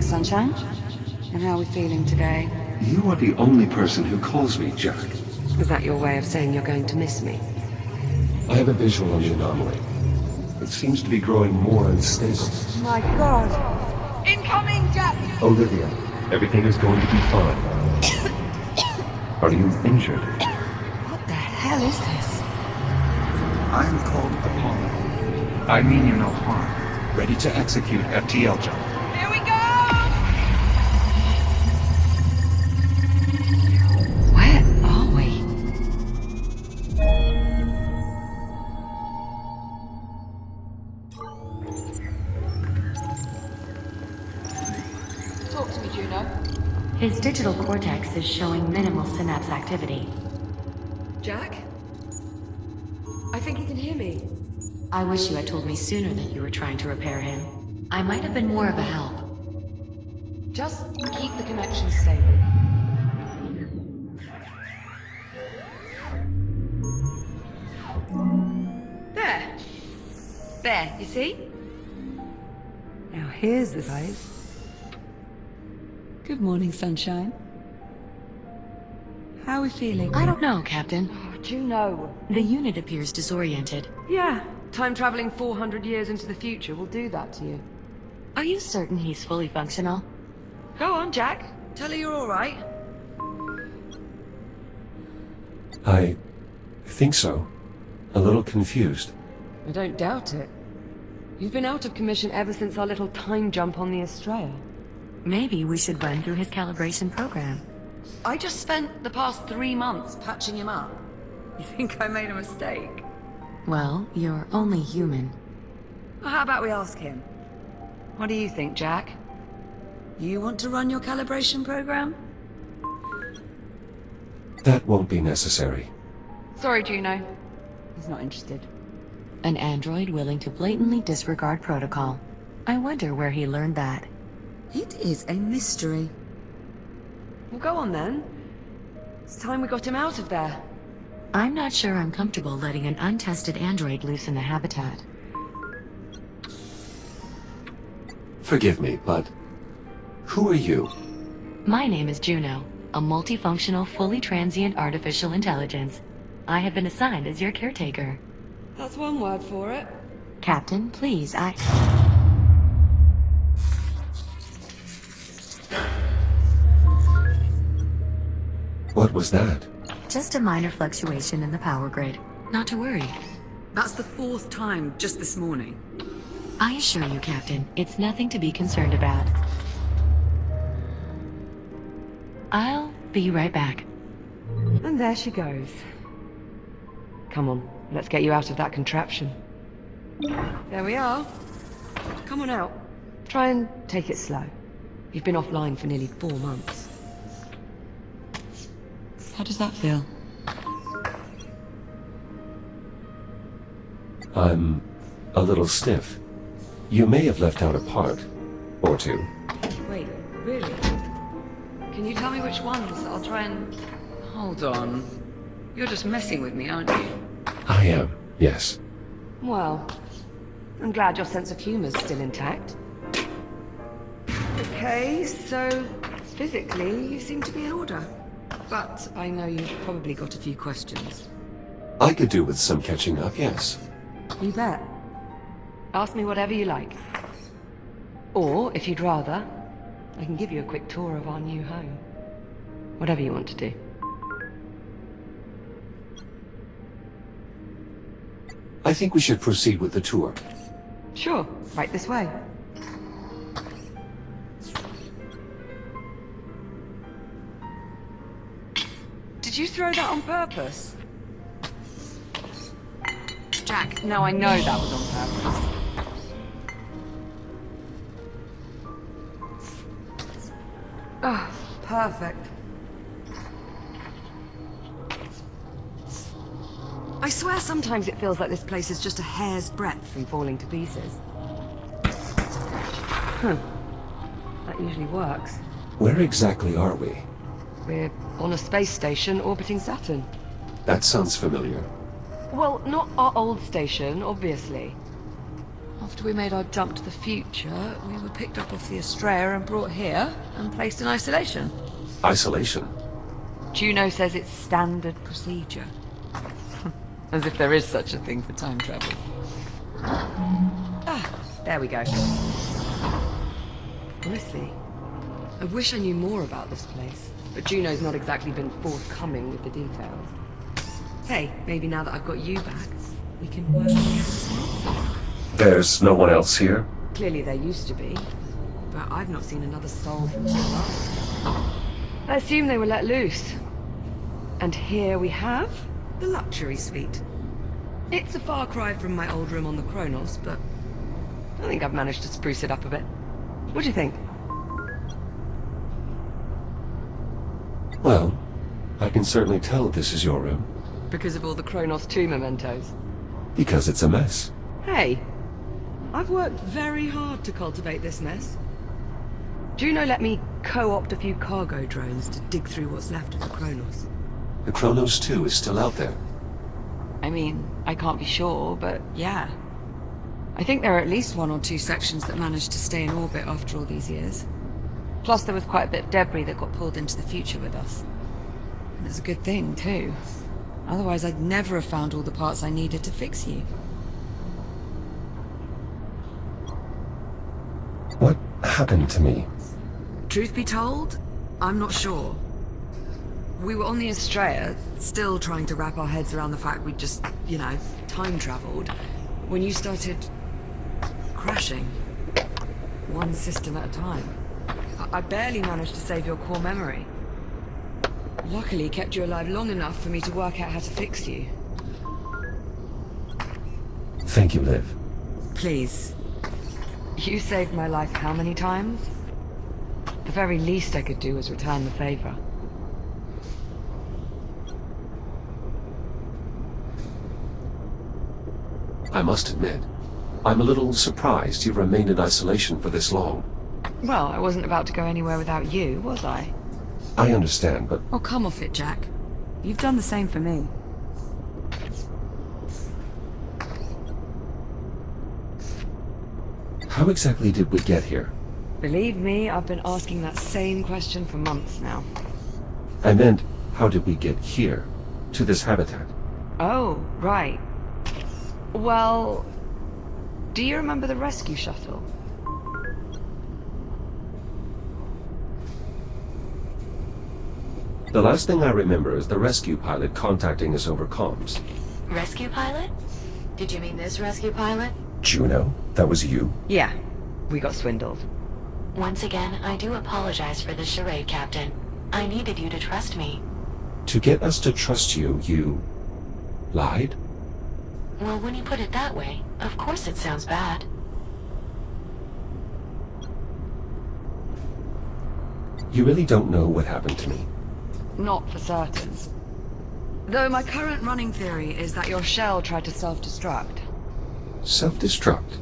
morning, sunshine. And how are we feeling today? You are the only person who calls me Jack. Is that your way of saying you're going to miss me? I have a visual on the anomaly. It seems to be growing more unstable. My God! Incoming, Jack! Olivia, everything is going to be fine. Are you injured? What the hell is this? I'm called Apollo. I mean you no harm. Ready to execute FTL jump. Here we go! Where are we? Talk to me, Juno. His digital cortex is showing minimal synapse activity. Jack? I think he can hear me. I wish you had told me sooner that you were trying to repair him. I might have been more of a help. Just keep the connection stable. There. There, you see? Now here's the place. Good morning, sunshine. How are we feeling? I don't know, Captain. Oh, Juno. The unit appears disoriented. Yeah, time traveling 400 years into the future will do that to you. Are you certain he's fully functional? Go on, Jack. Tell her you're all right. I think so. A little confused. I don't doubt it. You've been out of commission ever since our little time jump on the Estrella. Maybe we should run through his calibration program. I just spent the past 3 months patching him up. You think I made a mistake? Well, you're only human. Well, how about we ask him? What do you think, Jack? You want to run your calibration program? That won't be necessary. Sorry, Juno. He's not interested. An android willing to blatantly disregard protocol. I wonder where he learned that. It is a mystery. Well, go on then. It's time we got him out of there. I'm not sure I'm comfortable letting an untested android loose in the habitat. Forgive me, but who are you? My name is Juno, a multifunctional, fully transient artificial intelligence. I have been assigned as your caretaker. That's one word for it. Captain, please, What was that? Just a minor fluctuation in the power grid. Not to worry. That's the 4th time just this morning. I assure you, Captain, it's nothing to be concerned about. I'll be right back. And there she goes. Come on, let's get you out of that contraption. There we are. Come on out. Try and take it slow. You've been offline for nearly 4 months. How does that feel? I'm a little stiff. You may have left out a part or two. Wait, really? Can you tell me which ones? I'll try and... Hold on. You're just messing with me, aren't you? I am, yes. Well, I'm glad your sense of humor's still intact. Okay, so physically you seem to be in order. But I know you've probably got a few questions. I could do with some catching up, yes. You bet. Ask me whatever you like. Or, if you'd rather, I can give you a quick tour of our new home. Whatever you want to do. I think we should proceed with the tour. Sure, right this way. Did you throw that on purpose? Jack, now I know that was on purpose. Ah, perfect. I swear sometimes it feels like this place is just a hair's breadth from falling to pieces. Huh. That usually works. Where exactly are we? We're on a space station orbiting Saturn. That sounds familiar. Well, not our old station, obviously. After we made our jump to the future, we were picked up off the Estrella and brought here and placed in isolation. Isolation? Juno says it's standard procedure. As if there is such a thing for time travel. Ah, there we go. Honestly, I wish I knew more about this place, but Juno's not exactly been forthcoming with the details. Hey, maybe now that I've got you back, we can work together. There's no one else here? Clearly there used to be, but I've not seen another soul from the last. I assume they were let loose. And here we have the luxury suite. It's a far cry from my old room on the Kronos, but I think I've managed to spruce it up a bit. What do you think? Well, I can certainly tell this is your room. Because of all the Kronos 2 mementos. Because it's a mess. Hey, I've worked very hard to cultivate this mess. Juno let me co-opt a few cargo drones to dig through what's left of the Kronos. The Kronos 2 is still out there. I mean, I can't be sure, but yeah. I think there are at least 1 or 2 sections that managed to stay in orbit after all these years. Plus there was quite a bit of debris that got pulled into the future with us. And it's a good thing, too. Otherwise I'd never have found all the parts I needed to fix you. What happened to me? Truth be told, I'm not sure. We were on the Estrella, still trying to wrap our heads around the fact we'd just, time traveled, when you started crashing. One system at a time. I barely managed to save your core memory. Luckily, kept you alive long enough for me to work out how to fix you. Thank you, Liv. Please. You saved my life how many times? The very least I could do was return the favor. I must admit, I'm a little surprised you've remained in isolation for this long. Well, I wasn't about to go anywhere without you, was I? I understand, but Oh, come off it, Jack. You've done the same for me. how exactly did we get here? Believe me, I've been asking that same question for months now. I meant, how did we get here? To this habitat? Oh, right. Well, do you remember the rescue shuttle? The last thing I remember is the rescue pilot contacting us over comms. Rescue pilot? Did you mean this rescue pilot? Juno, that was you? Yeah, we got swindled. Once again, I do apologize for the charade, Captain. I needed you to trust me. To get us to trust you, you lied? Well, when you put it that way, of course it sounds bad. You really don't know what happened to me. Not for certain. Though my current running theory is that your shell tried to self-destruct. Self-destruct?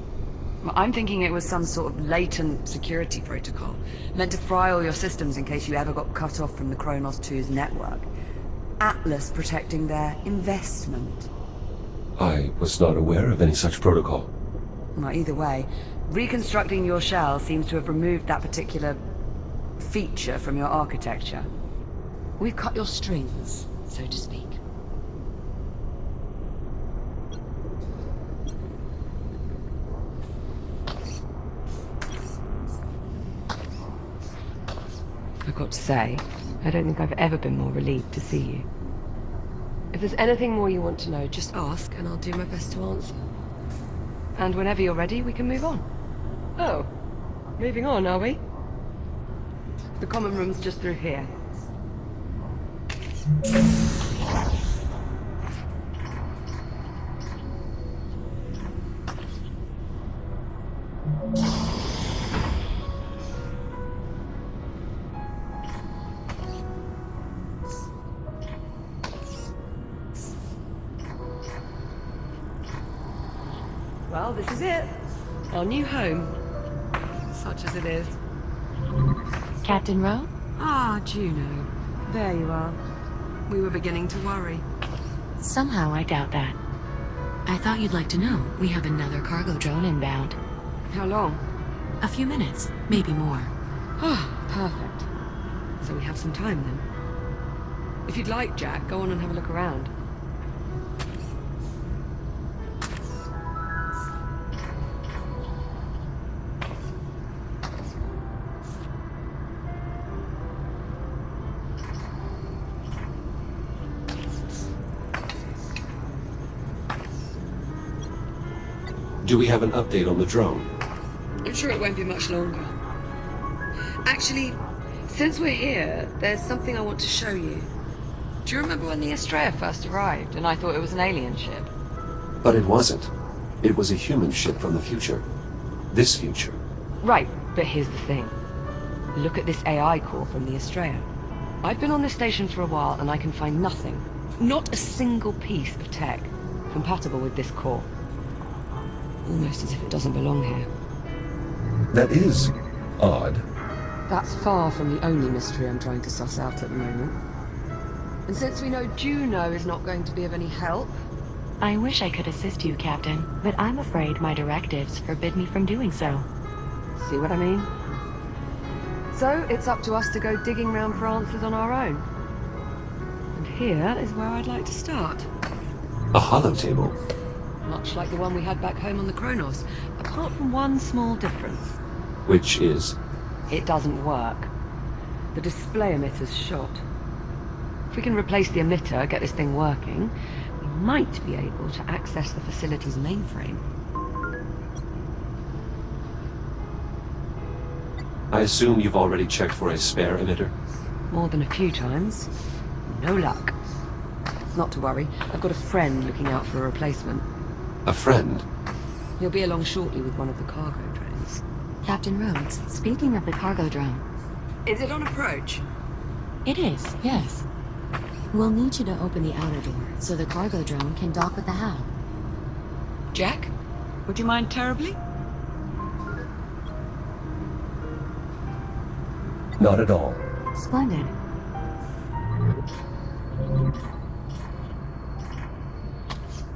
Well, I'm thinking it was some sort of latent security protocol, meant to fry all your systems in case you ever got cut off from the Kronos 2's network. Atlas protecting their investment. I was not aware of any such protocol. Well, either way, reconstructing your shell seems to have removed that particular feature from your architecture. We've cut your strings, so to speak. I've got to say, I don't think I've ever been more relieved to see you. If there's anything more you want to know, just ask and I'll do my best to answer. And whenever you're ready, we can move on. Oh, moving on, are we? The common room's just through here. Well, this is it. Our new home. Such as it is. Captain Rowe? Ah, Juno. There you are. We were beginning to worry. Somehow I doubt that. I thought you'd like to know we have another cargo drone inbound. How long? A few minutes, maybe more. Ah, perfect. So we have some time then. If you'd like, Jack, go on and have a look around. Do we have an update on the drone? I'm sure it won't be much longer. Actually, since we're here, there's something I want to show you. Do you remember when the Estrella first arrived and I thought it was an alien ship? But it wasn't. It was a human ship from the future. This future. Right, but here's the thing. Look at this AI core from the Estrella. I've been on this station for a while and I can find nothing, not a single piece of tech, compatible with this core. Almost as if it doesn't belong here. That is odd. That's far from the only mystery I'm trying to suss out at the moment. And since we know Juno is not going to be of any help... I wish I could assist you, Captain, but I'm afraid my directives forbid me from doing so. See what I mean? So, it's up to us to go digging round for answers on our own. And here is where I'd like to start. A holotable. Much like the one we had back home on the Kronos, apart from one small difference. Which is? It doesn't work. The display emitter's shot. If we can replace the emitter, get this thing working, we might be able to access the facility's mainframe. I assume you've already checked for a spare emitter? More than a few times. No luck. Not to worry, I've got a friend looking out for a replacement. A friend? He'll be along shortly with one of the cargo drones. Captain Rhodes, speaking of the cargo drone. Is it on approach? It is, yes. We'll need you to open the outer door so the cargo drone can dock with the HAL. Jack? Would you mind terribly? Not at all. Splendid.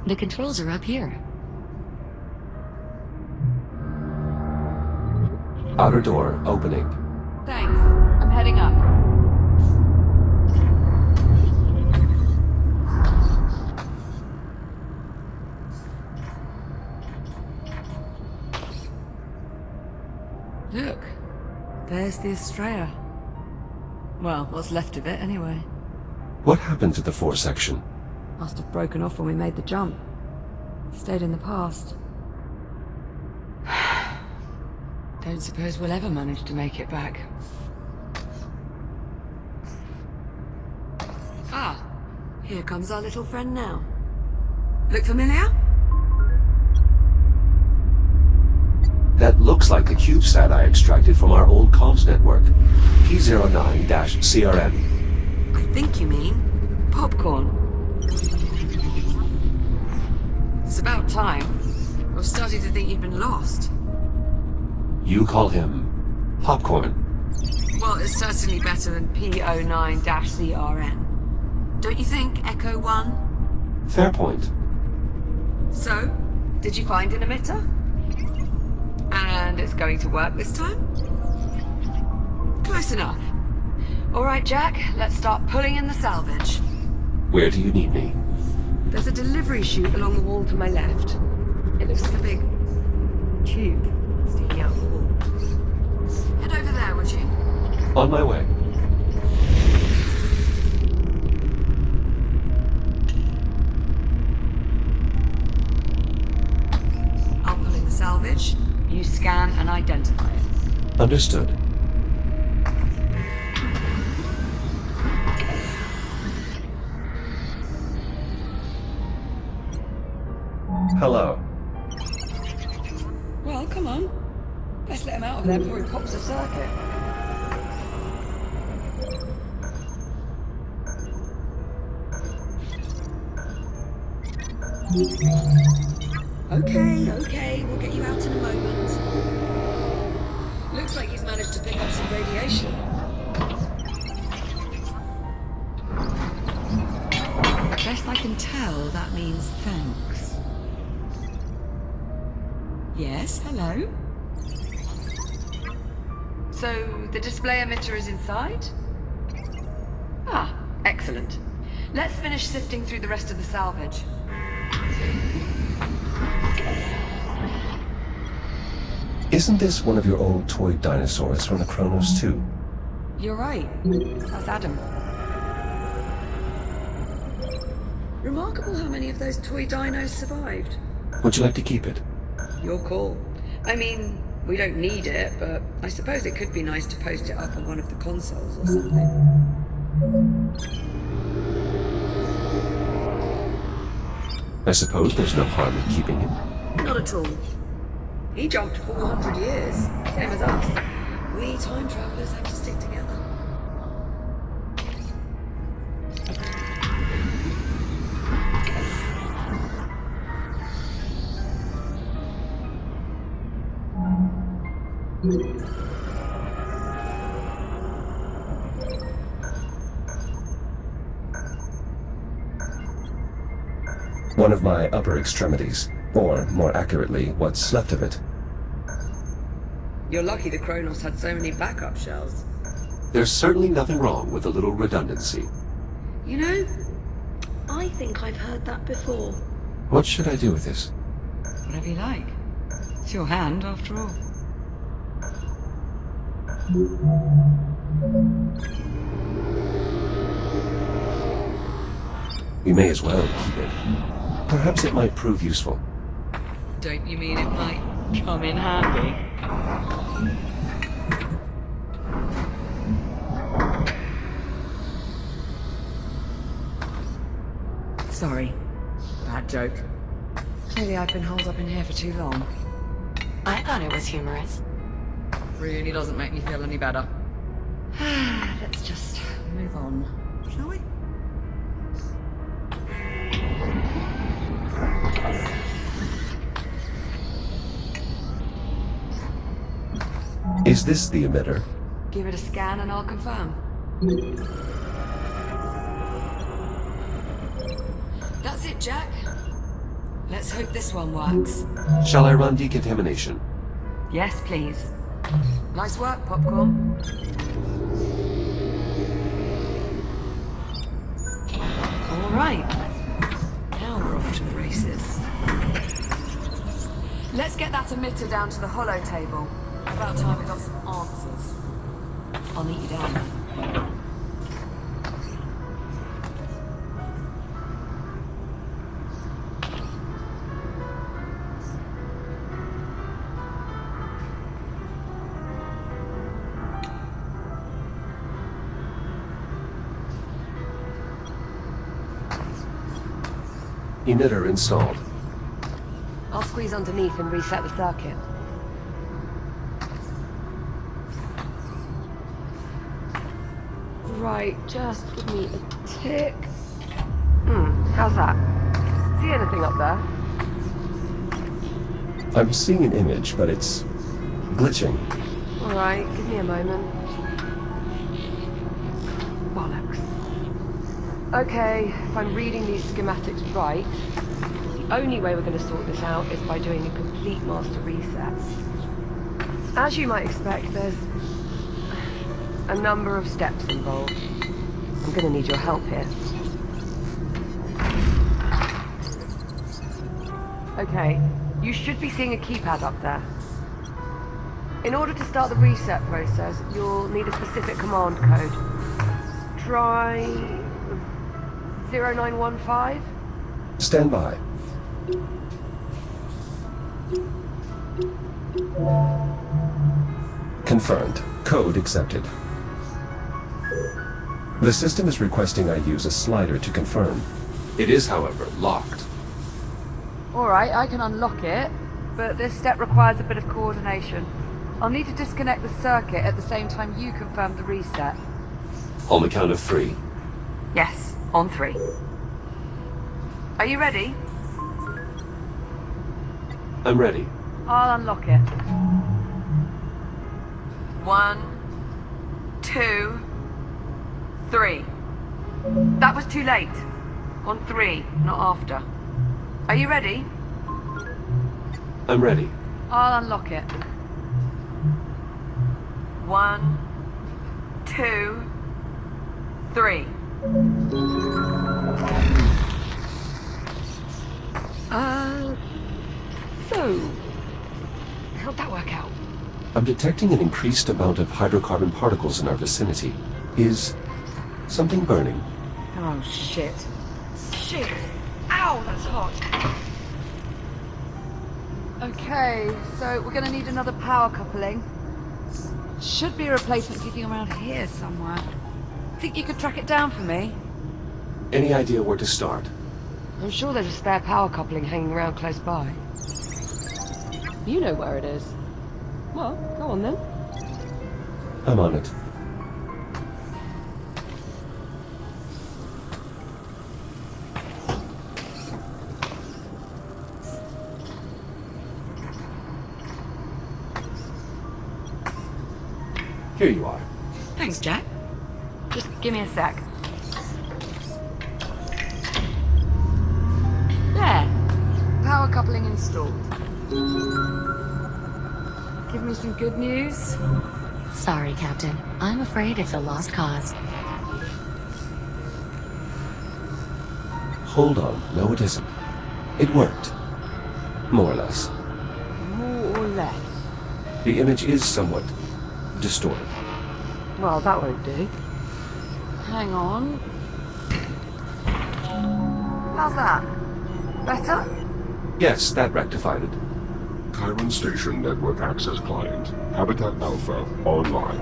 The controls are up here. Outer door opening. Thanks. I'm heading up. Look. There's the Estrella. Well, what's left of it anyway. What happened to the fore section? Must have broken off when we made the jump. Stayed in the past. Don't suppose we'll ever manage to make it back. Ah, here comes our little friend now. Look familiar? That looks like the CubeSat I extracted from our old comms network. P09-CRN. I think you mean popcorn. It's about time. I was starting to think you'd been lost. You call him Popcorn. Well, it's certainly better than P09-CRN. Don't you think, Echo 1? Fair point. So, did you find an emitter? And it's going to work this time? Close enough. All right, Jack, let's start pulling in the salvage. Where do you need me? There's a delivery chute along the wall to my left. It looks like a big tube sticking out the wall. Head over there, would you? On my way. I'll pull in the salvage. You scan and identify it. Understood. Hello. Well, come on. Best let him out of there before he pops a circuit. Okay, we'll get you out in a moment. Looks like he's managed to pick up some radiation. Best I can tell, that means thanks. Yes, hello. So, the display emitter is inside? Ah, excellent. Let's finish sifting through the rest of the salvage. Isn't this one of your old toy dinosaurs from the Chronos 2? You're right. That's Adam. Remarkable how many of those toy dinos survived. Would you like to keep it? Your call. I mean, we don't need it, but I suppose it could be nice to post it up on one of the consoles or something. I suppose there's no harm in keeping him. Not at all. He jumped 400 years, same as us. We time travelers have to stick together. One of my upper extremities, or more accurately, what's left of it. You're lucky the Kronos had so many backup shells. There's certainly nothing wrong with a little redundancy. You know, I think I've heard that before. What should I do with this? Whatever you like. It's your hand, after all. We may as well keep it. Perhaps it might prove useful. Don't you mean it might come in handy? Sorry. Bad joke. Clearly I've been holed up in here for too long. I thought it was humorous. Really doesn't make me feel any better. Let's just move on, shall we? Is this the emitter? Give it a scan and I'll confirm. That's it, Jack. Let's hope this one works. Shall I run decontamination? Yes, please. Nice work, Popcorn. All right. Now we're off to the races. Let's get that emitter down to the holo table. About time we got some answers. I'll meet you down there. Emitter installed. I'll squeeze underneath and reset the circuit. Right, just give me a tick. How's that? See anything up there? I'm seeing an image, but it's glitching. Alright, give me a moment. Bollocks. Okay, if I'm reading these schematics right, the only way we're going to sort this out is by doing a complete master reset. As you might expect, there's a number of steps involved. I'm going to need your help here. Okay, you should be seeing a keypad up there. In order to start the reset process, you'll need a specific command code. Try 0915? Stand by. Confirmed. Code accepted. The system is requesting I use a slider to confirm. It is, however, locked. Alright, I can unlock it, but this step requires a bit of coordination. I'll need to disconnect the circuit at the same time you confirm the reset. On the count of 3. Yes, on 3. Are you ready? I'm ready. I'll unlock it. 1, 2, 3. That was too late. On 3, not after. Are you ready? I'm ready. I'll unlock it. 1, 2, 3. So... how'd that work out? I'm detecting an increased amount of hydrocarbon particles in our vicinity. Is something burning? Oh, shit. Shit! Ow, that's hot! Okay, so we're gonna need another power coupling. Should be a replacement kicking around here somewhere. Think you could track it down for me? Any idea where to start? I'm sure there's a spare power coupling hanging around close by. You know where it is. Well, go on then. I'm on it. Here you are. Thanks, Jack. Just give me a sec. There. Power coupling installed. Give me some good news. Sorry, Captain. I'm afraid it's a lost cause. Hold on. No, it isn't. It worked. More or less. More or less. The image is somewhat distorted. Well, that won't do. Hang on. How's that? Better? Yes, that rectified it. Chiron Station Network Access Client, Habitat Alpha, online.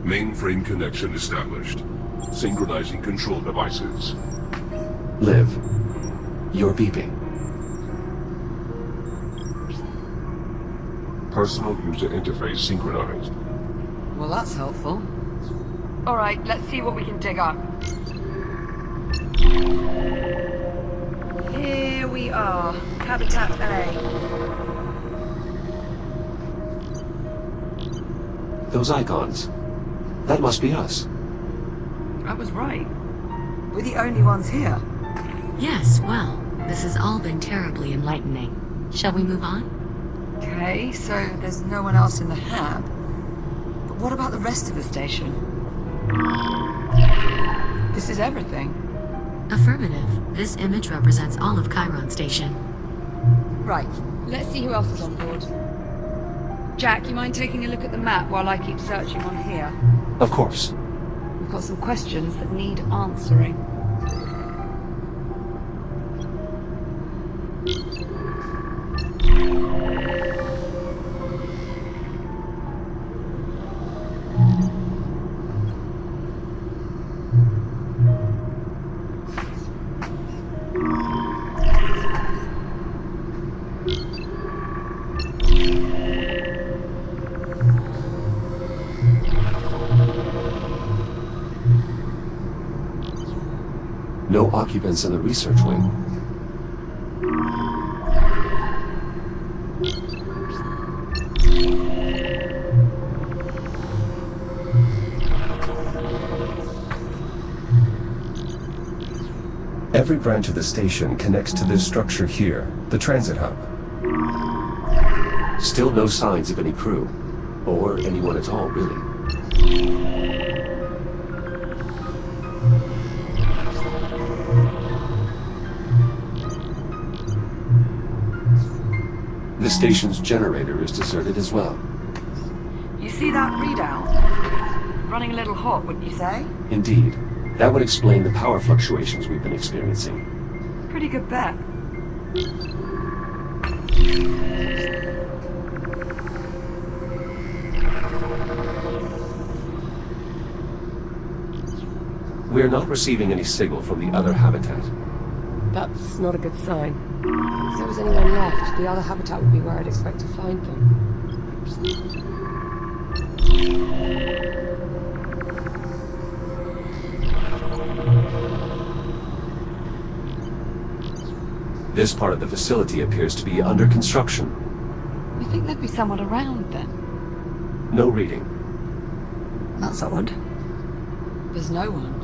Mainframe connection established. Synchronizing control devices. Liv, you're beeping. Personal user interface synchronized. Well, that's helpful. All right, let's see what we can dig up. Here we are, Habitat A. Those icons. That must be us. I was right. We're the only ones here. Yes, well, this has all been terribly enlightening. Shall we move on? Okay, so there's no one else in the hab. But what about the rest of the station? This is everything. Affirmative. This image represents all of Chiron Station. Right, let's see who else is on board. Jack, you mind taking a look at the map while I keep searching on here? Of course. We've got some questions that need answering. No occupants in the research wing. Every branch of the station connects to this structure here, the transit hub. Still no signs of any crew, or anyone at all, really. The station's generator is deserted as well. You see that readout? Running a little hot, wouldn't you say? Indeed. That would explain the power fluctuations we've been experiencing. Pretty good bet. We're not receiving any signal from the other habitat. That's not a good sign. If there was anyone left, the other habitat would be where I'd expect to find them. This part of the facility appears to be under construction. You think there'd be someone around then? No reading. That's odd. There's no one.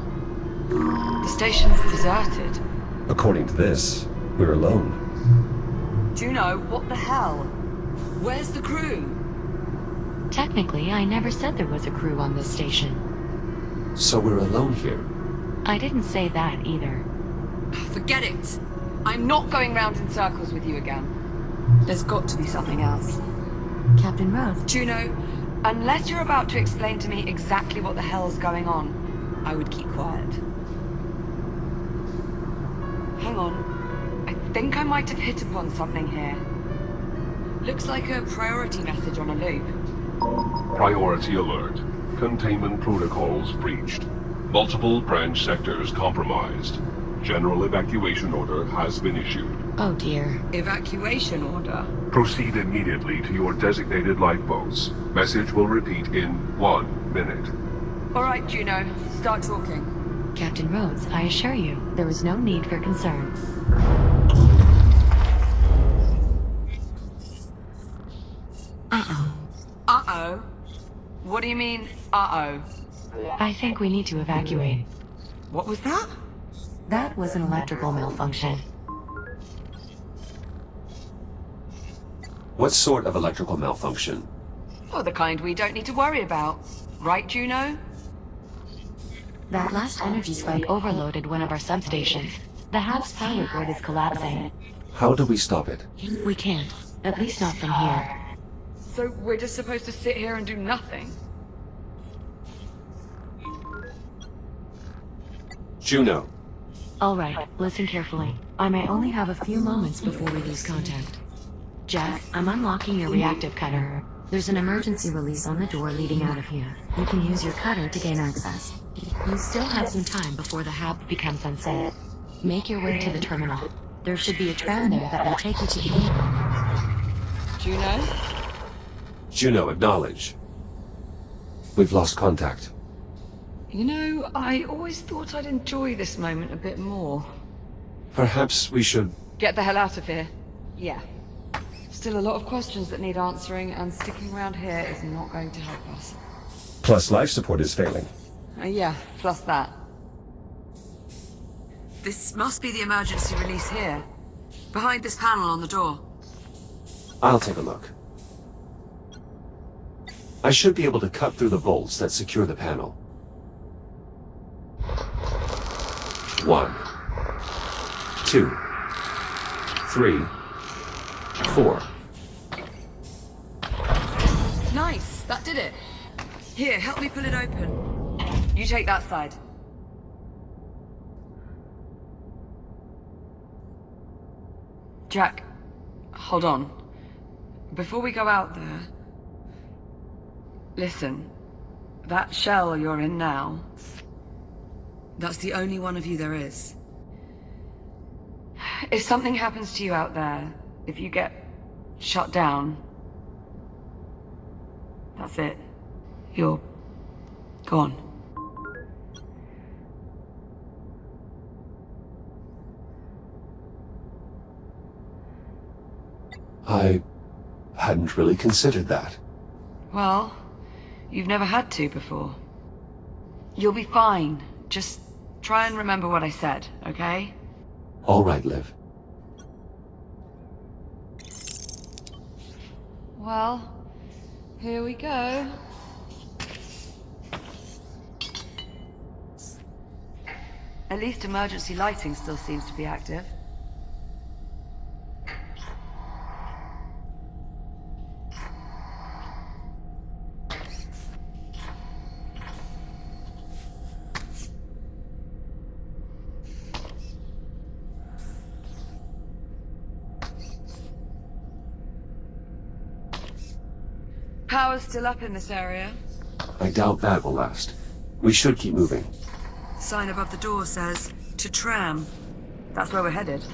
The station's deserted. According to this, We're alone. Juno, what the hell? Where's the crew? Technically, I never said there was a crew on this station. So we're alone here. I didn't say that either. Forget it. I'm not going round in circles with you again. There's got to be something else. Captain Rose, Juno, unless you're about to explain to me exactly what the hell's going on, I would keep quiet. Hang on. I think I might have hit upon something here. Looks like a priority message on a loop. Priority alert. Containment protocols breached. Multiple branch sectors compromised. General evacuation order has been issued. oh dear. Evacuation order? Proceed immediately to your designated lifeboats. Message will repeat in 1 minute. All right, Juno. Start talking. Captain Rhodes, I assure you, there is no need for concern. Uh-oh. Uh-oh? What do you mean, uh-oh? I think we need to evacuate. What was that? That was an electrical malfunction. What sort of electrical malfunction? Oh, the kind we don't need to worry about. Right, Juno? That last energy spike overloaded one of our substations. The hub's power grid is collapsing. How do we stop it? We can't. At least not from here. So we're just supposed to sit here and do nothing? Juno. All right, listen carefully. I may only have a few moments before we lose contact. Jack, I'm unlocking your reactive cutter. There's an emergency release on the door leading out of here. You can use your cutter to gain access. You still have some time before the hab becomes unsafe. Make your way to the terminal. There should be a tram there that will take you to the... Juno? Juno, acknowledge. We've lost contact. You know, I always thought I'd enjoy this moment a bit more. Perhaps we should... Get the hell out of here. Yeah. Still a lot of questions that need answering, and sticking around here is not going to help us. Plus life support is failing. Yeah, plus that. This must be the emergency release here. Behind this panel on the door. I'll take a look. I should be able to cut through the bolts that secure the panel. 1, 2, 3, 4. Nice! That did it! Here, help me pull it open. You take that side. Jack, hold on. Before we go out there... Listen, that shell you're in now... That's the only one of you there is. If something happens to you out there, if you get shut down... That's it. You're... gone. I hadn't really considered that. Well, you've never had to before. You'll be fine. Just try and remember what I said, okay? All right, Liv. Well, here we go. At least emergency lighting still seems to be active. Power's still up in this area. I doubt that will last. We should keep moving. Sign above the door says, to tram. That's where we're headed.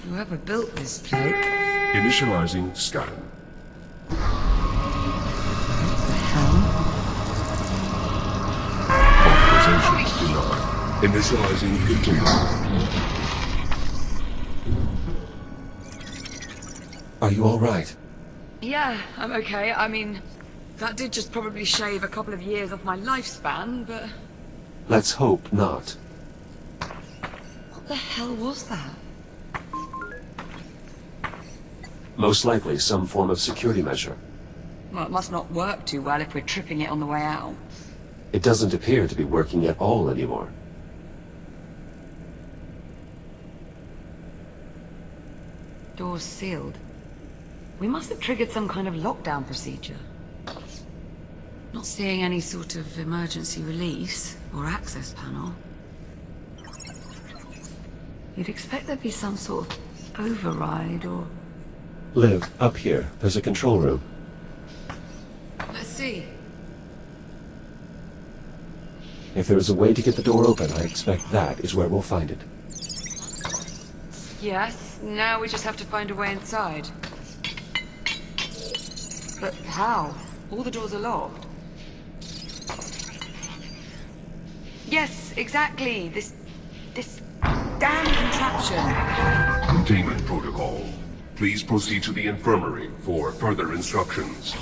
Whoever built this place... Initializing scan. Authorization denied. Initializing continue. Are you all right? Yeah, I'm okay. I mean, that did just probably shave a couple of years off my lifespan, but... Let's hope not. What the hell was that? Most likely some form of security measure. Well, it must not work too well if we're tripping it on the way out. It doesn't appear to be working at all anymore. Door's sealed. We must have triggered some kind of lockdown procedure. Not seeing any sort of emergency release or access panel. You'd expect there'd be some sort of override or... Liv, up here. There's a control room. Let's see. If there is a way to get the door open, I expect that is where we'll find it. Yes, now we just have to find a way inside. But how? All the doors are locked. Yes, exactly. This damn contraption. Containment protocol. Please proceed to the infirmary for further instructions.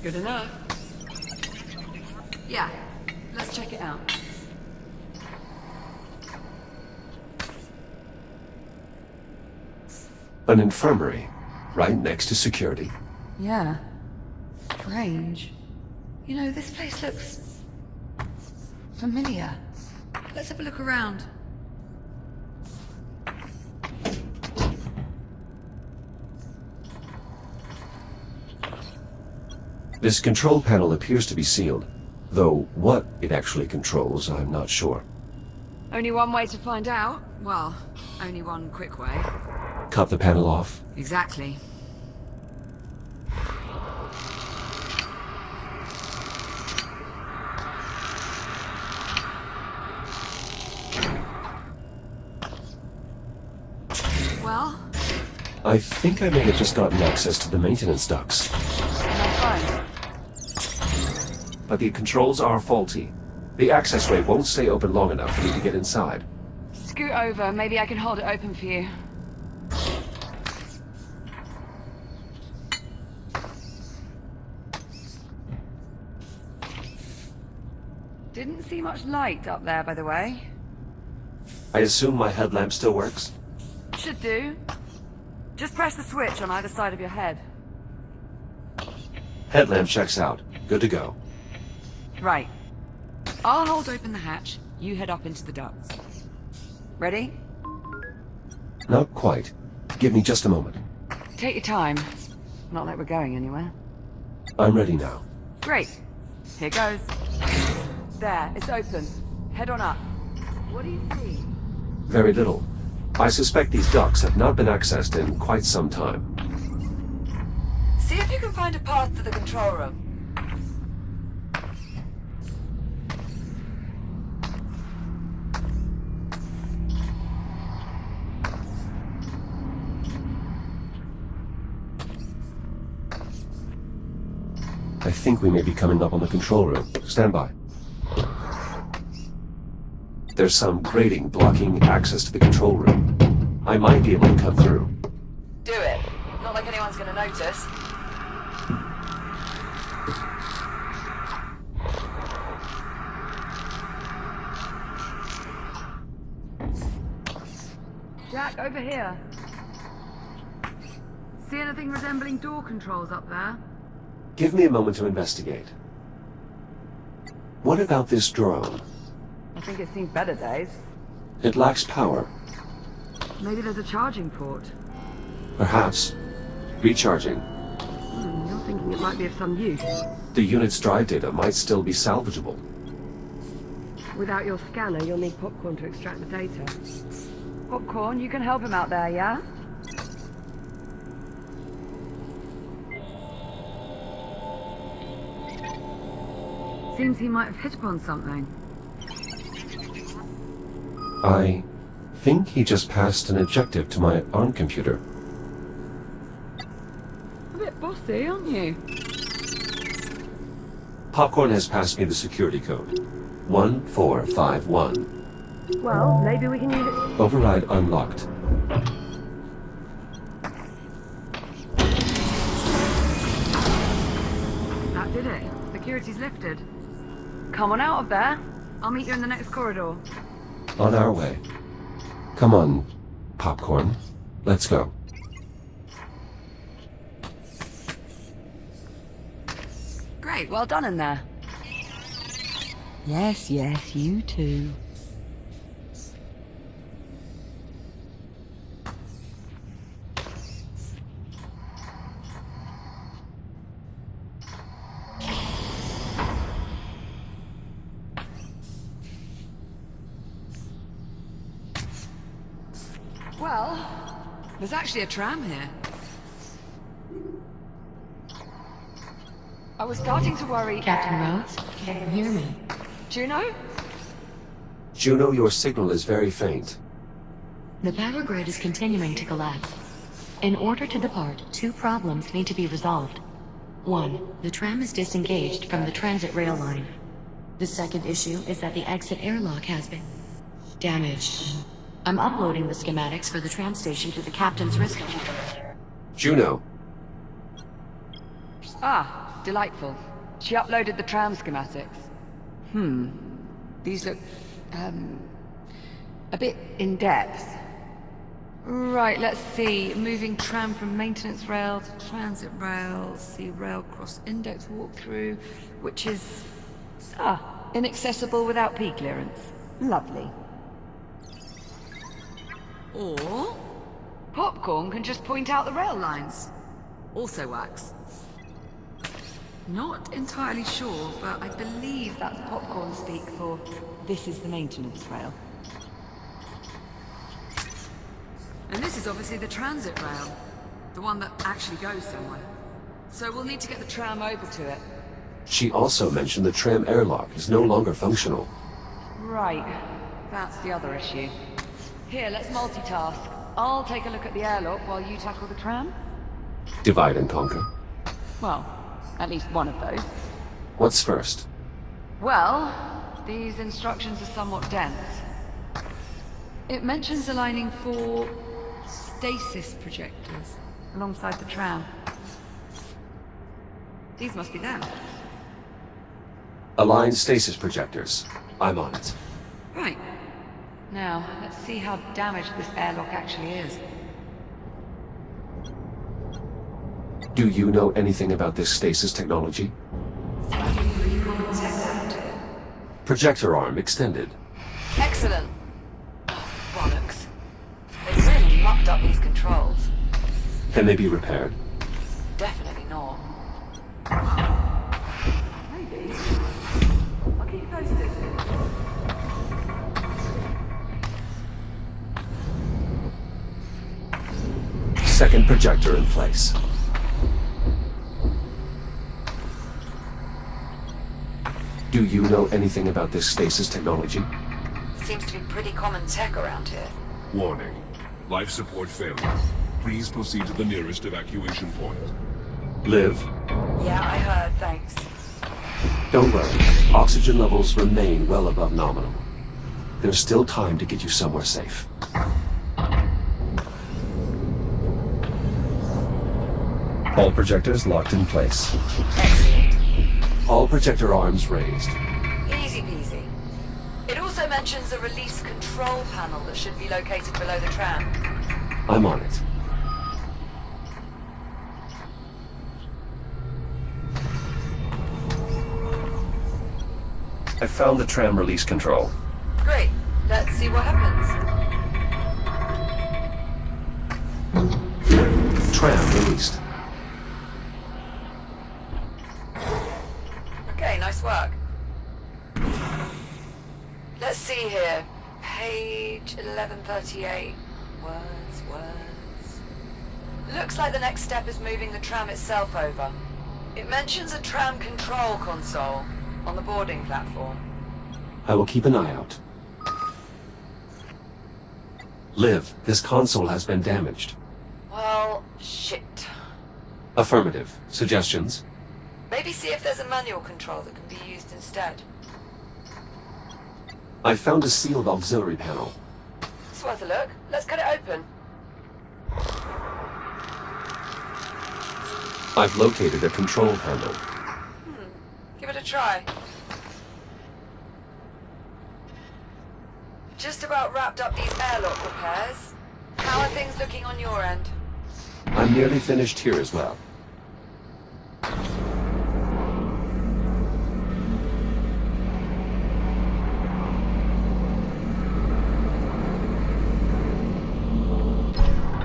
Good enough. Yeah, let's check it out. An infirmary, right next to security. Yeah. Strange. You know, this place looks... familiar. Let's have a look around. This control panel appears to be sealed, though what it actually controls, I'm not sure. Only one way to find out? Well, only one quick way. Cut the panel off. Exactly. Well? I think I may have just gotten access to the maintenance ducts. Fine. But the controls are faulty. The accessway won't stay open long enough for me to get inside. Scoot over, maybe I can hold it open for you. Didn't see much light up there, by the way. I assume my headlamp still works? Should do. Just press the switch on either side of your head. Headlamp checks out. Good to go. Right. I'll hold open the hatch. You head up into the ducts. Ready? Not quite. Give me just a moment. Take your time. Not like we're going anywhere. I'm ready now. Great. Here goes. There, it's open. Head on up. What do you see? Very little. I suspect these ducts have not been accessed in quite some time. See if you can find a path to the control room. I think we may be coming up on the control room. Stand by. There's some grating blocking access to the control room. I might be able to cut through. Do it. Not like anyone's gonna notice. Jack, over here. See anything resembling door controls up there? Give me a moment to investigate. What about this drone? I think it's seen better days. It lacks power. Maybe there's a charging port. Perhaps. Recharging. You're thinking it might be of some use. The unit's drive data might still be salvageable. Without your scanner, you'll need popcorn to extract the data. Popcorn, you can help him out there, yeah? Seems he might have hit upon something. I think he just passed an objective to my ARM computer. A bit bossy, aren't you? Popcorn has passed me the security code. 1451. Well, maybe we can use it. Override unlocked. security's lifted. Come on out of there. I'll meet you in the next corridor. On our way. Come on, Popcorn. Let's go. Great, well done in there. Yes, yes, you too. Well, there's actually a tram here. I was starting to worry... Captain Rhodes, can you hear me? Juno? Juno, your signal is very faint. The power grid is continuing to collapse. In order to depart, 2 problems need to be resolved. 1. The tram is disengaged from the transit rail line. The second issue is that the exit airlock has been damaged. I'm uploading the schematics for the tram station to the captain's risk computer. Juno, Ah, delightful. She uploaded the tram schematics. These look, a bit in-depth. Right, let's see. Moving tram from maintenance rail to transit rail. See rail cross index walkthrough, which is, inaccessible without P clearance. Lovely. Or Popcorn can just point out the rail lines. Also works. Not entirely sure, but I believe that's Popcorn speak for this is the maintenance rail. And this is obviously the transit rail, the one that actually goes somewhere. So we'll need to get the tram over to it. she also mentioned the tram airlock is no longer functional. Right, that's the other issue. Here, let's multitask. I'll take a look at the airlock while you tackle the tram. Divide and conquer. Well, at least one of those. What's first? Well, these instructions are somewhat dense. It mentions aligning 4 stasis projectors alongside the tram. These must be them. Align stasis projectors. I'm on it. Right. Now, let's see how damaged this airlock actually is. Do you know anything about this stasis technology? Projector arm extended. Excellent. Oh, bollocks. They've really mucked up these controls. Can they be repaired? Definitely not. Maybe. I'll keep you posted. Second projector in place. Do you know anything about this stasis technology? Seems to be pretty common tech around here. Warning. Life support failure. Please proceed to the nearest evacuation point. Liv, Yeah, I heard, thanks. don't worry. Oxygen levels remain well above nominal. There's still time to get you somewhere safe. All projectors locked in place. Excellent. All projector arms raised. Easy peasy. It also mentions a release control panel that should be located below the tram. I'm on it. I found the tram release control. Great. Let's see what happens. Tram released. Okay, nice work. Let's see here. Page 1138. Words. Looks like the next step is moving the tram itself over. It mentions a tram control console on the boarding platform. I will keep an eye out. Liv, this console has been damaged. Well, shit. Affirmative. Suggestions? Maybe see if there's a manual control that can be used instead. I found a sealed auxiliary panel. It's worth a look. Let's cut it open. I've located a control panel. Give it a try? Just about wrapped up these airlock repairs. How are things looking on your end? I'm nearly finished here as well.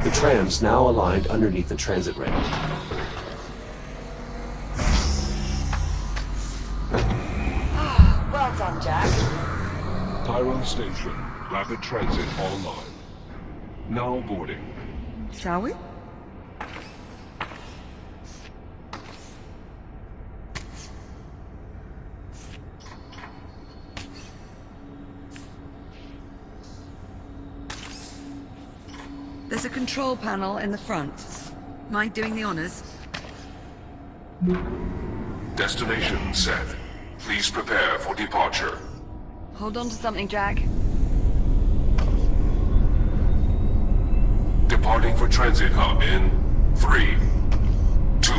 The tram's now aligned underneath the transit range. Well done, Jack. Tyrone Station, rapid transit online. Now boarding. Shall we? There's a control panel in the front. Mind doing the honors? Destination set. Please prepare for departure. Hold on to something, Jack. Departing for transit hub in 3, 2,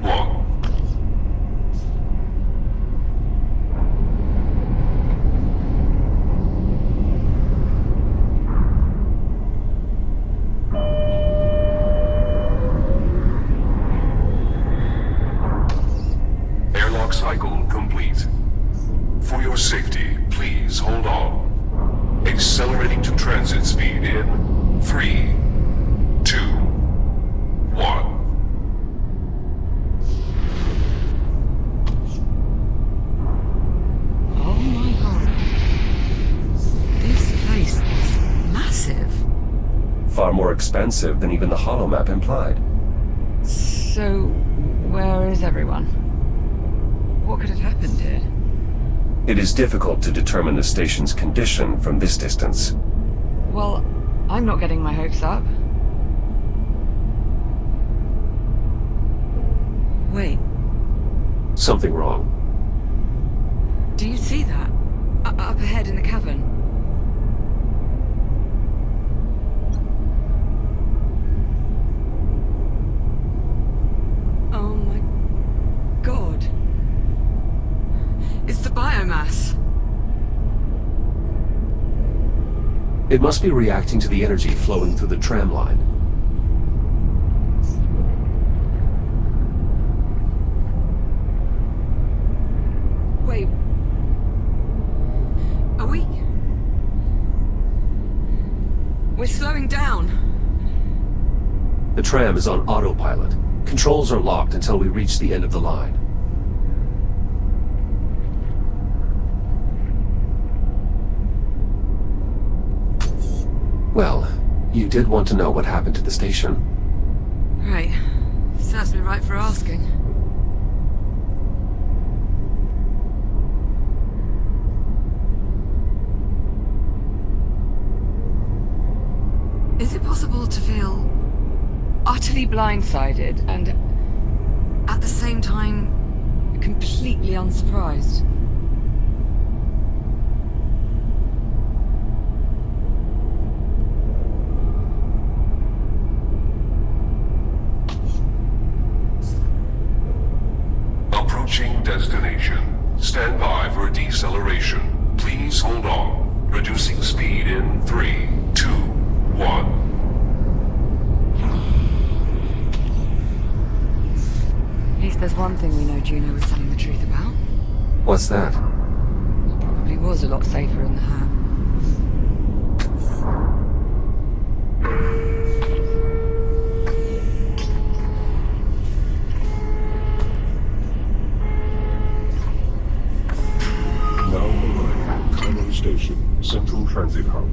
1. Airlock cycle complete. For your safety, please hold on. Accelerating to transit speed in 3, 2, 1. Oh my god. This place is massive. Far more expensive than even the holomap implied. So, where is everyone? What could have happened here? It is difficult to determine the station's condition from this distance. Well, I'm not getting my hopes up. Wait, Something wrong. do you see that? Up ahead in the cavern? Oh my god. It's the biomass. It must be reacting to the energy flowing through the tram line. Wait. Are we? We're slowing down. The tram is on autopilot. Controls are locked until we reach the end of the line. Well, you did want to know what happened to the station. Right. Serves me right for asking. Is it possible to feel utterly blindsided and at the same time completely unsurprised? Approaching destination. Stand by for deceleration. Please hold on. Reducing speed in 3, 2, 1. At least there's one thing we know Juno was telling the truth about. What's that? It probably was a lot safer in the hat. Now arriving at Tyrone Station, Central Transit Hub.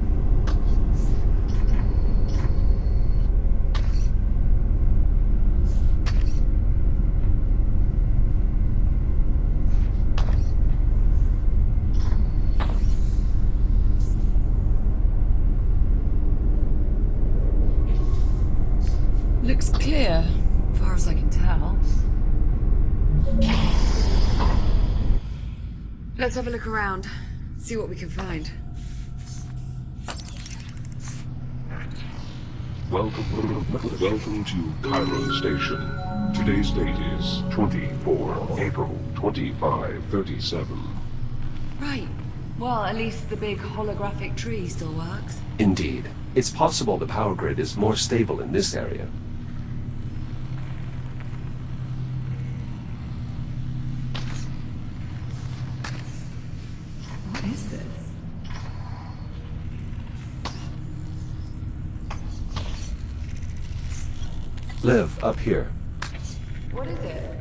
Looks clear, as far as I can tell. Let's have a look around, see what we can find. Welcome to Chiron Station. Today's date is 24 April 2537. Right. Well, at least the big holographic tree still works. Indeed. It's possible the power grid is more stable in this area. What is this? Liv, up here. What is it?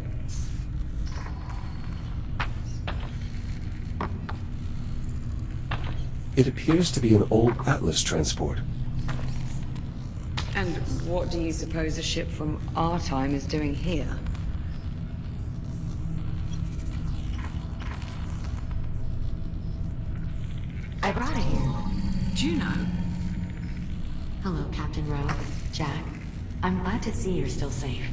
It appears to be an old Atlas transport. And what do you suppose a ship from our time is doing here? I brought it here. Juno? Hello, Captain Rowe. Jack. I'm glad to see you're still safe.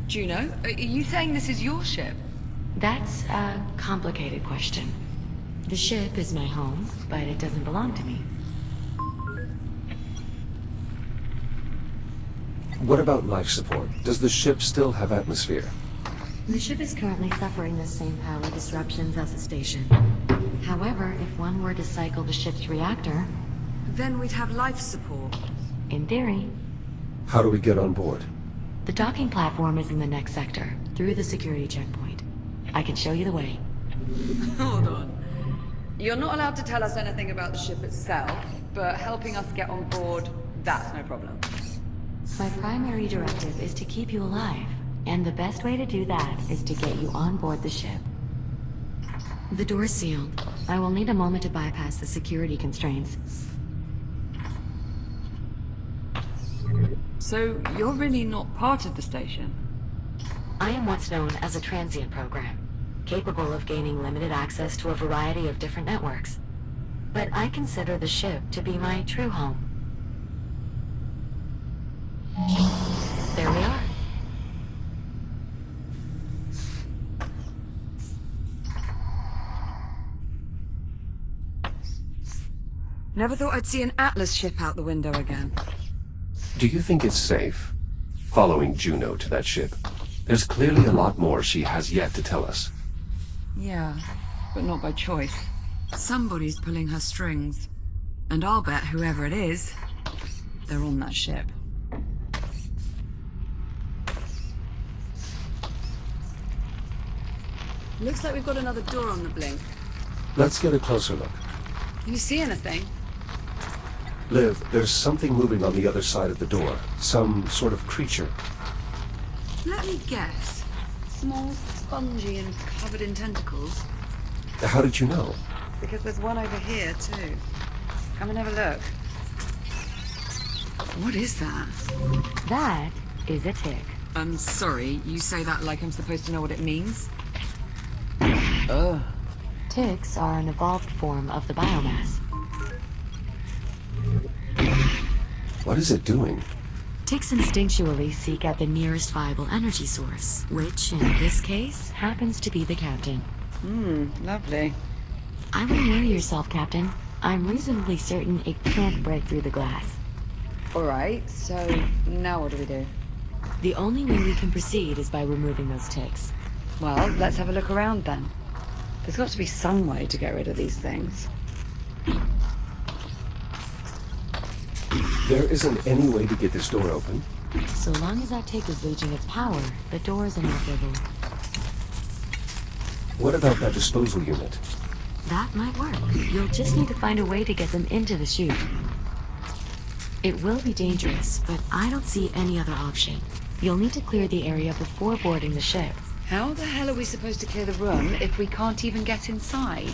Juno? Are you saying this is your ship? That's a complicated question. The ship is my home, but it doesn't belong to me. What about life support? Does the ship still have atmosphere? The ship is currently suffering the same power disruptions as the station. However, if one were to cycle the ship's reactor, Then we'd have life support. in theory, How do we get on board? the docking platform is in the next sector, through the security checkpoint. I can show you the way. Hold on. You're not allowed to tell us anything about the ship itself, but helping us get on board, that's no problem. My primary directive is to keep you alive, and the best way to do that is to get you on board the ship. The door's sealed. I will need a moment to bypass the security constraints. So, you're really not part of the station? I am what's known as a transient program, capable of gaining limited access to a variety of different networks. But I consider the ship to be my true home. There we are. Never thought I'd see an Atlas ship out the window again. Do you think it's safe following Juno to that ship? There's clearly a lot more she has yet to tell us. Yeah, but not by choice. Somebody's pulling her strings. And I'll bet whoever it is, they're on that ship. Looks like we've got another door on the blink. Let's get a closer look. Can you see anything? Liv, there's something moving on the other side of the door. Some sort of creature. Let me guess. Small, spongy, and covered in tentacles. How did you know? Because there's one over here, too. Come and have a look. What is that? That is a tick. I'm sorry, you say that like I'm supposed to know what it means? Ugh. Ticks are an evolved form of the biomass. What is it doing? Ticks instinctually seek out the nearest viable energy source, which, in this case, happens to be the captain. Lovely. I wouldn't worry yourself, Captain. I'm reasonably certain it can't break through the glass. Alright, so now what do we do? The only way we can proceed is by removing those ticks. Well, let's have a look around then. There's got to be some way to get rid of these things. There isn't any way to get this door open. So long as that tick is reaching its power, the door is inoperable. What about that disposal unit? That might work. You'll just need to find a way to get them into the chute. It will be dangerous, but I don't see any other option. You'll need to clear the area before boarding the ship. How the hell are we supposed to clear the room if we can't even get inside?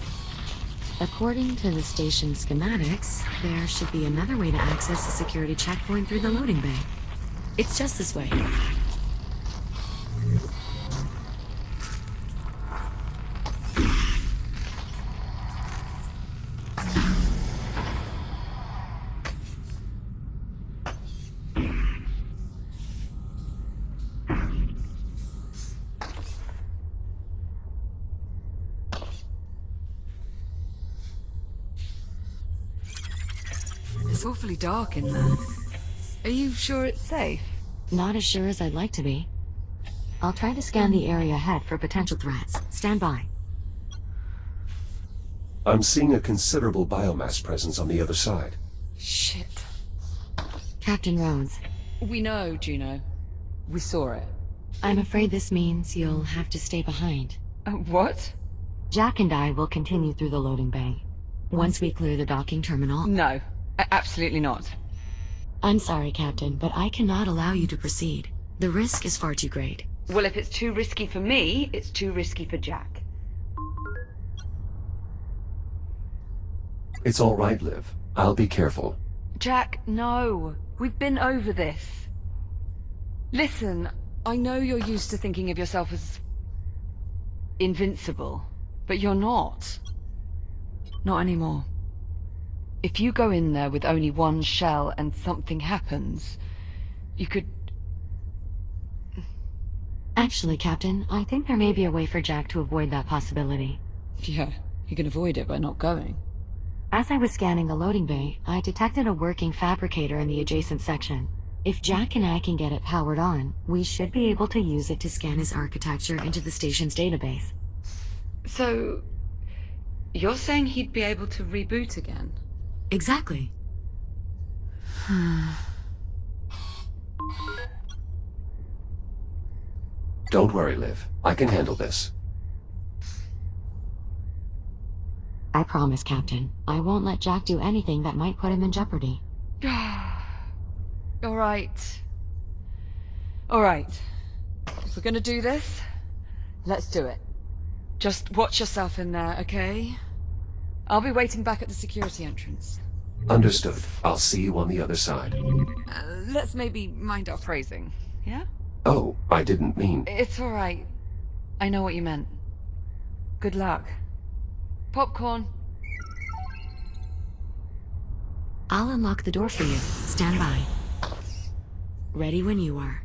According to the station schematics, there should be another way to access the security checkpoint through the loading bay. It's just this way. It's awfully dark in there. Are you sure it's safe? Not as sure as I'd like to be. I'll try to scan the area ahead for potential threats. Stand by. I'm seeing a considerable biomass presence on the other side. Shit. Captain Rhodes, We know, Juno. We saw it. I'm afraid this means you'll have to stay behind. What? Jack and I will continue through the loading bay. Once we clear the docking terminal... No, absolutely not. I'm sorry, Captain, but I cannot allow you to proceed. The risk is far too great. Well, if it's too risky for me, it's too risky for Jack. It's all right, Liv. I'll be careful. Jack, no. We've been over this. Listen, I know you're used to thinking of yourself as... invincible, but you're not. Not anymore. If you go in there with only one shell and something happens, you could... Actually, Captain, I think there may be a way for Jack to avoid that possibility. Yeah, you can avoid it by not going. As I was scanning the loading bay, I detected a working fabricator in the adjacent section. If Jack and I can get it powered on, we should be able to use it to scan his architecture into the station's database. So... you're saying he'd be able to reboot again? Exactly. Don't worry, Liv. I can handle this. I promise, Captain. I won't let Jack do anything that might put him in jeopardy. All right. All right. If we're gonna do this, let's do it. Just watch yourself in there, okay? I'll be waiting back at the security entrance. Understood. I'll see you on the other side. Let's maybe mind our phrasing, yeah? Oh, I didn't mean... It's all right. I know what you meant. Good luck. Popcorn. I'll unlock the door for you. Stand by. Ready when you are.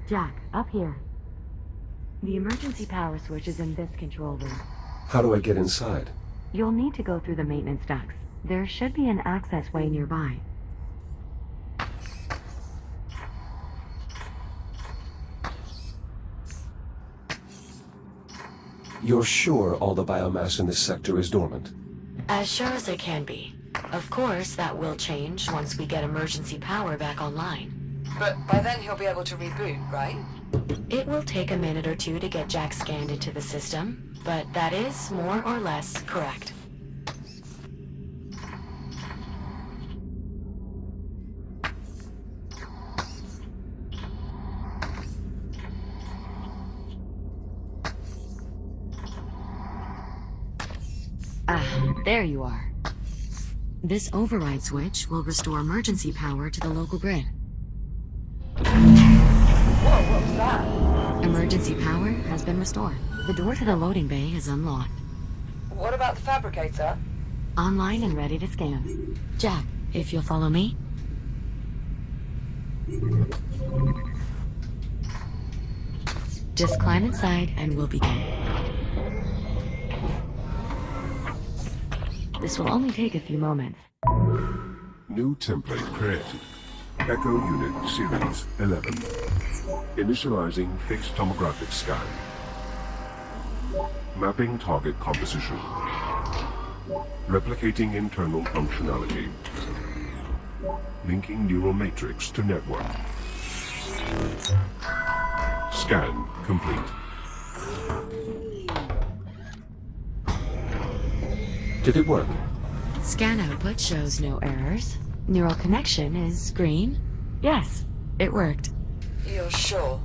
Jack, up here. The emergency power switch is in this control room. How do I get inside? You'll need to go through the maintenance ducts. There should be an access way nearby. You're sure all the biomass in this sector is dormant? As sure as it can be. Of course, that will change once we get emergency power back online. But by then he'll be able to reboot, right? It will take a minute or two to get Jack scanned into the system, but that is more or less correct. Ah, there you are. This override switch will restore emergency power to the local grid. Whoa, what was that? Emergency power has been restored. The door to the loading bay is unlocked. What about the fabricator? Online and ready to scan. Jack, if you'll follow me. Just climb inside and we'll begin. This will only take a few moments. New template created. Echo Unit Series 11. Initializing fixed tomographic scan. Mapping target composition. Replicating internal functionality. Linking neural matrix to network. Scan complete. Did it work? Scan output shows no errors. Neural connection is green. Yes, it worked. You're sure?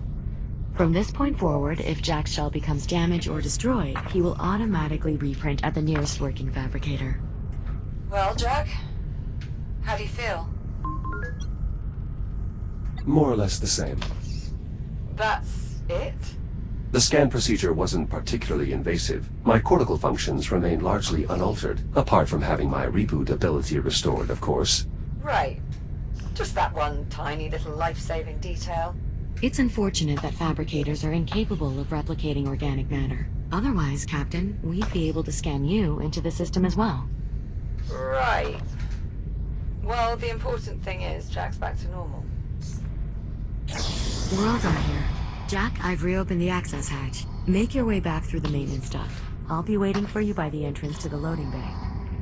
From this point forward, if Jack's shell becomes damaged or destroyed, he will automatically reprint at the nearest working fabricator. Well, Jack? How do you feel? More or less the same. That's it? The scan procedure wasn't particularly invasive. My cortical functions remain largely unaltered, apart from having my reboot ability restored, of course. Right. Just that one tiny little life-saving detail. It's unfortunate that fabricators are incapable of replicating organic matter. Otherwise, Captain, we'd be able to scan you into the system as well. Right. Well, the important thing is Jack's back to normal. We're all done here. Jack, I've reopened the access hatch. Make your way back through the maintenance duct. I'll be waiting for you by the entrance to the loading bay.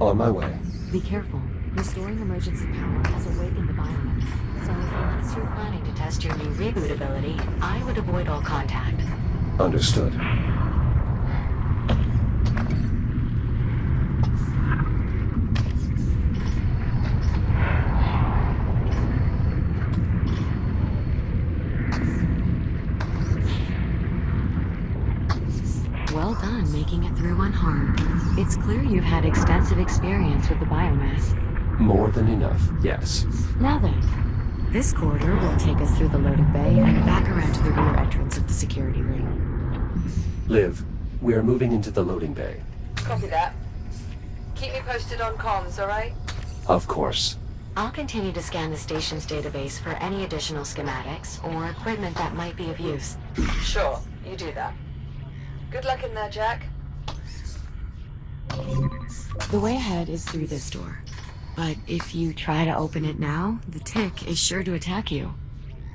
On my way. Be careful. Restoring emergency power has awakened the biomass. So unless you're planning to test your new reboot ability, I would avoid all contact. Understood. Well done making it through unharmed. It's clear you've had extensive experience with the biomass. More than enough, yes. Now then, this corridor will take us through the loading bay and back around to the rear entrance of the security room. Liv, we are moving into the loading bay. Copy that. Keep me posted on comms, alright? Of course. I'll continue to scan the station's database for any additional schematics or equipment that might be of use. Sure, you do that. Good luck in there, Jack. The way ahead is through this door. But if you try to open it now, the tick is sure to attack you.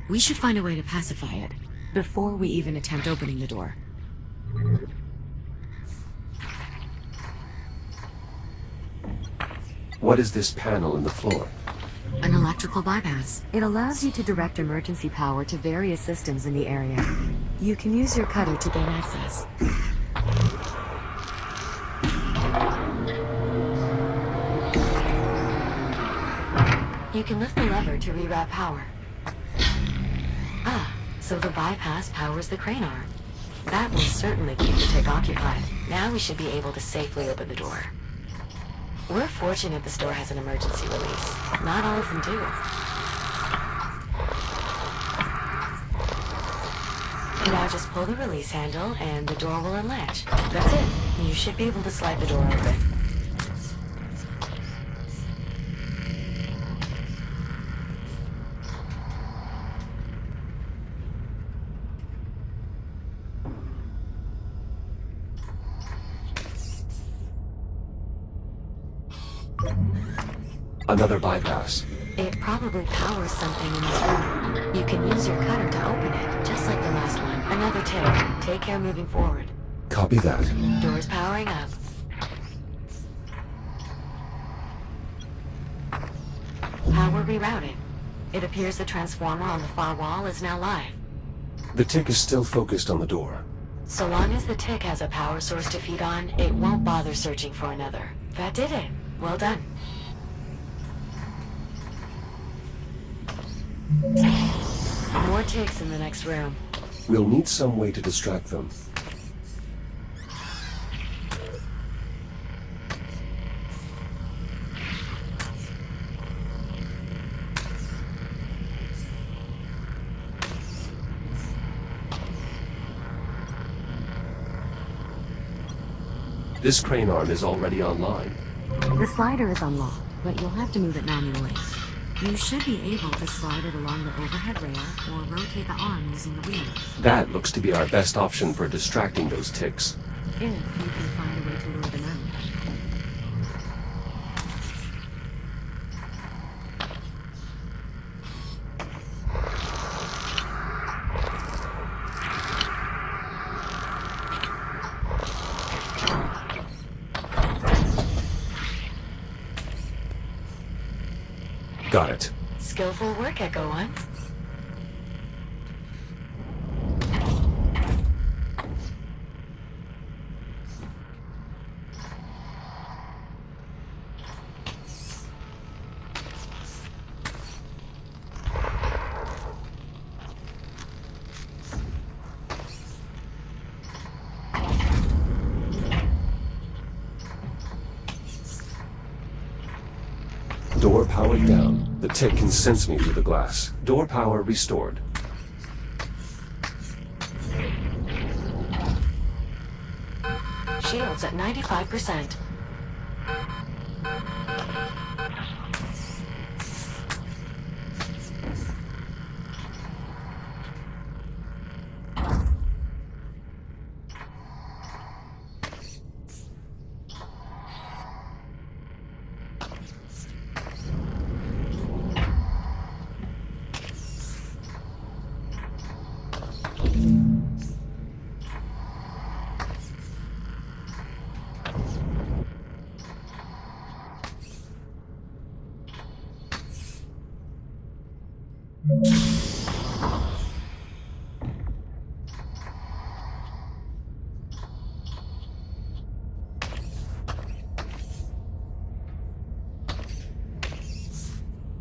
We should find a way to pacify it before we even attempt opening the door. What is this panel in the floor? An electrical bypass. It allows you to direct emergency power to various systems in the area. You can use your cutter to gain access. You can lift the lever to reroute power. Ah, so the bypass powers the crane arm. That will certainly keep the tick occupied. Now we should be able to safely open the door. We're fortunate this door has an emergency release. Not all of them do. Now just pull the release handle and the door will unlatch. That's it. You should be able to slide the door open. Another bypass. It probably powers something in this room. You can use your cutter to open it, just like the last one. Another tip. Take care moving forward. Copy that. Door's powering up. Power rerouted. It appears the transformer on the far wall is now live. The tick is still focused on the door. So long as the tick has a power source to feed on, it won't bother searching for another. That did it. Well done. More ticks in the next room. We'll need some way to distract them. This crane arm is already online. The slider is unlocked, but you'll have to move it manually. You should be able to slide it along the overhead rail or rotate the arm using the wheel. That looks to be our best option for distracting those ticks. If you can find a way to lure them out. Got it. Skillful work, Echo One. Door powered down. The tick can sense me through the glass. Door power restored. Shields at 95%.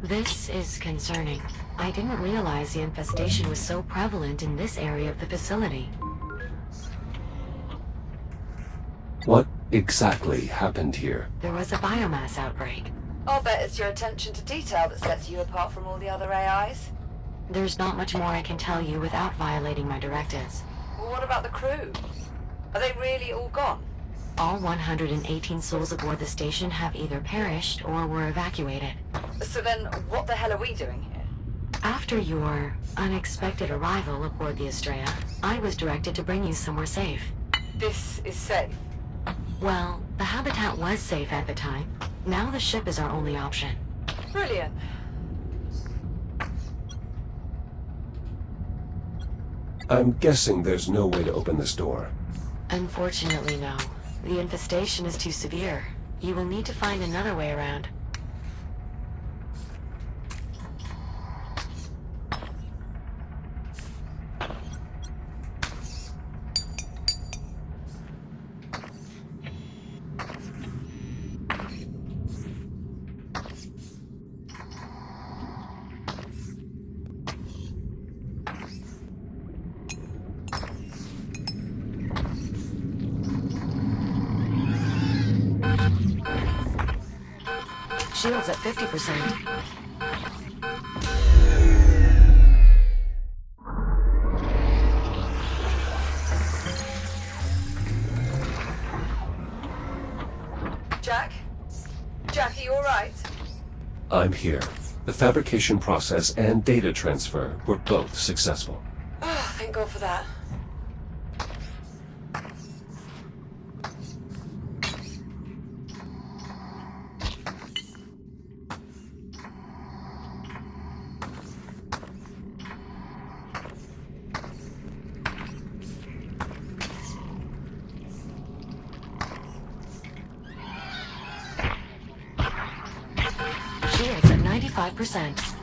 This is concerning. I didn't realize the infestation was so prevalent in this area of the facility. What exactly happened here? There was a biomass outbreak. I'll bet it's your attention to detail that sets you apart from all the other AIs. There's not much more I can tell you without violating my directives. Well, what about the crew? Are they really all gone? All 118 souls aboard the station have either perished or were evacuated. So then, what the hell are we doing here? After your unexpected arrival aboard the Estrella, I was directed to bring you somewhere safe. This is safe. Well, the habitat was safe at the time. Now the ship is our only option. Brilliant. I'm guessing there's no way to open this door. Unfortunately, no. The infestation is too severe. You will need to find another way around. Shield's at 50%. Jack? Jack, are you alright? I'm here. The fabrication process and data transfer were both successful. Oh, thank God for that. Shield's at 95%.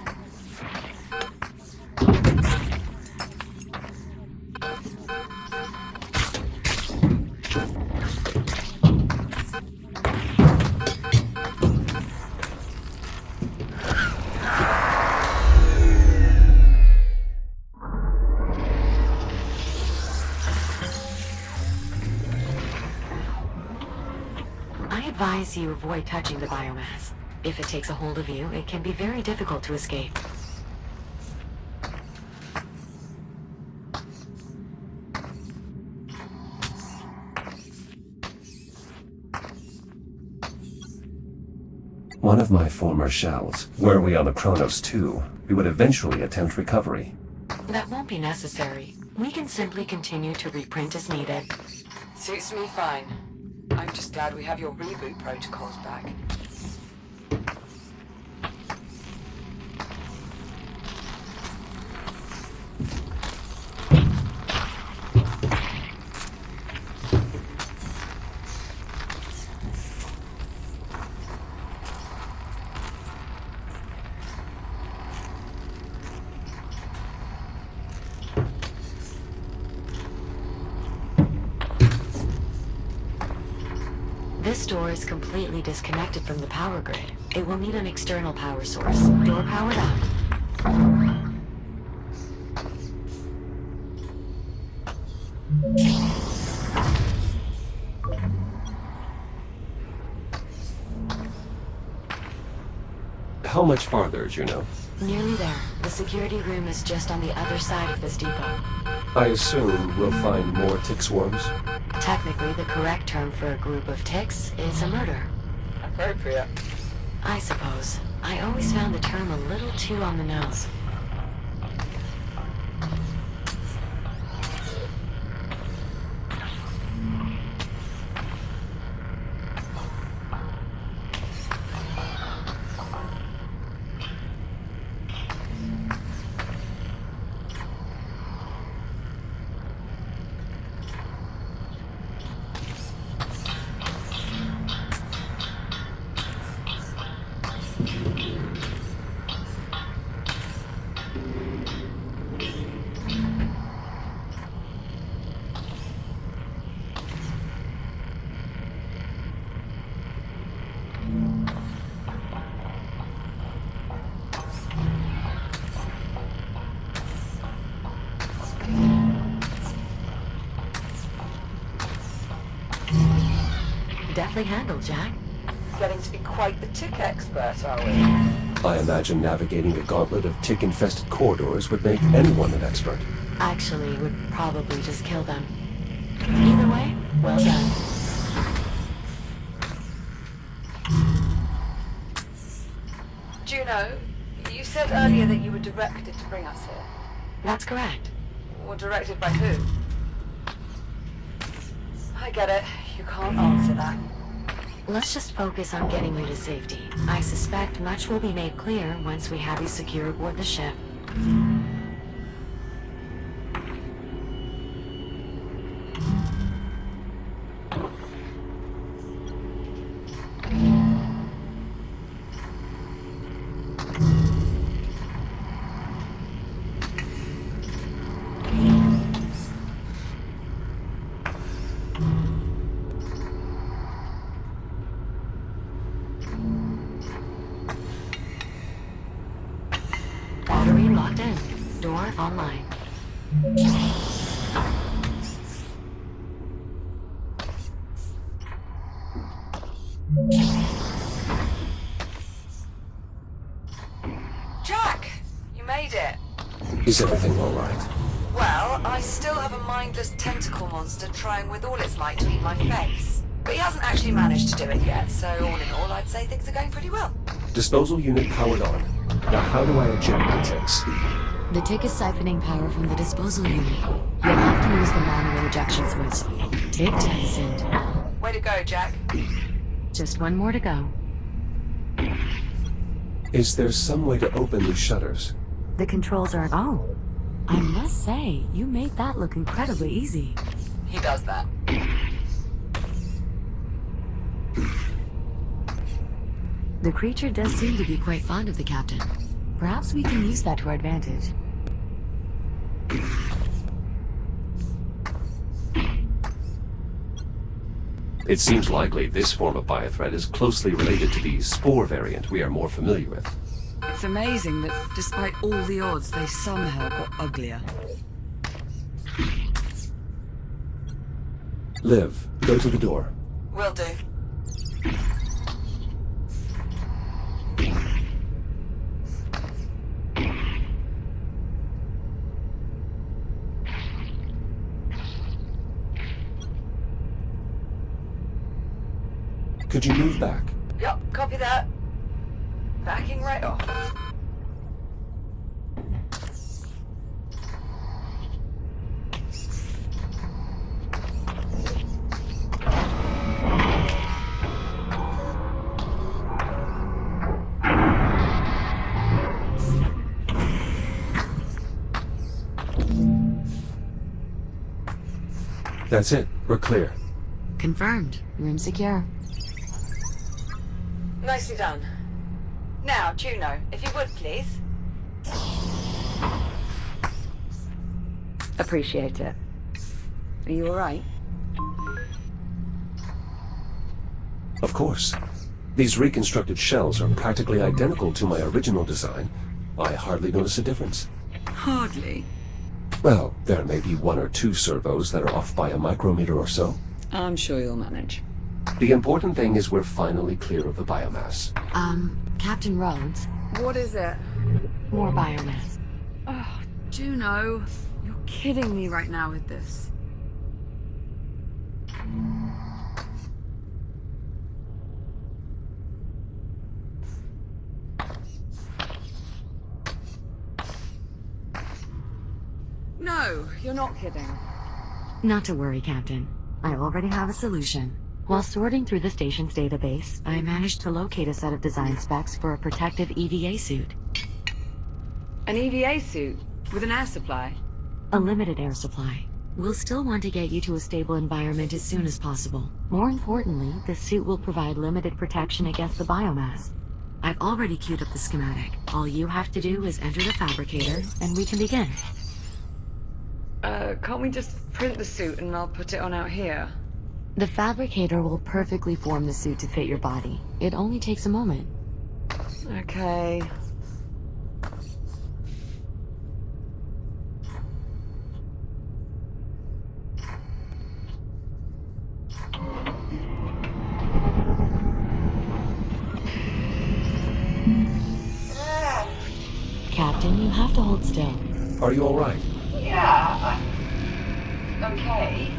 I advise you avoid touching the biomass. If it takes a hold of you, it can be very difficult to escape. One of my former shells. Were we on the Kronos 2, we would eventually attempt recovery. That won't be necessary. We can simply continue to reprint as needed. Suits me fine. I'm just glad we have your reboot protocols back. This door is completely disconnected from the power grid. It will need an external power source. Door powered up. How much farther, Juno? Nearly there. The security room is just on the other side of this depot. I assume we'll find more tick swarms? Technically, the correct term for a group of ticks is a murder. Appropriate. I suppose. I always found the term a little too on the nose. deftly handled, Jack. Getting to be quite the tick expert, are we? I imagine navigating a gauntlet of tick-infested corridors would make anyone an expert. Actually, it would probably just kill them. Either way, well done. Juno, you said earlier that you were directed to bring us here. That's correct. Or directed by who? I get it. You can't answer that. Let's just focus on getting you to safety. I suspect much will be made clear once we have you secure aboard the ship. Battery locked in. Door online. Jack! You made it. Is everything all right? Well, I still have a mindless tentacle monster trying with all its might to eat my face. But he hasn't actually managed to do it yet, so all in all, I'd say things are going pretty well. Disposal unit powered on. Now how do I eject the ticks? The tick is siphoning power from the disposal unit. You'll have to use the manual ejection switch. Tick jettisoned. Way to go, Jack. Just one more to go. Is there some way to open these shutters? The controls are... Oh! I must say, you made that look incredibly easy. He does that. The creature does seem to be quite fond of the captain. Perhaps we can use that to our advantage. It seems likely this form of biothreat is closely related to the spore variant we are more familiar with. It's amazing that despite all the odds, they somehow got uglier. Liv, go to the door. Will do. Could you move back? Yup, copy that. Backing right off. That's it. We're clear. Confirmed. Room secure. Nicely done. Now, Juno, if you would, please. Appreciate it. Are you alright? Of course. These reconstructed shells are practically identical to my original design. I hardly notice a difference. Hardly. Well, there may be one or two servos that are off by a micrometer or so. I'm sure you'll manage. The important thing is we're finally clear of the biomass. Captain Rhodes, What is it? more biomass. Oh, Juno. You're kidding me right now with this. No, you're not kidding. Not to worry, Captain. I already have a solution. While sorting through the station's database, I managed to locate a set of design specs for a protective EVA suit. An EVA suit with an air supply. A limited air supply. We'll still want to get you to a stable environment as soon as possible. More importantly, the suit will provide limited protection against the biomass. I've already queued up the schematic. All you have to do is enter the fabricator, and we can begin. Can't we just print the suit and I'll put it on out here? The fabricator will perfectly form the suit to fit your body. It only takes a moment. Okay. have to hold still. Are you all right? Yeah, I'm okay.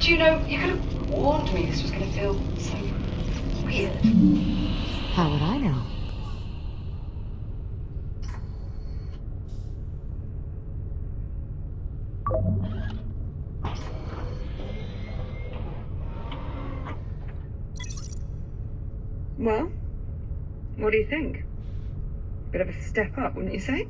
Do you know, you could have warned me this was going to feel so weird. How would I know? Well, what do you think? Bit of a step up, wouldn't you say?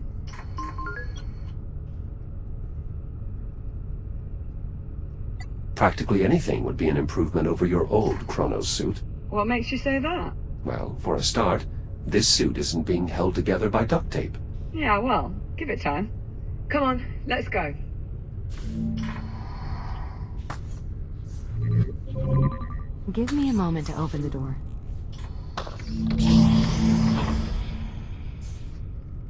Practically anything would be an improvement over your old Chronos suit. What makes you say that? Well, for a start, this suit isn't being held together by duct tape. Yeah, well, give it time. Come on, let's go. Give me a moment to open the door.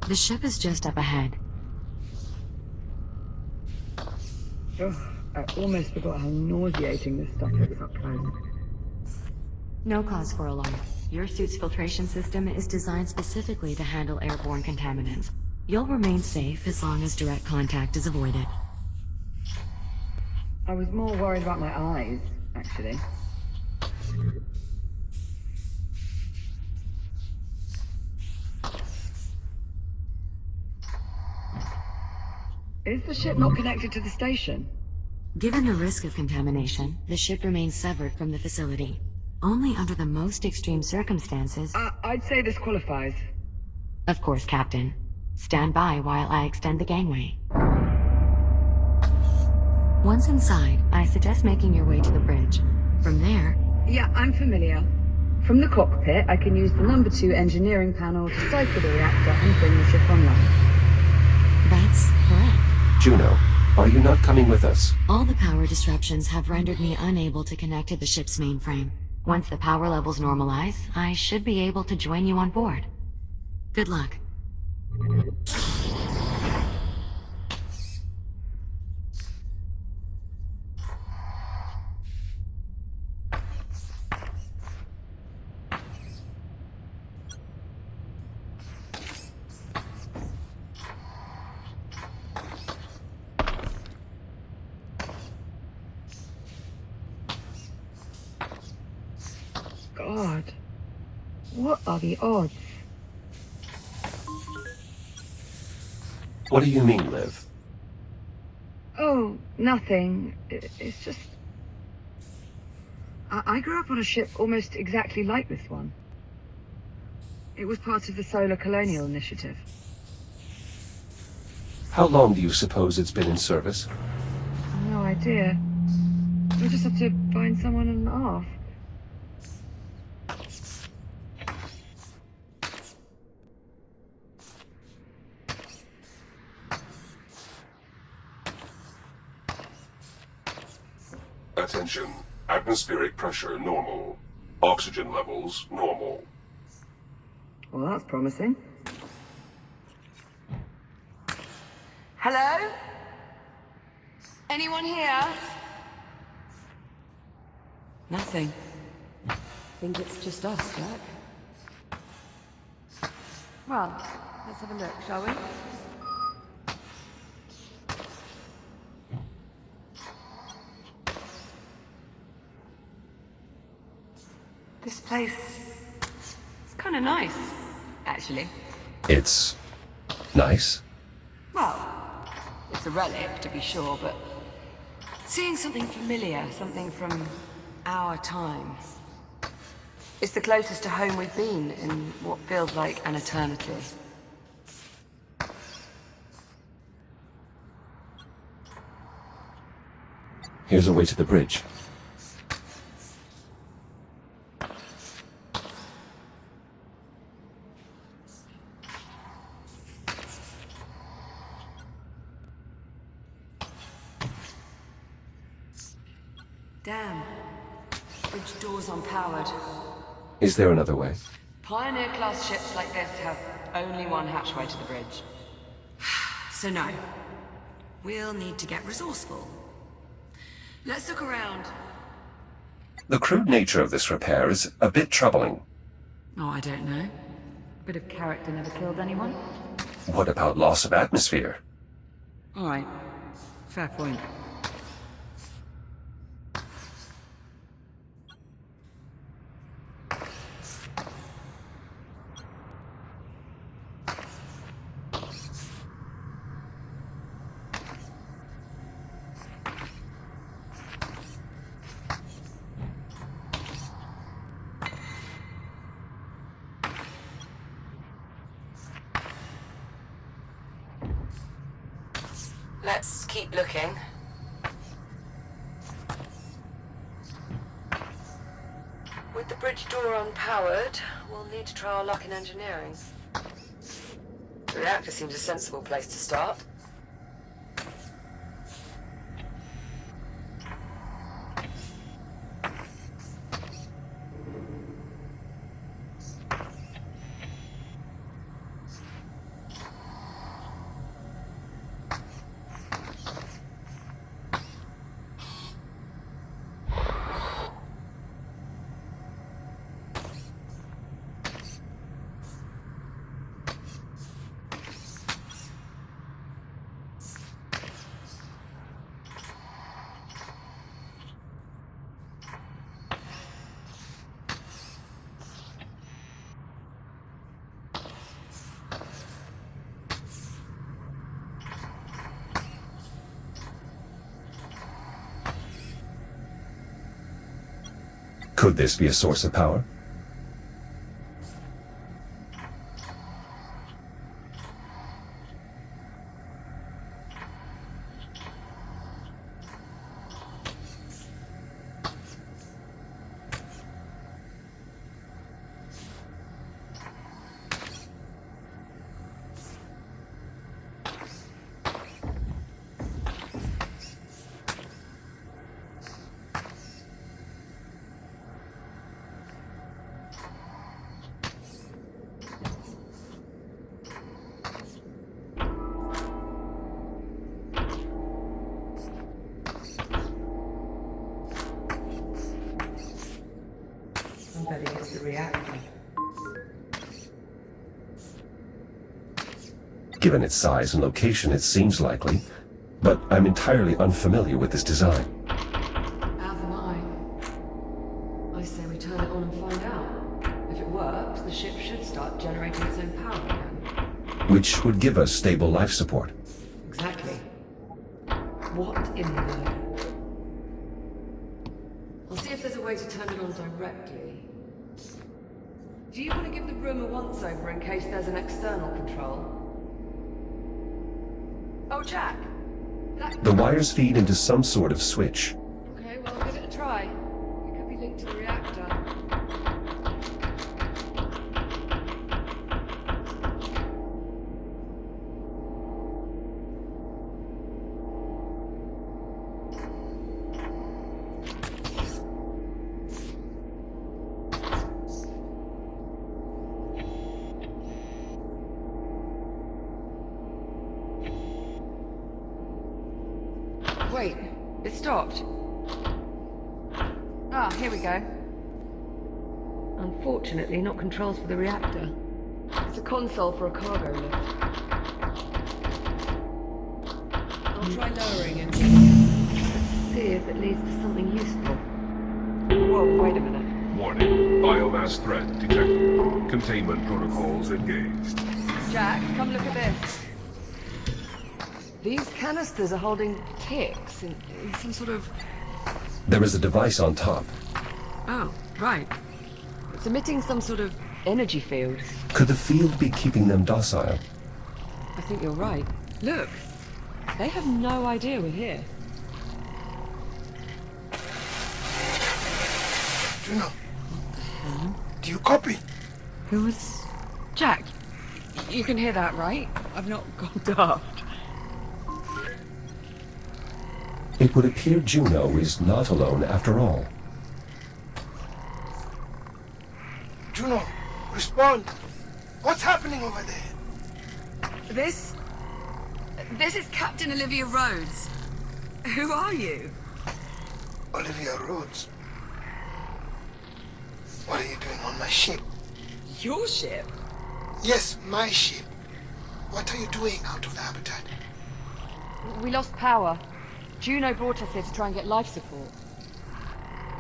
The ship is just up ahead. Ugh, I almost forgot how nauseating this stuff looks up close. No cause for alarm. Your suit's filtration system is designed specifically to handle airborne contaminants. You'll remain safe as long as direct contact is avoided. I was more worried about my eyes, actually. Is the ship not connected to the station? Given the risk of contamination, the ship remains severed from the facility. Only under the most extreme circumstances... I'd say this qualifies. Of course, Captain. Stand by while I extend the gangway. Once inside, I suggest making your way to the bridge. From there... Yeah, I'm familiar. From the cockpit, I can use the number 2 engineering panel to cycle the reactor and bring the ship online. That's correct. Juno, are you not coming with us? All the power disruptions have rendered me unable to connect to the ship's mainframe. Once the power levels normalize, I should be able to join you on board. Good luck. God, what are the odds? What do you mean, Liv? Oh, nothing. It's just... I grew up on a ship almost exactly like this one. It was part of the Solar Colonial Initiative. How long do you suppose it's been in service? No idea. We'll just have to find someone and ask. Attention. Atmospheric pressure normal. Oxygen levels normal. Well, that's promising. Hello? Anyone here? Nothing. Think it's just us, Jack. Well, let's have a look, shall we? This place... it's kind of nice, actually. It's... nice? Well, it's a relic, to be sure, but... seeing something familiar, something from our time... it's the closest to home we've been in what feels like an eternity. Here's a way to the bridge. Damn. Bridge doors unpowered. Is there another way? Pioneer-class ships like this have only one hatchway to the bridge. So no. We'll need to get resourceful. Let's look around. The crude nature of this repair is a bit troubling. Oh, I don't know. Bit of character never killed anyone. What about loss of atmosphere? All right. Fair point. Let's keep looking. With the bridge door unpowered, we'll need to try our luck in engineering. The reactor seems a sensible place to start. Could this be a source of power? I'm betting it's the reactor. Given its size and location, it seems likely, but I'm entirely unfamiliar with this design. As am I say we turn it on and find out. If it works, the ship should start generating its own power again. Which would give us stable life support. Exactly. What in the... I'll see if there's a way to turn it on directly. Do you want to give the room a once-over in case there's an external control? Oh, Jack! The wires feed into some sort of switch. Okay, well, give it a try. It could be linked to the reactor. Wait, it stopped. Ah, here we go. Unfortunately, not controls for the reactor. It's a console for a cargo lift. I'll try lowering it. Let's see if it leads to something useful. Whoa, wait a minute. Warning. Biomass threat detected. Containment protocols engaged. Jack, come look at this. These canisters are holding ticks in some sort of... There is a device on top. Oh, right. It's emitting some sort of energy field. Could the field be keeping them docile? I think you're right. Look, they have no idea we're here. Juno, do you copy? Who was... Jack, you can hear that, right? I've not gone daft. It would appear Juno is not alone after all. Juno, respond. What's happening over there? This is Captain Olivia Rhodes. Who are you? Olivia Rhodes. What are you doing on my ship? Your ship? Yes, my ship. What are you doing out of the habitat? We lost power. Juno brought us here to try and get life support.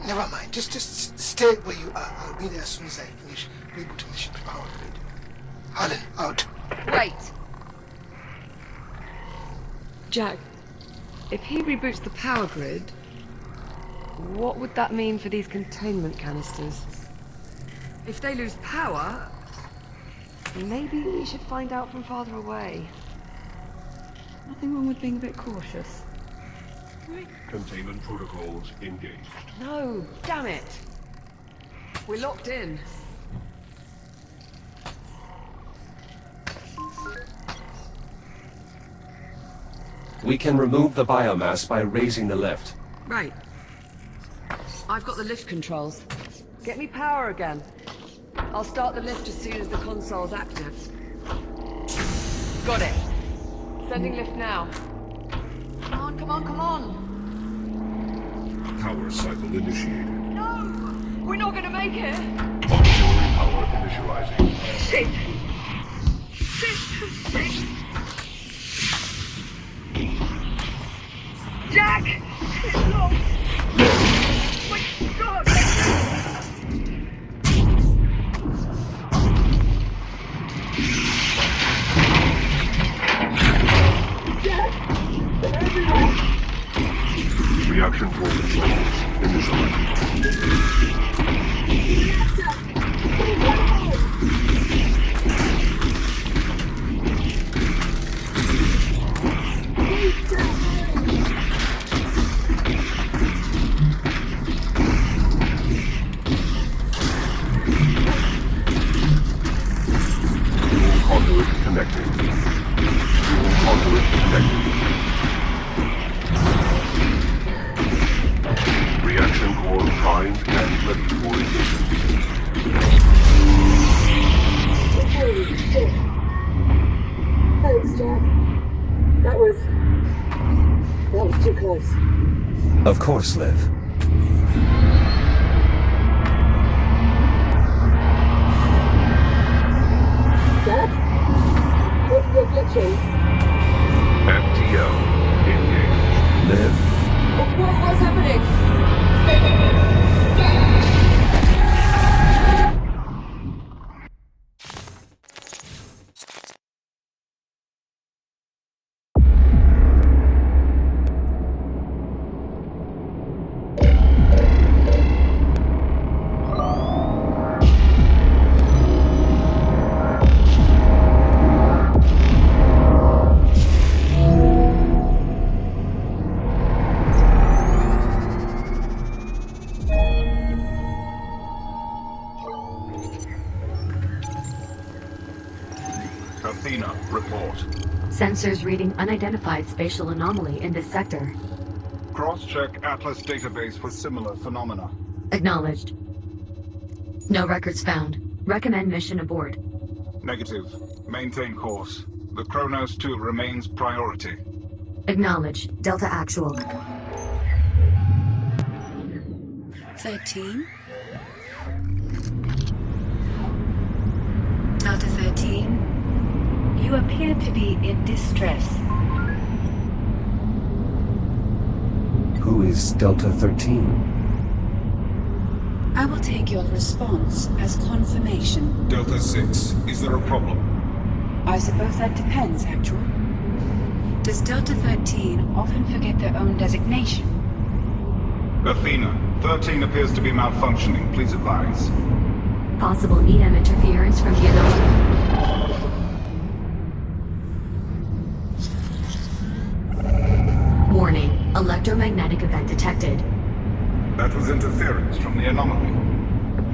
Never mind. Just stay where you are. I'll be there as soon as I finish rebooting the ship's power grid. Harlan, out. Wait! Jack, if he reboots the power grid, what would that mean for these containment canisters? If they lose power, maybe we should find out from farther away. Nothing wrong with being a bit cautious. Right? Containment protocols engaged. No, damn it! We're locked in. We can remove the biomass by raising the lift. Right. I've got the lift controls. Get me power again. I'll start the lift as soon as the console's active. Got it. Sending lift now. Come on, come on, come on! Power cycle initiated. No! We're not gonna make it! Auxiliary power initializing. Shit! Shit! Jack! It's locked! My God! Reaction core controls initialized. Dual conduit connecting. Dual conduit connecting. Reaction core primed and ready for ignition. Thanks, Jack. That was too close. Of course, Liv. Jack? You're glitching. FTL engaged. Liv. What's happening? Athena, report. Sensors reading unidentified spatial anomaly in this sector. Cross-check Atlas database for similar phenomena. Acknowledged. No records found. Recommend mission aboard. Negative. Maintain course. The Kronos 2 remains priority. Acknowledged. Delta Actual. 13? Delta 13? You appear to be in distress. Who is Delta 13? I will take your response as confirmation. Delta 6, is there a problem? I suppose that depends, Actual. Does Delta 13 often forget their own designation? Athena, 13 appears to be malfunctioning. Please advise. Possible EM interference from the anomaly. Warning. Electromagnetic event detected. That was interference from the anomaly.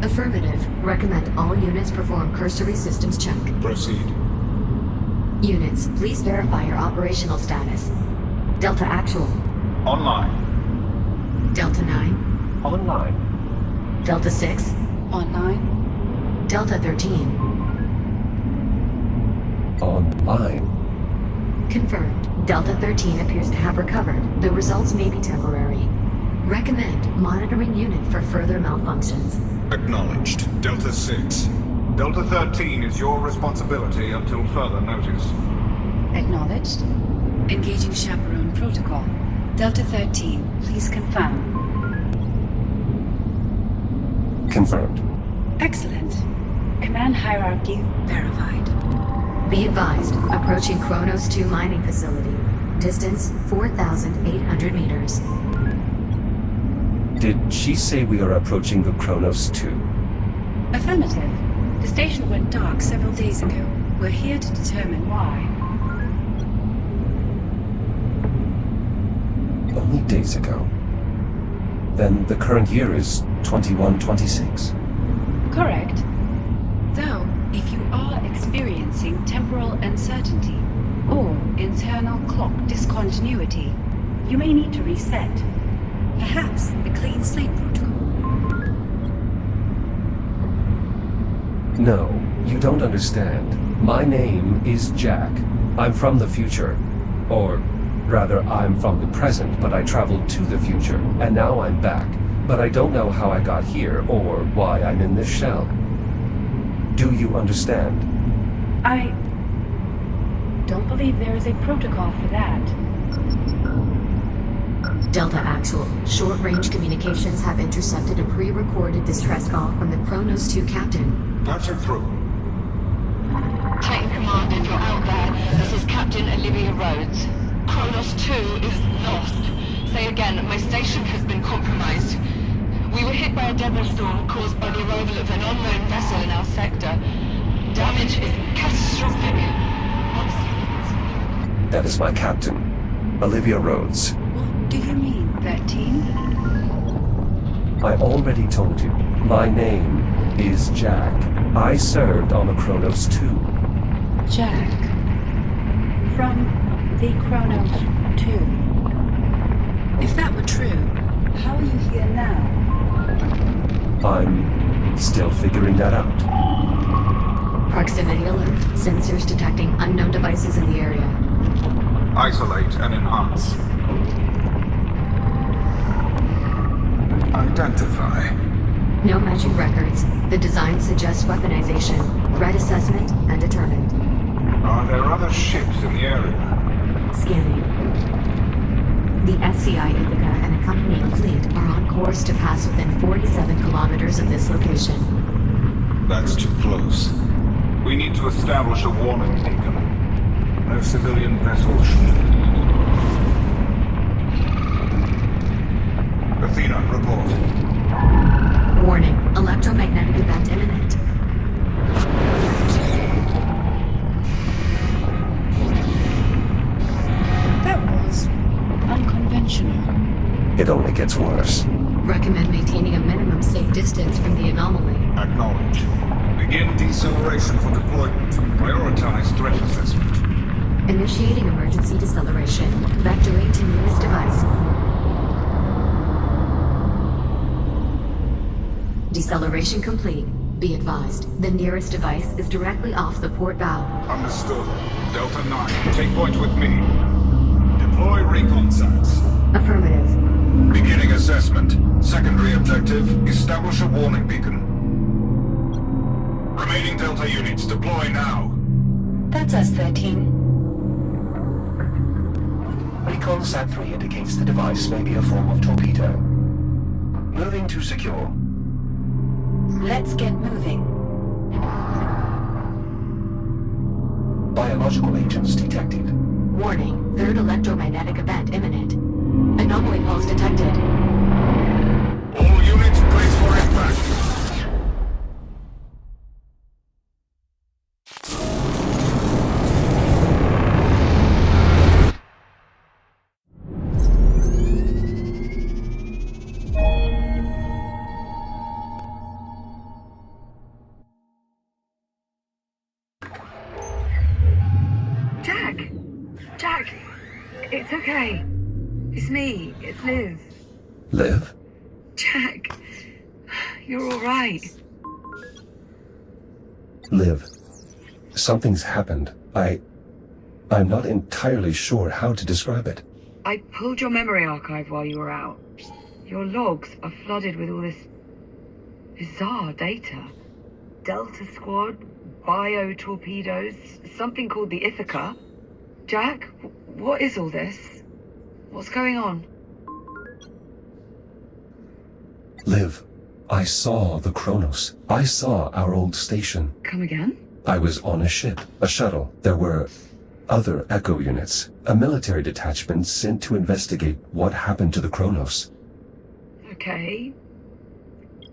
Affirmative. Recommend all units perform cursory systems check. Proceed. Units, please verify your operational status. Delta Actual. Online. Delta 9. Online. Delta 6. Online? Delta 13. Online. Confirmed. Delta 13 appears to have recovered. The results may be temporary. Recommend monitoring unit for further malfunctions. Acknowledged. Delta 6. Delta 13 is your responsibility until further notice. Acknowledged. Engaging chaperone protocol. Delta 13, please confirm. Confirmed. Excellent. Command hierarchy verified. Be advised, approaching Kronos 2 mining facility. Distance 4,800 meters. Did she say we are approaching the Kronos 2? Affirmative. The station went dark several days ago. We're here to determine why. Only days ago. Then the current year is 2126. Correct. Though, if you are experiencing temporal uncertainty or internal clock discontinuity, you may need to reset. Perhaps the clean slate protocol. No, you don't understand. My name is Jack. I'm from the future. Or, rather, I'm from the present, but I traveled to the future, and now I'm back. But I don't know how I got here, or why I'm in this shell. Do you understand? I don't believe there is a protocol for that. Delta Actual, short-range communications have intercepted a pre-recorded distress call from the Kronos 2 captain. Patch it through. Titan Command, if you're out there, this is Captain Olivia Rhodes. Kronos 2 is lost. Say again, my station has been compromised. We were hit by a debris storm caused by the arrival of an unknown vessel in our sector. Damage is catastrophic. That is my captain, Olivia Rhodes. What do you mean, 13? I already told you. My name is Jack. I served on the Kronos 2. Jack. From the Kronos 2. If that were true, how are you here now? I'm still figuring that out. Proximity alert. Sensors detecting unknown devices in the area. Isolate and enhance. Identify. No matching records. The design suggests weaponization, threat assessment, and determined. Are there other ships in the area? Scanning. The SCI Ithaca and accompanying fleet are on course to pass within 47 kilometers of this location. That's too close. We need to establish a warning beacon. No civilian vessels should. Athena, report. Warning, electromagnetic event imminent. That was unconventional. It only gets worse. Recommend maintaining a minimum safe distance from the anomaly. Acknowledge. Begin deceleration for deployment. Prioritize threat assessment. Initiating emergency deceleration. Vectorate to nearest device. Deceleration complete. Be advised, the nearest device is directly off the port bow. Understood. Delta 9, take point with me. Deploy recon sats. Affirmative. Beginning assessment. Secondary objective, establish a warning beacon. Remaining Delta units, deploy now. That's us, 13. Recon Sat 3 indicates the device may be a form of torpedo. Moving to secure. Let's get moving. Biological agents detected. Warning, third electromagnetic event imminent. Anomaly pulse detected. All units, brace for impact. Jack! It's okay. It's me. It's Liv. Liv? Jack, you're all right. Liv, something's happened. I'm not entirely sure how to describe it. I pulled your memory archive while you were out. Your logs are flooded with all this bizarre data. Delta Squad, bio-torpedoes, something called the Ithaca. Jack, what is all this? What's going on? Liv, I saw the Kronos. I saw our old station. Come again? I was on a ship, a shuttle. There were other Echo units, a military detachment sent to investigate what happened to the Kronos. Okay.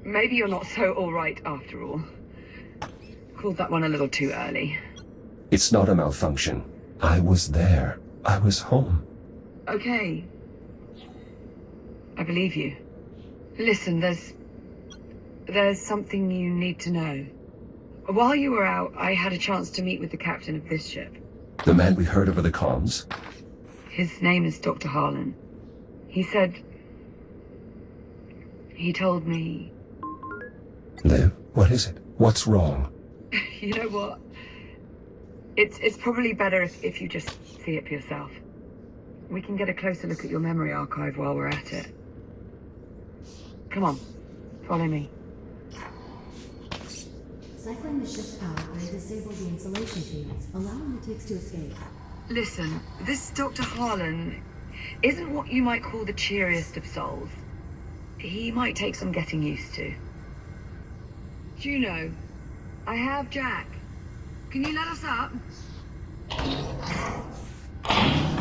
Maybe you're not so alright after all. Called that one a little too early. It's not a malfunction. I was there. I was home. Okay. I believe you. Listen, there's something you need to know. While you were out, I had a chance to meet with the captain of this ship. The man we heard over the comms? His name is Dr. Harlan. He told me... Liv, what is it? What's wrong? You know what? It's probably better if you just see it for yourself. We can get a closer look at your memory archive while we're at it. Come on, follow me. Cycling the ship's power will disable the insulation fields, allowing the ticks to escape. Listen, this Dr. Harlan isn't what you might call the cheeriest of souls. He might take some getting used to. Juno, I have Jack. Can you let us up?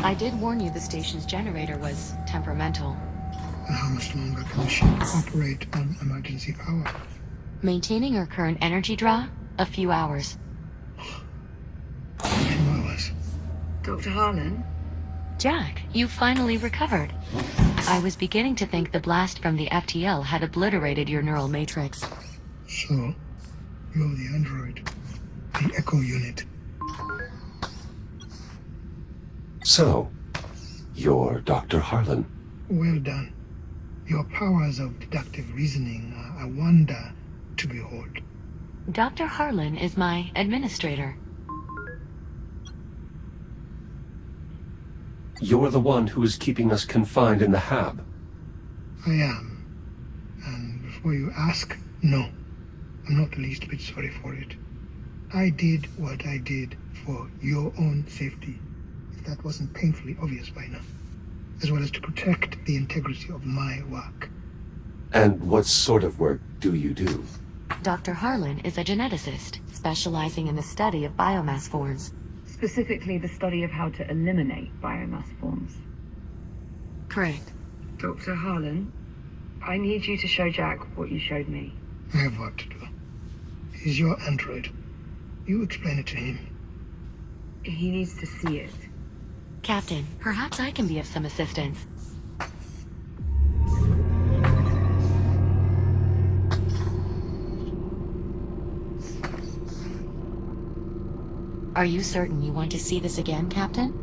I did warn you the station's generator was temperamental. And how much longer can the ship operate on emergency power? Maintaining our current energy draw? A few hours. A few hours. Dr. Harlan? Jack, you finally recovered. I was beginning to think the blast from the FTL had obliterated your neural matrix. So, you're the android. The Echo unit. So, you're Dr. Harlan. Well done. Your powers of deductive reasoning are a wonder to behold. Dr. Harlan is my administrator. You're the one who is keeping us confined in the hab. I am. And before you ask, no. I'm not the least bit sorry for it. I did what I did for your own safety, if that wasn't painfully obvious by now, as well as to protect the integrity of my work. And what sort of work do you do? Dr. Harlan is a geneticist, specializing in the study of biomass forms. Specifically the study of how to eliminate biomass forms. Correct. Dr. Harlan, I need you to show Jack what you showed me. I have work to do. He's your android. You explain it to him. He needs to see it. Captain, perhaps I can be of some assistance. Are you certain you want to see this again, Captain?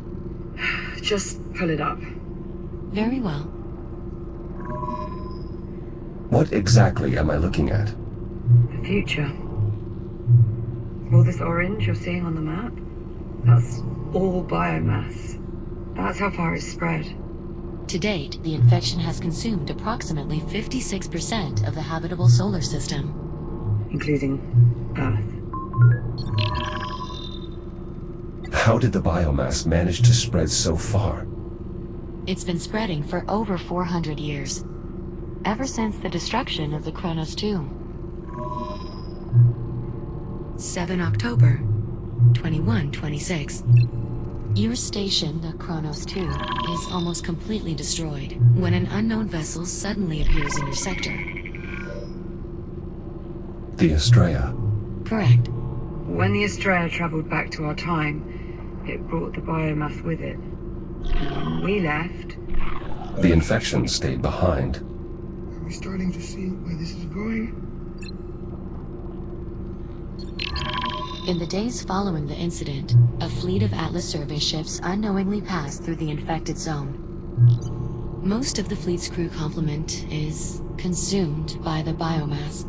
Just pull it up. Very well. What exactly am I looking at? The future. All this orange you're seeing on the map? That's all biomass. That's how far it's spread. To date, the infection has consumed approximately 56% of the habitable solar system. Including Earth. How did the biomass manage to spread so far? It's been spreading for over 400 years. Ever since the destruction of the Kronos 2. 7 October, 2126. Your station, the Kronos 2, is almost completely destroyed when an unknown vessel suddenly appears in your sector. The Estrella. Correct. When the Estrella traveled back to our time, it brought the biomass with it. And when we left... The infection stayed behind. Are we starting to see where this is going? In the days following the incident, a fleet of Atlas survey ships unknowingly passed through the infected zone. Most of the fleet's crew complement is consumed by the biomass.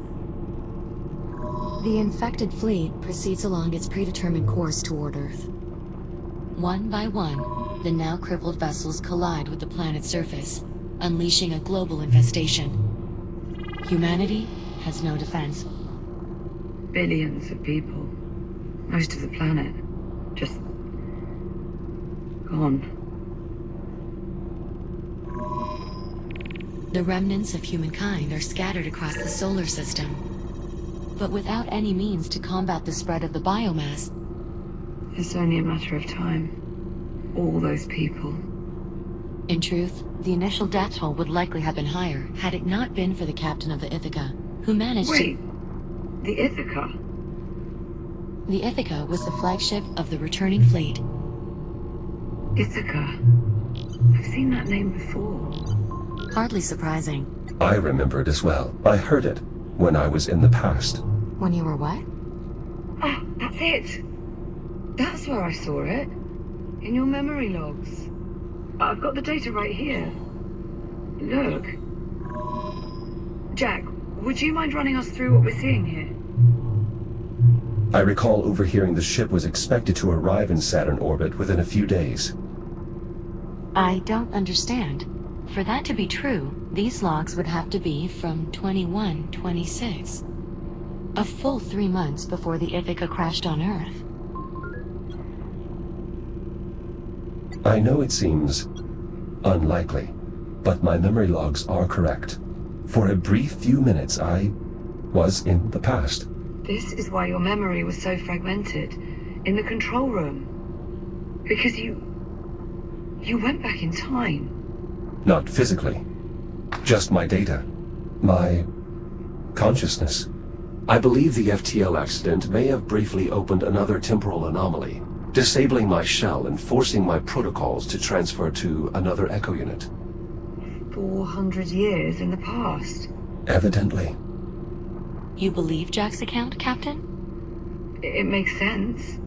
The infected fleet proceeds along its predetermined course toward Earth. One by one, the now crippled vessels collide with the planet's surface, unleashing a global infestation. Humanity has no defense. Billions of people. Most of the planet. Just gone. The remnants of humankind are scattered across the solar system. But without any means to combat the spread of the biomass, It's only a matter of time. All those people. in truth, the initial death toll would likely have been higher had it not been for the captain of the Ithaca, who managed Wait, the Ithaca? The Ithaca was the flagship of the returning fleet. Ithaca. I've seen that name before. Hardly surprising. I remember it as well. I heard it when I was in the past. When you were what? Ah, that's it! That's where I saw it. In your memory logs. I've got the data right here. Look. Jack, would you mind running us through what we're seeing here? I recall overhearing the ship was expected to arrive in Saturn orbit within a few days. I don't understand. For that to be true, these logs would have to be from 2126. A full 3 months before the Ithaca crashed on Earth. I know it seems unlikely, but my memory logs are correct. For a brief few minutes, I was in the past. This is why your memory was so fragmented. In the control room. Because you went back in time. Not physically. Just my data. My consciousness. I believe the FTL accident may have briefly opened another temporal anomaly, disabling my shell and forcing my protocols to transfer to another echo unit. 400 years in the past. Evidently. You believe Jack's account, Captain? It makes sense.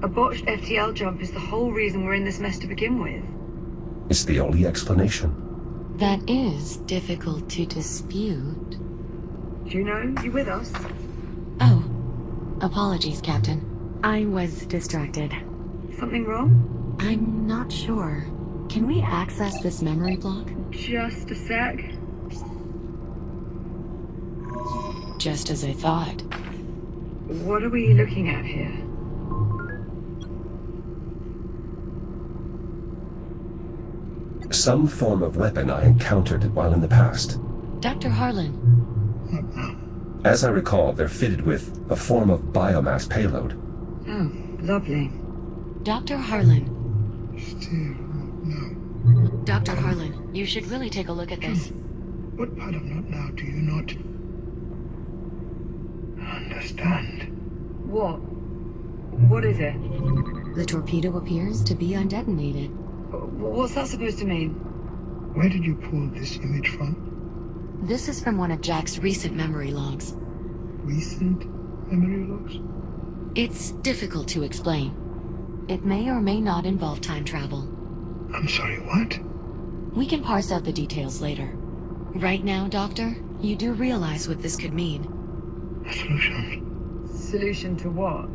A botched FTL jump is the whole reason we're in this mess to begin with. It's the only explanation. That is difficult to dispute. Do you know? You with us? Oh, apologies, Captain. I was distracted. Something wrong? I'm not sure. Can we access this memory block? Just a sec. Just as I thought. What are we looking at here? Some form of weapon I encountered while in the past. Dr. Harlan. Not now. As I recall, they're fitted with a form of biomass payload. Oh, lovely. Dr. Harlan. Still not now. Dr. Harlan, you should really take a look at this. What part of not now do you not understand? What? What is it? The torpedo appears to be undetonated. What's that supposed to mean? Where did you pull this image from? This is from one of Jack's recent memory logs. Recent memory logs? It's difficult to explain. It may or may not involve time travel. I'm sorry, what? We can parse out the details later. Right now, Doctor, you do realize what this could mean. A solution. Solution to what?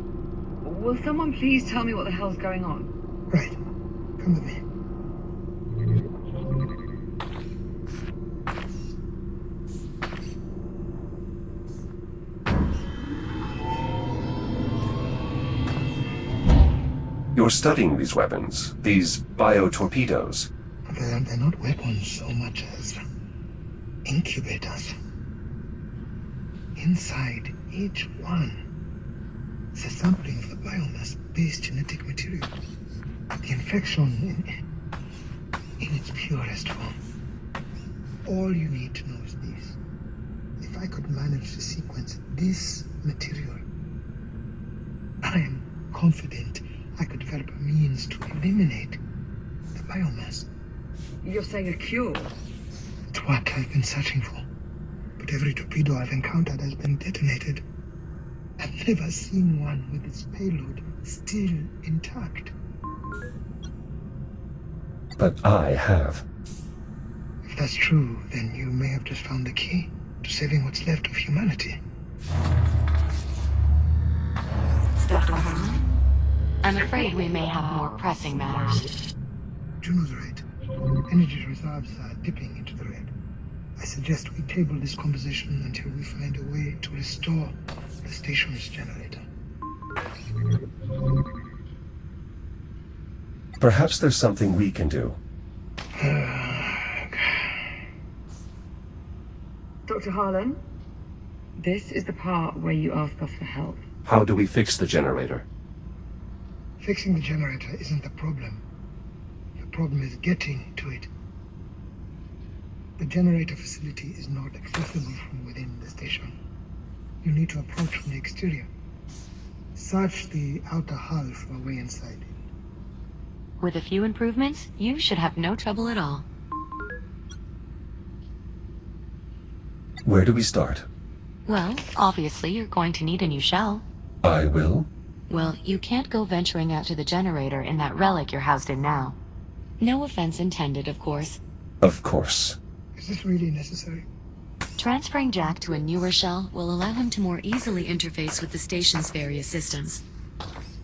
Will someone please tell me what the hell's going on? Right. Come with me. You're studying these weapons, these bio-torpedoes. They're not weapons so much as incubators. Inside each one is a sampling of the biomass-based genetic material. The infection in its purest form. All you need to know is this. If I could manage to sequence this material, I am confident I could develop a means to eliminate the biomass. You're saying a cure? It's what I've been searching for. But every torpedo I've encountered has been detonated. I've never seen one with its payload still intact. But I have. If that's true, then you may have just found the key to saving what's left of humanity. Dr. Harlan? I'm afraid we may have more pressing matters. Juno's right. Energy reserves are dipping into the red. I suggest we table this conversation until we find a way to restore the station's generator. Perhaps there's something we can do. Dr. Harlan, this is the part where you ask us for help. How do we fix the generator? Fixing the generator isn't the problem. The problem is getting to it. The generator facility is not accessible from within the station. You need to approach from the exterior. Search the outer hull for a way inside. With a few improvements, you should have no trouble at all. Where do we start? Well, obviously you're going to need a new shell. I will. Well, you can't go venturing out to the generator in that relic you're housed in now. No offense intended, of course. Of course. Is this really necessary? Transferring Jack to a newer shell will allow him to more easily interface with the station's various systems,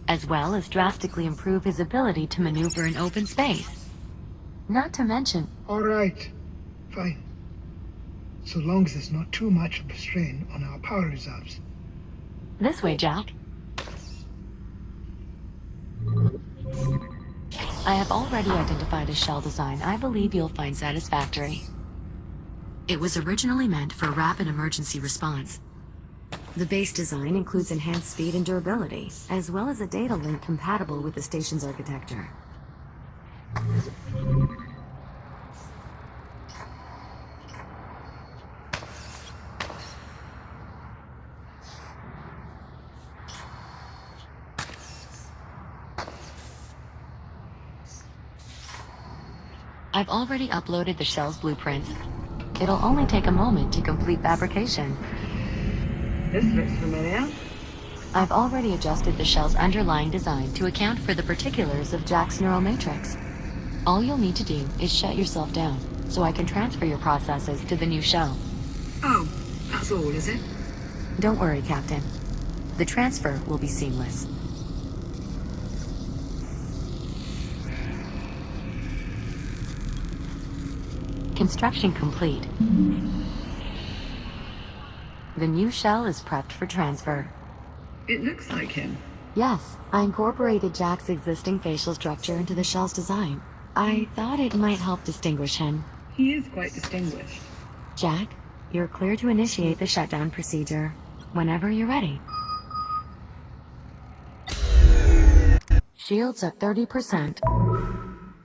as well as drastically improve his ability to maneuver in open space. Not to mention... All right. Fine. So long as there's not too much of a strain on our power reserves. This way, Jack. I have already identified a shell design I believe you'll find satisfactory. It was originally meant for rapid emergency response. The base design includes enhanced speed and durability, as well as a data link compatible with the station's architecture. I've already uploaded the shell's blueprints. It'll only take a moment to complete fabrication. This looks familiar. I've already adjusted the shell's underlying design to account for the particulars of Jack's neural matrix. All you'll need to do is shut yourself down, so I can transfer your processes to the new shell. Oh, that's all, is it? Don't worry, Captain. The transfer will be seamless. Construction complete. The new shell is prepped for transfer. It looks like him. Yes, I incorporated Jack's existing facial structure into the shell's design. I thought it might help distinguish him. He is quite distinguished. Jack, you're clear to initiate the shutdown procedure whenever you're ready. Shields at 30%.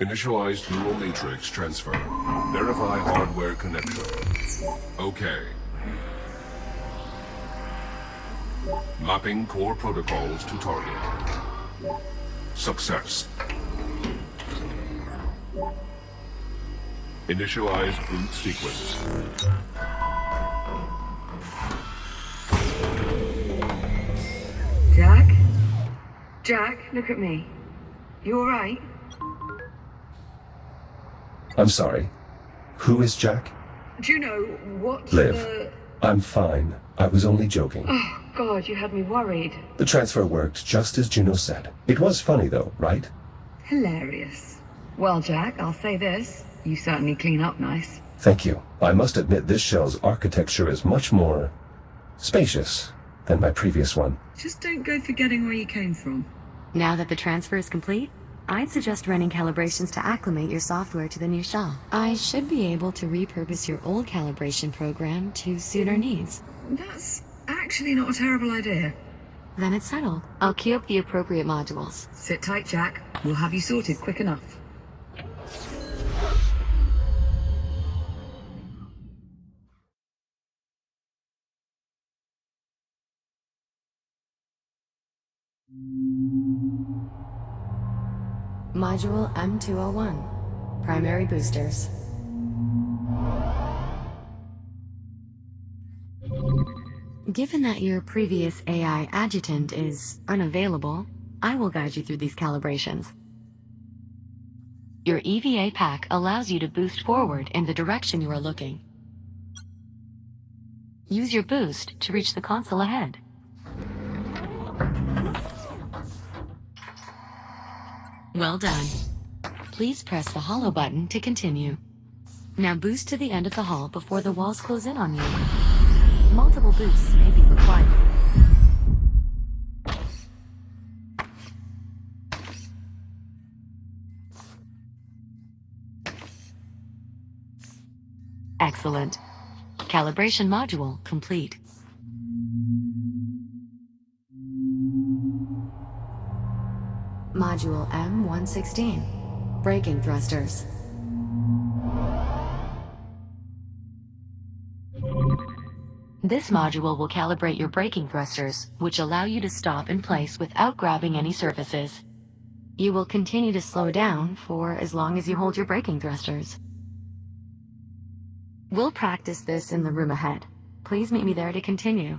Initialize neural matrix transfer. Verify hardware connection. Okay. Mapping core protocols to target. Success. Initialize boot sequence. Jack? Jack, look at me. You alright? I'm sorry. Who is Jack? Do you know what Liv. I'm fine. I was only joking. Oh, God, you had me worried. The transfer worked just as Juno said. It was funny though, right? Hilarious. Well, Jack, I'll say this. You certainly clean up nice. Thank you. I must admit this shell's architecture is much more spacious than my previous one. Just don't go forgetting where you came from. Now that the transfer is complete, I'd suggest running calibrations to acclimate your software to the new shell. I should be able to repurpose your old calibration program to suit our needs. That's actually not a terrible idea. Then it's settled. I'll queue up the appropriate modules. Sit tight, Jack. We'll have you sorted quick enough. Module M201. Primary boosters. Given that your previous AI adjutant is unavailable, I will guide you through these calibrations. Your EVA pack allows you to boost forward in the direction you are looking. Use your boost to reach the console ahead. Well done. Please press the hollow button to continue. Now boost to the end of the hall before the walls close in on you. Multiple boosts may be required. Excellent. Calibration module complete. Module M116. Braking thrusters. This module will calibrate your braking thrusters, which allow you to stop in place without grabbing any surfaces. You will continue to slow down for as long as you hold your braking thrusters. We'll practice this in the room ahead. Please meet me there to continue.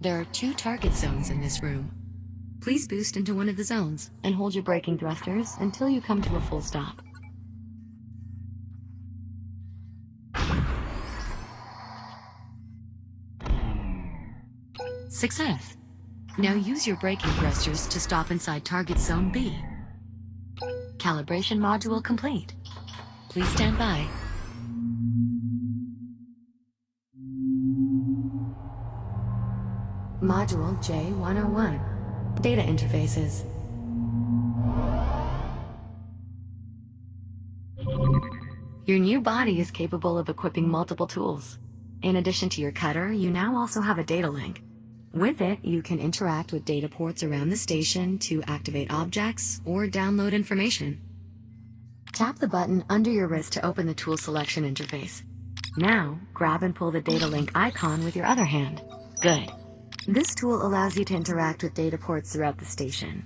There are 2 target zones in this room. Please boost into one of the zones and hold your braking thrusters until you come to a full stop. Success! Now use your braking thrusters to stop inside target zone B. Calibration module complete. Please stand by. Module J101. Data interfaces. Your new body is capable of equipping multiple tools. In addition to your cutter, you now also have a data link. With it, you can interact with data ports around the station to activate objects or download information. Tap the button under your wrist to open the tool selection interface. Now, grab and pull the data link icon with your other hand. Good. This tool allows you to interact with data ports throughout the station.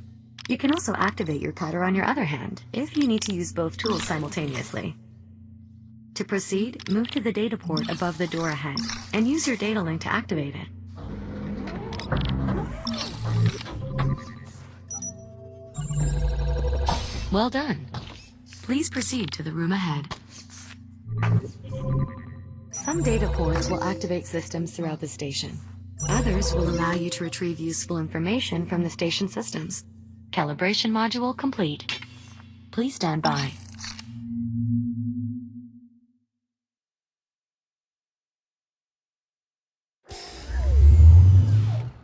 You can also activate your cutter on your other hand if you need to use both tools simultaneously. To proceed, move to the data port above the door ahead and use your data link to activate it. Well done. Please proceed to the room ahead. Some data ports will activate systems throughout the station. Others will allow you to retrieve useful information from the station systems. Calibration module complete. Please stand by.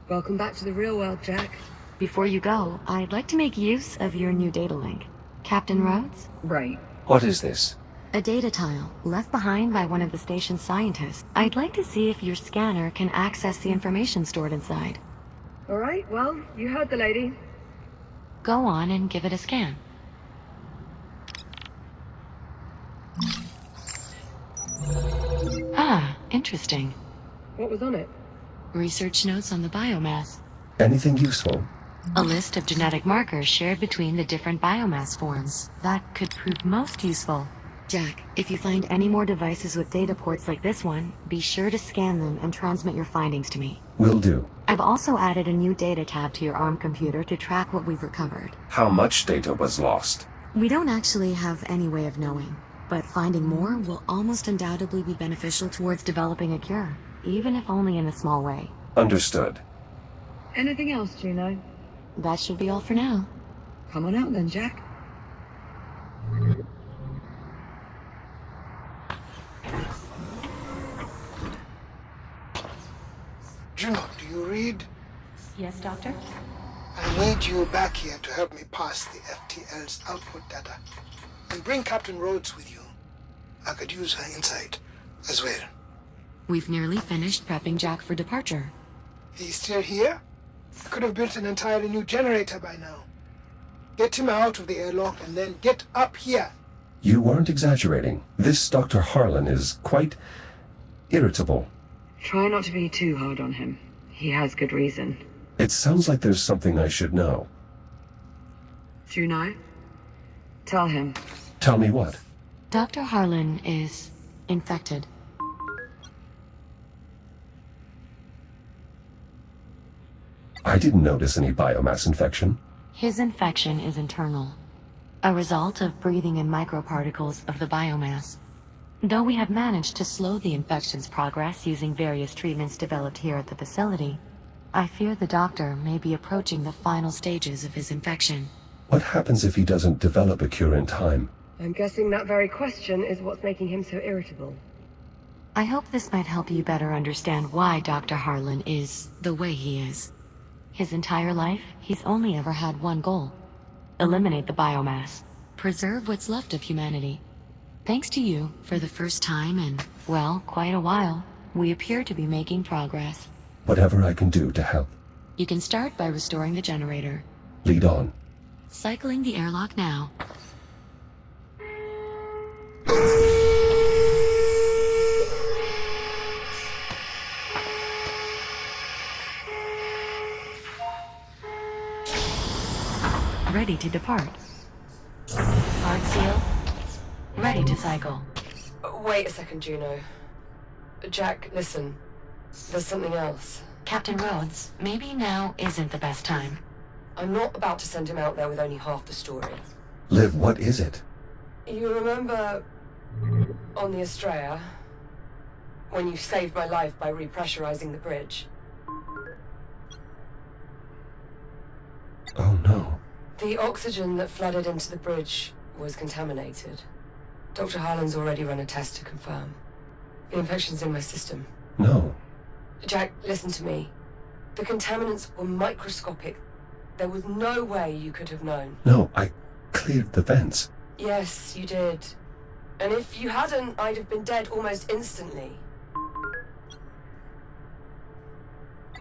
Welcome back to the real world, Jack. Before you go, I'd like to make use of your new data link. Captain Rhodes? Right. What is this? A data tile, left behind by one of the station's scientists. I'd like to see if your scanner can access the information stored inside. All right, well, you heard the lady. Go on and give it a scan. Ah, interesting. What was on it? Research notes on the biomass. Anything useful? A list of genetic markers shared between the different biomass forms that could prove most useful. Jack, if you find any more devices with data ports like this one, be sure to scan them and transmit your findings to me. Will do. I've also added a new data tab to your ARM computer to track what we've recovered. How much data was lost? We don't actually have any way of knowing, but finding more will almost undoubtedly be beneficial towards developing a cure, even if only in a small way. Understood. Anything else, Juno? That should be all for now. Come on out then, Jack. Juno, do you read? Yes, Doctor? I need you back here to help me pass the FTL's output data. And bring Captain Rhodes with you. I could use her insight as well. We've nearly finished prepping Jack for departure. He's still here? I could have built an entirely new generator by now. Get him out of the airlock and then get up here. You weren't exaggerating. This Dr. Harlan is quite irritable. Try not to be too hard on him. He has good reason. It sounds like there's something I should know. Juno? Tell him. Tell me what? Dr. Harlan is infected. I didn't notice any biomass infection. His infection is internal, a result of breathing in microparticles of the biomass. Though we have managed to slow the infection's progress using various treatments developed here at the facility, I fear the doctor may be approaching the final stages of his infection. What happens if he doesn't develop a cure in time? I'm guessing that very question is what's making him so irritable. I hope this might help you better understand why Dr. Harlan is the way he is. His entire life, he's only ever had one goal. Eliminate the biomass. Preserve what's left of humanity. Thanks to you, for the first time in, well, quite a while, we appear to be making progress. Whatever I can do to help. You can start by restoring the generator. Lead on. Cycling the airlock now. Ready to depart. Hard seal. Ready to cycle. Wait a second, Juno. Jack, listen. There's something else. Captain Rhodes, maybe now isn't the best time. I'm not about to send him out there with only half the story. Liv, what is it? You remember on the Estrella, when you saved my life by repressurizing the bridge? Oh no. The oxygen that flooded into the bridge was contaminated. Dr. Harlan's already run a test to confirm. The infection's in my system. No. Jack, listen to me. The contaminants were microscopic. There was no way you could have known. No, I cleared the vents. Yes, you did. And if you hadn't, I'd have been dead almost instantly.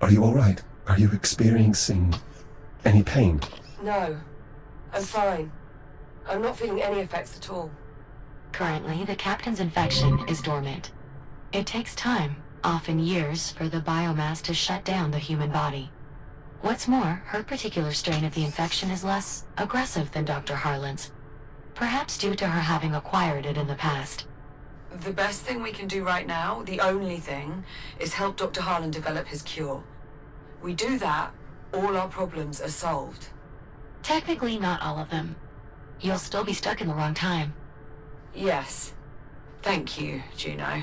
Are you alright? Are you experiencing any pain? No, I'm fine. I'm not feeling any effects at all. Currently, the captain's infection is dormant. It takes time, often years, for the biomass to shut down the human body. What's more, her particular strain of the infection is less aggressive than Dr. Harlan's. Perhaps due to her having acquired it in the past. The best thing we can do right now, the only thing, is help Dr. Harlan develop his cure. We do that, all our problems are solved. Technically, not all of them. You'll still be stuck in the wrong time. Yes. Thank you, Juno.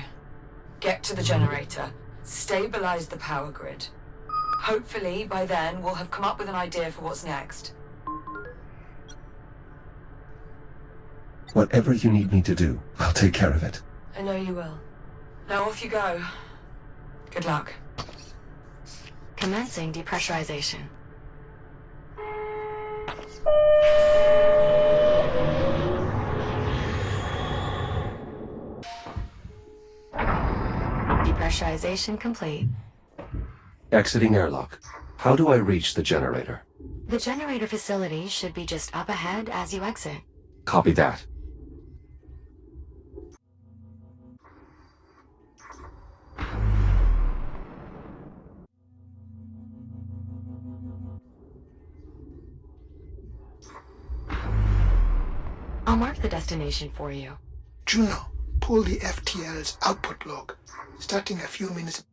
Get to the generator. Stabilize the power grid. Hopefully, by then, we'll have come up with an idea for what's next. Whatever you need me to do, I'll take care of it. I know you will. Now off you go. Good luck. Commencing depressurization. Depressurization complete. Exiting airlock. How do I reach the generator? The generator facility should be just up ahead as you exit. Copy that. I'll mark the destination for you. Juno, pull the FTL's output log, starting a few minutes.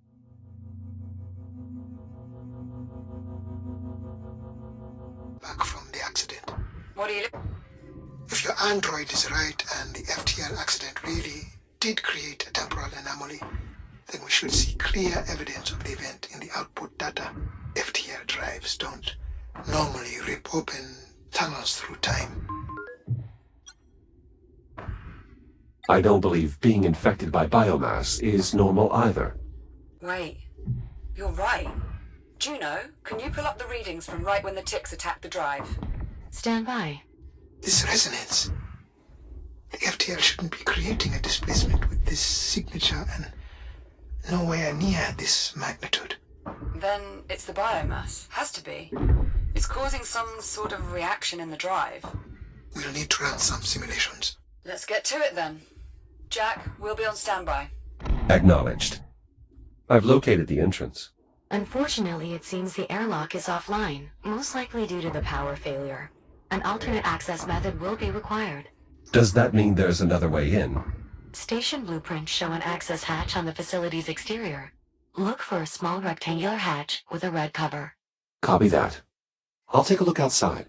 Back from the accident. What do you... If your android is right and the FTL accident really did create a temporal anomaly, then we should see clear evidence of the event in the output data. FTL drives don't normally rip open tunnels through time. I don't believe being infected by biomass is normal either. Wait. You're right. Juno, can you pull up the readings from right when the ticks attacked the drive? Stand by. This resonance. The FTL shouldn't be creating a displacement with this signature and nowhere near this magnitude. Then it's the biomass. Has to be. It's causing some sort of reaction in the drive. We'll need to run some simulations. Let's get to it then. Jack, we'll be on standby. Acknowledged. I've located the entrance. Unfortunately, it seems the airlock is offline, most likely due to the power failure. An alternate access method will be required. Does that mean there's another way in? Station blueprints show an access hatch on the facility's exterior. Look for a small rectangular hatch with a red cover. Copy that. I'll take a look outside.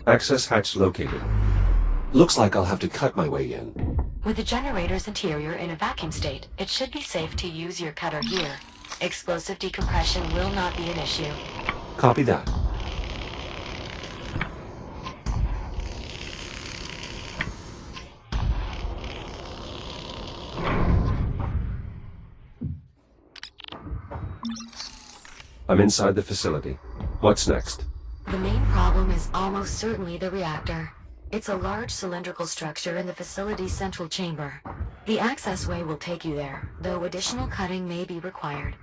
Access hatch located. Looks like I'll have to cut my way in. With the generator's interior in a vacuum state, it should be safe to use your cutter here. Explosive decompression will not be an issue. Copy that. I'm inside the facility. What's next? The main problem is almost certainly the reactor. It's a large cylindrical structure in the facility's central chamber. The access way will take you there, though additional cutting may be required.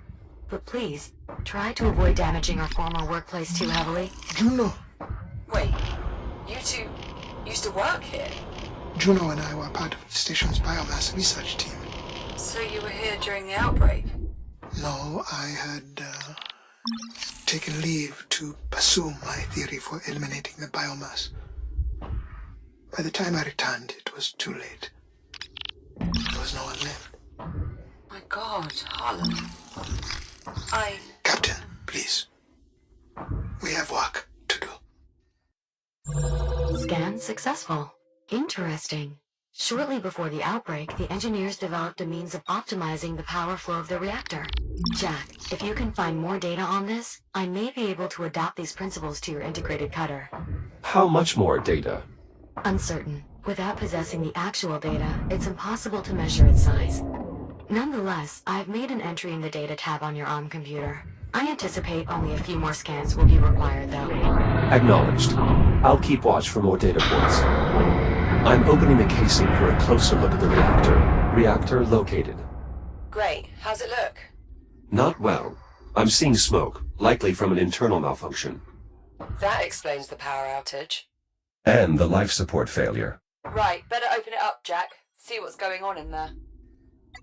But please, try to avoid damaging our former workplace too heavily. Juno! Wait, you two used to work here? Juno and I were part of the station's biomass research team. So you were here during the outbreak? No, I had taken leave to pursue my theory for eliminating the biomass. By the time I returned, it was too late. There was no one left. My God, Harlan. Captain, please. We have work to do. Scan successful. Interesting. Shortly before the outbreak, the engineers developed a means of optimizing the power flow of the reactor. Jack, if you can find more data on this, I may be able to adapt these principles to your integrated cutter. How much more data? Uncertain. Without possessing the actual data, it's impossible to measure its size. Nonetheless, I've made an entry in the data tab on your ARM computer. I anticipate only a few more scans will be required, though. Acknowledged. I'll keep watch for more data points. I'm opening the casing for a closer look at the reactor. Reactor located. Great. How's it look? Not well. I'm seeing smoke, likely from an internal malfunction. That explains the power outage. And the life support failure. Right, better open it up, Jack. See what's going on in there.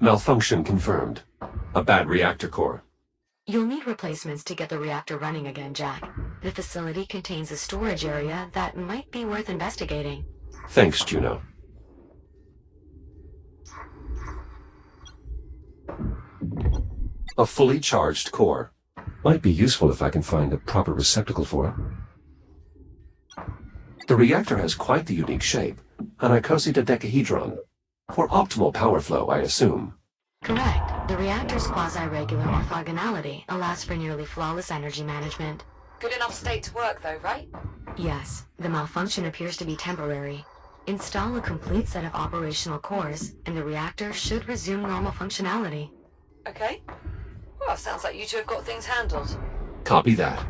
Malfunction confirmed. A bad reactor core. You'll need replacements to get the reactor running again, Jack. The facility contains a storage area that might be worth investigating. Thanks, Juno. A fully charged core. Might be useful if I can find a proper receptacle for it. The reactor has quite the unique shape. An icosahedron. For optimal power flow, I assume. Correct. The reactor's quasi-regular orthogonality allows for nearly flawless energy management. Good enough state to work, though, right? Yes, the malfunction appears to be temporary. Install a complete set of operational cores, and the reactor should resume normal functionality. Okay. Well, sounds like you two have got things handled. Copy that.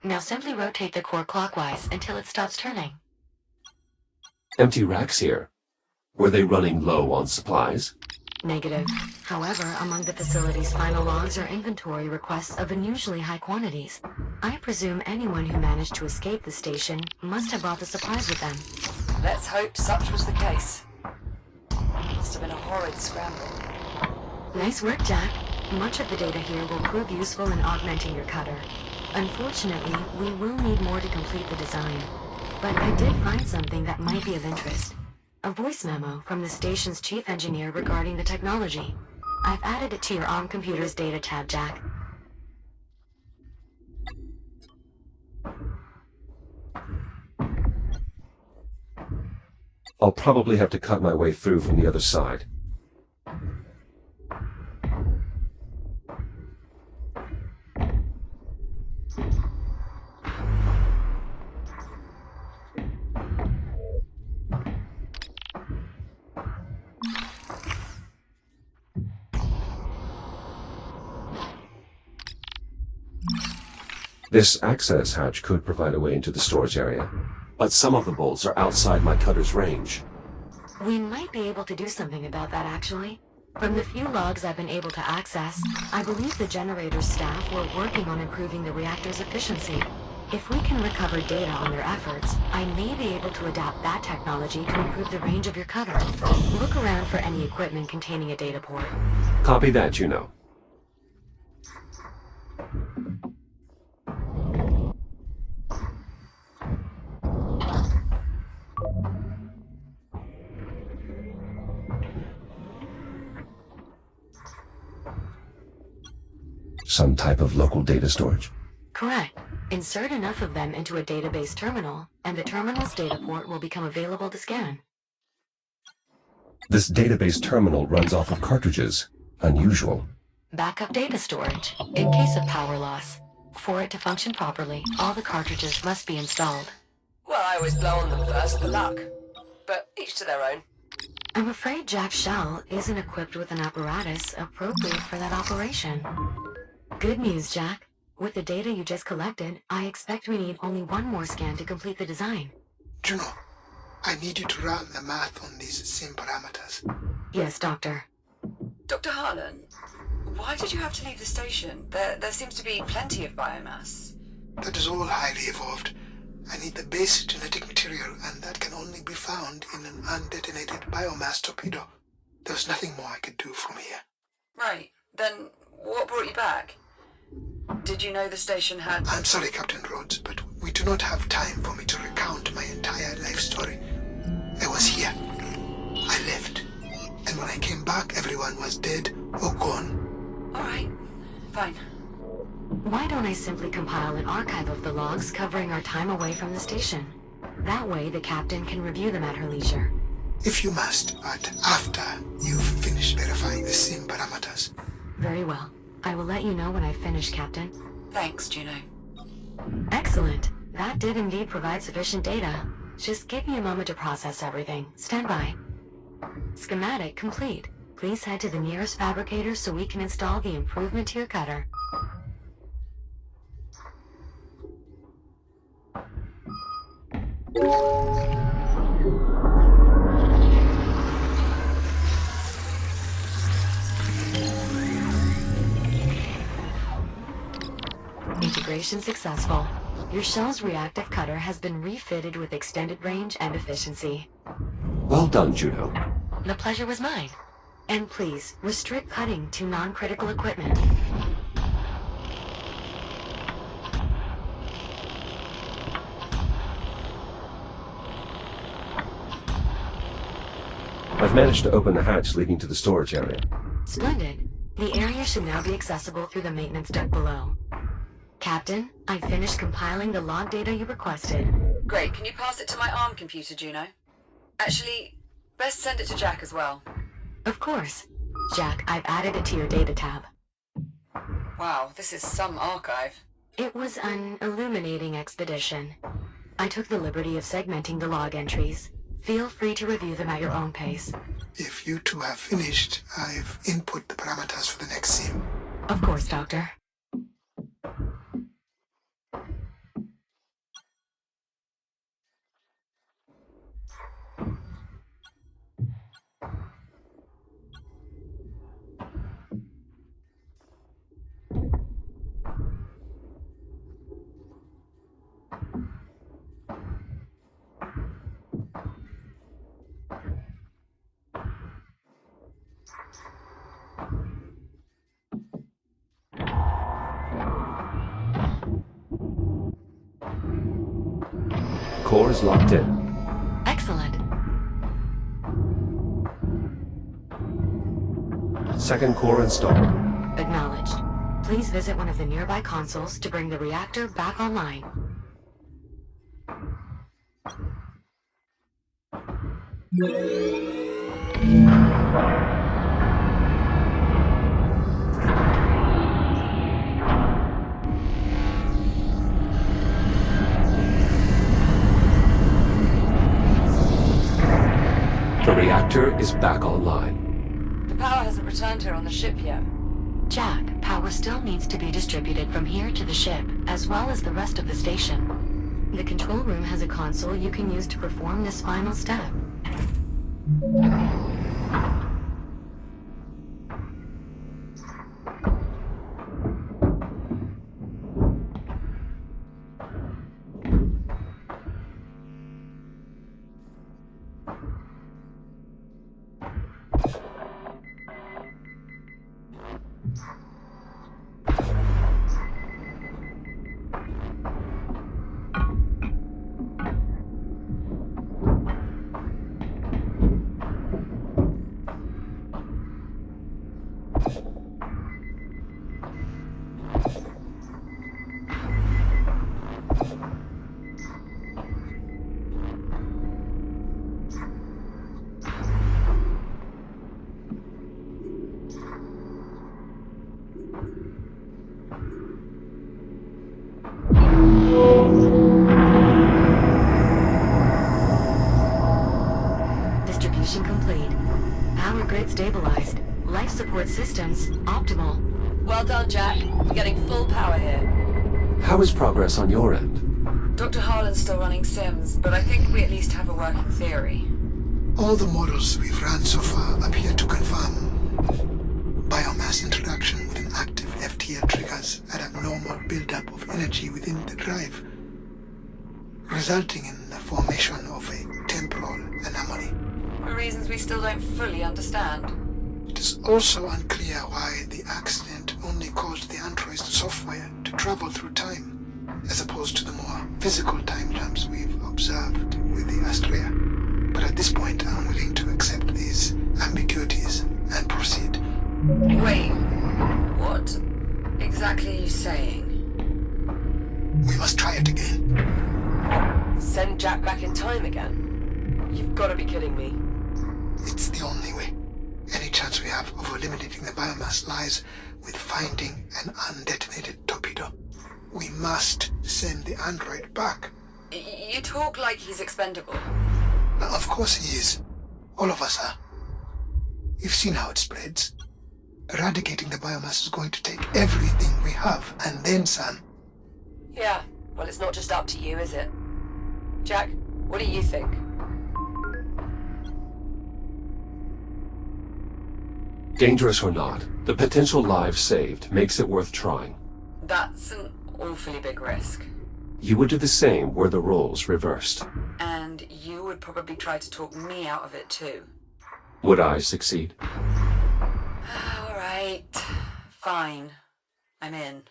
Now simply rotate the core clockwise until it stops turning. Empty racks here. Were they running low on supplies? Negative. However, among the facility's final logs are inventory requests of unusually high quantities. I presume anyone who managed to escape the station must have brought the supplies with them. Let's hope such was the case. Must have been a horrid scramble. Nice work, Jack. Much of the data here will prove useful in augmenting your cutter. Unfortunately, we will need more to complete the design. But I did find something that might be of interest. A voice memo from the station's chief engineer regarding the technology. I've added it to your ARM computer's data tab, Jack. I'll probably have to cut my way through from the other side. This access hatch could provide a way into the storage area, but some of the bolts are outside my cutter's range. We might be able to do something about that, actually. From the few logs I've been able to access, I believe the generator's staff were working on improving the reactor's efficiency. If we can recover data on their efforts, I may be able to adapt that technology to improve the range of your cutter. Look around for any equipment containing a data port. Copy that, Juno. Some type of local data storage? Correct. Insert enough of them into a database terminal, and the terminal's data port will become available to scan. This database terminal runs off of cartridges. Unusual. Backup data storage, in case of power loss. For it to function properly, all the cartridges must be installed. Well, I always blow on them first for luck. But each to their own. I'm afraid Jack's shell isn't equipped with an apparatus appropriate for that operation. Good news, Jack. With the data you just collected, I expect we need only one more scan to complete the design. Juno, I need you to run the math on these sim parameters. Yes, Doctor. Dr. Harlan, why did you have to leave the station? There seems to be plenty of biomass. That is all highly evolved. I need the base genetic material, and that can only be found in an undetonated biomass torpedo. There was nothing more I could do from here. Right. Then what brought you back? Did you know the station had... I'm sorry, Captain Rhodes, but we do not have time for me to recount my entire life story. I was here. I left. And when I came back, everyone was dead or gone. All right. Fine. Why don't I simply compile an archive of the logs covering our time away from the station? That way the captain can review them at her leisure. If you must, but after you've finished verifying the sim parameters. Very well. I will let you know when I've finished, Captain. Thanks, Juno. Excellent. That did indeed provide sufficient data. Just give me a moment to process everything. Stand by. Schematic complete. Please head to the nearest fabricator so we can install the improvement to your cutter. Integration successful. Your shell's reactive cutter has been refitted with extended range and efficiency. Well done, Juno. The pleasure was mine. And please, restrict cutting to non-critical equipment. I've managed to open the hatch leading to the storage area. Splendid. The area should now be accessible through the maintenance duct below. Captain, I've finished compiling the log data you requested. Great. Can you pass it to my ARM computer, Juno? Actually, best send it to Jack as well. Of course. Jack, I've added it to your data tab. Wow, this is some archive. It was an illuminating expedition. I took the liberty of segmenting the log entries. Feel free to review them at your own pace. If you two have finished, I've input the parameters for the next sim. Of course, Doctor. Core is locked in. Excellent. Second core installed. Acknowledged. Please visit one of the nearby consoles to bring the reactor back online. The reactor is back online. The power hasn't returned here on the ship yet. Jack, power still needs to be distributed from here to the ship, as well as the rest of the station. The control room has a console you can use to perform this final step. grid stabilized. Life support systems optimal. Well done, Jack. We're getting full power here. How is progress on your end? Dr. Harlan's still running sims, but I think we at least have a working theory. All the models we've run so far appear to confirm biomass interaction with an active FTL triggers an abnormal buildup of energy within the drive, resulting in the formation of a temporal anomaly. For reasons we still don't fully understand. It is also unclear why the accident only caused the android's software to travel through time, as opposed to the more physical time jumps we've observed with the Astrea. But at this point, I'm willing to accept these ambiguities and proceed. Wait, what exactly are you saying? We must try it again. Send Jack back in time again? You've got to be kidding me. It's the only way. Any chance we have of eliminating the biomass lies with finding an undetonated torpedo. We must send the android back. You talk like he's expendable. Of course he is. All of us are. You've seen how it spreads. Eradicating the biomass is going to take everything we have, and then some. Yeah, well, it's not just up to you, is it? Jack, what do you think? Dangerous or not, the potential lives saved makes it worth trying. That's an awfully big risk. You would do the same were the roles reversed. And you would probably try to talk me out of it too. Would I succeed? Alright. Fine. I'm in.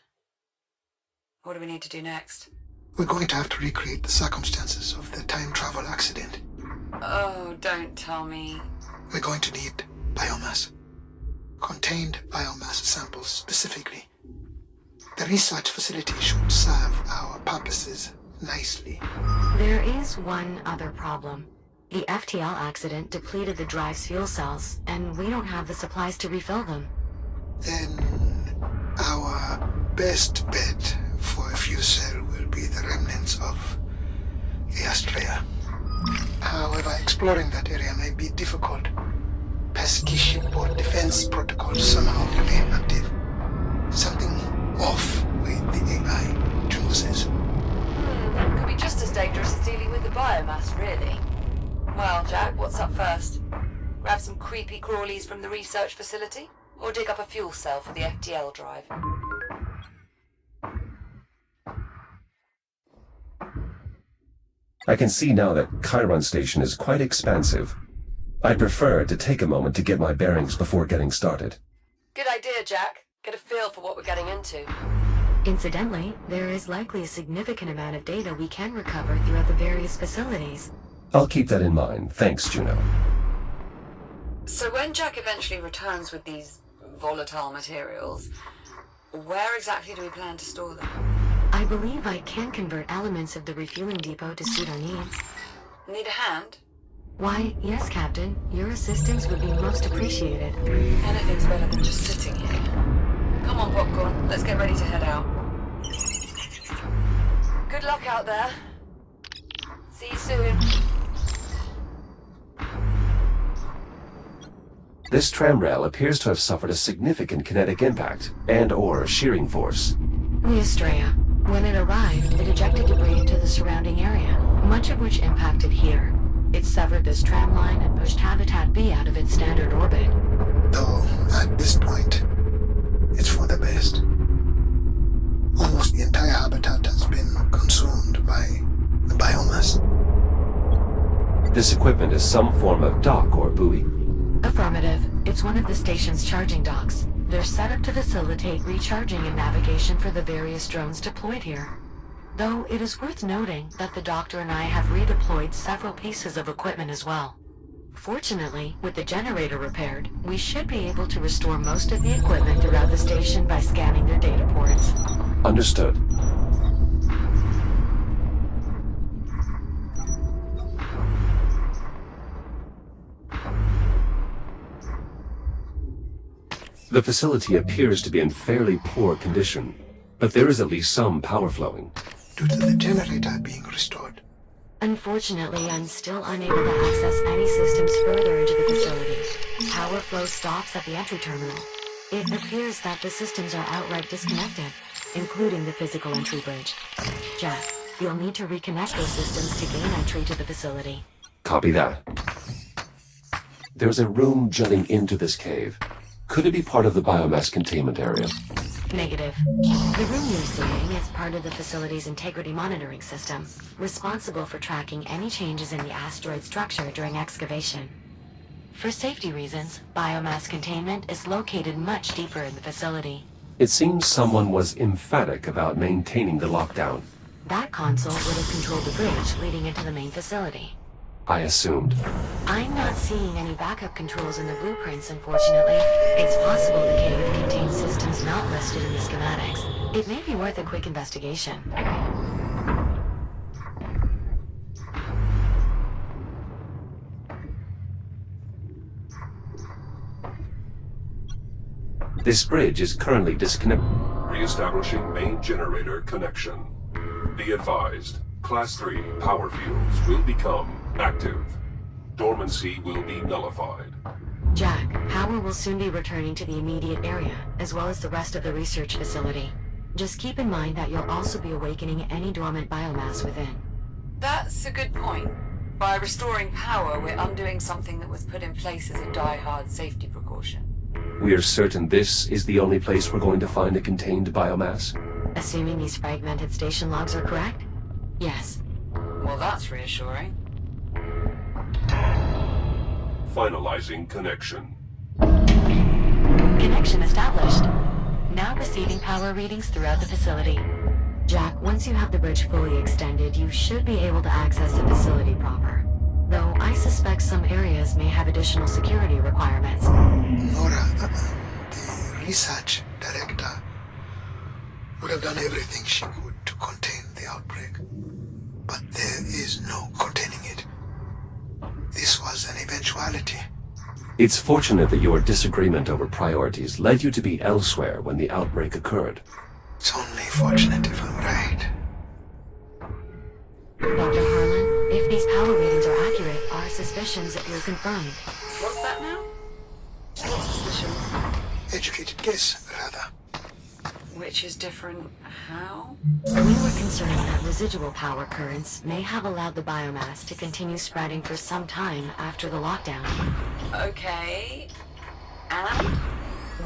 What do we need to do next? We're going to have to recreate the circumstances of the time travel accident. Oh, don't tell me. We're going to need biomass. Contained biomass samples specifically. The research facility should serve our purposes nicely. There is one other problem. The FTL accident depleted the drive's fuel cells, and we don't have the supplies to refill them. Then our best bet for a fuel cell will be the remnants of the Astrea. However, exploring that area may be difficult. Pesky shipboard defense protocols somehow remain active. Something off with the AI chooses. Could be just as dangerous as dealing with the biomass, really. Well, Jack, what's up first? Grab some creepy crawlies from the research facility? Or dig up a fuel cell for the FTL drive? I can see now that Chiron Station is quite expansive. I'd prefer to take a moment to get my bearings before getting started. Good idea, Jack. Get a feel for what we're getting into. Incidentally, there is likely a significant amount of data we can recover throughout the various facilities. I'll keep that in mind. Thanks, Juno. So when Jack eventually returns with these volatile materials, where exactly do we plan to store them? I believe I can convert elements of the refueling depot to suit our needs. Need a hand? Why, yes, Captain. Your assistance would be most appreciated. Anything's better than just sitting here. Come on, Popcorn. Let's get ready to head out. Good luck out there. See you soon. This tram rail appears to have suffered a significant kinetic impact and/or shearing force. The Astrea. When it arrived, it ejected debris into the surrounding area, much of which impacted here. It severed this tram line and pushed Habitat B out of its standard orbit. Though, at this point, it's for the best. Almost the entire habitat has been consumed by the biomass. This equipment is some form of dock or buoy. Affirmative. It's one of the station's charging docks. They're set up to facilitate recharging and navigation for the various drones deployed here. Though it is worth noting that the Doctor and I have redeployed several pieces of equipment as well. Fortunately, with the generator repaired, we should be able to restore most of the equipment throughout the station by scanning their data ports. Understood. The facility appears to be in fairly poor condition, but there is at least some power flowing. Due to the generator being restored, Unfortunately, I'm still unable to access any systems further into the facility. Power flow stops at the entry terminal. It appears that the systems are outright disconnected, including the physical entry bridge. Jack, you'll need to reconnect those systems to gain entry to the facility. Copy that. There's a room jutting into this cave. Could it be part of the biomass containment area? Negative. The room you're seeing is part of the facility's integrity monitoring system, responsible for tracking any changes in the asteroid structure during excavation. For safety reasons, biomass containment is located much deeper in the facility. It seems someone was emphatic about maintaining the lockdown. That console would have controlled the bridge leading into the main facility. I assumed. I'm not seeing any backup controls in the blueprints, unfortunately. It's possible the cave contains systems not listed in the schematics. It may be worth a quick investigation. This bridge is currently disconnected. Re-establishing main generator connection. Be advised, Class 3 power fields will become active. Dormancy will be nullified. Jack, power will soon be returning to the immediate area, as well as the rest of the research facility. Just keep in mind that you'll also be awakening any dormant biomass within. That's a good point. By restoring power, we're undoing something that was put in place as a die-hard safety precaution. We're certain this is the only place we're going to find a contained biomass? Assuming these fragmented station logs are correct? Yes. Well, that's reassuring. Finalizing connection. Connection established. Now receiving power readings throughout the facility. Jack, once you have the bridge fully extended, you should be able to access the facility proper. Though I suspect some areas may have additional security requirements. Nora, the research director would have done everything she could to contain the outbreak. But there is no containing it. This was an eventuality. It's fortunate that your disagreement over priorities led you to be elsewhere when the outbreak occurred. It's only fortunate if I'm right. Dr. Harlan, if these power readings are accurate, our suspicions appear confirmed. What's that now? What suspicion? Educated guess, rather. Which is different how? We were concerned that residual power currents may have allowed the biomass to continue spreading for some time after the lockdown. Okay. And?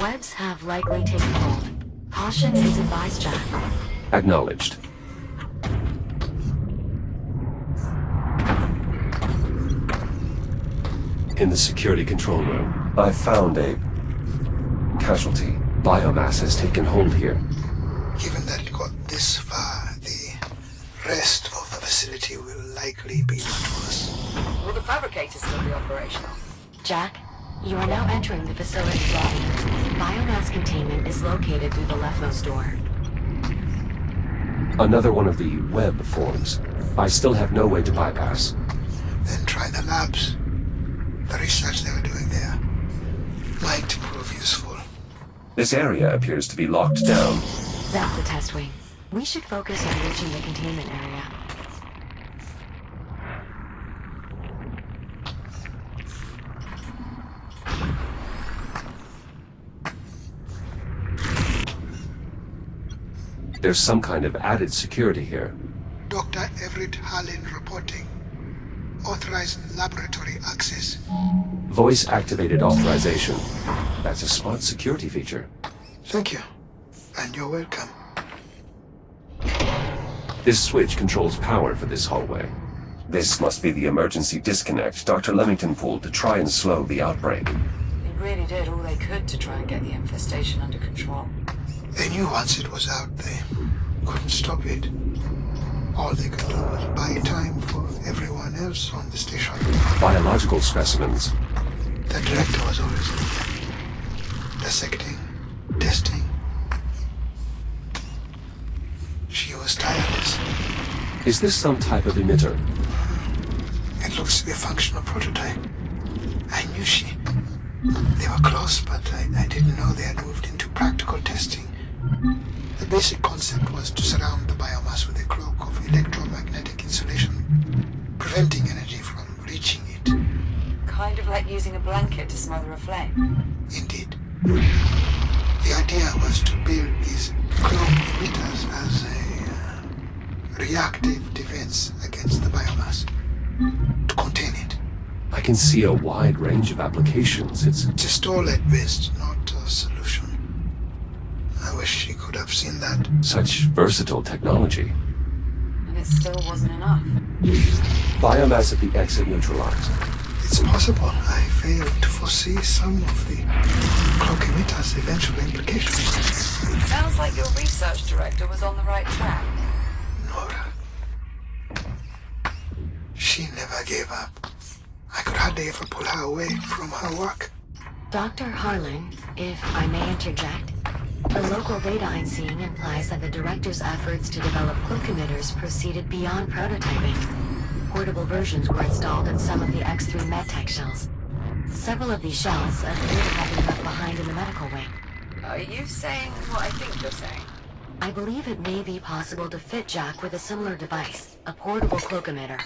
Webs have likely taken hold. Caution is advised, Jack. Acknowledged. In the security control room, I found a casualty. Biomass has taken hold here. Given that it got this far, the rest of the facility will likely be much worse. Will the fabricator still be operational? Jack, you are now entering the facility's lobby. Biomass containment is located through the leftmost door. Another one of the web forms. I still have no way to bypass. Then try the labs. The research they were doing there might prove useful. This area appears to be locked down. That's the test wing. We should focus on reaching the containment area. There's some kind of added security here. Dr. Everett Harlan reporting. Authorized laboratory access. Voice-activated authorization. That's a smart security feature. Thank you. And you're welcome. This switch controls power for this hallway. This must be the emergency disconnect Dr. Leamington pulled to try and slow the outbreak. They really did all they could to try and get the infestation under control. They knew once it was out, they couldn't stop it. All they could do was buy time for everyone else on the station. Biological specimens. The director was always in there. Dissecting, testing. She was tireless. Is this some type of emitter? It looks to be a functional prototype. I knew she. They were close, but I didn't know they had moved into practical testing. The basic concept was to surround the biomass with a cloak of electromagnetic insulation. preventing energy from reaching it. Kind of like using a blanket to smother a flame. Indeed. The idea was to build these cloak emitters as a reactive defense against the biomass. To contain it. I can see a wide range of applications. It's Just all at best, not a solution. I wish she could have seen that. such versatile technology. And it still wasn't enough. Biomass at the exit neutralized. It's possible I failed to foresee some of the cloak emitter's eventual implications. Sounds like your research director was on the right track. Nora. She never gave up. I could hardly ever pull her away from her work. Dr. Harlan, if I may interject, the local data I'm seeing implies that the director's efforts to develop cloak emitters proceeded beyond prototyping. Portable versions were installed in some of the X3 medtech shells. Several of these shells appear to have been left behind in the medical wing. Are you saying what I think you're saying? I believe it may be possible to fit Jack with a similar device, a portable cloak emitter.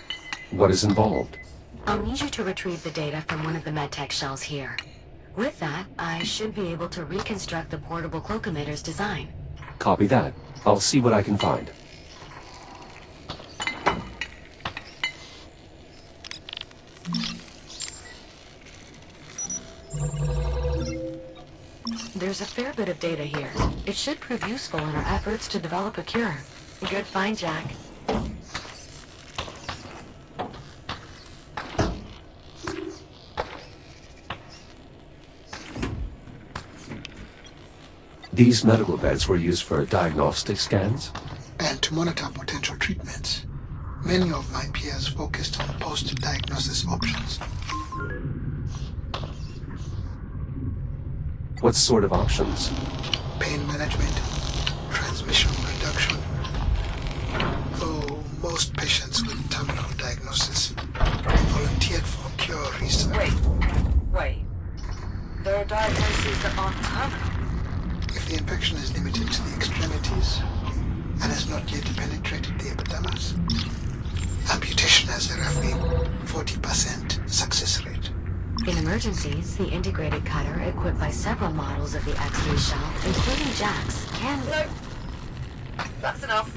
What is involved? I'll need you to retrieve the data from one of the medtech shells here. With that, I should be able to reconstruct the portable cloak emitter's design. Copy that. I'll see what I can find. There's a fair bit of data here. It should prove useful in our efforts to develop a cure. Good find, Jack. These medical beds were used for diagnostic scans? And to monitor potential treatments. Many of my peers focused on post-diagnosis options. What sort of options? Pain management, transmission reduction. Though most patients with terminal diagnosis volunteered for cure research. Wait. There are diagnoses that aren't terminal. If the infection is limited to the extremities and has not yet penetrated the epidermis, amputation has a roughly 40% success rate. In emergencies, the integrated cutter, equipped by several models of the X3 shell, including Jack's, can... No. That's enough.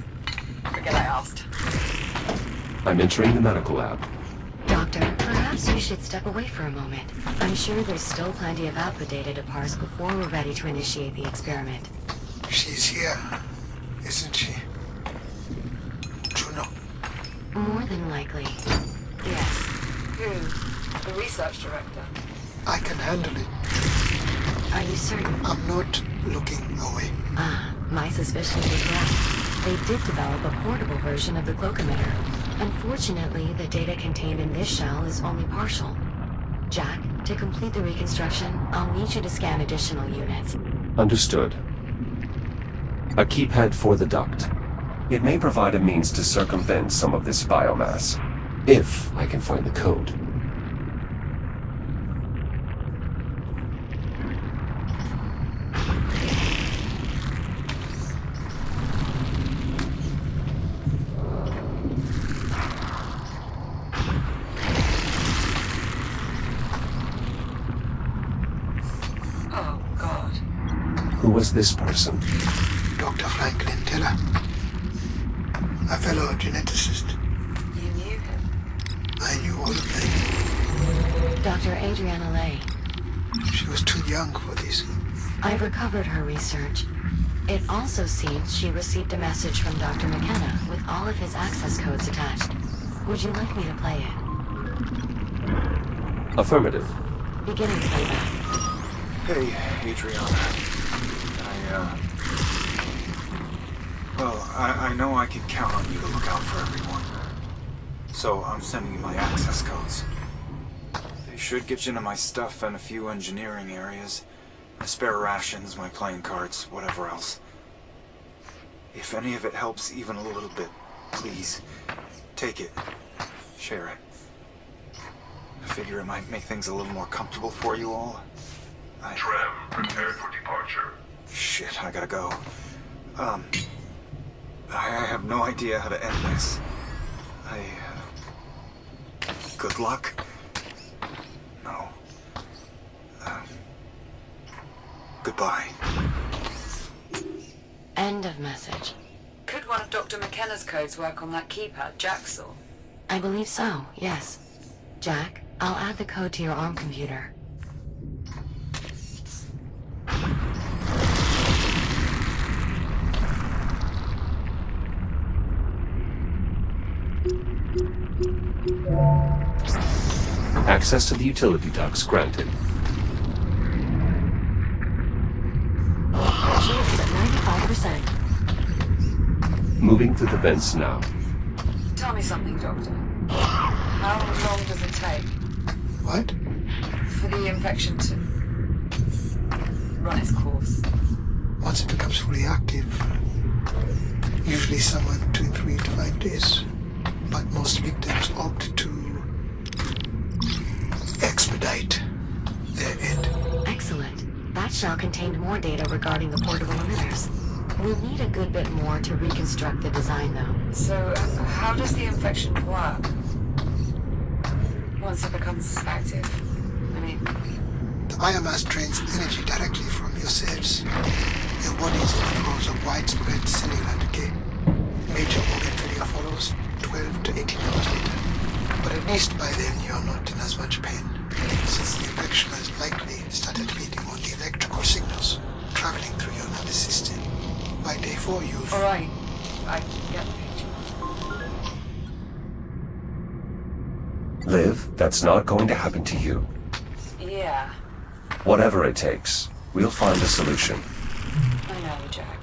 Forget I asked. I'm entering the medical lab. Doctor, perhaps you should step away for a moment. I'm sure there's still plenty of output data to parse before we're ready to initiate the experiment. She's here, isn't she? Juno. More than likely. Yes. Who? The research director. I can handle it. Are you certain? I'm not looking away. Ah, my suspicions were correct. They did develop a portable version of the cloak emitter. Unfortunately, the data contained in this shell is only partial. Jack, to complete the reconstruction, I'll need you to scan additional units. Understood. A keypad for the duct. It may provide a means to circumvent some of this biomass, if I can find the code. Oh, God. Who was this person? Dr. Franklin Teller. A fellow geneticist. You knew him? I knew all of them. Dr. Adriana Lay. She was too young for this. I've recovered her research. It also seems she received a message from Dr. McKenna with all of his access codes attached. Would you like me to play it? Affirmative. Beginning playback. Hey, Adriana. I know I can count on you to look out for everyone. So I'm sending you my access codes. They should get you into my stuff and a few engineering areas. My spare rations, my playing cards, whatever else. If any of it helps even a little bit, please, take it. Share it. I figure it might make things a little more comfortable for you all. Tram, prepare for departure. Shit, I gotta go. I have no idea how to end this. good luck? No. Goodbye. End of message. Could one of Dr. McKenna's codes work on that keypad Jack saw? I believe so, yes. Jack, I'll add the code to your ARM computer. Access to the utility ducts granted. Shields at 95%. Moving through the vents now. Tell me something, Doctor. How long does it take What? for the infection to run its course? Once it becomes fully active, usually somewhere between 3 to 5 days. But most victims opt to expedite their end. Excellent. That shell contained more data regarding the portable emitters. We'll need a good bit more to reconstruct the design, though. So, how does the infection work? Once it becomes active? I mean, The biomass drains energy directly from your cells. Your body is in the throes of widespread cellular decay. Major organ failure follows 12 to 18 hours later. But at least by then you're not in as much pain, since the infection has likely started feeding on the electrical signals traveling through your nervous system. By day 4 you've... alright. I get the picture. Liv, that's not going to happen to you. Yeah, Whatever it takes, we'll find a solution. I know, Jack.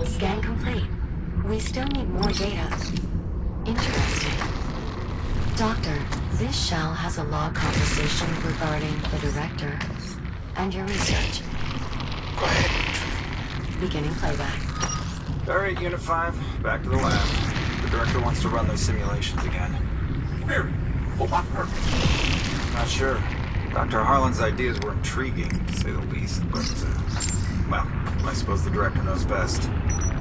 Scan complete. We still need more data. Interesting. Doctor, this shell has a log conversation regarding the director and your research. Go ahead. Beginning playback. Alright, Unit 5, back to the lab. The director wants to run those simulations again. Query. For what purpose? Not sure. Dr. Harlan's ideas were intriguing, to say the least, but, well, I suppose the director knows best.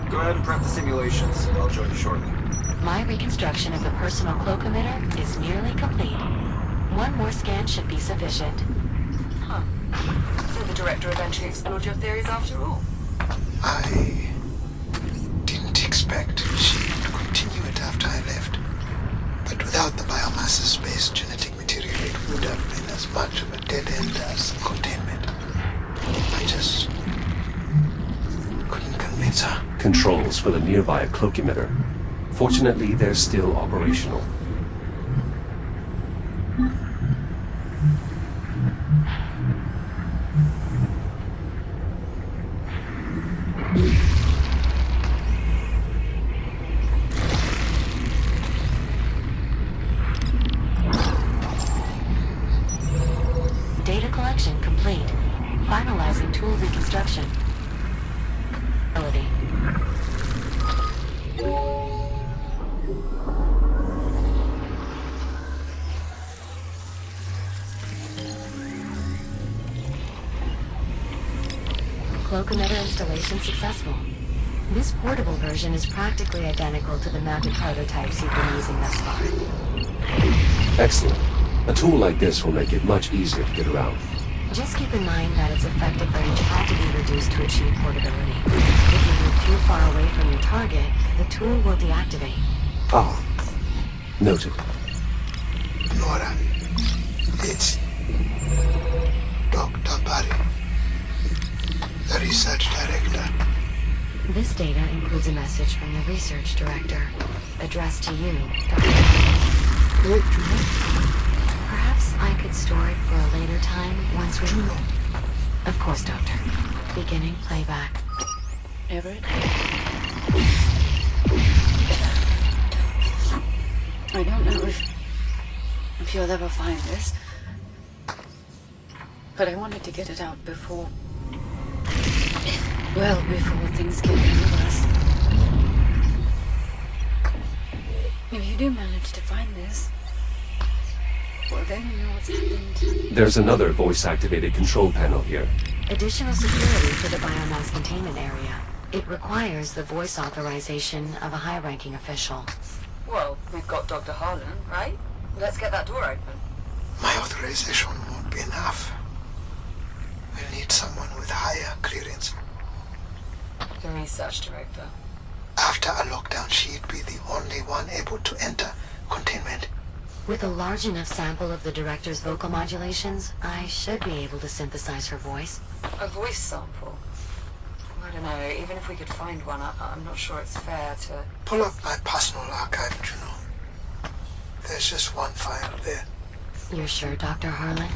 Go ahead and prep the simulations. I'll join you shortly. My reconstruction of the personal cloak emitter is nearly complete. One more scan should be sufficient. Huh. So the director eventually explored your theories after all? I didn't expect she would continue it after I left. But without the biomasses-based genetic material, it would have been as much of a dead end as containment. I just couldn't convince her. Controls for the nearby cloak emitter. Fortunately, they're still operational. Data collection complete. Finalizing tool reconstruction. Ability. Cloak emitter installation successful. This portable version is practically identical to the mounted prototypes you've been using thus far. Excellent. A tool like this will make it much easier to get around. Just keep in mind that its effective range had to be reduced to achieve portability. If you move too far away from your target, the tool will deactivate. Ah. Noted. Nora, it's Dr. Barry, the research director. This data includes a message from the research director, addressed to you, Dr. Wait, Juno. Perhaps I could store it for a later time once we... Juno. Of course, Doctor. Beginning playback. Everett? I don't know if you'll ever find this, But I wanted to get it out before... Well, before things get any worse. If you do manage to find this, well, then you know what's happened. There's another voice-activated control panel here. Additional security for the biomass containment area. It requires the voice authorization of a high-ranking official. Well, we've got Dr. Harlan, right? Let's get that door open. My authorization won't be enough. We'll need someone with higher clearance. The research director. After a lockdown, she'd be the only one able to enter containment. With a large enough sample of the director's vocal modulations, I should be able to synthesize her voice. A voice sample? I don't know, even if we could find one, I'm not sure it's fair to... Pull up my personal archive, Juno. There's just one file there. You're sure, Dr. Harlan?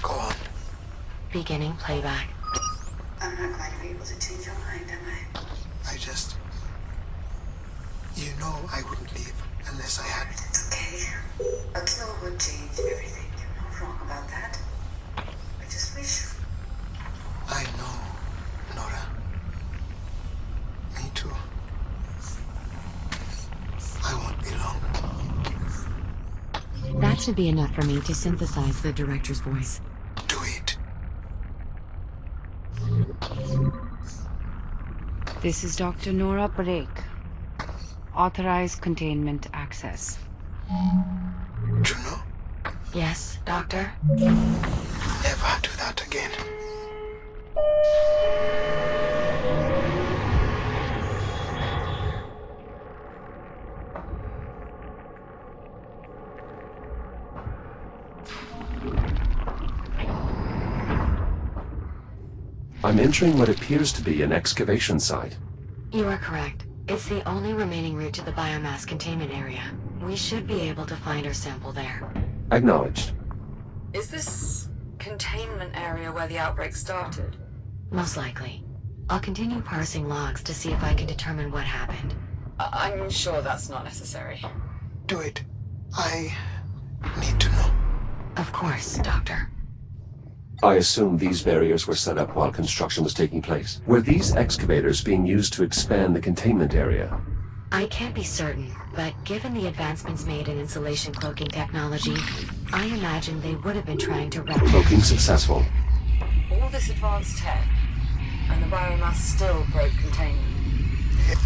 Go on. Beginning playback. I'm not going to be able to change your mind, am I? I just... You know I wouldn't leave unless I had... It's okay. A kill would change everything. You're not wrong about that. I just wish... I know, Nora. Me too. I won't be long. That should be enough for me to synthesize the director's voice. Do it. This is Dr. Nora Break. Authorized containment access. Juno, Yes, Doctor? never do that again. I'm entering what appears to be an excavation site. You are correct. It's the only remaining route to the biomass containment area. We should be able to find our sample there. Acknowledged. Is this containment area where the outbreak started? Most likely. I'll continue parsing logs to see if I can determine what happened. I'm sure that's not necessary. Do it. I need to know. Of course, Doctor. I assume these barriers were set up while construction was taking place. Were these excavators being used to expand the containment area? I can't be certain, but given the advancements made in insulation cloaking technology, I imagine they would have been trying to Cloaking successful. All this advanced tech, and the biomass still broke containment.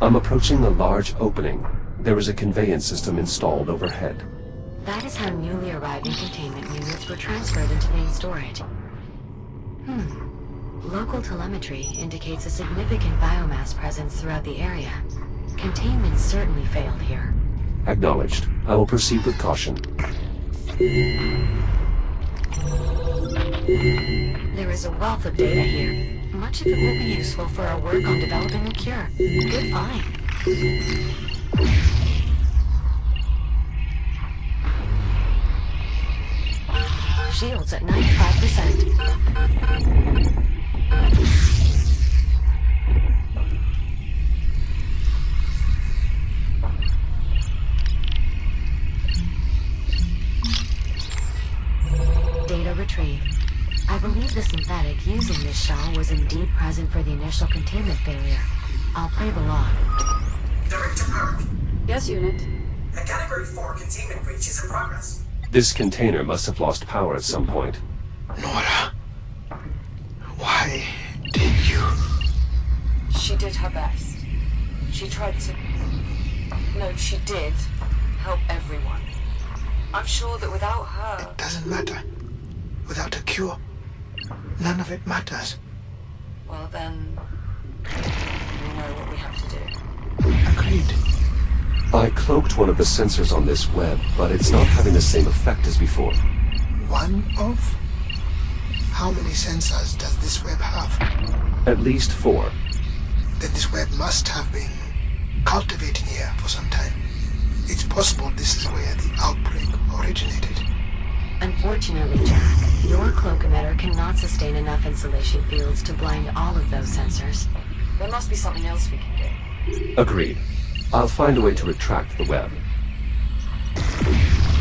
I'm approaching a large opening. There is a conveyance system installed overhead. That is how newly arriving containment units were transferred into main storage. Local telemetry indicates a significant biomass presence throughout the area. Containment certainly failed here. Acknowledged. I will proceed with caution. There is a wealth of data here. Much of it will be useful for our work on developing a cure. Good find. Shields at 95%. Data retrieved. I believe the synthetic using this shell was indeed present for the initial containment failure. I'll play the log. Director Park, Yes, Unit. a Category 4 containment breach is in progress. This container must have lost power at some point. Nora, why did you... She did her best. She tried to... No, she did help everyone. I'm sure that without her... It doesn't matter. Without a cure, none of it matters. Well then... we know what we have to do. Agreed. I cloaked one of the sensors on this web, but it's not having the same effect as before. One of? How many sensors does this web have? At least 4. Then this web must have been cultivating here for some time. It's possible this is where the outbreak originated. Unfortunately, Jack, Your cloak emitter cannot sustain enough insulation fields to blind all of those sensors. There must be something else we can do. Agreed. I'll find a way to retract the web.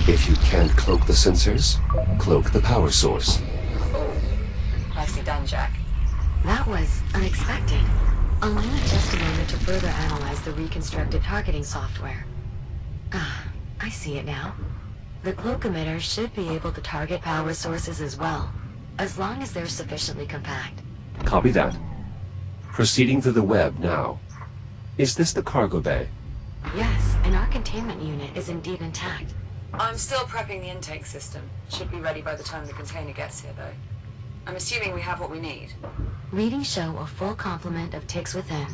If you can't cloak the sensors, cloak the power source. Oh, nicely done, Jack. That was unexpected. I'll need just a moment to further analyze the reconstructed targeting software. Ah, I see it now. The cloak emitter should be able to target power sources as well, as long as they're sufficiently compact. Copy that. Proceeding through the web now. Is this the cargo bay? Yes, and our containment unit is indeed intact. I'm still prepping the intake system. Should be ready by the time the container gets here, though. I'm assuming we have what we need. Readings show a full complement of ticks within.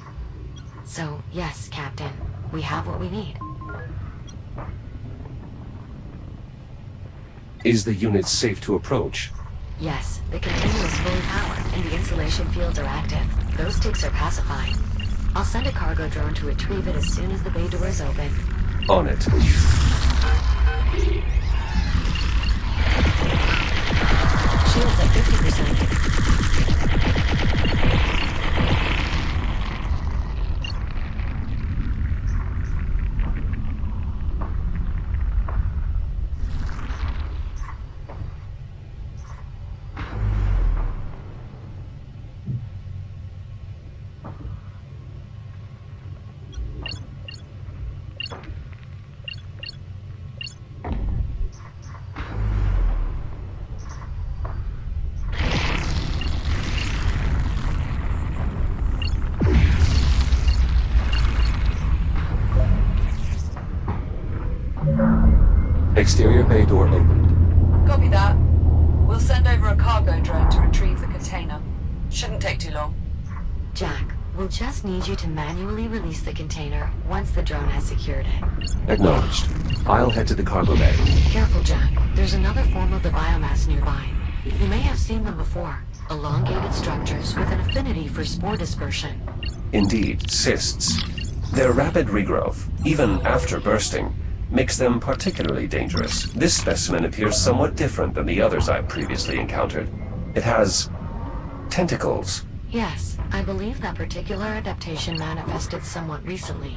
So, yes, Captain, we have what we need. Is the unit safe to approach? Yes, the container is fully powered and the insulation fields are active. Those ticks are pacified. I'll send a cargo drone to retrieve it as soon as the bay doors open. On it. Shields at 50%. Exterior bay door opened. Copy that. We'll send over a cargo drone to retrieve the container. Shouldn't take too long. Jack, we'll just need you to manually release the container once the drone has secured it. Acknowledged. I'll head to the cargo bay. Careful, Jack. There's another form of the biomass nearby. You may have seen them before. Elongated structures with an affinity for spore dispersion. Indeed, cysts. Their rapid regrowth, even after bursting, makes them particularly dangerous. This specimen appears somewhat different than the others I've previously encountered. It has tentacles. Yes, I believe that particular adaptation manifested somewhat recently.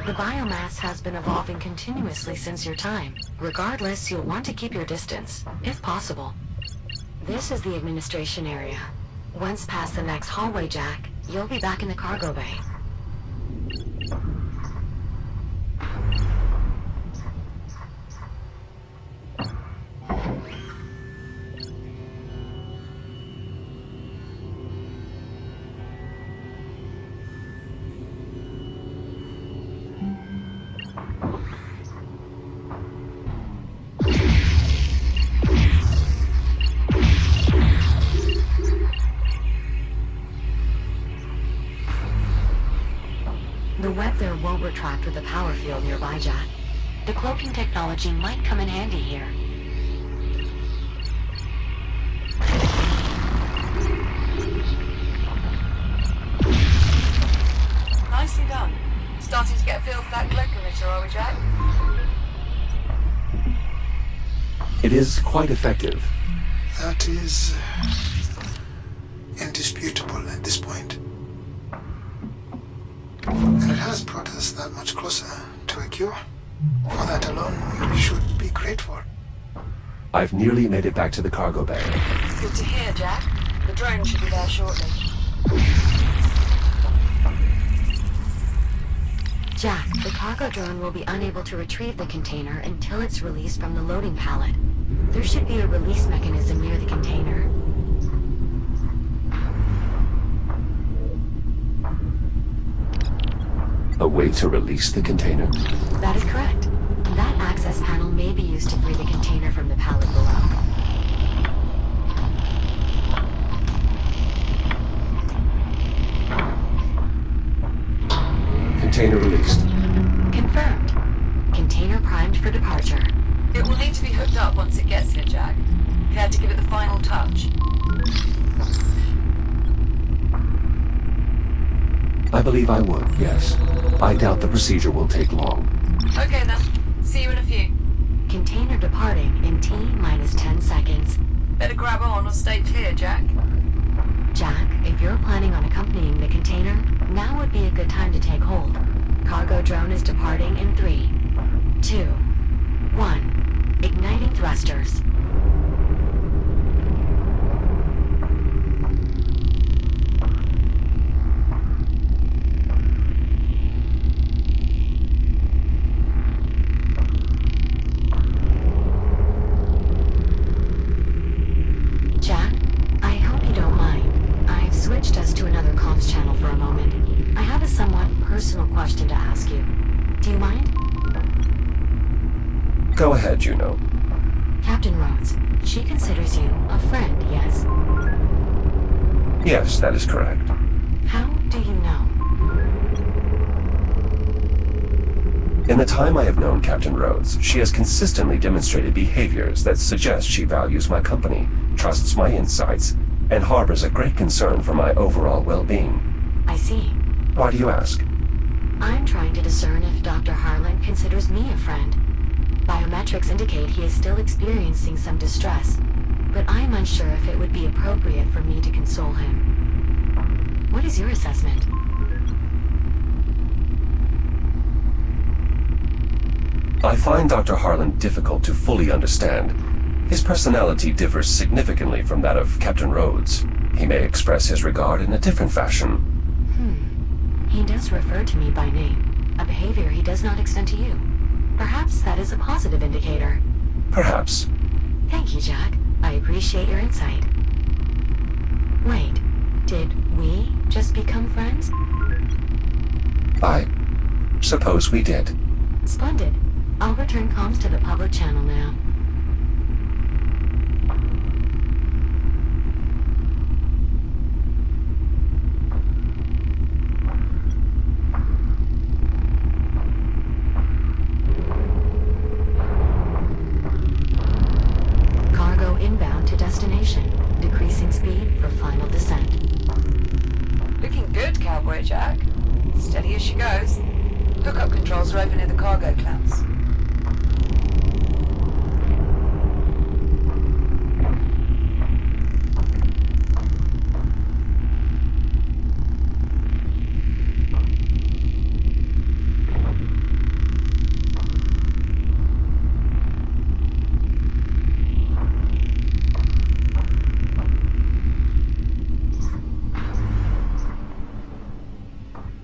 The biomass has been evolving continuously since your time. Regardless, you'll want to keep your distance, if possible. This is the administration area. Once past the next hallway, Jack, you'll be back in the cargo bay. The web there won't retract with a power field nearby, Jack. The cloaking technology might come in handy here. Nicely done. Starting to get a feel for that locomotion, are we, Jack? It is quite effective. That is indisputable at this point. And it has brought us that much closer to a cure. For that alone, we should be grateful. I've nearly made it back to the cargo bay. Good to hear, Jack. The drone should be there shortly. Jack, the cargo drone will be unable to retrieve the container until it's released from the loading pallet. There should be a release mechanism near the container. A way to release the container? That is correct. That access panel may be used to free the container from the pallet below. Container released. Confirmed. Container primed for departure. It will need to be hooked up once it gets here, Jack. Care to give it the final touch? I believe I would, yes. I doubt the procedure will take long. Okay then. See you in a few. Container departing in T-10 seconds. Better grab on or stay clear, Jack. Jack, if you're planning on accompanying the container, now would be a good time to take hold. Cargo drone is departing in 3, 2, 1. Igniting thrusters. Jack, I hope you don't mind. I've switched us to another comms channel for a moment. I have a somewhat personal question to ask you. Do you mind? Go ahead, Juno. Captain Rhodes, she considers you a friend, yes? Yes, that is correct. How do you know? In the time I have known Captain Rhodes, she has consistently demonstrated behaviors that suggest she values my company, trusts my insights, and harbors a great concern for my overall well-being. I see. Why do you ask? I'm trying to discern if Dr. Harlan considers me a friend. Biometrics indicate he is still experiencing some distress, but I'm unsure if it would be appropriate for me to console him. What is your assessment? I find Dr. Harlan difficult to fully understand. His personality differs significantly from that of Captain Rhodes. He may express his regard in a different fashion. He does refer to me by name, a behavior he does not extend to you. Perhaps that is a positive indicator. Perhaps. Thank you, Jack. I appreciate your insight. Wait, did we just become friends? I suppose we did. Splendid. I'll return comms to the public channel now. Cargo inbound to destination. Decreasing speed for final descent. Looking good, Cowboy Jack. Steady as she goes. Hookup controls are over near the cargo clamps.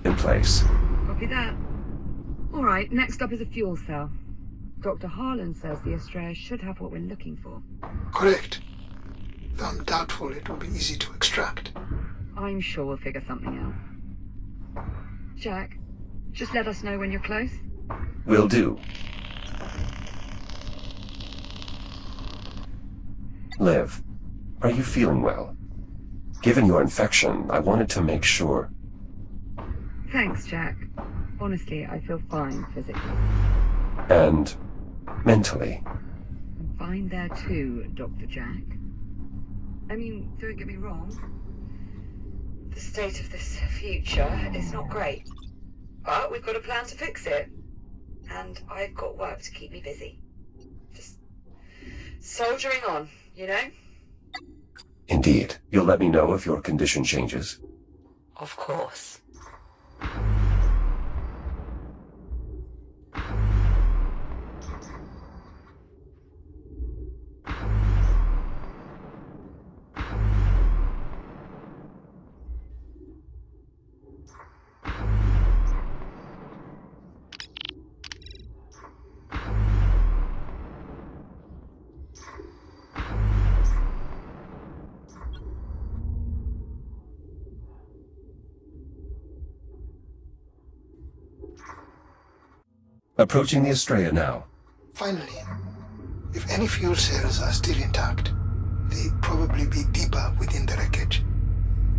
In place. Copy that. All right, next up is a fuel cell. Dr. Harlan says the Astrea should have what we're looking for. Correct. Though I'm doubtful it will be easy to extract. I'm sure we'll figure something out. Jack, just let us know when you're close. Will do. Liv, are you feeling well? Given your infection, I wanted to make sure. Thanks, Jack. Honestly, I feel fine physically. And mentally. I'm fine there too, Dr. Jack. I mean, don't get me wrong. The state of this future is not great. But we've got a plan to fix it. And I've got work to keep me busy. Just soldiering on, you know? Indeed. You'll let me know if your condition changes. Of course. Approaching the Astrea now. Finally, if any fuel cells are still intact, they'd probably be deeper within the wreckage.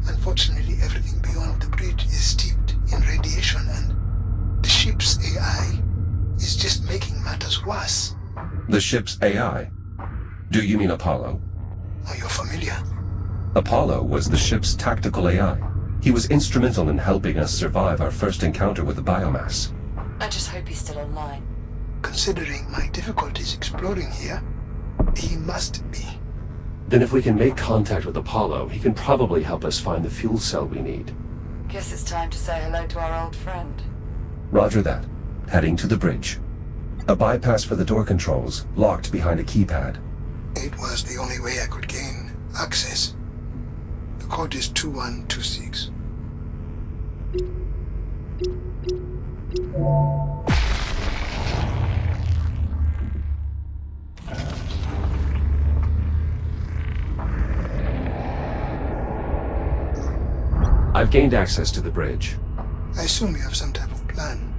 Unfortunately, everything beyond the bridge is steeped in radiation, and the ship's AI is just making matters worse. The ship's AI? Do you mean Apollo? Are you familiar? Apollo was the ship's tactical AI. He was instrumental in helping us survive our first encounter with the biomass. I just hope he's still online. Considering my difficulties exploring here, he must be. Then if we can make contact with Apollo, he can probably help us find the fuel cell we need. Guess it's time to say hello to our old friend. Roger that. Heading to the bridge. A bypass for the door controls, locked behind a keypad. It was the only way I could gain access. The code is 2126. I've gained access to the bridge. I assume you have some type of plan.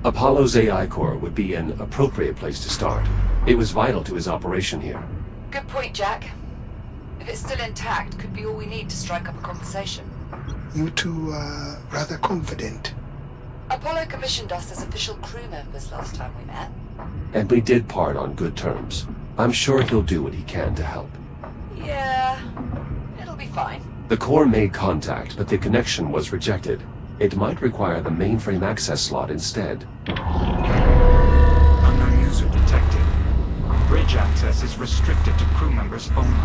Apollo's AI core would be an appropriate place to start. It was vital to his operation here. Good point, Jack. If it's still intact, could be all we need to strike up a conversation. You two are rather confident. Apollo commissioned us as official crew members last time we met. And we did part on good terms. I'm sure he'll do what he can to help. Yeah, it'll be fine. The core made contact, but the connection was rejected. It might require the mainframe access slot instead. Unknown user detected. Bridge access is restricted to crew members only.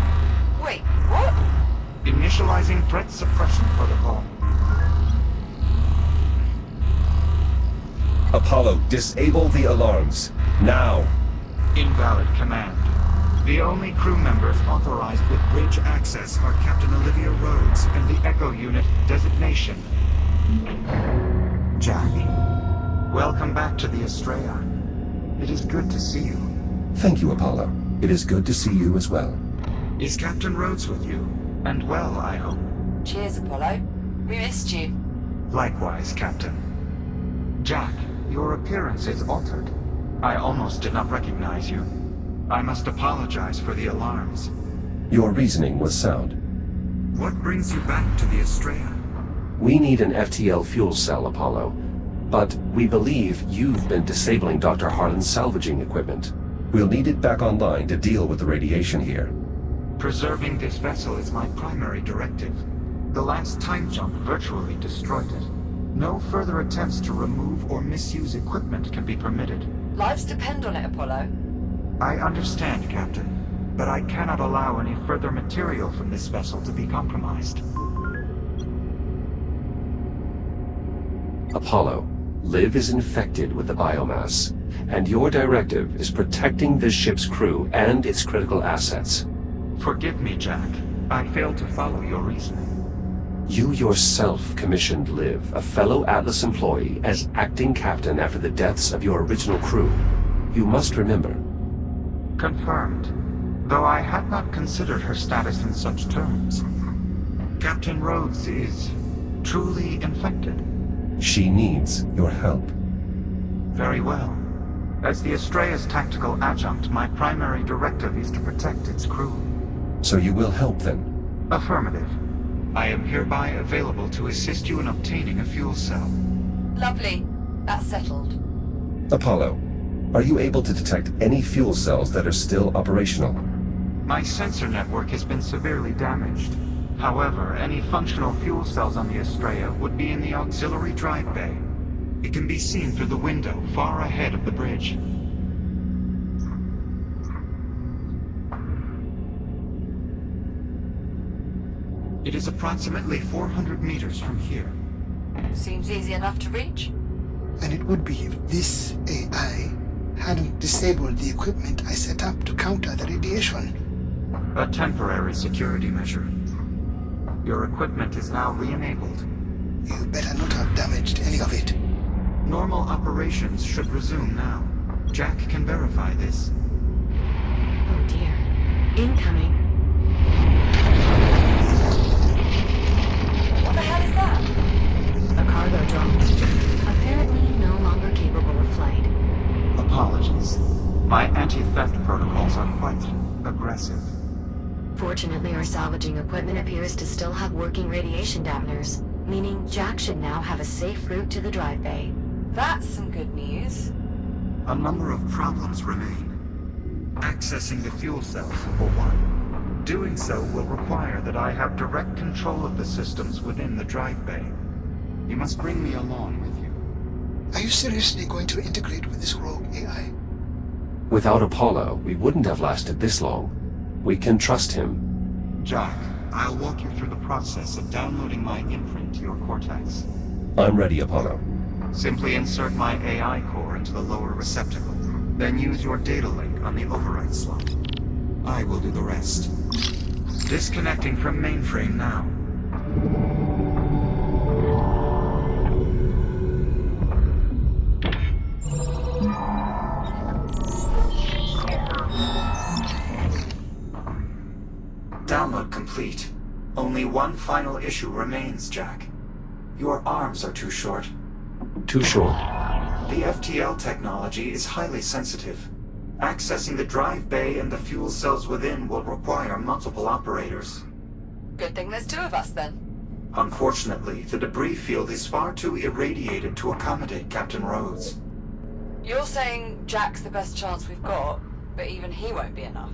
Wait, what? Initializing threat suppression protocol. Apollo, disable the alarms. Now! Invalid command. The only crew members authorized with bridge access are Captain Olivia Rhodes and the Echo Unit designation. Jack, welcome back to the Estrella. It is good to see you. Thank you, Apollo. It is good to see you as well. Is Captain Rhodes with you? And well, I hope. Cheers, Apollo. We missed you. Likewise, Captain. Jack, your appearance is altered. I almost did not recognize you. I must apologize for the alarms. Your reasoning was sound. What brings you back to the Estrella? We need an FTL fuel cell, Apollo. But we believe you've been disabling Dr. Harlan's salvaging equipment. We'll need it back online to deal with the radiation here. Preserving this vessel is my primary directive. The last time jump virtually destroyed it. No further attempts to remove or misuse equipment can be permitted. Lives depend on it, Apollo. I understand, Captain, but I cannot allow any further material from this vessel to be compromised. Apollo, Liv is infected with the biomass, and your directive is protecting the ship's crew and its critical assets. Forgive me, Jack. I failed to follow your reasoning. You yourself commissioned Liv, a fellow Atlas employee, as acting captain after the deaths of your original crew. You must remember. Confirmed, though I had not considered her status in such terms. Captain Rhodes is truly infected. She needs your help. Very well. As the Estrella's tactical adjunct, my primary directive is to protect its crew. So you will help then? Affirmative. I am hereby available to assist you in obtaining a fuel cell. Lovely. That's settled. Apollo, are you able to detect any fuel cells that are still operational? My sensor network has been severely damaged. However, any functional fuel cells on the Estrella would be in the auxiliary drive bay. It can be seen through the window far ahead of the bridge. It is approximately 400 meters from here. Seems easy enough to reach. And it would be if this AI hadn't disabled the equipment I set up to counter the radiation. A temporary security measure. Your equipment is now re-enabled. You better not have damaged any of it. Normal operations should resume now. Jack can verify this. Oh dear. Incoming. What the hell is that? A cargo drone. Apparently no longer capable of flight. Apologies. My anti-theft protocols are quite aggressive. Fortunately, our salvaging equipment appears to still have working radiation dampeners, meaning Jack should now have a safe route to the drive bay. That's some good news. A number of problems remain. Accessing the fuel cells, for one. Doing so will require that I have direct control of the systems within the drive bay. You must bring me along with you. Are you seriously going to integrate with this rogue AI? Without Apollo, we wouldn't have lasted this long. We can trust him. Jack, I'll walk you through the process of downloading my imprint to your cortex. I'm ready, Apollo. Simply insert my AI core into the lower receptacle, then use your data link on the override slot. I will do the rest. Disconnecting from mainframe now. Download complete. Only one final issue remains, Jack. Your arms are too short. Too short. The FTL technology is highly sensitive. Accessing the drive bay and the fuel cells within will require multiple operators. Good thing there's two of us, then. Unfortunately, the debris field is far too irradiated to accommodate Captain Rhodes. You're saying Jack's the best chance we've got, but even he won't be enough.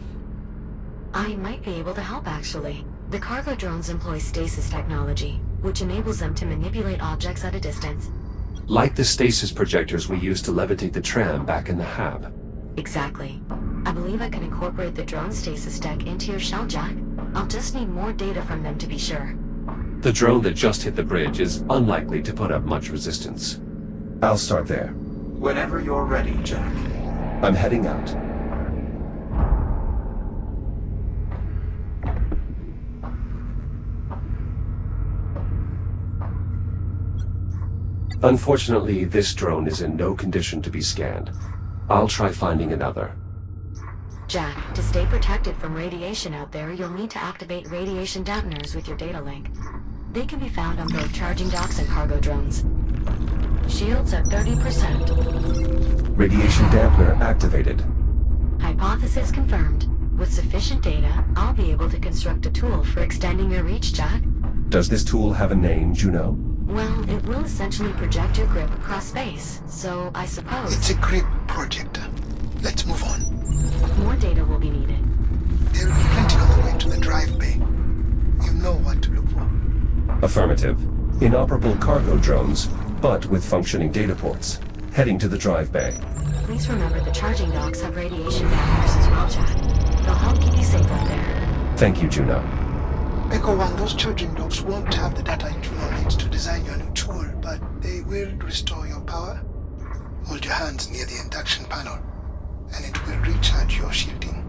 I might be able to help, actually. The cargo drones employ stasis technology, which enables them to manipulate objects at a distance. Like the stasis projectors we used to levitate the tram back in the hab. Exactly. I believe I can incorporate the drone stasis tech into your shell, Jack. I'll just need more data from them to be sure. The drone that just hit the bridge is unlikely to put up much resistance. I'll start there. Whenever you're ready, Jack. I'm heading out. Unfortunately, this drone is in no condition to be scanned. I'll try finding another. Jack, to stay protected from radiation out there, you'll need to activate radiation dampeners with your data link. They can be found on both charging docks and cargo drones. Shields at 30%. Radiation dampener activated. Hypothesis confirmed. With sufficient data, I'll be able to construct a tool for extending your reach, Jack. Does this tool have a name, Juno? Well, it will essentially project your grip across space, so I suppose... It's a grip projector. Let's move on. More data will be needed. There will be plenty on the way to the drive bay. You know what to look for. Affirmative. Inoperable cargo drones, but with functioning data ports. Heading to the drive bay. Please remember the charging docks have radiation dampeners as well, Jack. They'll help keep you safe out there. Thank you, Juno. Echo 1, those charging docks won't have the data Juno needs to design your new tool, but they will restore your power. Hold your hands near the induction panel, and it will recharge your shielding.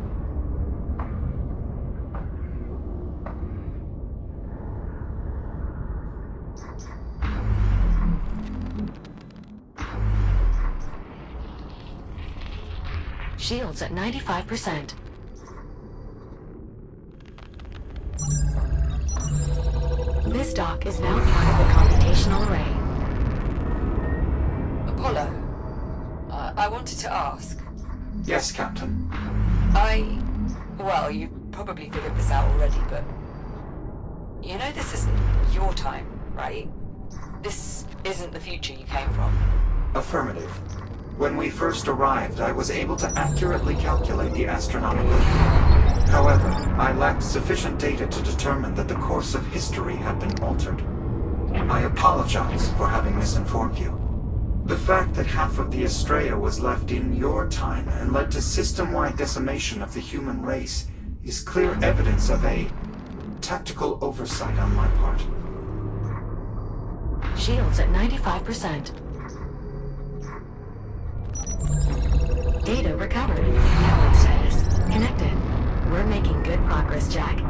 Shields at 95%. This dock is now part of the computational array. Apollo, I wanted to ask. Yes, Captain. Well, you probably figured this out already, but... You know this isn't your time, right? This isn't the future you came from. Affirmative. When we first arrived, I was able to accurately calculate the astronomical year. However, I lacked sufficient data to determine that the course of history had been altered. I apologize for having misinformed you. The fact that half of the Estrella was left in your time and led to system-wide decimation of the human race is clear evidence of a tactical oversight on my part. Shields at 95%. Data recovered. Network status connected. We're making good progress, Jack.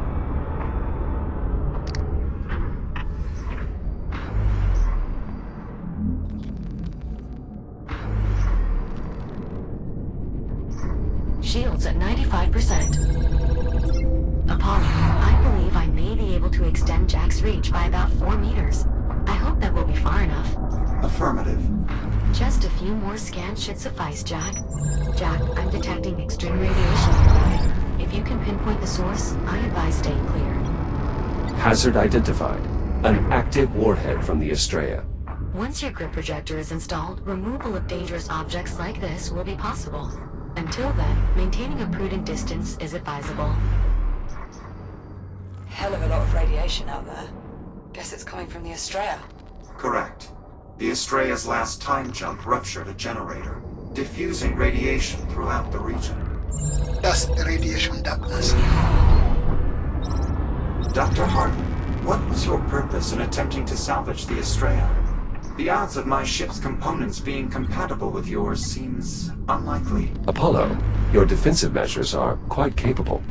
Shields at 95%. Apollo, I believe I may be able to extend Jack's reach by about 4 meters. I hope that will be far enough. Affirmative. Just a few more scans should suffice, Jack. Jack, I'm detecting extreme radiation nearby. If you can pinpoint the source, I advise staying clear. Hazard identified. An active warhead from the Estrella. Once your grip projector is installed, removal of dangerous objects like this will be possible. Until then, maintaining a prudent distance is advisable. Hell of a lot of radiation out there. Guess it's coming from the Estrella. Correct. The Estrella's last time jump ruptured a generator, diffusing radiation throughout the region. That's the radiation dampeners. Dr. Hartman, what was your purpose in attempting to salvage the Estrella? The odds of my ship's components being compatible with yours seems unlikely. Apollo, your defensive measures are quite capable.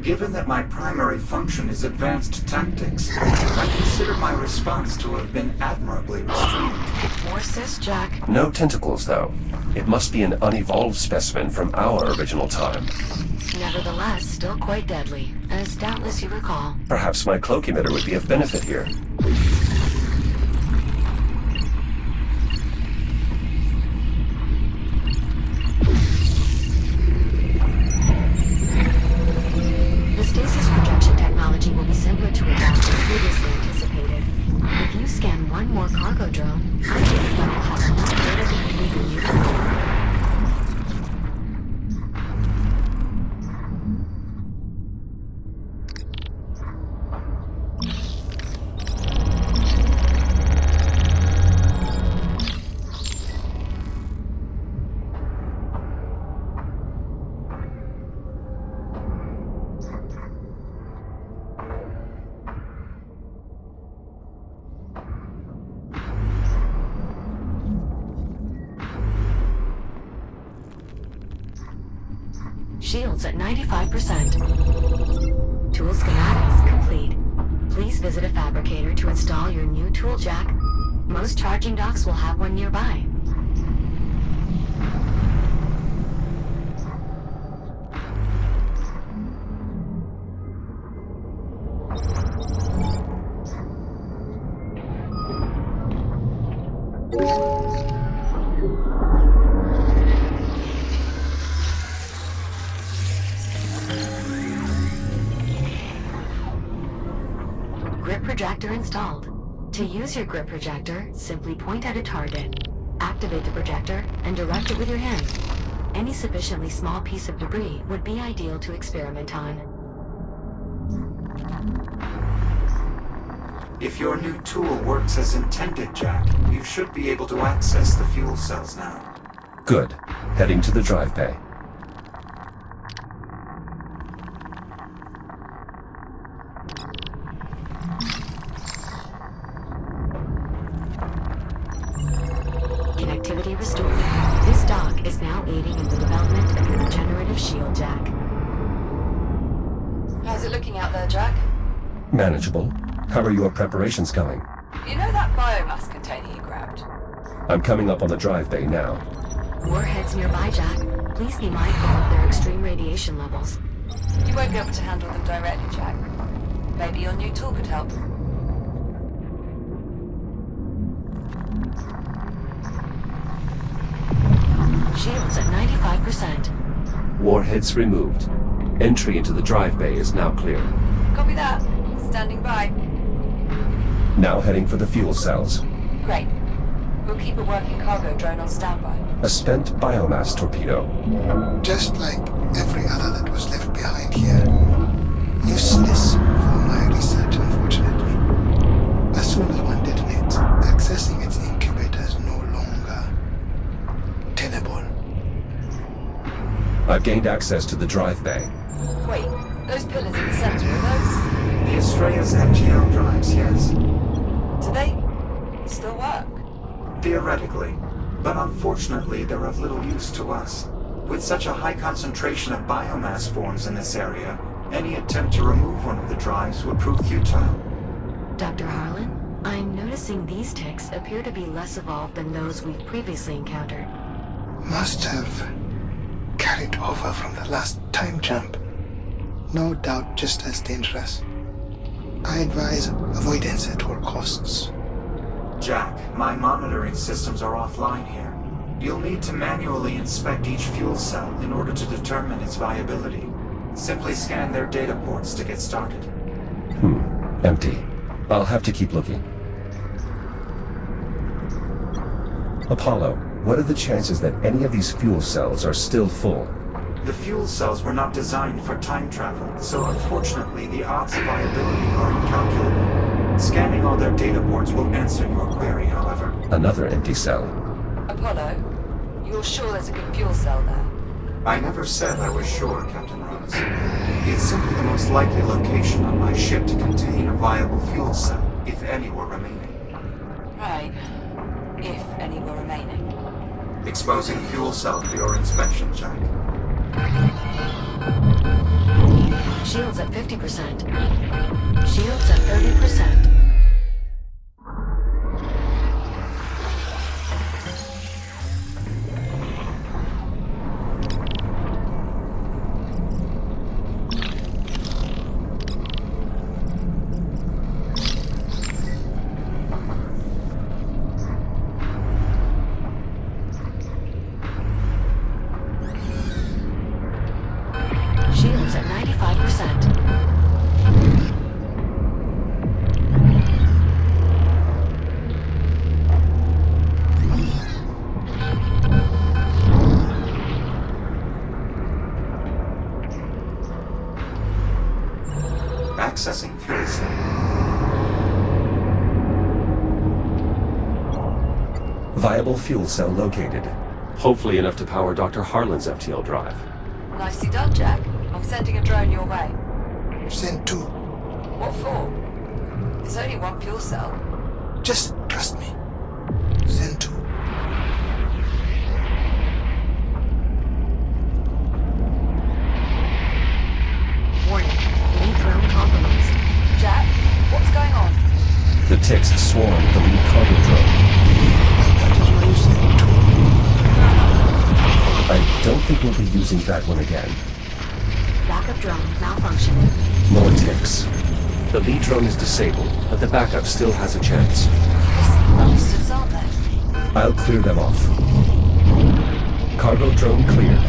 Given that my primary function is advanced tactics, I consider my response to have been admirably restrained. More sis, Jack. No tentacles, though. It must be an unevolved specimen from our original time. Nevertheless, still quite deadly, as doubtless you recall. Perhaps my cloak emitter would be of benefit here. The stasis projection technology will be simpler to adapt than previously anticipated. If you scan one more cargo drone, I think that will have enough data to complete a new tour. Shields at 95%. Tool schematics complete. Please visit a fabricator to install your new tool jack. Most charging docks will have one nearby. Grip projector installed. To use your grip projector, simply point at a target, activate the projector, and direct it with your hand. Any sufficiently small piece of debris would be ideal to experiment on. If your new tool works as intended, Jack, you should be able to access the fuel cells now. Good. Heading to the drive bay. Connectivity restored. This dock is now aiding in the development of your regenerative shield, Jack. How's it looking out there, Jack? Manageable. How are your preparations going? You know that biomass container you grabbed? I'm coming up on the drive bay now. Warheads nearby, Jack. Please be mindful of their extreme radiation levels. You won't be able to handle them directly, Jack. Maybe your new tool could help. Shields at 95%. Warheads removed. Entry into the drive bay is now clear. Copy that. Standing by. Now heading for the fuel cells. Great. We'll keep a working cargo drone on standby. A spent biomass torpedo. Just like every other that was left behind here. Useless for my research, unfortunately. As soon as one detonates, accessing its incubator is no longer tenable. I've gained access to the drive bay. Wait, those pillars in the center, are those? The Estrella's FGL drives, yes. Do they still work? Theoretically, but unfortunately they're of little use to us. With such a high concentration of biomass forms in this area, any attempt to remove one of the drives would prove futile. Dr. Harlan, I'm noticing these ticks appear to be less evolved than those we've previously encountered. Must have carried over from the last time jump. No doubt just as dangerous. I advise avoidance at all costs. Jack, my monitoring systems are offline here. You'll need to manually inspect each fuel cell in order to determine its viability. Simply scan their data ports to get started. Empty. I'll have to keep looking. Apollo, what are the chances that any of these fuel cells are still full? The fuel cells were not designed for time travel, so unfortunately the odds of viability are incalculable. Scanning all their data ports will answer your query, however. Another empty cell. Apollo, you're sure there's a good fuel cell there? I never said I was sure, Captain Rhodes. was. It's simply the most likely location on my ship to contain a viable fuel cell, if any were remaining. Right. If any were remaining. Exposing fuel cell for your inspection, Jack. Shields at 50%. Shields at 30%. Shields at 95%. Accessing fuel cell. Viable fuel cell located. Hopefully enough to power Dr. Harlan's FTL drive. Nicely done, Jack. I'm sending a drone your way. Send 2. What for? There's only one fuel cell. Just trust me. Send 2. Warning. Lead drone compromised. Jack, what's going on? The ticks swarm the lead cargo drone. That is why you send 2. I don't think we'll be using that one again. Backup drone malfunctioning. More ticks. The lead drone is disabled, but the backup still has a chance. Bastards, aren't they? I'll clear them off. Cargo drone cleared.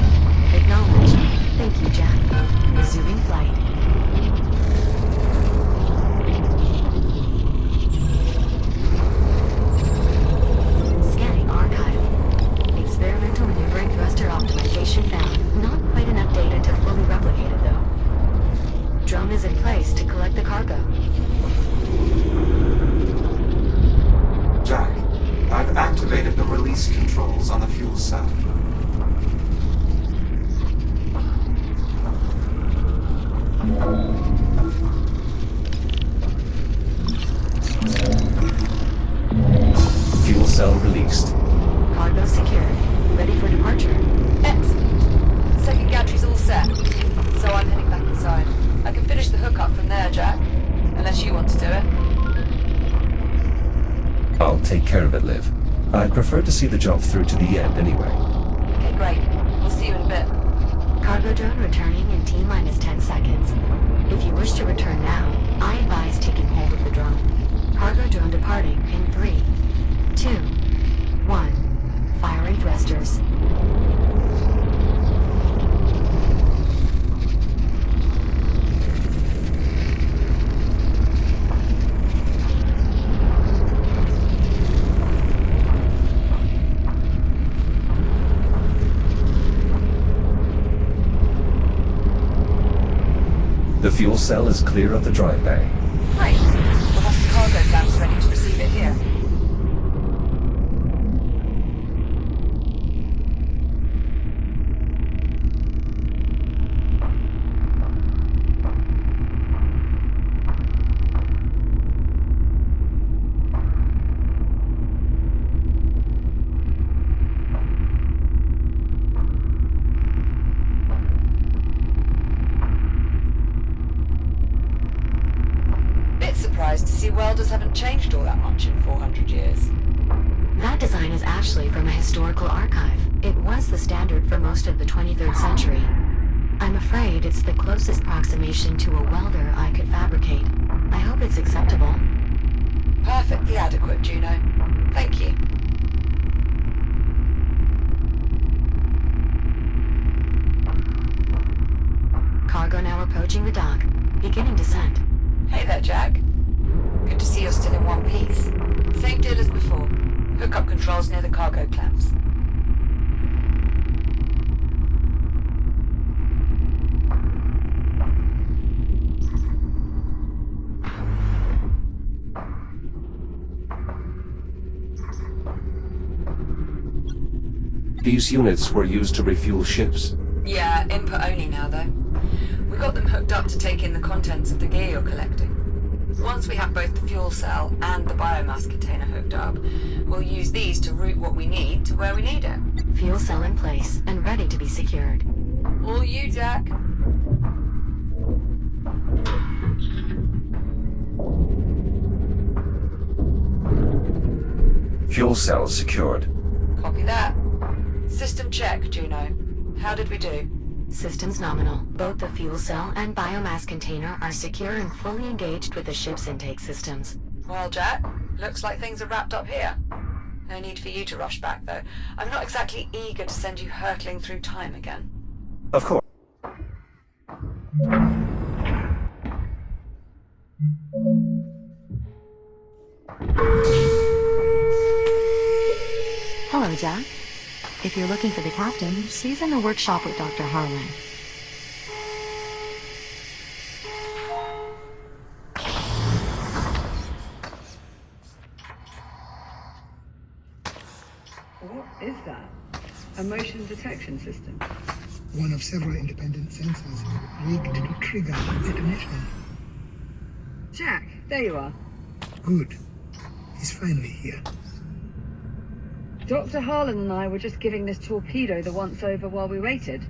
Acknowledged. Thank you, Jack. Resuming flight. Scanning archive. Experimental maneuvering thruster optimization found. Not quite enough data to fully replicate it, though. Drone is in place to collect the cargo. Jack, I've activated the release controls on the fuel cell. Fuel cell released. Cargo secured. Ready for departure. Excellent. Second gantry's all set. So I'm heading back inside. I can finish the hookup from there, Jack. Unless you want to do it. I'll take care of it, Liv. I'd prefer to see the job through to the end anyway. Okay, great. We'll see you in a bit. Cargo drone returning in T-minus 10 seconds. If you wish to return now, I advise taking hold of the drone. Cargo drone departing in 3, 2, 1. Firing thrusters. The fuel cell is clear of the drive bay. Great. We'll have the cargo clamps ready to receive it here. Surprised to see welders haven't changed all that much in 400 years. That design is actually from a historical archive. It was the standard for most of the 23rd century. I'm afraid it's the closest approximation to a welder I could fabricate. I hope it's acceptable. Perfectly adequate, Juno. Thank you. Cargo now approaching the dock. Beginning descent. Hey there, Jack. Good to see you're still in one piece. Same deal as before. Hookup controls near the cargo clamps. These units were used to refuel ships. Yeah, input only now, though. We got them hooked up to take in the contents of the gear you're collecting. Once we have both the fuel cell and the biomass container hooked up, we'll use these to route what we need to where we need it. Fuel cell in place and ready to be secured. All you, Jack. Fuel cells secured. Copy that. System check, Juno. How did we do? Systems nominal. Both the fuel cell and biomass container are secure and fully engaged with the ship's intake systems. Well, Jack, looks like things are wrapped up here. No need for you to rush back, though. I'm not exactly eager to send you hurtling through time again. Of course. Hello, Jack. If you're looking for the captain, she's in the workshop with Dr. Harlan. What is that? A motion detection system? One of several independent sensors rigged to trigger detonation. Jack, there you are. Good. He's finally here. Dr. Harlan and I were just giving this torpedo the once-over while we waited.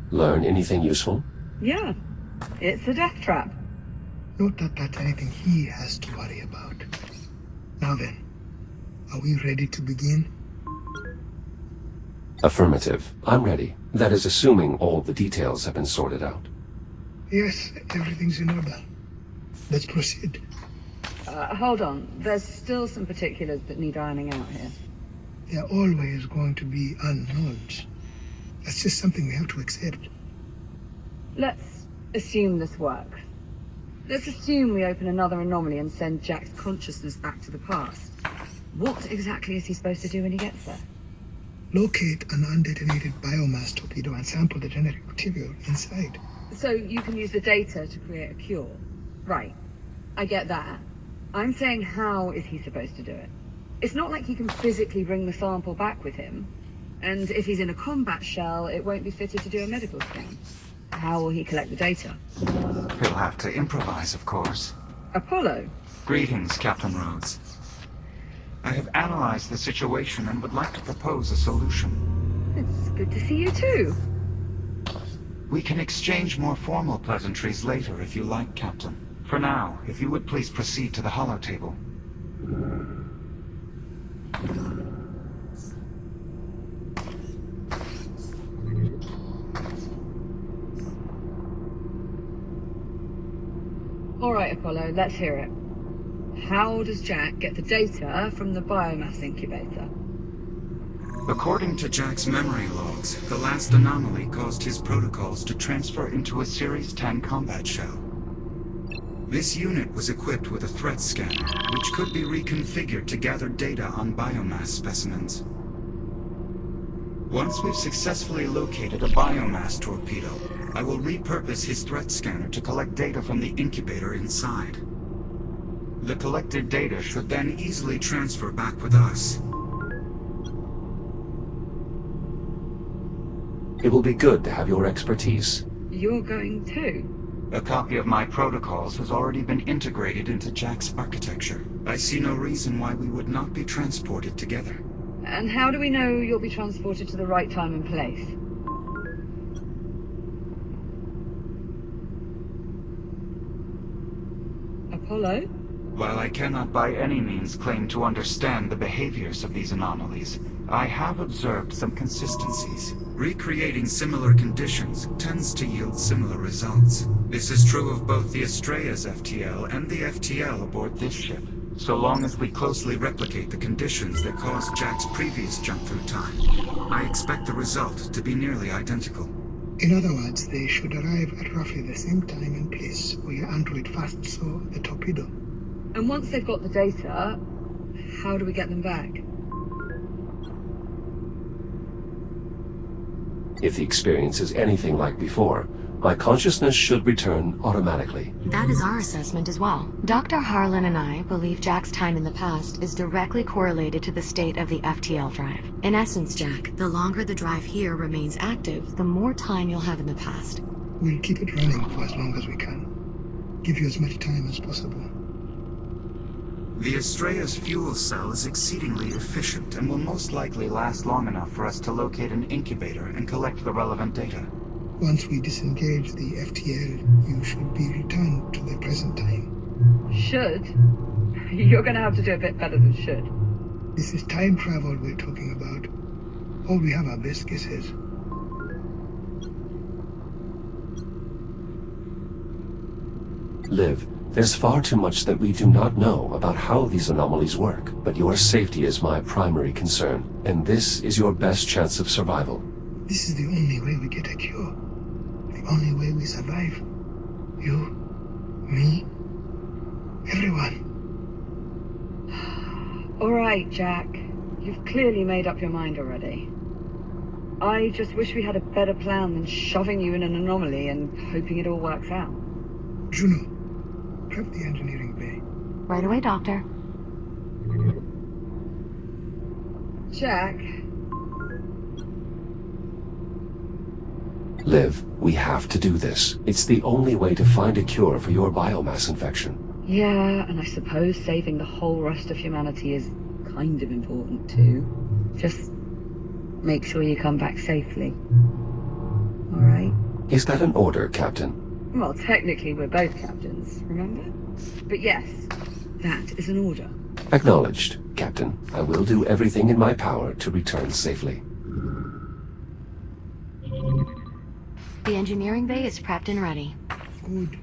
Learn anything useful? Yeah, it's a death trap. Not that that's anything he has to worry about. Now then, are we ready to begin? Affirmative. I'm ready. That is assuming all the details have been sorted out. Yes, everything's in order. Let's proceed. Hold on. There's still some particulars that need ironing out here. There are always going to be unknowns. That's just something we have to accept. Let's assume this works. Let's assume we open another anomaly and send Jack's consciousness back to the past. What exactly is he supposed to do when he gets there? Locate an undetonated biomass torpedo and sample the genetic material inside. So you can use the data to create a cure. Right. I get that. I'm saying, how is he supposed to do it? It's not like he can physically bring the sample back with him. And if he's in a combat shell, it won't be fitted to do a medical scan. How will he collect the data? He'll have to improvise, of course. Apollo? Greetings, Captain Rhodes. I have analyzed the situation and would like to propose a solution. It's good to see you too. We can exchange more formal pleasantries later if you like, Captain. For now, if you would please proceed to the holotable. All right, Apollo, let's hear it. How does Jack get the data from the biomass incubator? According to Jack's memory logs, the last anomaly caused his protocols to transfer into a Series 10 combat shell. This unit was equipped with a threat scanner, which could be reconfigured to gather data on biomass specimens. Once we've successfully located a biomass torpedo, I will repurpose his threat scanner to collect data from the incubator inside. The collected data should then easily transfer back with us. It will be good to have your expertise. You're going too? A copy of my protocols has already been integrated into Jack's architecture. I see no reason why we would not be transported together. And how do we know you'll be transported to the right time and place? Apollo? While I cannot by any means claim to understand the behaviors of these anomalies, I have observed some consistencies. Recreating similar conditions tends to yield similar results. This is true of both the Astrea's FTL and the FTL aboard this ship. So long as we closely replicate the conditions that caused Jack's previous jump through time, I expect the result to be nearly identical. In other words, they should arrive at roughly the same time and place where your android first saw the torpedo. And once they've got the data, how do we get them back? If the experience is anything like before, my consciousness should return automatically. That is our assessment as well. Dr. Harlan and I believe Jack's time in the past is directly correlated to the state of the FTL drive. In essence, Jack, the longer the drive here remains active, the more time you'll have in the past. We'll keep it running for as long as we can. Give you as much time as possible. The Astrea's fuel cell is exceedingly efficient and will most likely last long enough for us to locate an incubator and collect the relevant data. Once we disengage the FTL, you should be returned to the present time. Should? You're gonna have to do a bit better than should. This is time travel we're talking about. All we have are best guesses. Liv, there's far too much that we do not know about how these anomalies work, but your safety is my primary concern, and this is your best chance of survival. This is the only way we get a cure. The only way we survive. You, me, everyone. All right, Jack. You've clearly made up your mind already. I just wish we had a better plan than shoving you in an anomaly and hoping it all works out. Juno, prep the engineering bay. Right away, Doctor. Jack, Liv, we have to do this. It's the only way to find a cure for your biomass infection. yeah, and I suppose saving the whole rest of humanity is kind of important too. Just make sure you come back safely. All right? Is that an order, Captain? Well, technically we're both captains, remember? But yes, that is an order. Acknowledged, Captain. I will do everything in my power to return safely. The engineering bay is prepped and ready. Good.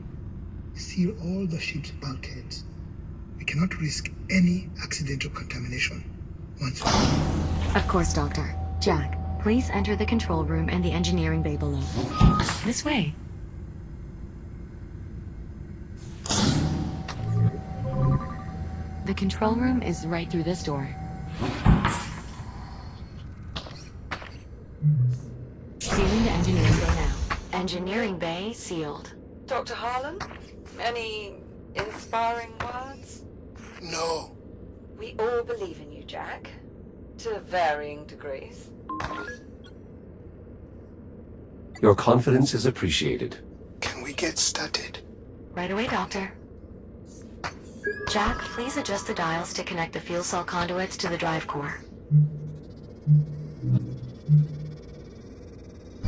Seal all the ship's bulkheads. We cannot risk any accidental contamination. Once we... Of course, Doctor. Jack, please enter the control room and the engineering bay below. This way. The control room is right through this door. Sealing the engineering bay now. Engineering bay sealed. Dr. Harlan, any inspiring words? No. We all believe in you, Jack. To varying degrees. Your confidence is appreciated. Can we get started? Right away, Doctor. Jack, please adjust the dials to connect the fuel cell conduits to the drive core.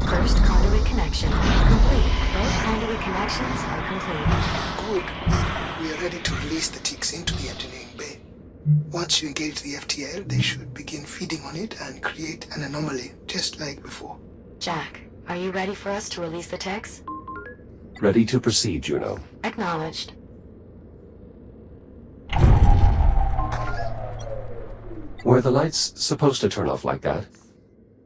First conduit connection complete. Both conduit connections are complete. Good. We are ready to release the ticks into the engineering bay. Once you engage the FTL, they should begin feeding on it and create an anomaly, just like before. Jack, are you ready for us to release the ticks? Ready to proceed, Juno. Acknowledged. Were the lights supposed to turn off like that?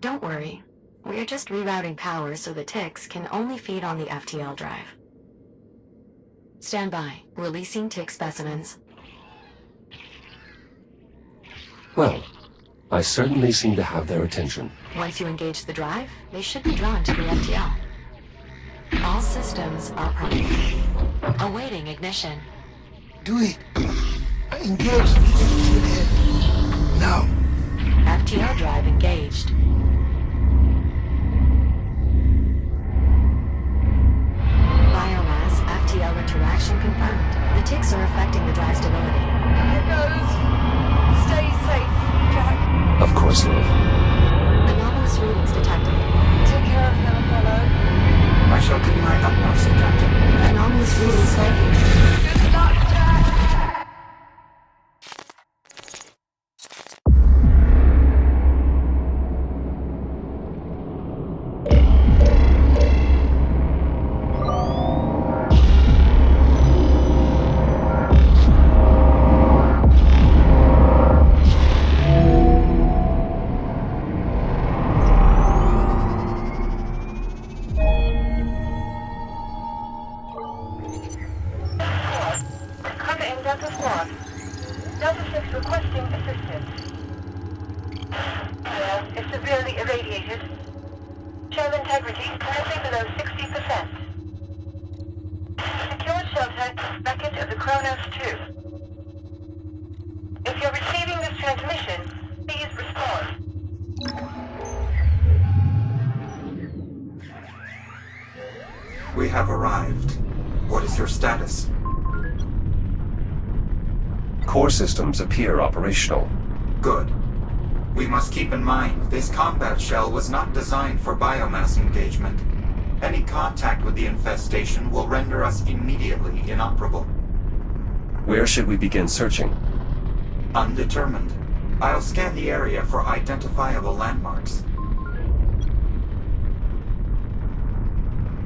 Don't worry. We're just rerouting power so the ticks can only feed on the FTL drive. Stand by. Releasing tick specimens. Well, I certainly seem to have their attention. Once you engage the drive, they should be drawn to the FTL. All systems are prime. Awaiting ignition. Do it. Engage the FTL. Now. FTL drive engaged. Biomass FTL interaction confirmed. The ticks are affecting the drive stability. Here goes. Stay safe, Jack. Of course, Liv. Anomalous readings detected. Take care of him, Apollo. I shall do my utmost, Captain. Anomalous readings taken. Good luck, Jack. have arrived. What is your status? Core systems appear operational. Good. We must keep in mind, this combat shell was not designed for biomass engagement. Any contact with the infestation will render us immediately inoperable. Where should we begin searching? Undetermined. I'll scan the area for identifiable landmarks.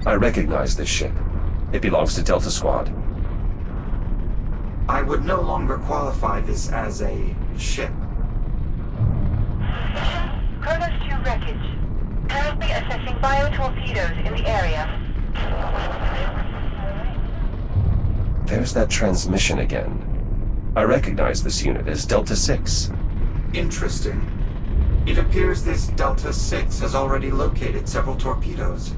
I recognize this ship. It belongs to Delta Squad. I would no longer qualify this as a ship. Kronos 2 wreckage. Currently assessing biotorpedoes in the area. There's that transmission again. I recognize this unit as Delta 6. Interesting. It appears this Delta 6 has already located several torpedoes.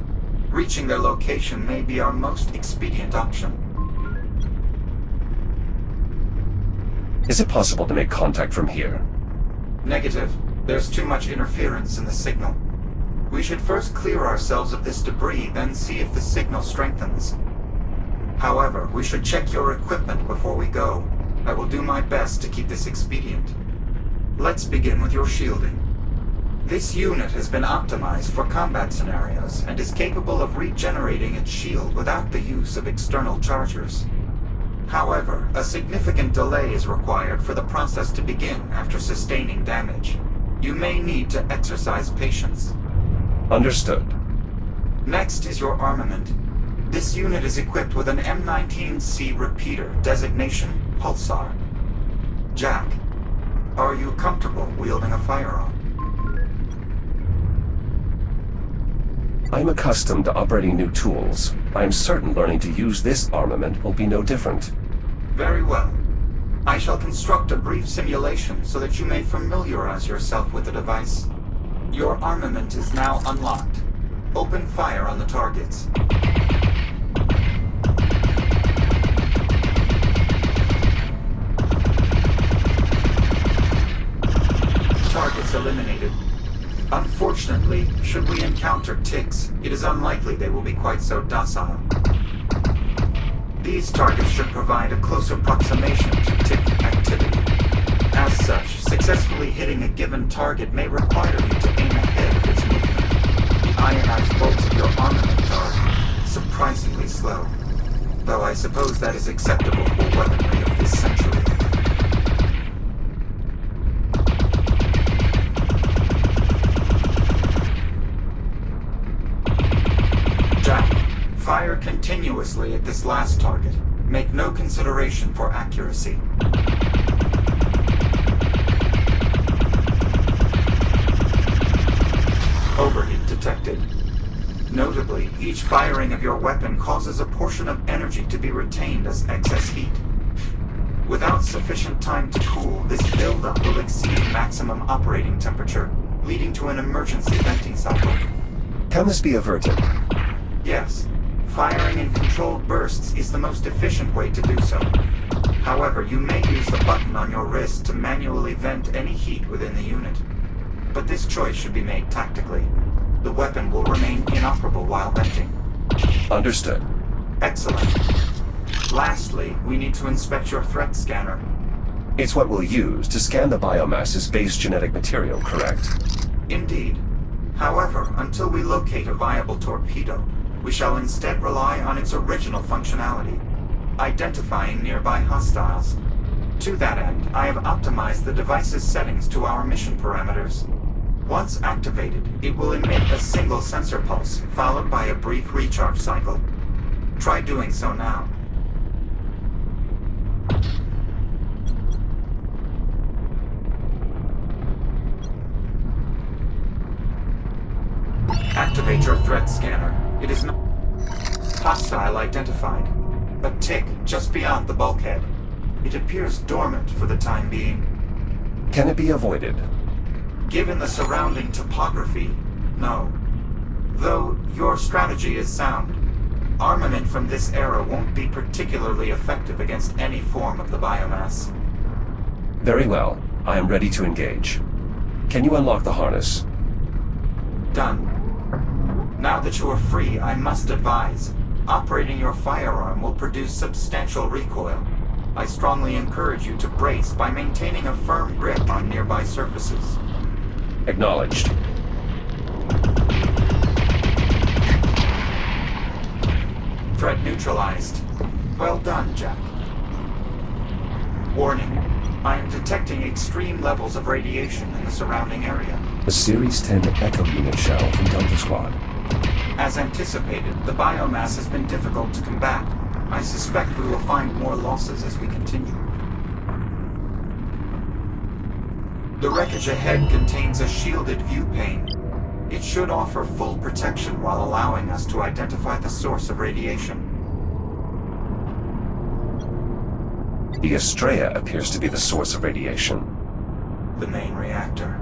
Reaching their location may be our most expedient option. Is it possible to make contact from here? Negative. There's too much interference in the signal. We should first clear ourselves of this debris, then see if the signal strengthens. However, we should check your equipment before we go. I will do my best to keep this expedient. Let's begin with your shielding. This unit has been optimized for combat scenarios and is capable of regenerating its shield without the use of external chargers. However, a significant delay is required for the process to begin after sustaining damage. You may need to exercise patience. Understood. Next is your armament. This unit is equipped with an M19C repeater, designation Pulsar. Jack, are you comfortable wielding a firearm? I'm accustomed to operating new tools. I'm certain learning to use this armament will be no different. Very well. I shall construct a brief simulation so that you may familiarize yourself with the device. Your armament is now unlocked. Open fire on the targets. Targets eliminated. Unfortunately, should we encounter ticks, it is unlikely they will be quite so docile. These targets should provide a close approximation to tick activity. As such, successfully hitting a given target may require you to aim ahead of its movement. The ionized bolts of your armament are surprisingly slow, though I suppose that is acceptable for weaponry of this century. Fire continuously at this last target. Make no consideration for accuracy. Overheat detected. Notably, each firing of your weapon causes a portion of energy to be retained as excess heat. Without sufficient time to cool, this buildup will exceed maximum operating temperature, leading to an emergency venting cycle. Can this be averted? Yes. Firing in controlled bursts is the most efficient way to do so. However, you may use the button on your wrist to manually vent any heat within the unit. But this choice should be made tactically. The weapon will remain inoperable while venting. Understood. Excellent. Lastly, we need to inspect your threat scanner. It's what we'll use to scan the biomass's base genetic material, correct? Indeed. However, until we locate a viable torpedo, we shall instead rely on its original functionality, identifying nearby hostiles. To that end, I have optimized the device's settings to our mission parameters. Once activated, it will emit a single sensor pulse, followed by a brief recharge cycle. Try doing so now. Activate your threat scanner. It is not hostile identified. A tick just beyond the bulkhead. It appears dormant for the time being. Can it be avoided? Given the surrounding topography, no. Though your strategy is sound. Armament from this era won't be particularly effective against any form of the biomass. Very well. I am ready to engage. Can you unlock the harness? Done. Now that you are free, I must advise. Operating your firearm will produce substantial recoil. I strongly encourage you to brace by maintaining a firm grip on nearby surfaces. Acknowledged. Threat neutralized. Well done, Jack. Warning. I am detecting extreme levels of radiation in the surrounding area. The Series 10 Echo Unit shell from Delta Squad. As anticipated, the biomass has been difficult to combat. I suspect we will find more losses as we continue. The wreckage ahead contains a shielded view pane. It should offer full protection while allowing us to identify the source of radiation. The Estrella appears to be the source of radiation. The main reactor.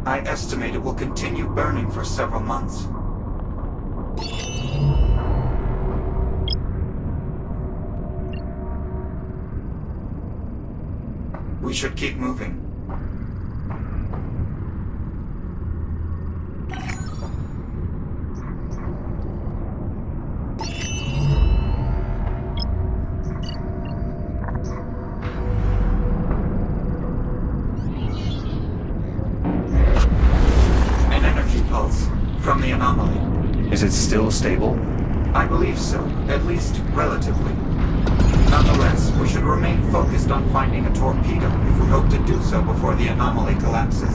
I estimate it will continue burning for several months. We should keep moving. An energy pulse from the anomaly. Is it still stable? I believe so, at least relatively. Nonetheless, we should remain focused on finding a torpedo if we hope to do so before the anomaly collapses.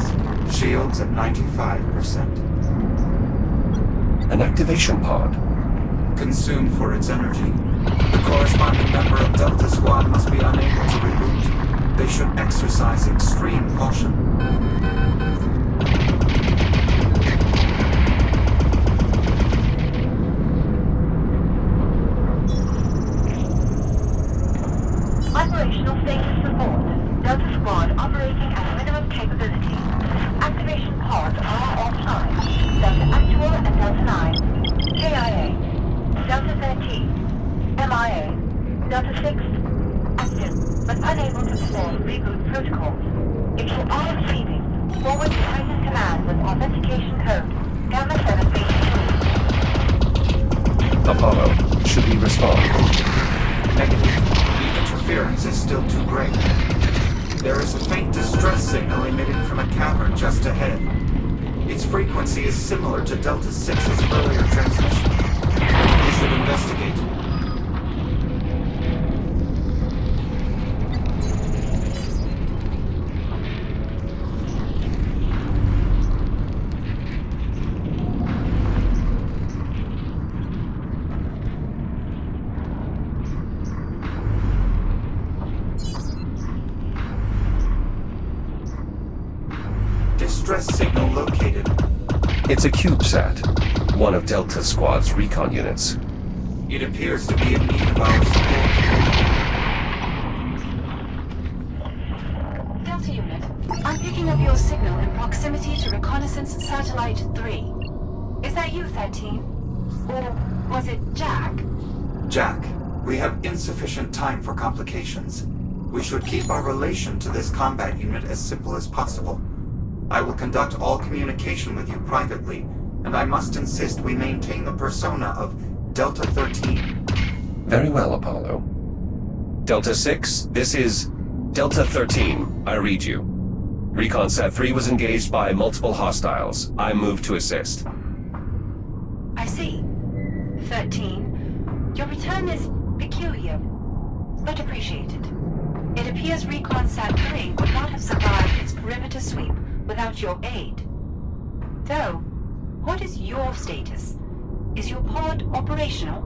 Shields at 95%. An activation pod. Consumed for its energy. The corresponding member of Delta Squad must be unable to reboot. They should exercise extreme caution. Operational status report. Delta Squad operating at minimum capability. Activation pods are offline. Delta Actual and Delta 9. KIA. Delta 13. MIA. Delta 6. Active, but unable to perform reboot protocols. If you are receiving, forward to Titan Command with authentication code Gamma 7 Apollo, should we respond? Negative. Interference is still too great. There is a faint distress signal emitted from a cavern just ahead. Its frequency is similar to Delta 6's earlier transmission. We should investigate. Distress signal located. It's a CubeSat, one of Delta Squad's recon units. It appears to be in need of our support. Delta Unit, I'm picking up your signal in proximity to Reconnaissance Satellite 3. Is that you, 13? Or was it Jack? Jack, we have insufficient time for complications. We should keep our relation to this combat unit as simple as possible. I will conduct all communication with you privately, and I must insist we maintain the persona of Delta 13. Very well, Apollo. Delta 6, this is Delta 13. I read you. ReconSat 3 was engaged by multiple hostiles. I moved to assist. I see. 13. Your return is peculiar, but appreciated. It appears ReconSat 3 would not have survived its perimeter sweep without your aid. Though, what is your status? Is your pod operational?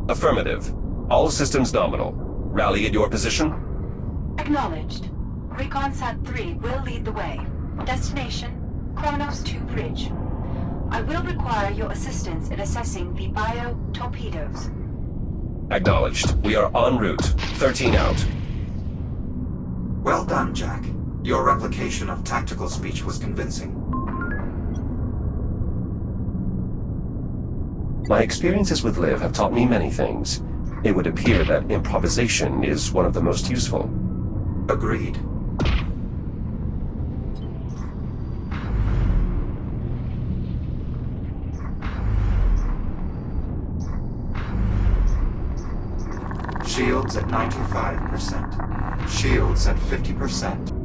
Affirmative. All systems nominal. Rally at your position? Acknowledged. ReconSat 3 will lead the way. Destination, Kronos 2 Bridge. I will require your assistance in assessing the bio-torpedoes. Acknowledged. We are en route. 13 out. Well done, Jack. Your replication of tactical speech was convincing. My experiences with Liv have taught me many things. It would appear that improvisation is one of the most useful. Agreed. Shields at 95%. Shields at 50%.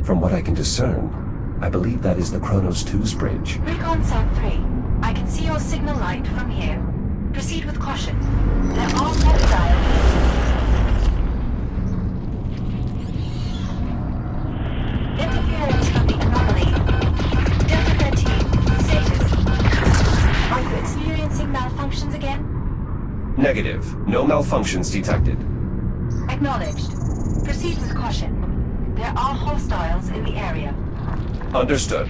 From what I can discern, I believe that is the Kronos 2's bridge. Recon Sat 3. I can see your signal light from here. Proceed with caution. There are hostiles. Interference from the anomaly. Delta 13. Status. Are you experiencing malfunctions again? Negative. No malfunctions detected. Acknowledged. Proceed with caution. There are hostiles in the area. Understood.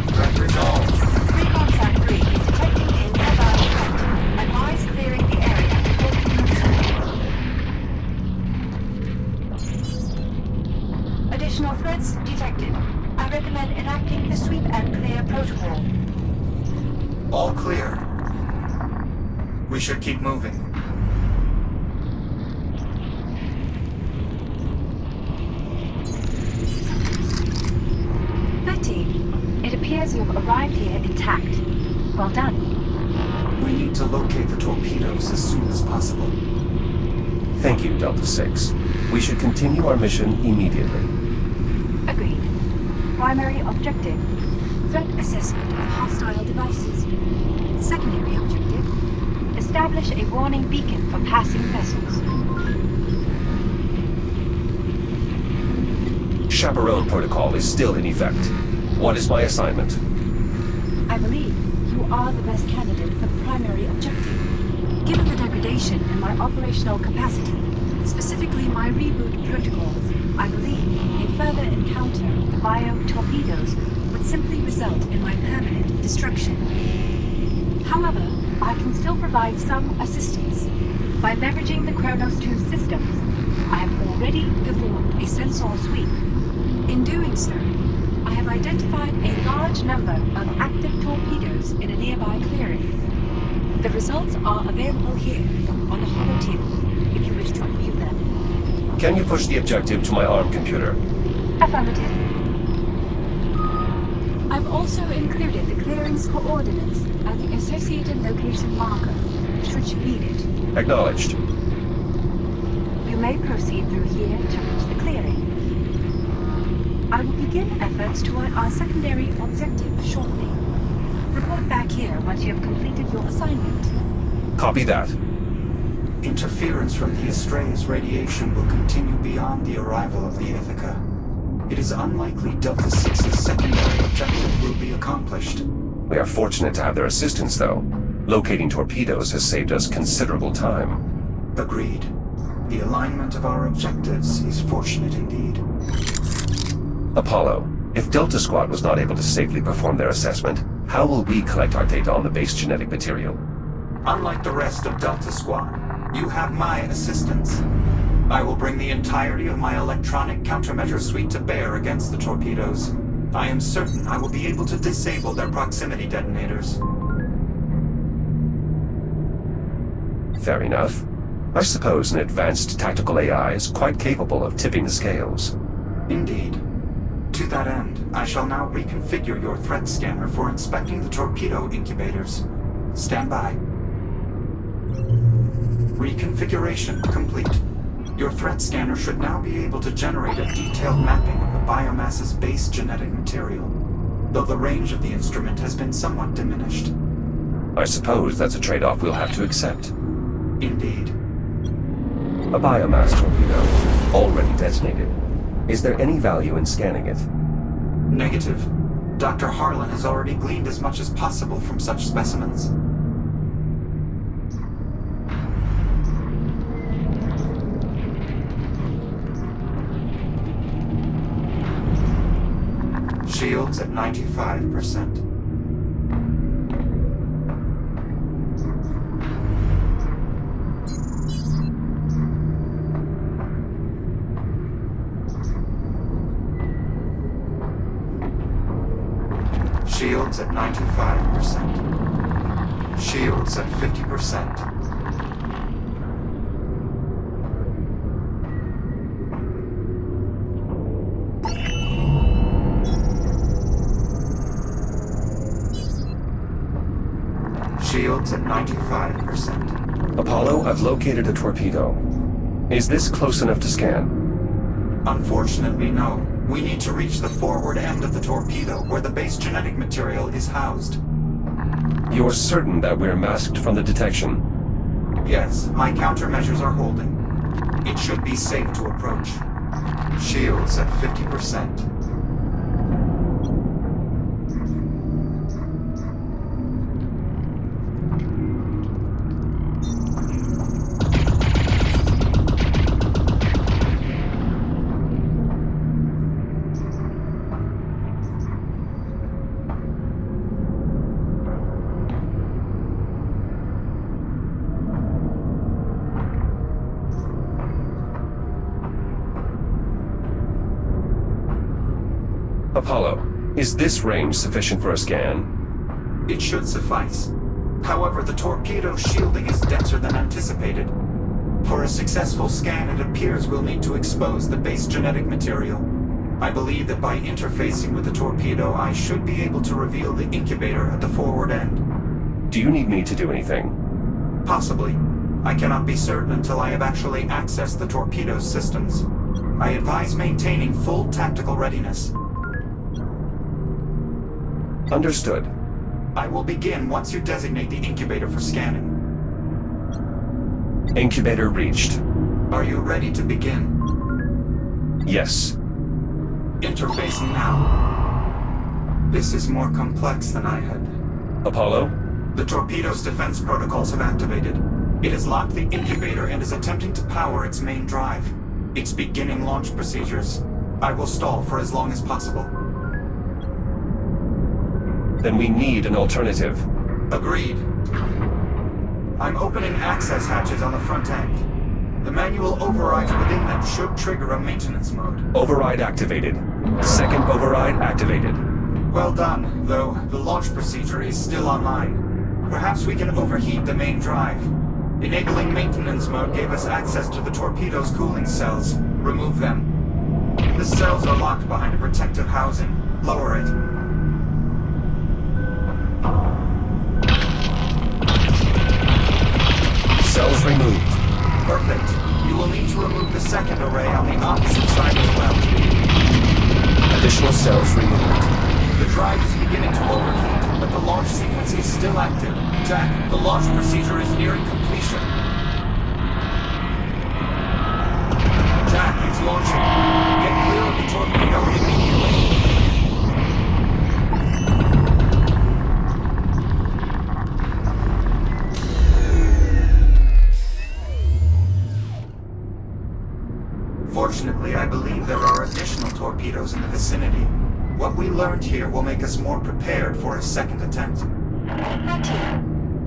Threat resolved. Recon Sat 3 is detecting a nearby threat. Advise clearing the area before commencing. Additional threats detected. I recommend enacting the sweep and clear protocol. All clear. We should keep moving. It appears you have arrived here intact. Well done. We need to locate the torpedoes as soon as possible. Thank you, Delta 6. We should continue our mission immediately. Agreed. Primary objective: threat assessment of hostile devices. Secondary objective: establish a warning beacon for passing vessels. Chaperone protocol is still in effect. What is my assignment? I believe you are the best candidate for the primary objective. Given the degradation in my operational capacity, specifically my reboot protocols, I believe a further encounter with the bio-torpedoes would simply result in my permanent destruction. However, I can still provide some assistance. By leveraging the Kronos 2 systems, I have already performed a sensor sweep. In doing so, I have identified a large number of active torpedoes in a nearby clearing. The results are available here on the holotip if you wish to review them. Can you push the objective to my ARM computer? Affirmative. I've also included the clearing's coordinates as the associated location marker, should you need it. Acknowledged. You may proceed through here to reach the clearing. I will begin efforts toward our secondary objective shortly. Report back here once you have completed your assignment. Copy that. Interference from the Astraea's radiation will continue beyond the arrival of the Ithaca. It is unlikely Delta 6's secondary objective will be accomplished. We are fortunate to have their assistance, though. Locating torpedoes has saved us considerable time. Agreed. The alignment of our objectives is fortunate indeed. Apollo, if Delta Squad was not able to safely perform their assessment, how will we collect our data on the base genetic material? Unlike the rest of Delta Squad, you have my assistance. I will bring the entirety of my electronic countermeasure suite to bear against the torpedoes. I am certain I will be able to disable their proximity detonators. Fair enough. I suppose an advanced tactical AI is quite capable of tipping the scales. Indeed. To that end, I shall now reconfigure your threat scanner for inspecting the torpedo incubators. Stand by. Reconfiguration complete. Your threat scanner should now be able to generate a detailed mapping of the biomass's base genetic material, though the range of the instrument has been somewhat diminished. I suppose that's a trade-off we'll have to accept. Indeed. A biomass torpedo, already detonated. Is there any value in scanning it? Negative. Dr. Harlan has already gleaned as much as possible from such specimens. Shields at 95%. Shields at 95%. Shields at 50%. Shields at 95%. Apollo, I've located a torpedo. Is this close enough to scan? Unfortunately, no. We need to reach the forward end of the torpedo, where the base genetic material is housed. You're certain that we're masked from the detection? Yes, my countermeasures are holding. It should be safe to approach. Shields at 50%. Apollo, is this range sufficient for a scan? It should suffice. However, the torpedo's shielding is denser than anticipated. For a successful scan, it appears we'll need to expose the base genetic material. I believe that by interfacing with the torpedo, I should be able to reveal the incubator at the forward end. Do you need me to do anything? Possibly. I cannot be certain until I have actually accessed the torpedo's systems. I advise maintaining full tactical readiness. Understood. I will begin once you designate the incubator for scanning. Incubator reached. Are you ready to begin? Yes. Interfacing now. This is more complex than I had. Apollo? The torpedo's defense protocols have activated. It has locked the incubator and is attempting to power its main drive. It's beginning launch procedures. I will stall for as long as possible. Then we need an alternative. Agreed. I'm opening access hatches on the front end. The manual overrides within them should trigger a maintenance mode. Override activated. Second override activated. Well done, though the launch procedure is still online. Perhaps we can overheat the main drive. Enabling maintenance mode gave us access to the torpedo's cooling cells. Remove them. The cells are locked behind a protective housing. Lower it. Cells removed. Perfect. You will need to remove the second array on the opposite side as well. Additional cells removed. The drive is beginning to overheat, but the launch sequence is still active. Jack, the launch procedure is nearing completion. Jack, it's launching. Get clear of the torpedo immediately. Fortunately, I believe there are additional torpedoes in the vicinity. What we learned here will make us more prepared for a second attempt. Mattia,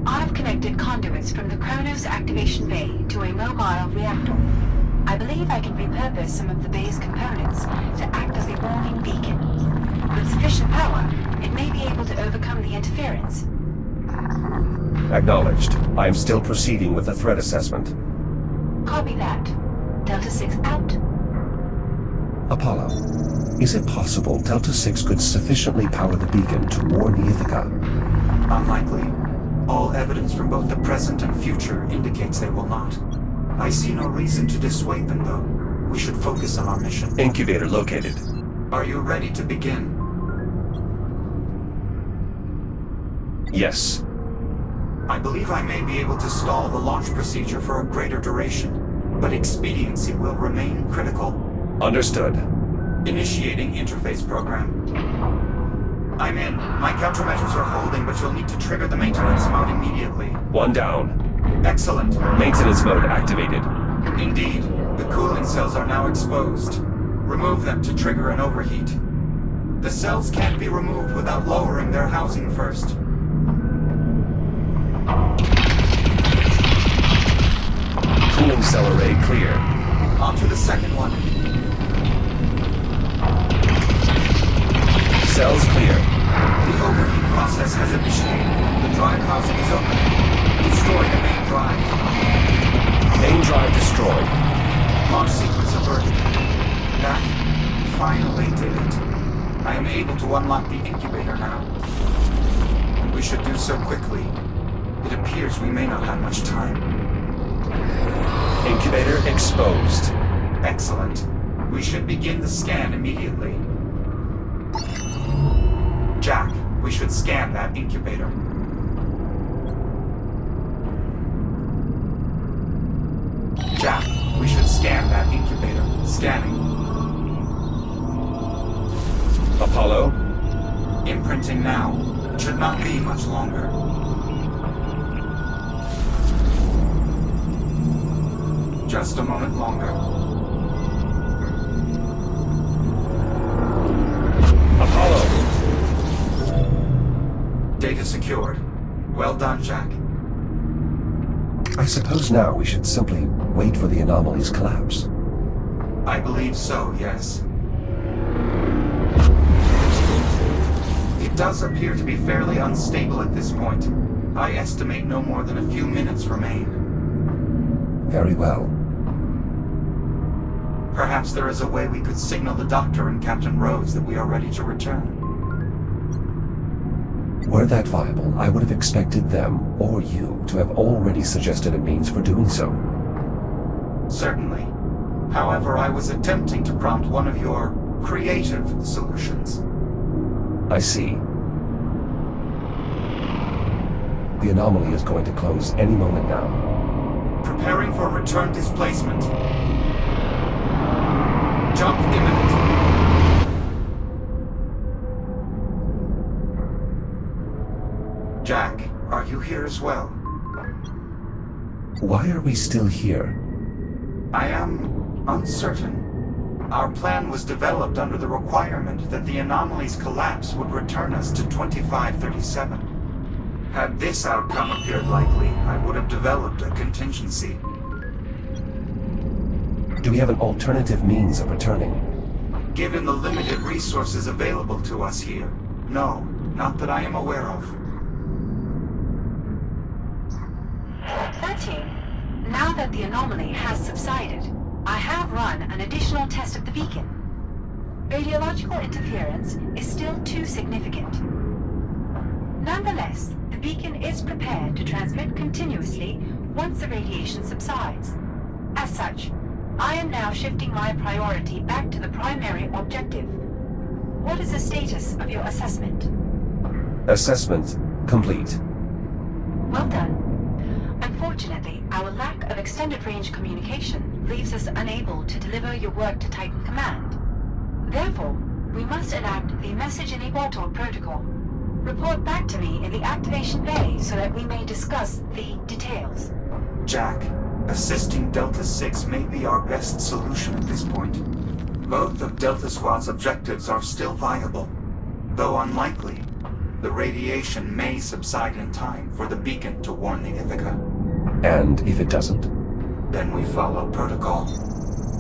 I've connected conduits from the Kronos activation bay to a mobile reactor. I believe I can repurpose some of the bay's components to act as a warning beacon. With sufficient power, it may be able to overcome the interference. Acknowledged. I am still proceeding with the threat assessment. Copy that. Delta 6 out. Apollo, is it possible Delta 6 could sufficiently power the beacon to warn Ithaca? Unlikely. All evidence from both the present and future indicates they will not. I see no reason to dissuade them, though. We should focus on our mission. Incubator located. Are you ready to begin? Yes. I believe I may be able to stall the launch procedure for a greater duration, but expediency will remain critical. Understood. Initiating interface program. I'm in. My countermeasures are holding, but you'll need to trigger the maintenance mode immediately. One down. Excellent. Maintenance mode activated. Indeed. The cooling cells are now exposed. Remove them to trigger an overheat. The cells can't be removed without lowering their housing first. Cooling cell array clear. On to the second one. Cells clear. The overheat finally did it. I am able to unlock the incubator now. And we should do so quickly. It appears we may not have much time. Incubator exposed. Excellent. We should begin the scan immediately. Jack, we should scan that incubator. Jack, we should scan that incubator. Scanning. Apollo? Imprinting now. Should not be much longer. Just a moment longer. Apollo! Data secured. Well done, Jack. I suppose now we should simply wait for the anomaly's collapse. I believe so, yes. It does appear to be fairly unstable at this point. I estimate no more than a few minutes remain. Very well. Perhaps there is a way we could signal the Doctor and Captain Rhodes that we are ready to return. Were that viable, I would have expected them, or you, to have already suggested a means for doing so. Certainly. However, I was attempting to prompt one of your creative solutions. I see. The anomaly is going to close any moment now. Preparing for return displacement. Jump imminent. Jack, are you here as well? Why are we still here? I am uncertain. Our plan was developed under the requirement that the anomaly's collapse would return us to 2537. Had this outcome appeared likely, I would have developed a contingency. Do we have an alternative means of returning? Given the limited resources available to us here, no, not that I am aware of. 13. Now that the anomaly has subsided, I have run an additional test of the beacon. Radiological interference is still too significant. Nonetheless, the beacon is prepared to transmit continuously once the radiation subsides. As such, I am now shifting my priority back to the primary objective. What is the status of your assessment? Assessment complete. Well done. Unfortunately, our lack of extended range communication leaves us unable to deliver your work to Titan Command. Therefore, we must enact the message in a portal protocol. Report back to me in the activation bay so that we may discuss the details. Jack, assisting Delta 6 may be our best solution at this point. Both of Delta Squad's objectives are still viable, though unlikely. The radiation may subside in time for the beacon to warn the Ithaca. And if it doesn't? Then we follow protocol.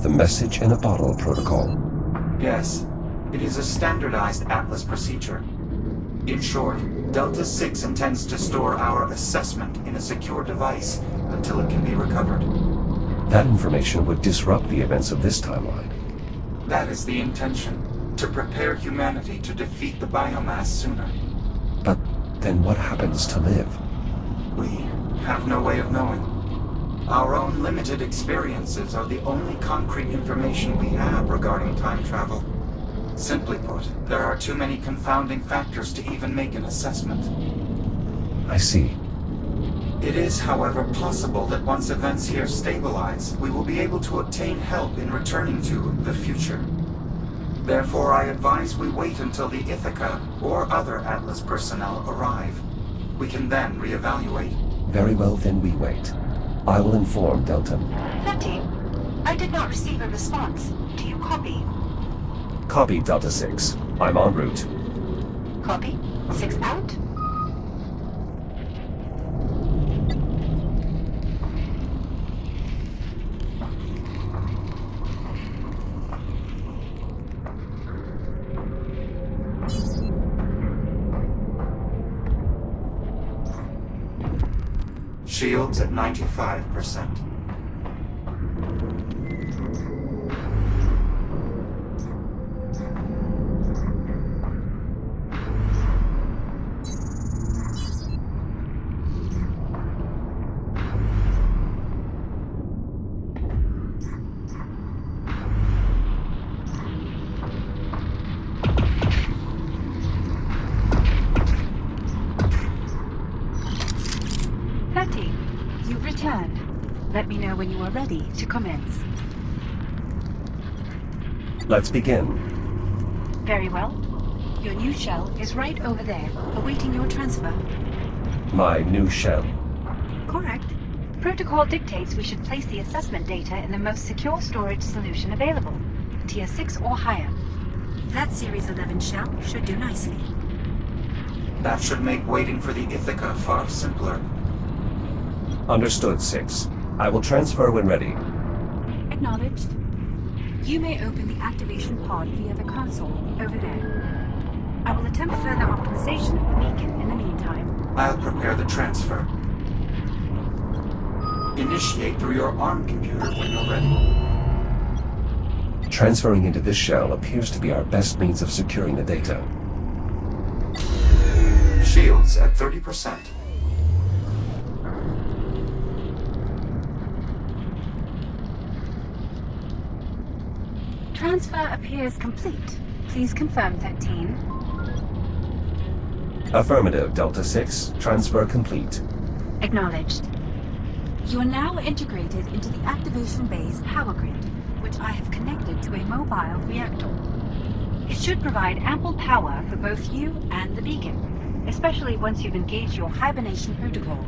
The message in a bottle protocol. Yes, it is a standardized Atlas procedure. In short, Delta 6 intends to store our assessment in a secure device until it can be recovered. That information would disrupt the events of this timeline. That is the intention, to prepare humanity to defeat the biomass sooner. But then what happens to live? We have no way of knowing. Our own limited experiences are the only concrete information we have regarding time travel. Simply put, there are too many confounding factors to even make an assessment. I see. It is, however, possible that once events here stabilize, we will be able to obtain help in returning to the future. Therefore, I advise we wait until the Ithaca or other Atlas personnel arrive. We can then reevaluate. Very well, then we wait. I will inform Delta. 13. I did not receive a response. Do you copy? Copy, Delta 6. I'm en route. Copy. 6 out. Shields at 95%. Let me know when you are ready to commence. Let's begin. Very well. Your new shell is right over there, awaiting your transfer. My new shell. Correct. Protocol dictates we should place the assessment data in the most secure storage solution available, Tier 6 or higher. That Series 11 shell should do nicely. That should make waiting for the Ithaca far simpler. Understood, 6. I will transfer when ready. Acknowledged. You may open the activation pod via the console over there. I will attempt further optimization of the beacon in the meantime. I'll prepare the transfer. Initiate through your ARM computer when you're ready. Transferring into this shell appears to be our best means of securing the data. Shields at 30%. Transfer appears complete. Please confirm, 13. Affirmative, Delta 6. Transfer complete. Acknowledged. You are now integrated into the activation bay's power grid, which I have connected to a mobile reactor. It should provide ample power for both you and the beacon, especially once you've engaged your hibernation protocol.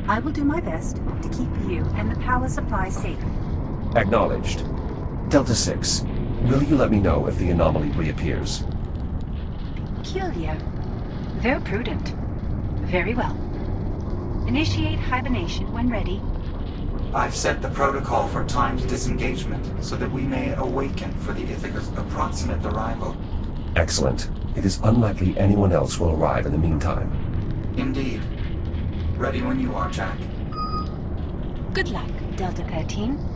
I will do my best to keep you and the power supply safe. Acknowledged. Delta 6, will you let me know if the anomaly reappears? Peculiar, though prudent. Very well. Initiate hibernation when ready. I've set the protocol for timed disengagement so that we may awaken for the Ithaca's approximate arrival. Excellent. It is unlikely anyone else will arrive in the meantime. Indeed. Ready when you are, Jack. Good luck, Delta 13.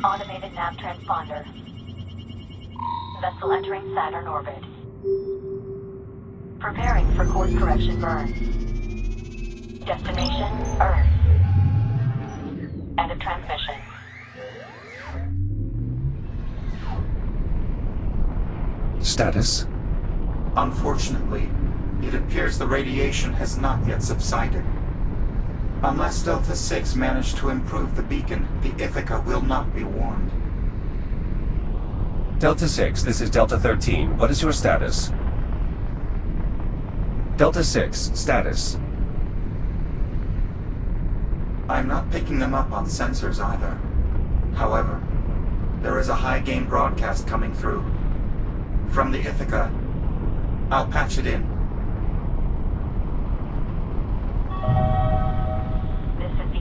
Automated nav transponder. Vessel entering Saturn orbit. Preparing for course correction burn. Destination, Earth. End of transmission. Status? Unfortunately, it appears the radiation has not yet subsided. Unless Delta 6 managed to improve the beacon, the Ithaca will not be warned. Delta 6, this is Delta 13. What is your status? Delta 6, status. I'm not picking them up on sensors either. However, there is a high-gain broadcast coming through. From the Ithaca. I'll patch it in.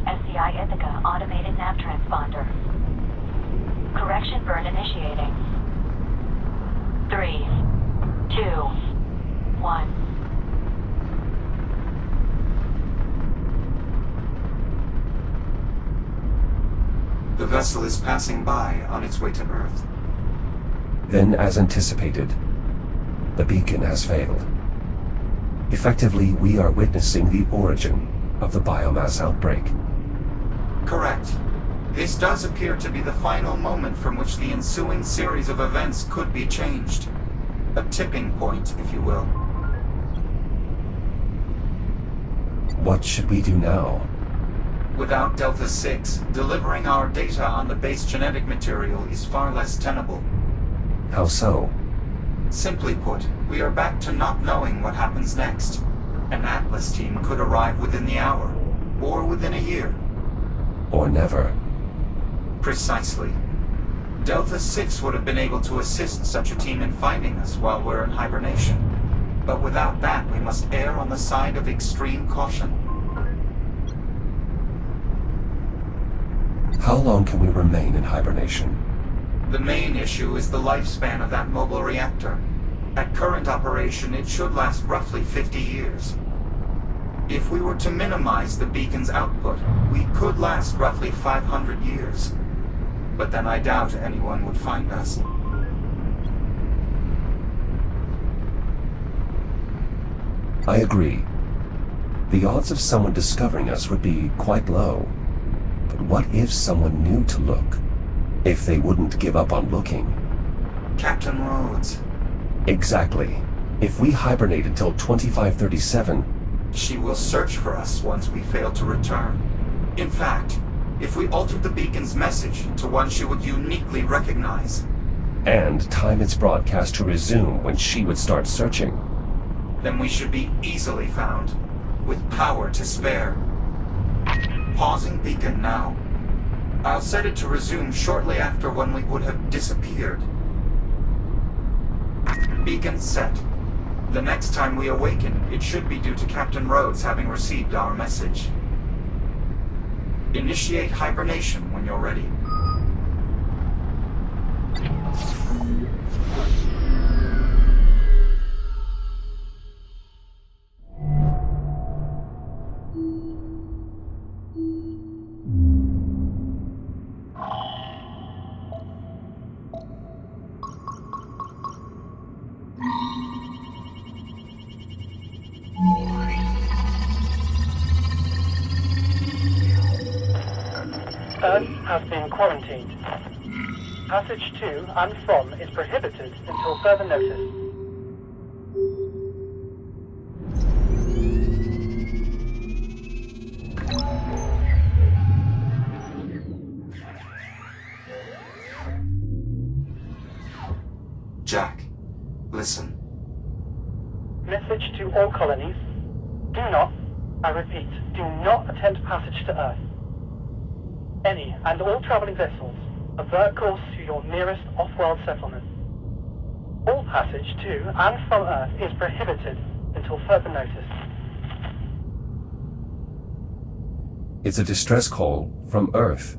SCI Ithaca automated nav transponder. Correction burn initiating. 3, 2, 1. The vessel is passing by on its way to Earth. Then, as anticipated, the beacon has failed. Effectively, we are witnessing the origin of the biomass outbreak. Correct. This does appear to be the final moment from which the ensuing series of events could be changed. A tipping point, if you will. What should we do now? Without Delta 6, delivering our data on the base genetic material is far less tenable. How so? Simply put, we are back to not knowing what happens next. An Atlas team could arrive within the hour, or within a year. Or never. Precisely. Delta 6 would have been able to assist such a team in finding us while we're in hibernation. But without that, we must err on the side of extreme caution. How long can we remain in hibernation? The main issue is the lifespan of that mobile reactor. At current operation, it should last roughly 50 years. If we were to minimize the beacon's output, we could last roughly 500 years. But then I doubt anyone would find us. I agree. The odds of someone discovering us would be quite low. But what if someone knew to look? If they wouldn't give up on looking? Captain Rhodes. Exactly. If we hibernate until 2537... She will search for us once we fail to return. In fact, if we altered the beacon's message to one she would uniquely recognize... and time its broadcast to resume when she would start searching... then we should be easily found, with power to spare. Pausing beacon now. I'll set it to resume shortly after when we would have disappeared. Beacon set. The next time we awaken, it should be due to Captain Rhodes having received our message. Initiate hibernation when you're ready. Earth has been quarantined. Passage to and from is prohibited until further notice. Jack, listen. Message to all colonies. Do not, I repeat, do not attempt passage to Earth. Any and all traveling vessels, avert course to your nearest off-world settlement. All passage to and from Earth is prohibited until further notice. It's a distress call from Earth.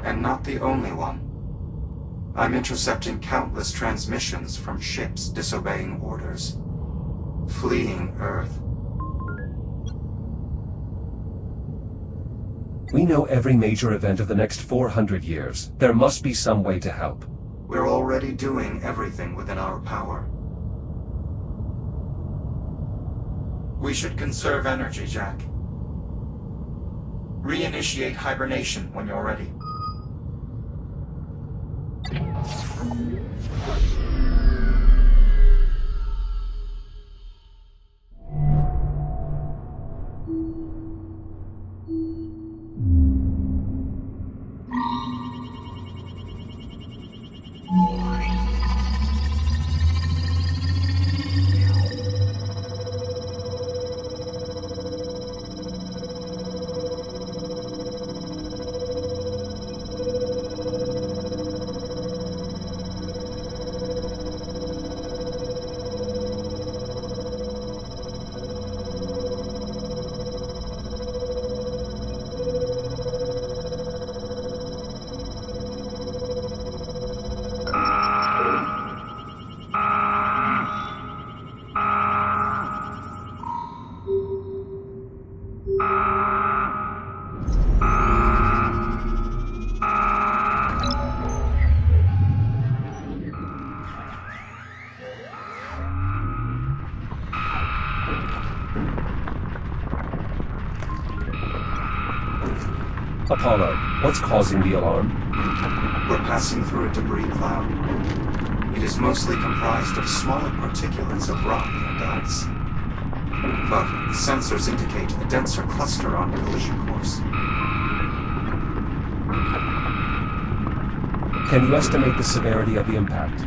And not the only one. I'm intercepting countless transmissions from ships disobeying orders, fleeing Earth. We know every major event of the next 400 years. There must be some way to help. We're already doing everything within our power. We should conserve energy, Jack. Reinitiate hibernation when you're ready. Apollo, what's causing the alarm? We're passing through a debris cloud. It is mostly comprised of smaller particulates of rock and ice. But sensors indicate a denser cluster on collision course. Can you estimate the severity of the impact?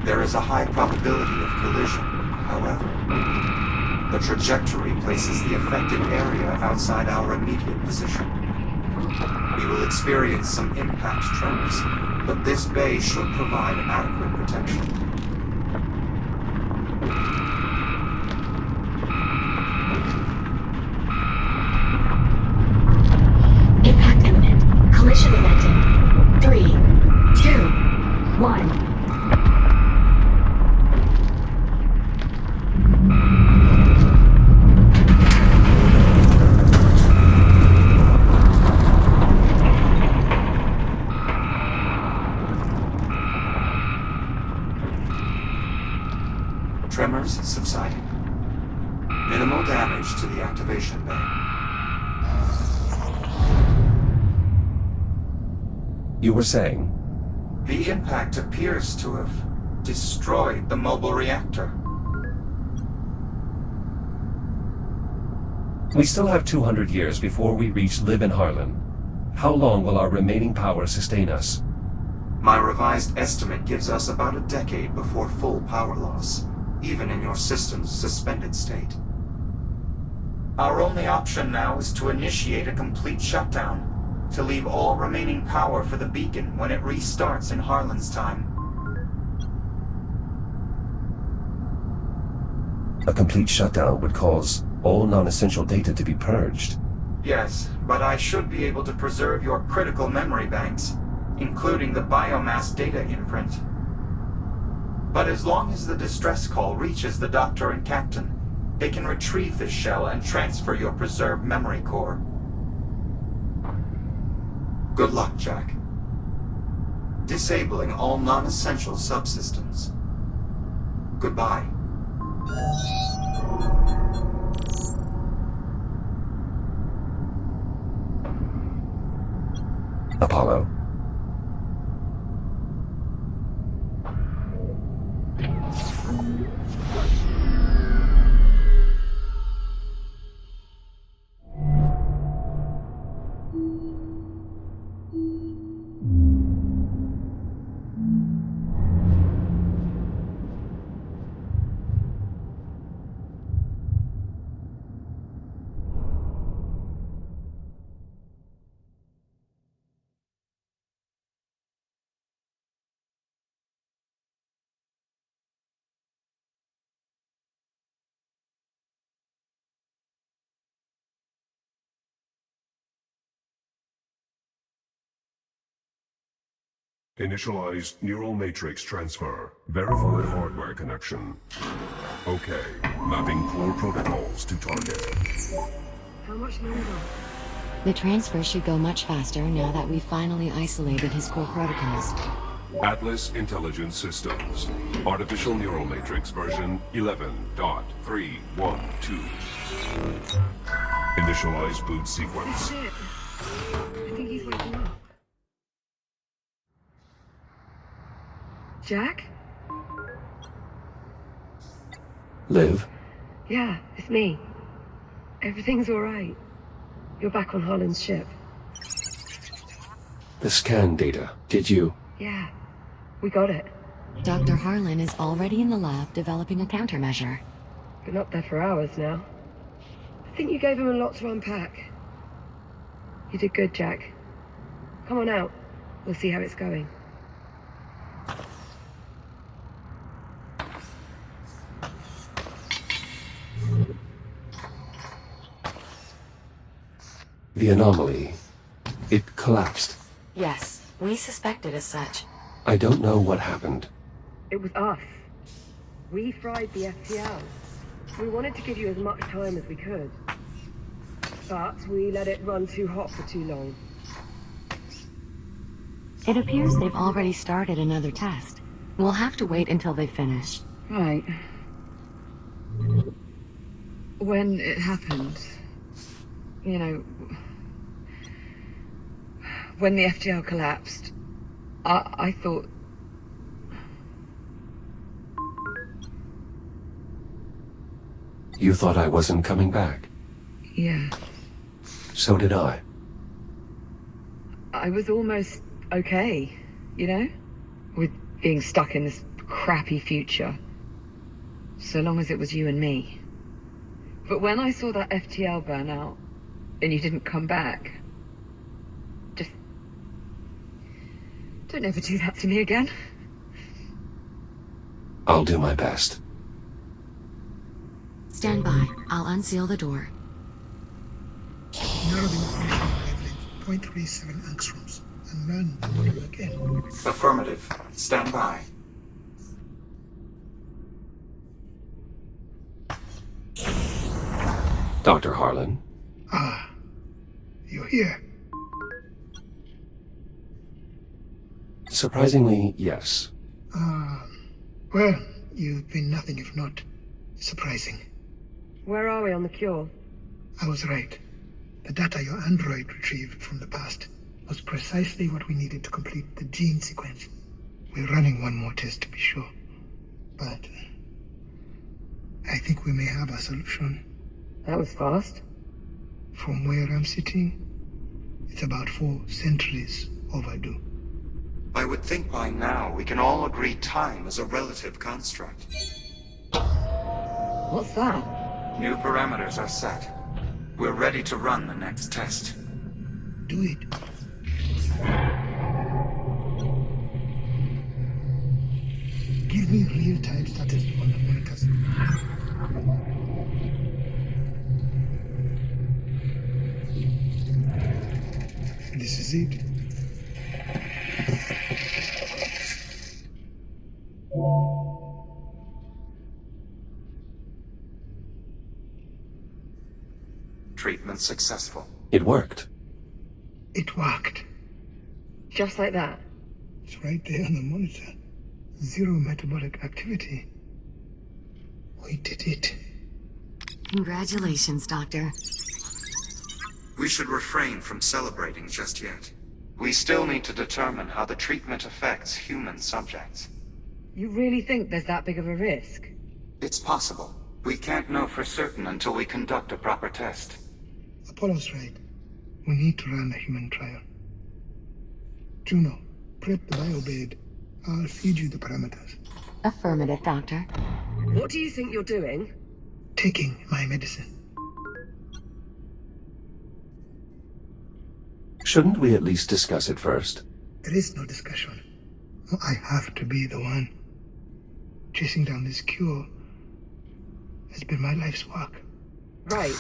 There is a high probability of collision, however. The trajectory places the affected area outside our immediate position. We will experience some impact tremors, but this bay should provide adequate protection. Impact imminent. Collision eventing. 3, 2, 1. Tremors subsiding. Minimal damage to the activation bay. You were saying? The impact appears to have destroyed the mobile reactor. We still have 200 years before we reach Liv in Harlan. How long will our remaining power sustain us? My revised estimate gives us about a decade before full power loss, even in your system's suspended state. Our only option now is to initiate a complete shutdown, to leave all remaining power for the beacon when it restarts in Harlan's time. A complete shutdown would cause all non-essential data to be purged. Yes, but I should be able to preserve your critical memory banks, including the biomass data imprint. But as long as the distress call reaches the Doctor and Captain, they can retrieve this shell and transfer your preserved memory core. Good luck, Jack. Disabling all non-essential subsystems. Goodbye. Apollo. Initialized neural matrix transfer. Verified hardware connection. Okay, mapping core protocols to target. How much longer? The transfer should go much faster now that we've finally isolated his core protocols. Atlas Intelligence Systems. Artificial Neural Matrix version 11.312. Initialize boot sequence. That's it. I think he's waking up. Jack? Liv? Yeah, it's me. Everything's alright. You're back on Harlan's ship. The scan data, did you? Yeah, we got it. Dr. Harlan is already in the lab developing a countermeasure. Been up there for hours now. I think you gave him a lot to unpack. You did good, Jack. Come on out. We'll see how it's going. The anomaly. It collapsed. Yes, we suspected as such. I don't know what happened. It was us. We fried the FTL. We wanted to give you as much time as we could. But we let it run too hot for too long. It appears they've already started another test. We'll have to wait until they finish. Right. When it happened, you know, when the FTL collapsed, I thought... You thought I wasn't coming back? Yeah. So did I. I was almost okay, you know? With being stuck in this crappy future. So long as it was you and me. But when I saw that FTL burn out, and you didn't come back, Don't ever do that to me again. I'll do my best. Stand by. I'll unseal the door. Narrow the operational wavelength 0.37 angstroms and run the model again. Affirmative. Stand by. Dr. Harlan. Ah, you're here. Surprisingly, yes. Well, you've been nothing if not surprising. Where are we on the cure? I was right. The data your android retrieved from the past was precisely what we needed to complete the gene sequence. We're running one more test to be sure. But I think we may have a solution. That was fast. From where I'm sitting, it's about 4 centuries overdue. I would think by now we can all agree time is a relative construct. What's that? New parameters are set. We're ready to run the next test. Do it. Give me real-time status on the monitors. This is it. Treatment successful. It worked. It worked. Just like that? It's right there on the monitor. Zero metabolic activity. We did it. Congratulations, Doctor. We should refrain from celebrating just yet. We still need to determine how the treatment affects human subjects. You really think there's that big of a risk? It's possible. We can't know for certain until we conduct a proper test. Apollo's right. We need to run a human trial. Juno, prep the biobed. I'll feed you the parameters. Affirmative, Doctor. What do you think you're doing? Taking my medicine. Shouldn't we at least discuss it first? There is no discussion. I have to be the one. Chasing down this cure has been my life's work. Right.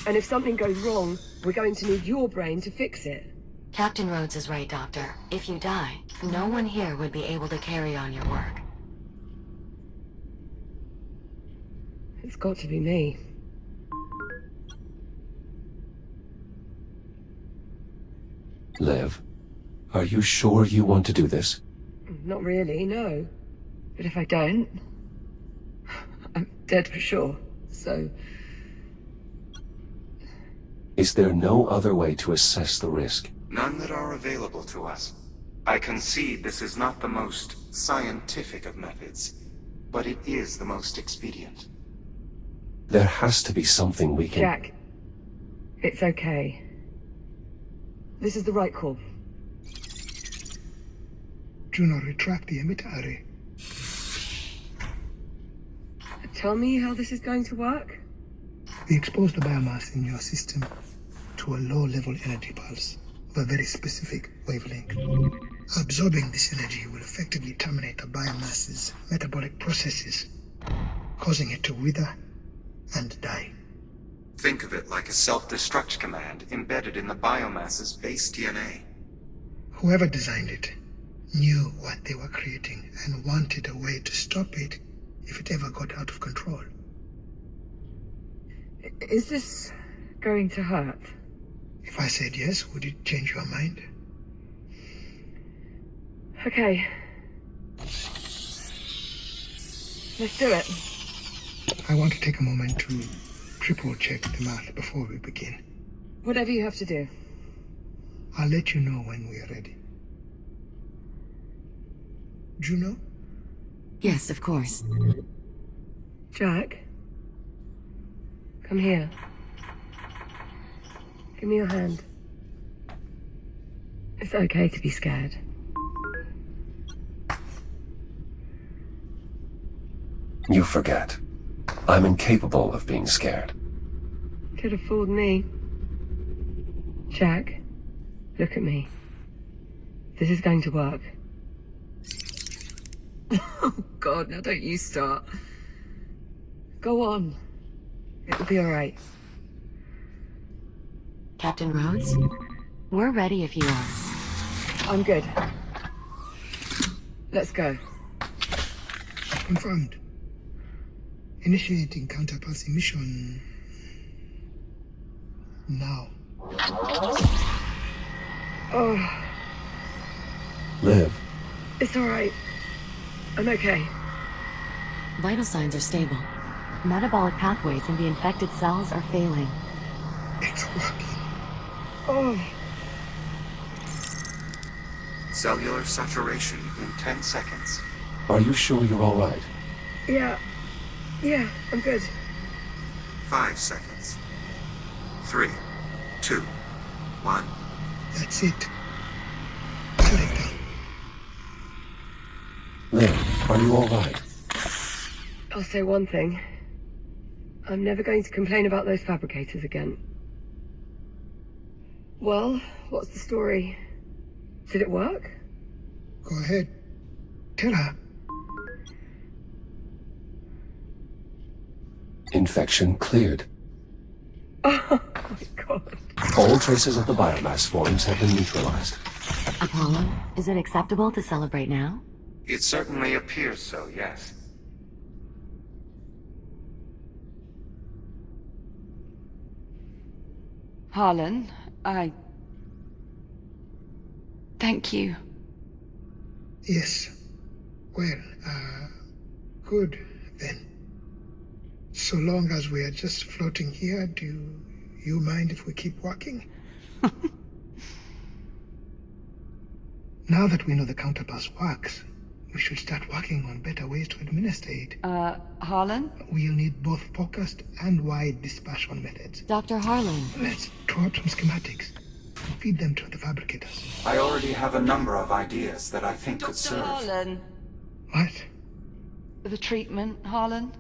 And if something goes wrong, we're going to need your brain to fix it. Captain Rhodes is right, Doctor. If you die, no one here would be able to carry on your work. It's got to be me. Liv, are you sure you want to do this? Not really, no. But if I don't, I'm dead for sure, so... Is there no other way to assess the risk? None that are available to us. I concede this is not the most scientific of methods, but it is the most expedient. There has to be something we can... Jack, it's okay. This is the right call. Juno, retract the emitter array. Tell me how this is going to work? We expose the biomass in your system to a low-level energy pulse of a very specific wavelength. Absorbing this energy will effectively terminate the biomass's metabolic processes, causing it to wither and die. Think of it like a self-destruct command embedded in the biomass's base DNA. Whoever designed it knew what they were creating and wanted a way to stop it if it ever got out of control. Is this going to hurt? If I said yes, would it change your mind? Okay. Let's do it. I want to take a moment to triple-check the math before we begin. Whatever you have to do. I'll let you know when we are ready. Juno? Yes, of course. Jack? Come here. Give me your hand. It's okay to be scared. You forget. I'm incapable of being scared. Could have fooled me. Jack, look at me. This is going to work. Oh, God, now don't you start. Go on. It'll be all right. Captain Rhodes? We're ready if you are. I'm good. Let's go. Confirmed. Initiating counterpulse emission now. Oh, Liv, it's all right. I'm okay. Vital signs are stable. Metabolic pathways in the infected cells are failing. It's working. Oh, Cellular saturation in 10 seconds. are you sure you're all right? yeah. Yeah, I'm good. 5 seconds. 3, 2, 1. That's it. Shut it down. Liv, are you all right? I'll say one thing. I'm never going to complain about those fabricators again. Well, what's the story? Did it work? Go ahead. Tell her. Infection cleared. Oh my God. All traces of the biomass forms have been neutralized. Apollo, is it acceptable to celebrate now? It certainly appears so, yes. Harlan, thank you. Yes. Well, good then. So long as we are just floating here, do you mind if we keep walking? Now that we know the counterpulse works, we should start working on better ways to administer it. Harlan? We'll need both focused and wide dispersion methods. Dr. Harlan. Let's draw up some schematics and feed them to the fabricators. I already have a number of ideas that I think could Dr. serve. Harlan. What? The treatment, Harlan?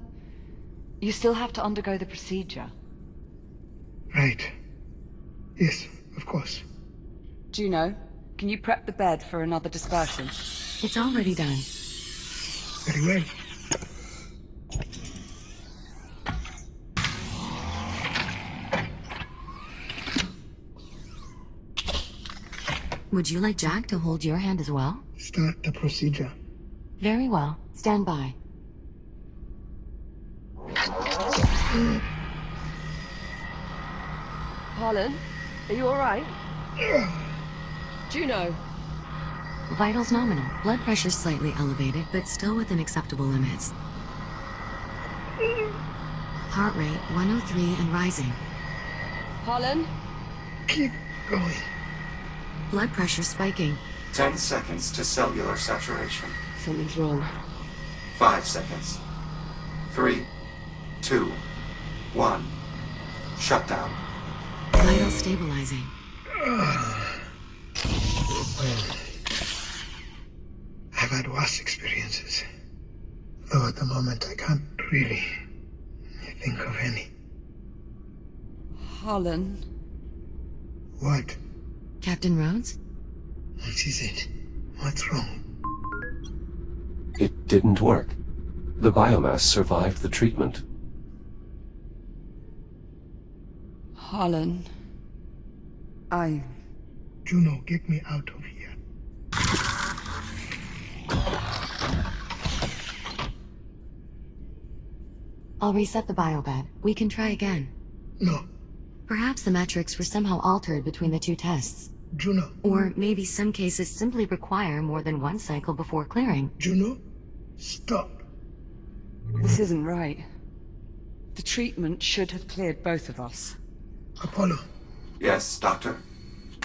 You still have to undergo the procedure. Right. Yes, of course. Juno, can you prep the bed for another dispersion? It's already done. Very well. Would you like Jack to hold your hand as well? Start the procedure. Very well. Stand by. Harlan, are you all right? Juno. Vitals nominal. Blood pressure slightly elevated, but still within acceptable limits. Heart rate 103 and rising. Harlan? Keep going. Blood pressure spiking. 10 seconds to cellular saturation. Something's wrong. 5 seconds. 3, 2, 1. Shutdown. Vital stabilizing. Well, I've had worse experiences. Though at the moment I can't really think of any. Harlan. What? Captain Rhodes? What is it? What's wrong? It didn't work. The biomass survived the treatment. Harlan. Juno, get me out of here. I'll reset the biobed. We can try again. No. Perhaps the metrics were somehow altered between the two tests. Juno. Or maybe some cases simply require more than one cycle before clearing. Juno, stop. This isn't right. The treatment should have cleared both of us. Apollo, Yes, Doctor?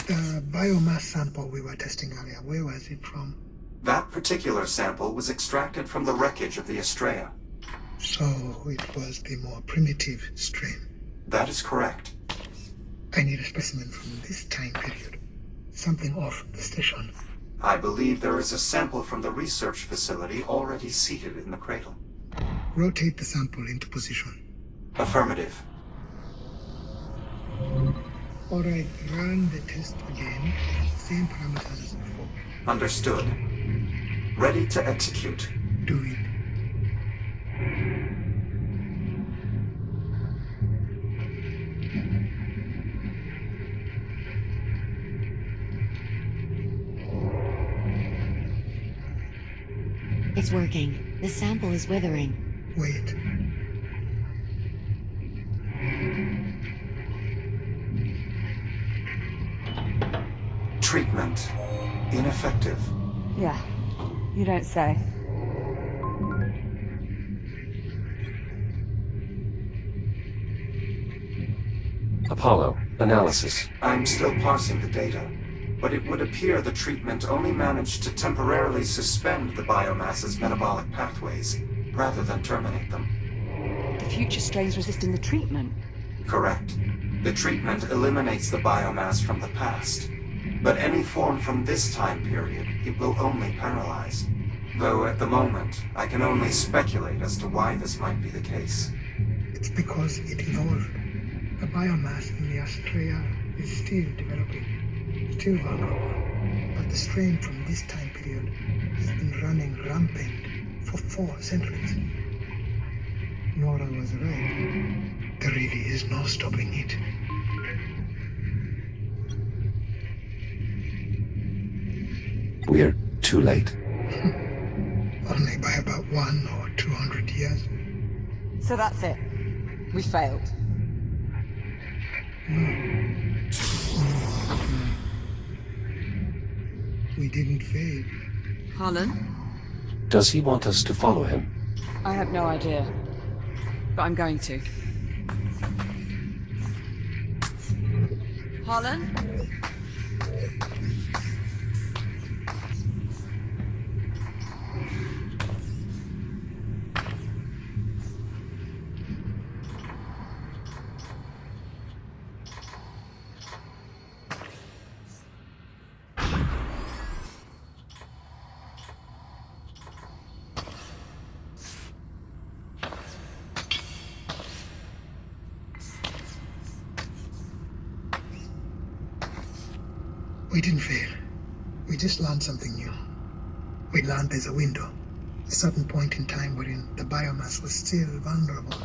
the biomass sample we were testing earlier, where was it from? That particular sample was extracted from the wreckage of the Estrella. So it was the more primitive strain. That is correct. I need a specimen from this time period. Something off the station. I believe there is a sample from the research facility already seated in the cradle. Rotate the sample into position. Affirmative. Alright, run the test again. Same parameters as before. Understood. Ready to execute. do it. It's working. The sample is withering. Wait. Treatment. Ineffective. Yeah, you don't say. Apollo, analysis. I'm still parsing the data, but it would appear the treatment only managed to temporarily suspend the biomass's metabolic pathways, rather than terminate them. The future strain's resisting the treatment. Correct. The treatment eliminates the biomass from the past, but any form from this time period, it will only paralyze. Though at the moment, I can only speculate as to why this might be the case. It's because it evolved. The biomass in the Astrea is still developing, still vulnerable. But the strain from this time period has been running rampant for 4 centuries. Nora was right. There really is no stopping it. We're too late. Only by about 100 or 200 years. So that's it. We failed. We didn't fail. Harlan? Does he want us to follow him? I have no idea. But I'm going to. Harlan? We didn't fail. We just learned something new. We learned there's a window, a certain point in time wherein the biomass was still vulnerable,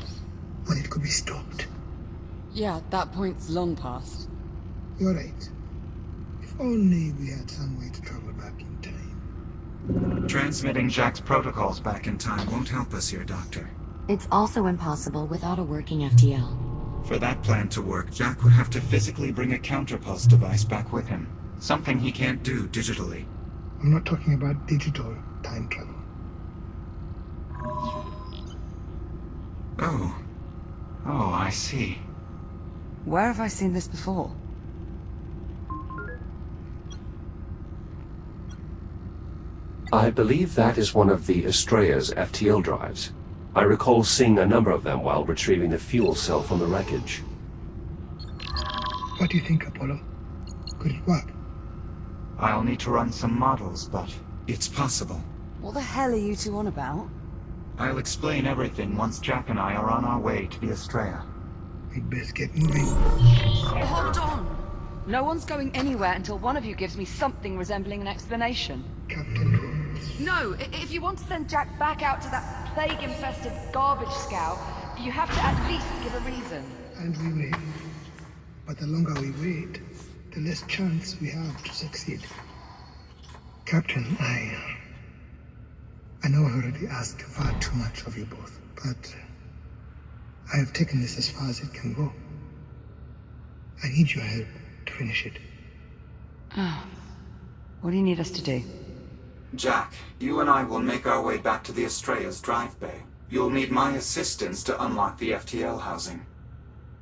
when it could be stopped. Yeah, that point's long past. You're right. If only we had some way to travel back in time. Transmitting Jack's protocols back in time won't help us here, Doctor. It's also impossible without a working FTL. For that plan to work, Jack would have to physically bring a counterpulse device back with him. Something he can't do digitally. I'm not talking about digital time travel. Oh. Oh, I see. Where have I seen this before? I believe that is one of the Astrea's FTL drives. I recall seeing a number of them while retrieving the fuel cell from the wreckage. What do you think, Apollo? Could it work? I'll need to run some models, but it's possible. What the hell are you two on about? I'll explain everything once Jack and I are on our way to the Astrea. We'd best get moving. Hold on! No one's going anywhere until one of you gives me something resembling an explanation. Captain Rhodes. No, if you want to send Jack back out to that plague-infested garbage scow, you have to at least give a reason. And we wait. But the longer we wait, the less chance we have to succeed. Captain, I know I've already asked far too much of you both, but I have taken this as far as it can go. I need your help to finish it. What do you need us to do? Jack, you and I will make our way back to the Astrea's drive bay. You'll need my assistance to unlock the FTL housing.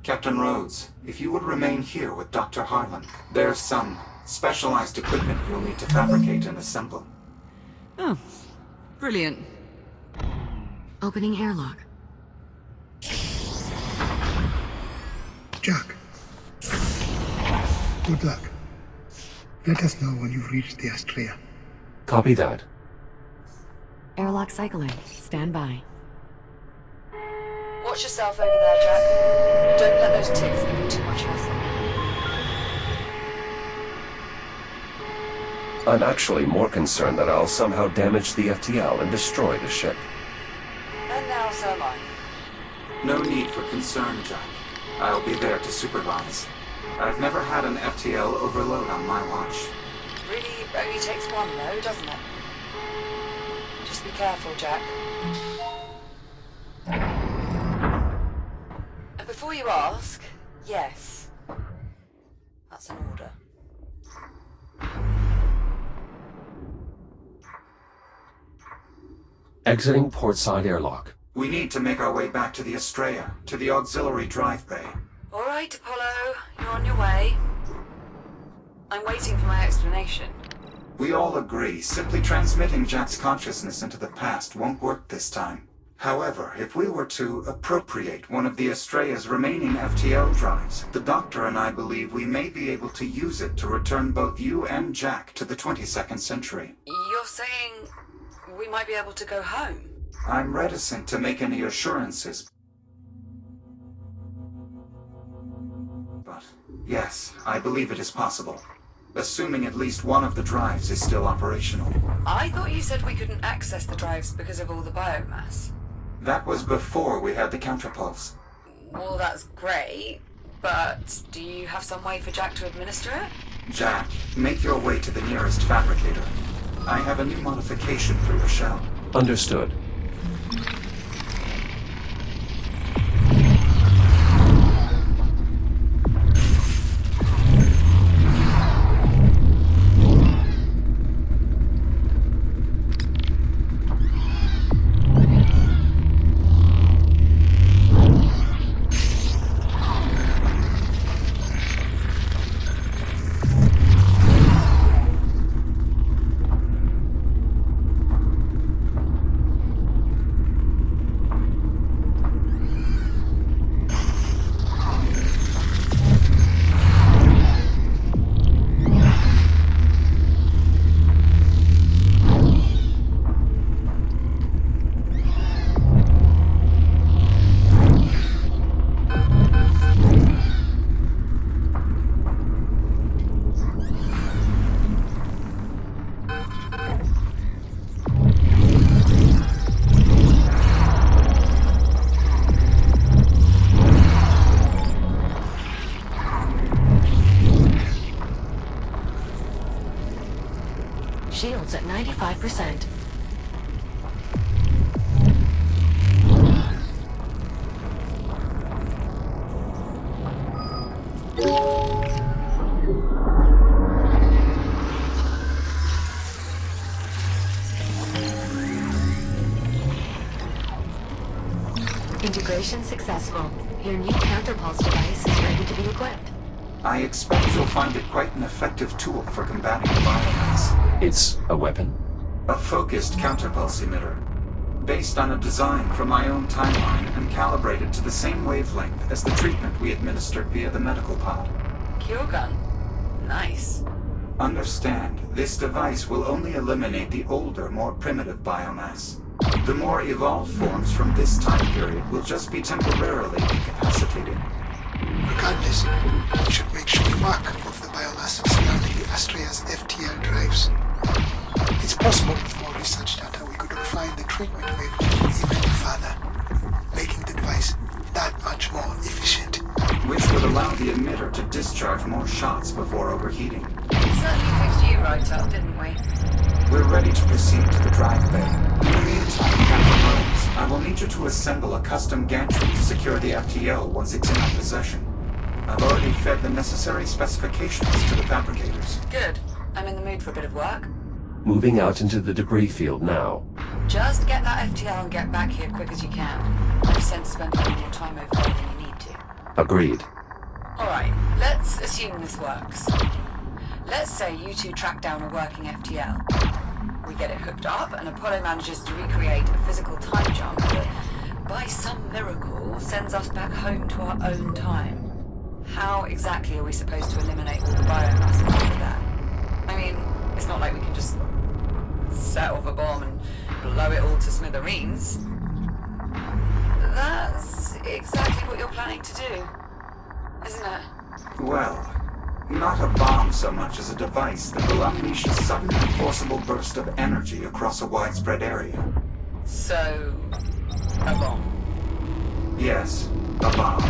Captain Rhodes, if you would remain here with Dr. Harlan, there's some specialized equipment you'll need to fabricate and assemble. Oh, brilliant. Opening airlock. Jack, good luck. Let us know when you've reached the Astrea. Copy that. Airlock cycling. Stand by. Watch yourself over there, Jack. Don't let those ticks give you too much hassle. I'm actually more concerned that I'll somehow damage the FTL and destroy the ship. And now so am I. No need for concern, Jack. I'll be there to supervise. I've never had an FTL overload on my watch. Really only takes one though, doesn't it? Just be careful, Jack. And before you ask, yes. That's an order. Exiting portside airlock. We need to make our way back to the Estrella, to the auxiliary drive bay. All right, Apollo, you're on your way. I'm waiting for my explanation. We all agree simply transmitting Jack's consciousness into the past won't work this time. However, if we were to appropriate one of the Estrella's remaining FTL drives, the Doctor and I believe we may be able to use it to return both you and Jack to the 22nd century. You're saying we might be able to go home? I'm reticent to make any assurances. But yes, I believe it is possible. Assuming at least one of the drives is still operational. I thought you said we couldn't access the drives because of all the biomass. That was before we had the counterpulse. Well, that's great, but do you have some way for Jack to administer it? Jack, make your way to the nearest fabricator. I have a new modification for your shell. Understood. Shields at 95%. Integration successful. Your new counterpulse device is ready to be equipped. I expect you'll find it quite an effective tool for combating the biomass. It's a weapon? A focused counterpulse emitter, based on a design from my own timeline and calibrated to the same wavelength as the treatment we administered via the medical pod. Cure gun. Nice. Understand, this device will only eliminate the older, more primitive biomass. The more evolved forms from this time period will just be temporarily incapacitated. Regardless, we should make short work of the biomass surrounding the Estrella's FTL drives. It's possible with more research data we could refine the treatment wavelength even further, making the device that much more efficient. Which would allow the emitter to discharge more shots before overheating. We certainly fixed you right up, didn't we? We're ready to proceed to the drive bay. In the meantime, Captain Rhodes, I will need you to assemble a custom gantry to secure the FTL once it's in our possession. I've already fed the necessary specifications to the fabricators. Good. I'm in the mood for a bit of work. Moving out into the debris field now. Just get that FTL and get back here quick as you can. No sense spending any more time over there than you need to. Agreed. Alright, let's assume this works. Let's say you two track down a working FTL. We get it hooked up and Apollo manages to recreate a physical time jump that, by some miracle, sends us back home to our own time. How exactly are we supposed to eliminate all the biomass after that? I mean, it's not like we can just set off a bomb and blow it all to smithereens. That's exactly what you're planning to do, isn't it? Well, Not a bomb so much as a device that will unleash a sudden and forcible burst of energy across a widespread area. So, a bomb. Yes, a bomb.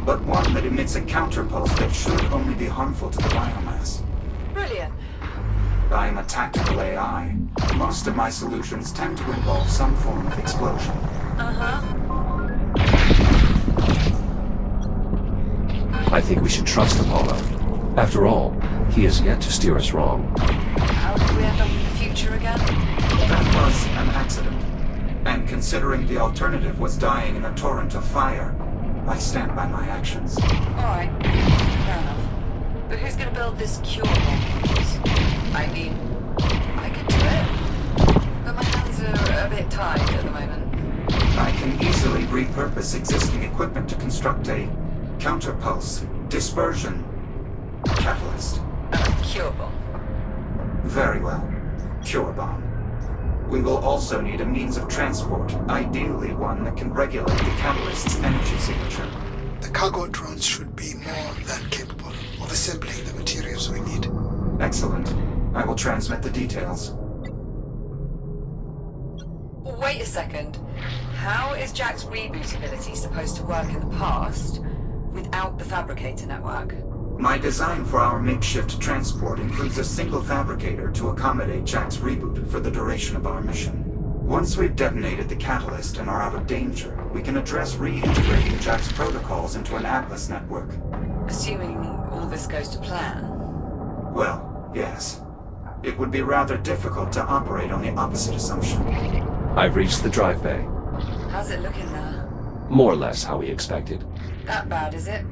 But one that emits a counterpulse that should only be harmful to the biomass. Brilliant. I am a tactical AI. Most of my solutions tend to involve some form of explosion. I think we should trust Apollo. After all, he has yet to steer us wrong. How did we end up in the future again? That was an accident. And considering the alternative was dying in a torrent of fire, I stand by my actions. Alright, fair enough. But who's gonna build this cure bomb for us? I mean, I could do it, but my hands are a bit tied at the moment. I can easily repurpose existing equipment to construct a counterpulse dispersion catalyst. A cure bomb. Very well. Cure bomb. We will also need a means of transport, ideally one that can regulate the catalyst's energy signature. The cargo drones should be more than capable of assembling the materials we need. Excellent. I will transmit the details. Wait a second. How is Jack's reboot ability supposed to work in the past without the fabricator network? My design for our makeshift transport includes a single fabricator to accommodate Jack's reboot for the duration of our mission. Once we've detonated the catalyst and are out of danger, we can address reintegrating Jack's protocols into an Atlas network. Assuming all this goes to plan. Well, yes. It would be rather difficult to operate on the opposite assumption. I've reached the drive bay. How's it looking there? More or less how we expected. That bad, is it?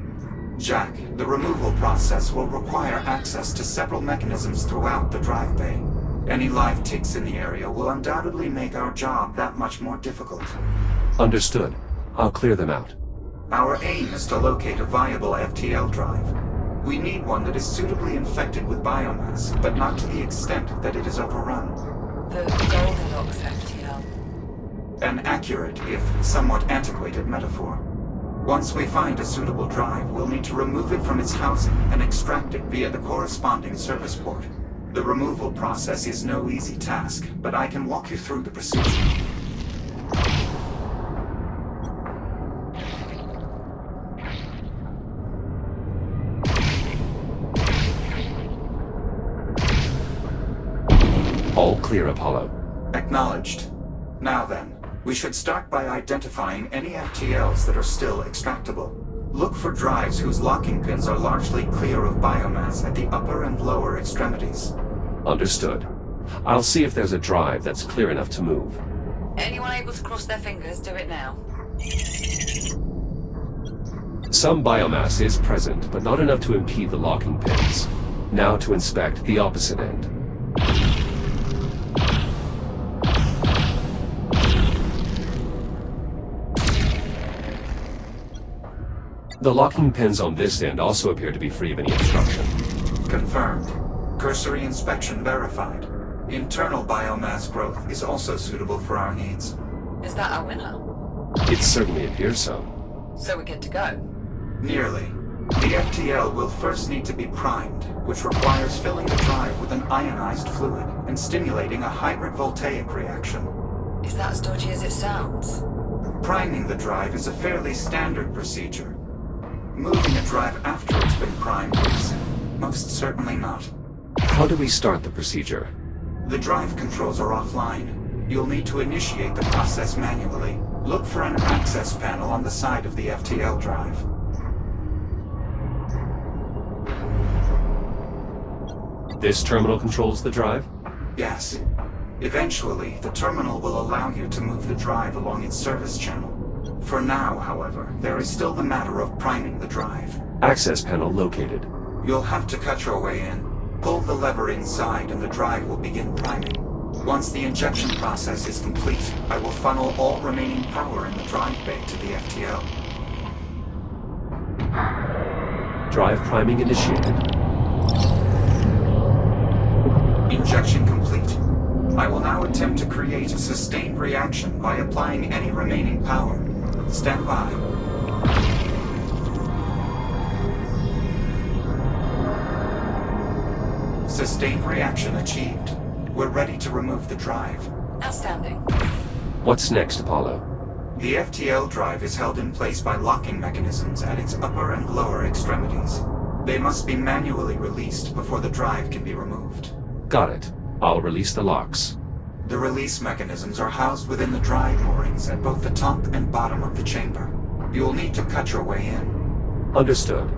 Jack, the removal process will require access to several mechanisms throughout the drive bay. Any live ticks in the area will undoubtedly make our job that much more difficult. Understood. I'll clear them out. Our aim is to locate a viable FTL drive. We need one that is suitably infected with biomass, but not to the extent that it is overrun. The Goldilocks FTL. An accurate, if somewhat antiquated metaphor. Once we find a suitable drive, we'll need to remove it from its housing and extract it via the corresponding service port. The removal process is no easy task, but I can walk you through the procedure. All clear, Apollo. Acknowledged. Now then, we should start by identifying any FTLs that are still extractable. Look for drives whose locking pins are largely clear of biomass at the upper and lower extremities. Understood. I'll see if there's a drive that's clear enough to move. Anyone able to cross their fingers, do it now. Some biomass is present, but not enough to impede the locking pins. Now to inspect the opposite end. The locking pins on this end also appear to be free of any obstruction. Confirmed. Cursory inspection verified. Internal biomass growth is also suitable for our needs. Is that our winner? It certainly appears so. So we're good to go. Nearly. The FTL will first need to be primed, which requires filling the drive with an ionized fluid and stimulating a hybrid voltaic reaction. Is that as dodgy as it sounds? Priming the drive is a fairly standard procedure. Moving a drive after it's been primed is most certainly not. How do we start the procedure? The drive controls are offline. You'll need to initiate the process manually. Look for an access panel on the side of the FTL drive. This terminal controls the drive? Yes. Eventually, the terminal will allow you to move the drive along its service channel. For now, however, there is still the matter of priming the drive. Access panel located. You'll have to cut your way in. Pull the lever inside and the drive will begin priming. Once the injection process is complete, I will funnel all remaining power in the drive bay to the FTL. Drive priming initiated. Injection complete. I will now attempt to create a sustained reaction by applying any remaining power. Stand by. Sustained reaction achieved. We're ready to remove the drive. Outstanding. What's next, Apollo? The FTL drive is held in place by locking mechanisms at its upper and lower extremities. They must be manually released before the drive can be removed. Got it. I'll release the locks. The release mechanisms are housed within the drive moorings at both the top and bottom of the chamber. You will need to cut your way in. Understood.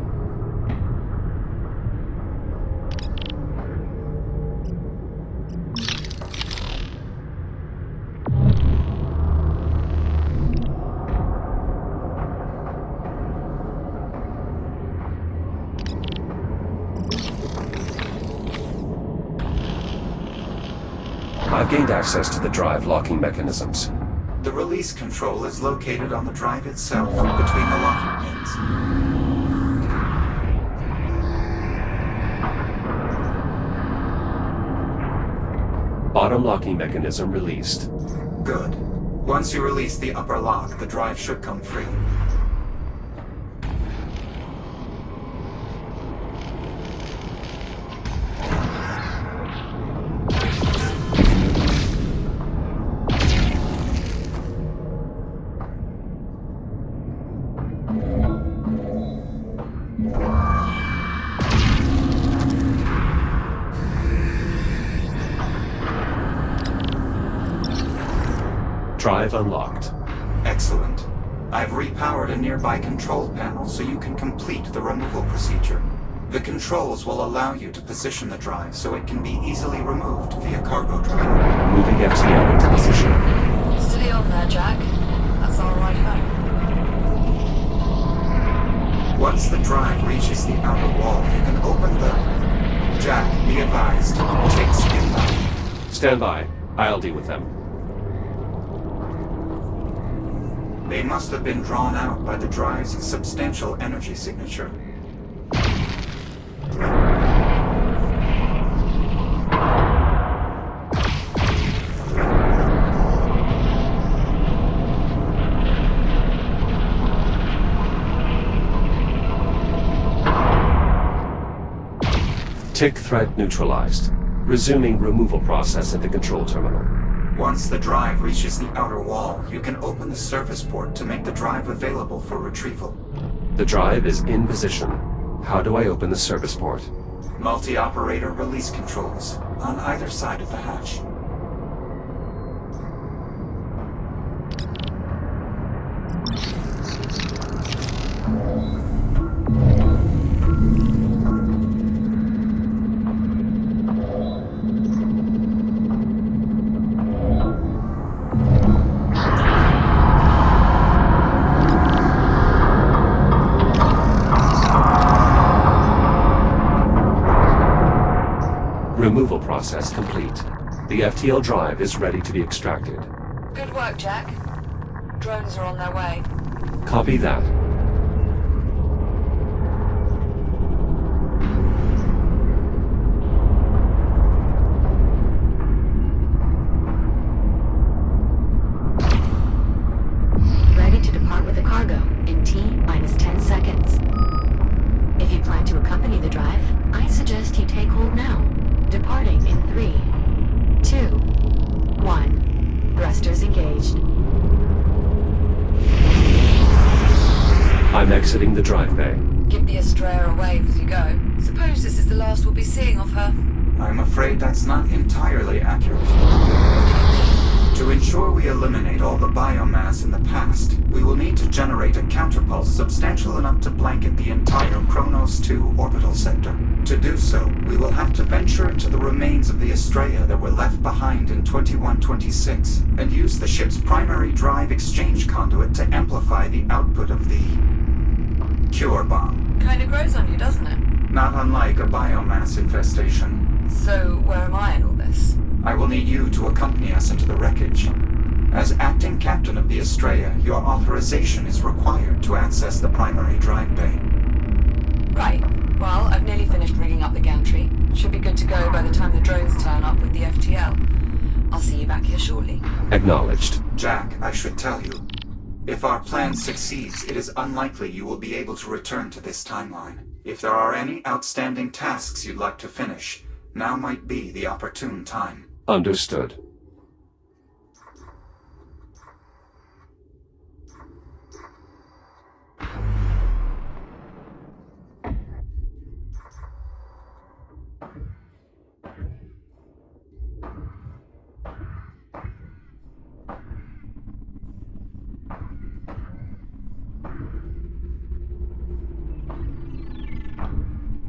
I've gained access to the drive locking mechanisms. The release control is located on the drive itself, between the locking pins. Bottom locking mechanism released. Good. Once you release the upper lock, the drive should come free. Drive unlocked. Excellent. I've repowered a nearby control panel so you can complete the removal procedure. The controls will allow you to position the drive so it can be easily removed via cargo drive. Moving FTL into position. Steady on there, Jack. That's our ride home. Once the drive reaches the outer wall, you can open the... Jack, be advised. Take skin back. Stand by. I'll deal with them. They must have been drawn out by the drive's substantial energy signature. Tick threat neutralized. Resuming removal process at the control terminal. Once the drive reaches the outer wall, you can open the service port to make the drive available for retrieval. The drive is in position. How do I open the service port? Multi-operator release controls on either side of the hatch. Removal process complete. The FTL drive is ready to be extracted. Good work, Jack. Drones are on their way. Copy that. Ready to depart with the cargo in T-minus 10 seconds. If you plan to accompany the drive, I suggest you take hold now. Departing in 3, 2, 1. Thrusters engaged. I'm exiting the drive bay. Give the Estrella a wave as you go. Suppose this is the last we'll be seeing of her. I'm afraid that's not entirely accurate. To ensure we eliminate all the biomass in the past, we will need to generate a counterpulse substantial enough to blanket the entire Kronos 2 orbital sector. To do so, we will have to venture into the remains of the Estrella that were left behind in 2126, and use the ship's primary drive exchange conduit to amplify the output of the... Cure bomb. Kinda grows on you, doesn't it? Not unlike a biomass infestation. So, where am I in all this? I will need you to accompany us into the wreckage. As acting captain of the Estrella, your authorization is required to access the primary drive bay. Right. Well, I've nearly finished rigging up the gantry. Should be good to go by the time the drones turn up with the FTL. I'll see you back here shortly. Acknowledged. Jack, I should tell you. If our plan succeeds, it is unlikely you will be able to return to this timeline. If there are any outstanding tasks you'd like to finish, Now might be the opportune time. Understood.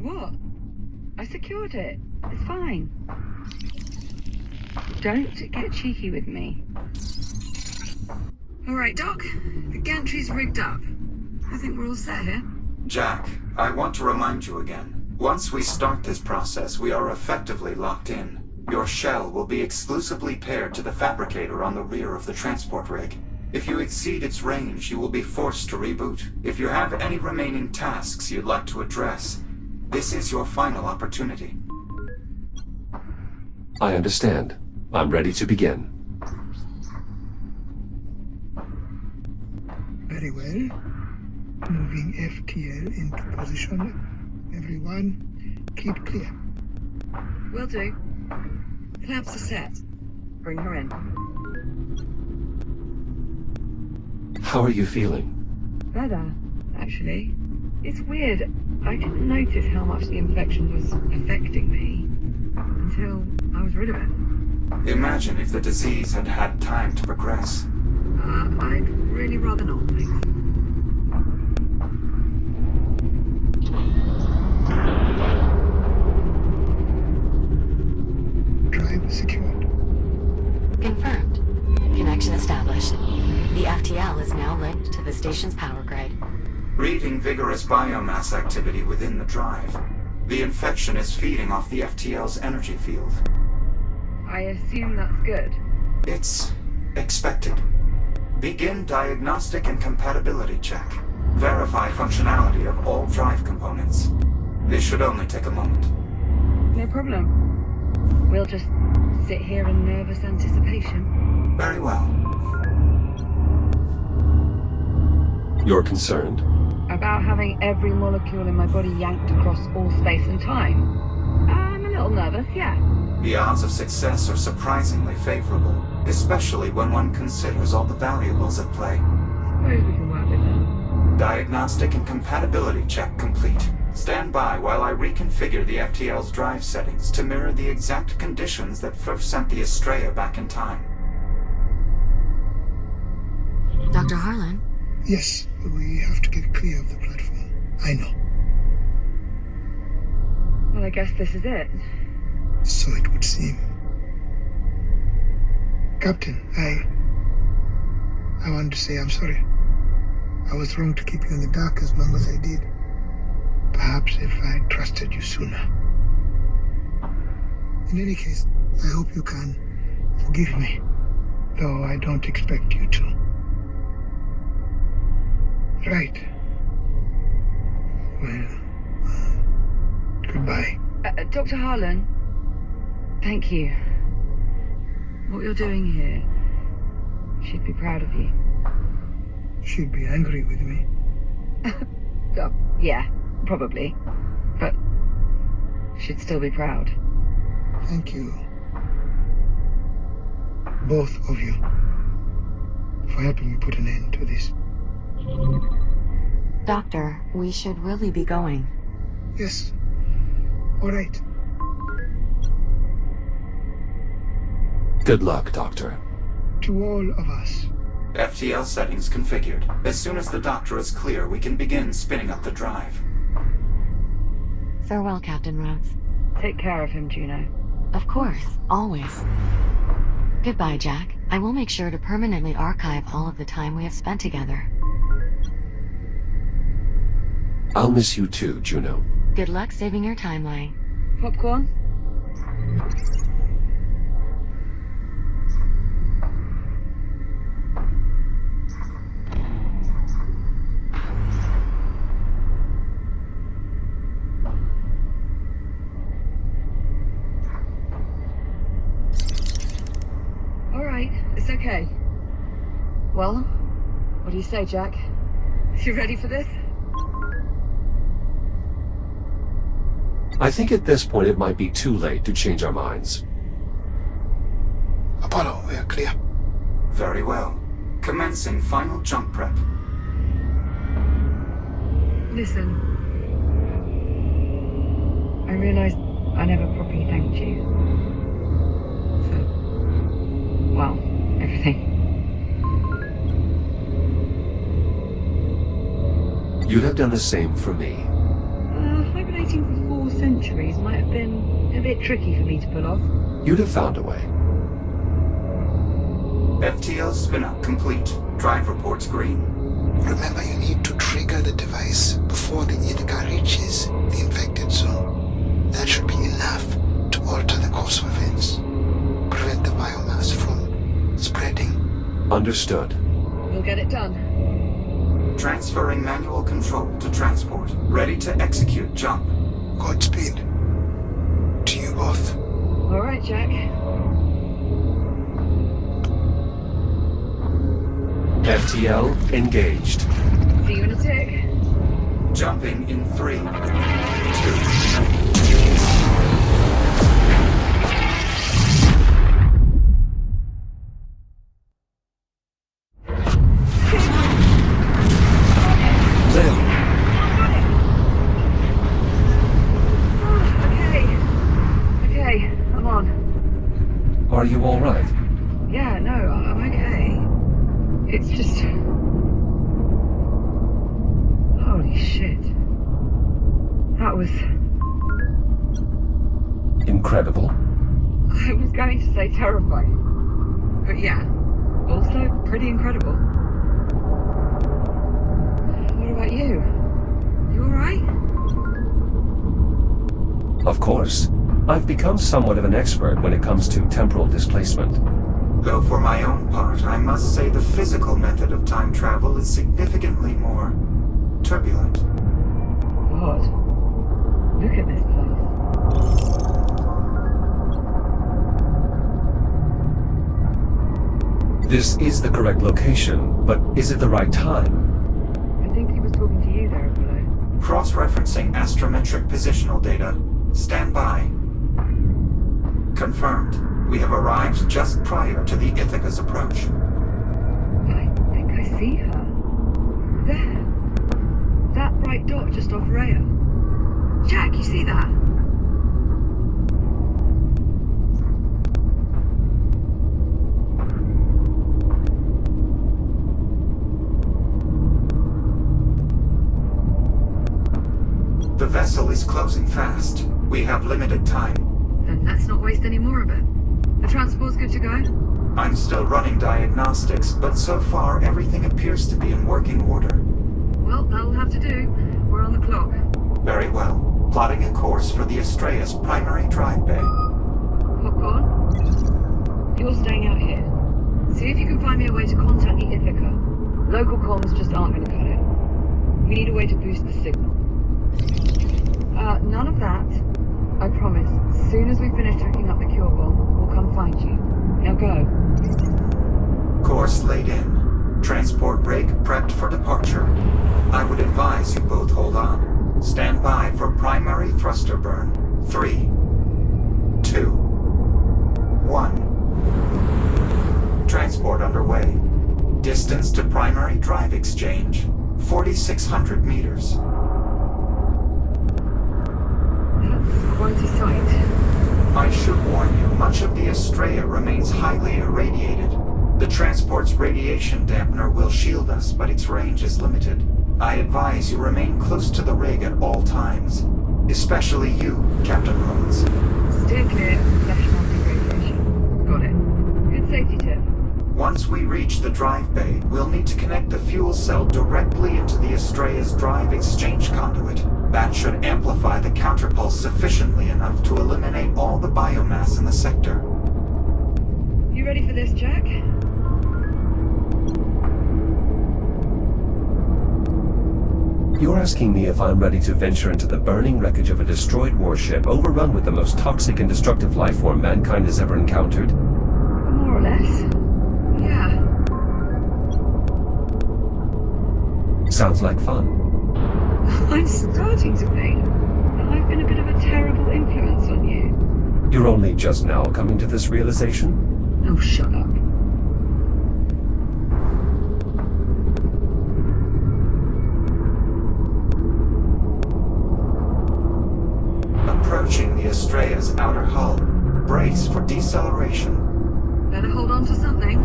What? I secured it. It's fine. Don't get cheeky with me. All right, Doc. The gantry's rigged up. I think we're all set here. Jack, I want to remind you again. Once we start this process, we are effectively locked in. Your shell will be exclusively paired to the fabricator on the rear of the transport rig. If you exceed its range, you will be forced to reboot. If you have any remaining tasks you'd like to address, this is your final opportunity. I understand. I'm ready to begin. Very well. Moving FTL into position. Everyone, keep clear. Will do. Clamps are set. Bring her in. How are you feeling? Better, actually. It's weird. I didn't notice how much the infection was affecting me until I was rid of it. Imagine if the disease had had time to progress. I'd really rather not, thanks. Drive secured. Confirmed. Connection established. The FTL is now linked to the station's power grid. Reading vigorous biomass activity within the drive. The infection is feeding off the FTL's energy field. I assume that's good. It's expected. Begin diagnostic and compatibility check. Verify functionality of all drive components. This should only take a moment. No problem. We'll just sit here in nervous anticipation. Very well. You're concerned? About having every molecule in my body yanked across all space and time. I'm a little nervous, yeah. The odds of success are surprisingly favorable, especially when one considers all the variables at play. Suppose we can work with them. Diagnostic and compatibility check complete. Stand by while I reconfigure the FTL's drive settings to mirror the exact conditions that first sent the Estrella back in time. Dr. Harlan? Yes, we have to get clear of the platform. I know. Well, I guess this is it. So it would seem. Captain, I wanted to say I'm sorry. I was wrong to keep you in the dark as long as I did. Perhaps if I trusted you sooner. In any case, I hope you can forgive me, though I don't expect you to. Right. Well, goodbye. Dr. Harlan, thank you. What you're doing here, she'd be proud of you. She'd be angry with me. Oh, yeah, probably. But she'd still be proud. Thank you. Both of you. For helping me put an end to this. Doctor, we should really be going. Yes. All right. Good luck, Doctor. To all of us. FTL settings configured. As soon as the doctor is clear, we can begin spinning up the drive. Farewell, Captain Rhodes. Take care of him, Juno. Of course, always. Goodbye, Jack. I will make sure to permanently archive all of the time we have spent together. I'll miss you too, Juno. Good luck saving your timeline. Popcorn? All right, it's okay. Well, what do you say, Jack? You ready for this? I think at this point it might be too late to change our minds. Apollo, we are clear. Very well. Commencing final jump prep. Listen. I realized I never properly thanked you. For, well, everything. You'd have done the same for me. Hibernating for 4 centuries might have been a bit tricky for me to pull off. You'd have found a way. FTL spin-up complete. Drive reports green. Remember, you need to trigger the device before the Ithaca reaches the infected zone. That should be enough to alter the course of events. Prevent the biomass from spreading. Understood. We'll get it done. Transferring manual control to transport. Ready to execute jump. Godspeed. To you both. All right, Jack. FTL engaged. See you in a tick. Jumping in 3, 2. Okay, I'm on. Are you all right? Yeah, no, I'm okay. It's just... Holy shit. That was... Incredible. I was going to say terrifying. But yeah, also pretty incredible. What about you? You alright? Of course. I've become somewhat of an expert when it comes to temporal displacement. Though for my own part, I must say the physical method of time travel is significantly more turbulent. God. Look at this place. This is the correct location, but is it the right time? I think he was talking to you there, Apollo. Cross-referencing astrometric positional data. Stand by. Confirmed. We have arrived just prior to the Ithaca's approach. I think I see her. There. That bright dot just off Rhea. Jack, you see that? The vessel is closing fast. We have limited time. Then let's not waste any more of it. The transport's good to go? I'm still running diagnostics, but so far everything appears to be in working order. Well, that'll have to do. We're on the clock. Very well. Plotting a course for the Astrea's primary drive bay. Popcorn? You're staying out here. See if you can find me a way to contact the Ithaca. Local comms just aren't going to cut it. We need a way to boost the signal. None of that. I promise. As soon as we finish hooking up the cure bomb, we'll come find you. Now go. Course laid in. Transport rig prepped for departure. I would advise you both hold on. Stand by for primary thruster burn. 3, 2, 1. Transport underway. Distance to primary drive exchange. 4,600 meters. That's quite a sight. I should warn you, much of the Astrea remains highly irradiated. The transport's radiation dampener will shield us, but its range is limited. I advise you remain close to the rig at all times. Especially you, Captain Rhodes. Steer clear of flash-melting radiation. Got it. Good safety tip. Once we reach the drive bay, we'll need to connect the fuel cell directly into the Astrea's drive exchange conduit. That should amplify the counterpulse sufficiently enough to eliminate all the biomass in the sector. You ready for this, Jack? You're asking me if I'm ready to venture into the burning wreckage of a destroyed warship overrun with the most toxic and destructive life form mankind has ever encountered? More or less. Yeah. Sounds like fun. I'm starting to think that I've been a bit of a terrible You're only just now coming to this realization? Oh, shut up. Approaching the Astrea's outer hull. Brace for deceleration. Better hold on to something.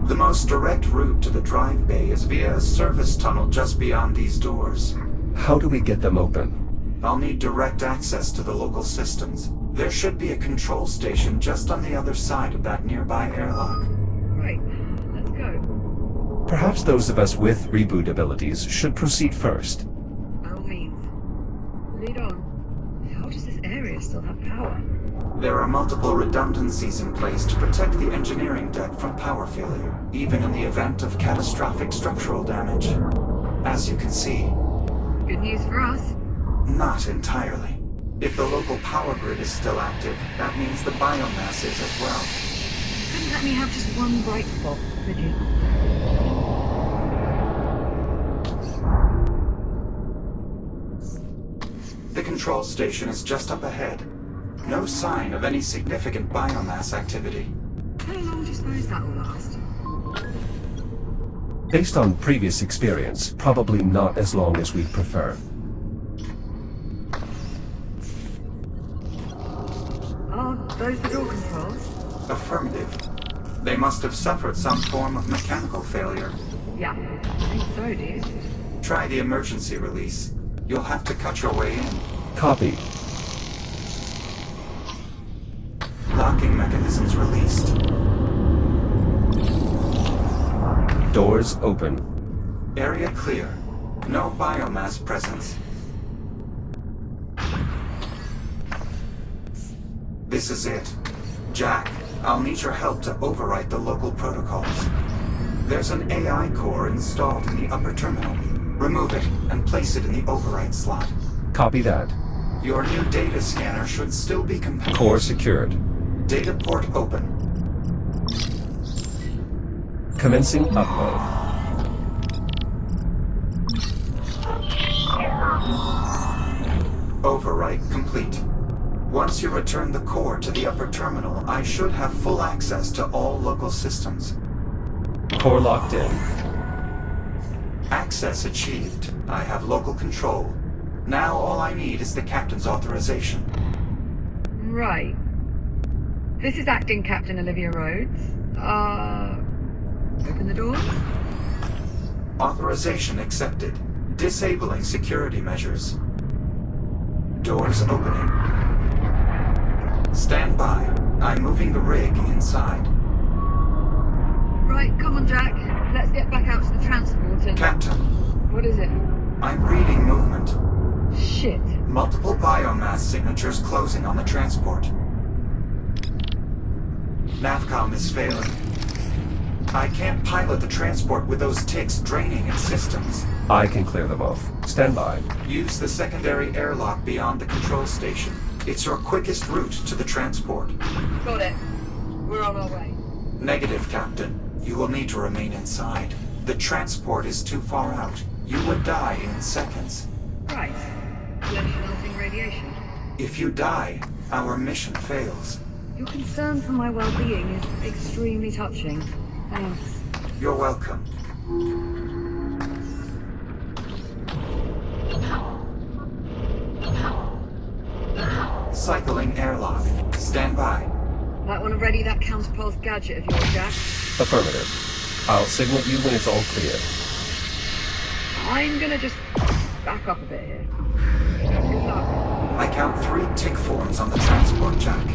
The most direct route to the drive bay is via a service tunnel just beyond these doors. How do we get them open? I'll need direct access to the local systems. There should be a control station just on the other side of that nearby airlock. Right, let's go. Perhaps those of us with reboot abilities should proceed first. By all means. Lead on. How does this area still have power? There are multiple redundancies in place to protect the engineering deck from power failure, even in the event of catastrophic structural damage. As you can see, Good news for us. not entirely. If the local power grid is still active, that means the biomass is as well. Couldn't let me have just one bright spot, could you? The control station is just up ahead. No sign of any significant biomass activity. How long do you suppose that will last? Based on previous experience, probably not as long as we'd prefer. Are those the door controls? Affirmative. They must have suffered some form of mechanical failure. Yeah, I think so, dude. Try the emergency release. You'll have to cut your way in. Copy. Locking mechanisms released. Doors open. Area clear. No biomass presence. This is it. Jack, I'll need your help to overwrite the local protocols. There's an AI core installed in the upper terminal. Remove it and place it in the override slot. Copy that. Your new data scanner should still be compatible. Core secured. Data port open. Commencing upload. Overwrite complete. Once you return the core to the upper terminal, I should have full access to all local systems. Core locked in. Access achieved. I have local control. Now all I need is the captain's authorization. Right. This is Acting Captain Olivia Rhodes. Open the doors? Authorization accepted. Disabling security measures. Doors opening. Stand by. I'm moving the rig inside. Right, come on, Jack. Let's get back out to the transport and... Captain, What is it? I'm reading movement. Shit. Multiple biomass signatures closing on the transport. Navcom is failing. I can't pilot the transport with those ticks draining its systems. I can clear them off. Stand by. Use the secondary airlock beyond the control station. It's your quickest route to the transport. Got it. We're on our way. Negative, Captain. You will need to remain inside. The transport is too far out. You would die in seconds. Right. Plenty of melting radiation. If you die, our mission fails. Your concern for my well-being is extremely touching. Thanks. You're welcome. Cycling airlock. Stand by. Might want to ready that counterpulse gadget of yours, Jack. Affirmative. I'll signal you when it's all clear. I'm gonna just back up a bit here. Good luck. I count 3 tick forms on the transport, Jack.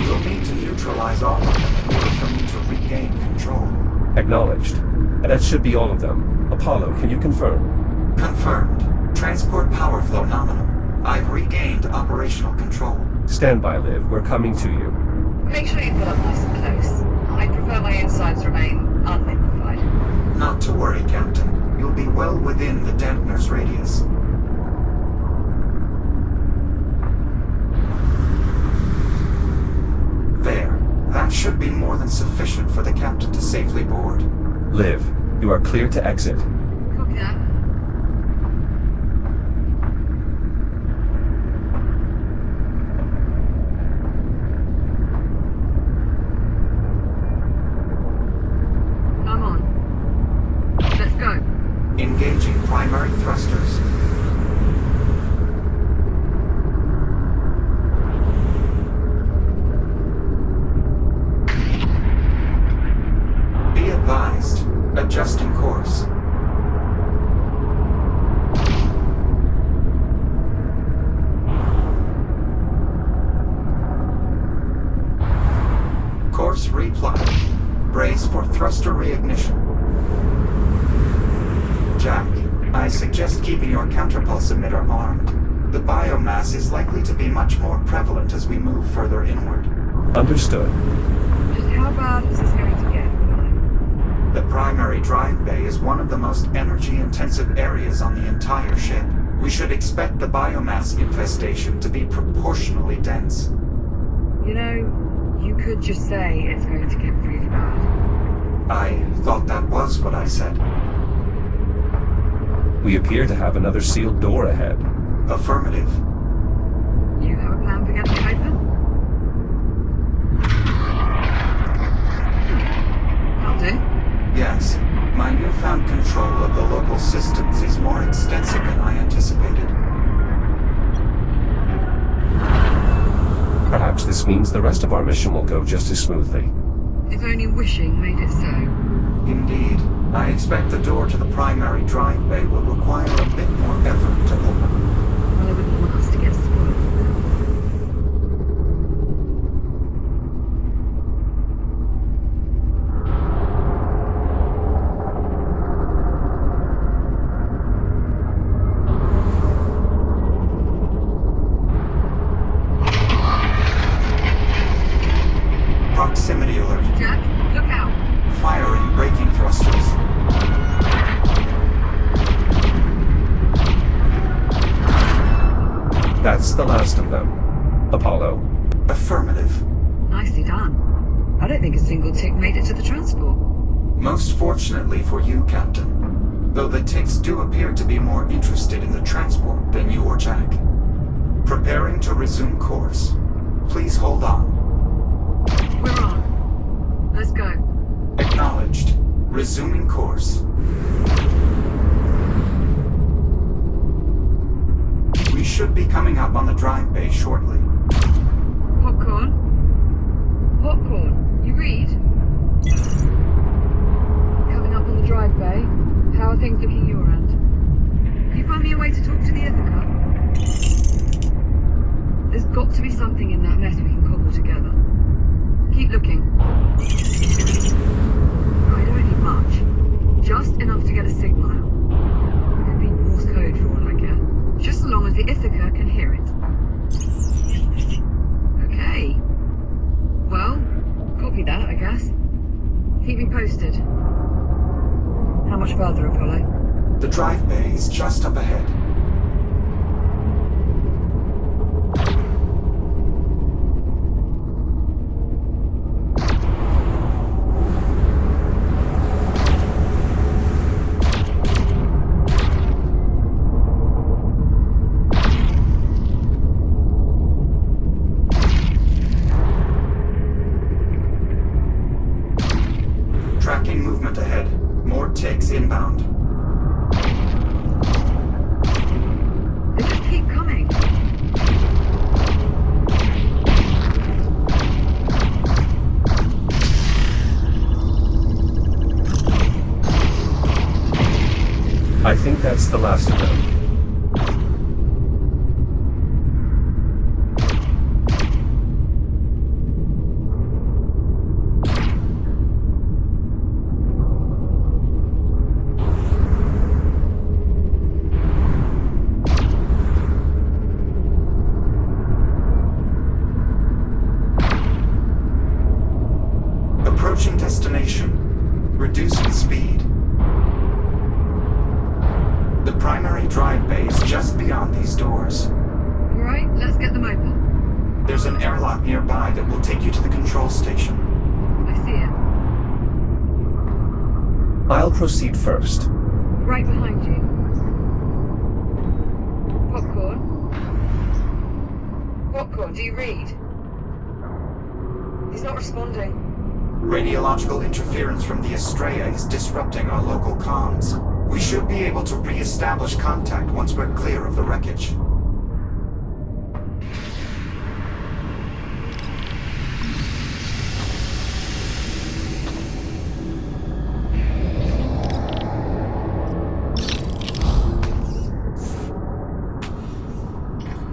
You'll need to neutralize all of them in order for me to regain control. Acknowledged. That should be all of them. Apollo, can you confirm? Confirmed. Transport power flow nominal. I've regained operational control. Stand by, Liv. We're coming to you. Make sure you pull up nice and close. I prefer my insides remain unliquefied. Not to worry, Captain. You'll be well within the dampener's radius. should be more than sufficient for the captain to safely board. Liv, you are clear to exit. Copy that. Come on. Let's go. Engaging primary thrusters. Be advised. Adjusting course. Course replotted. Brace for thruster reignition. Jack, I suggest keeping your counterpulse emitter armed. The biomass is likely to be much more prevalent as we move further inward. Understood. Just how bad is this going to get? The primary drive bay is one of the most energy-intensive areas on the entire ship. We should expect the biomass infestation to be proportionally dense. You know, you could just say it's going to get really bad. I thought that was what I said. We appear to have another sealed door ahead. Affirmative. You have a plan for getting it open? That'll do. Yes. My newfound control of the local systems is more extensive than I anticipated. Perhaps this means the rest of our mission will go just as smoothly. If only wishing made it so. Indeed. I expect the door to the primary drive bay will require a bit more effort to open. Well, I wouldn't want us to get spoiled. Proximity alert. Jack, look out! Firing braking thrusters. That's the last of them. Apollo. Affirmative. Nicely done. I don't think a single tick made it to the transport. Most fortunately for you, Captain. Though the ticks do appear to be more interested in the transport than you or Jack. Preparing to resume course. Please hold on. We're on. Let's go. Acknowledged. Resuming course. We should be coming up on the drive bay shortly. Popcorn? Popcorn, you read? Coming up on the drive bay. How are things looking your end? Can you find me a way to talk to the Ithaca? There's got to be something in that mess we can cobble together. Keep looking. I don't need much. Just enough to get a signal out. It could be Morse code for all I care. Just so long as the Ithaca can hear it. Okay. Well, copy that, I guess. Keep me posted. How much further, Apollo? The drive bay is just up ahead. Tracking movement ahead. More ticks inbound. They just keep coming. I think that's the last of them. Approaching destination. Reducing speed. The primary drive bay is just beyond these doors. Alright, let's get them open. There's an airlock nearby that will take you to the control station. I'll proceed first. Right behind you. Popcorn? Popcorn, do you read? He's not responding. Radiological interference from the Estrella is disrupting our local comms. We should be able to re-establish contact once we're clear of the wreckage.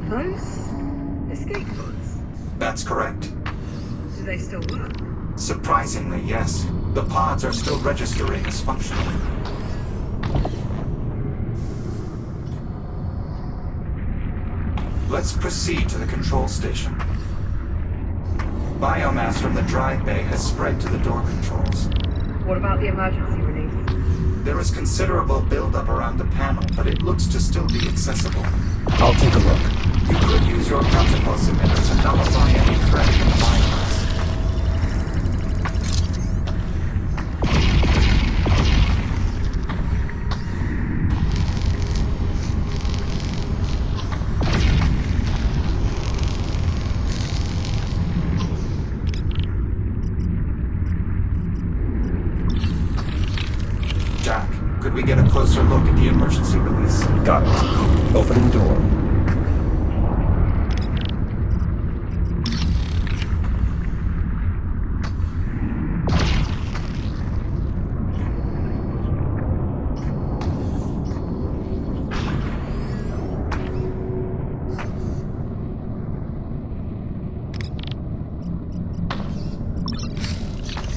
Those escape pods? That's correct. Do they still work? Surprisingly, yes. The pods are still registering as functional. Let's proceed to the control station. Biomass from the drive bay has spread to the door controls. What about the emergency release? There is considerable buildup around the panel, but it looks to still be accessible. I'll take a look. You could use your counterpulse emitter to nullify any threat from the biomass. Jack, could we get a closer look at the emergency release? Got it. Opening door.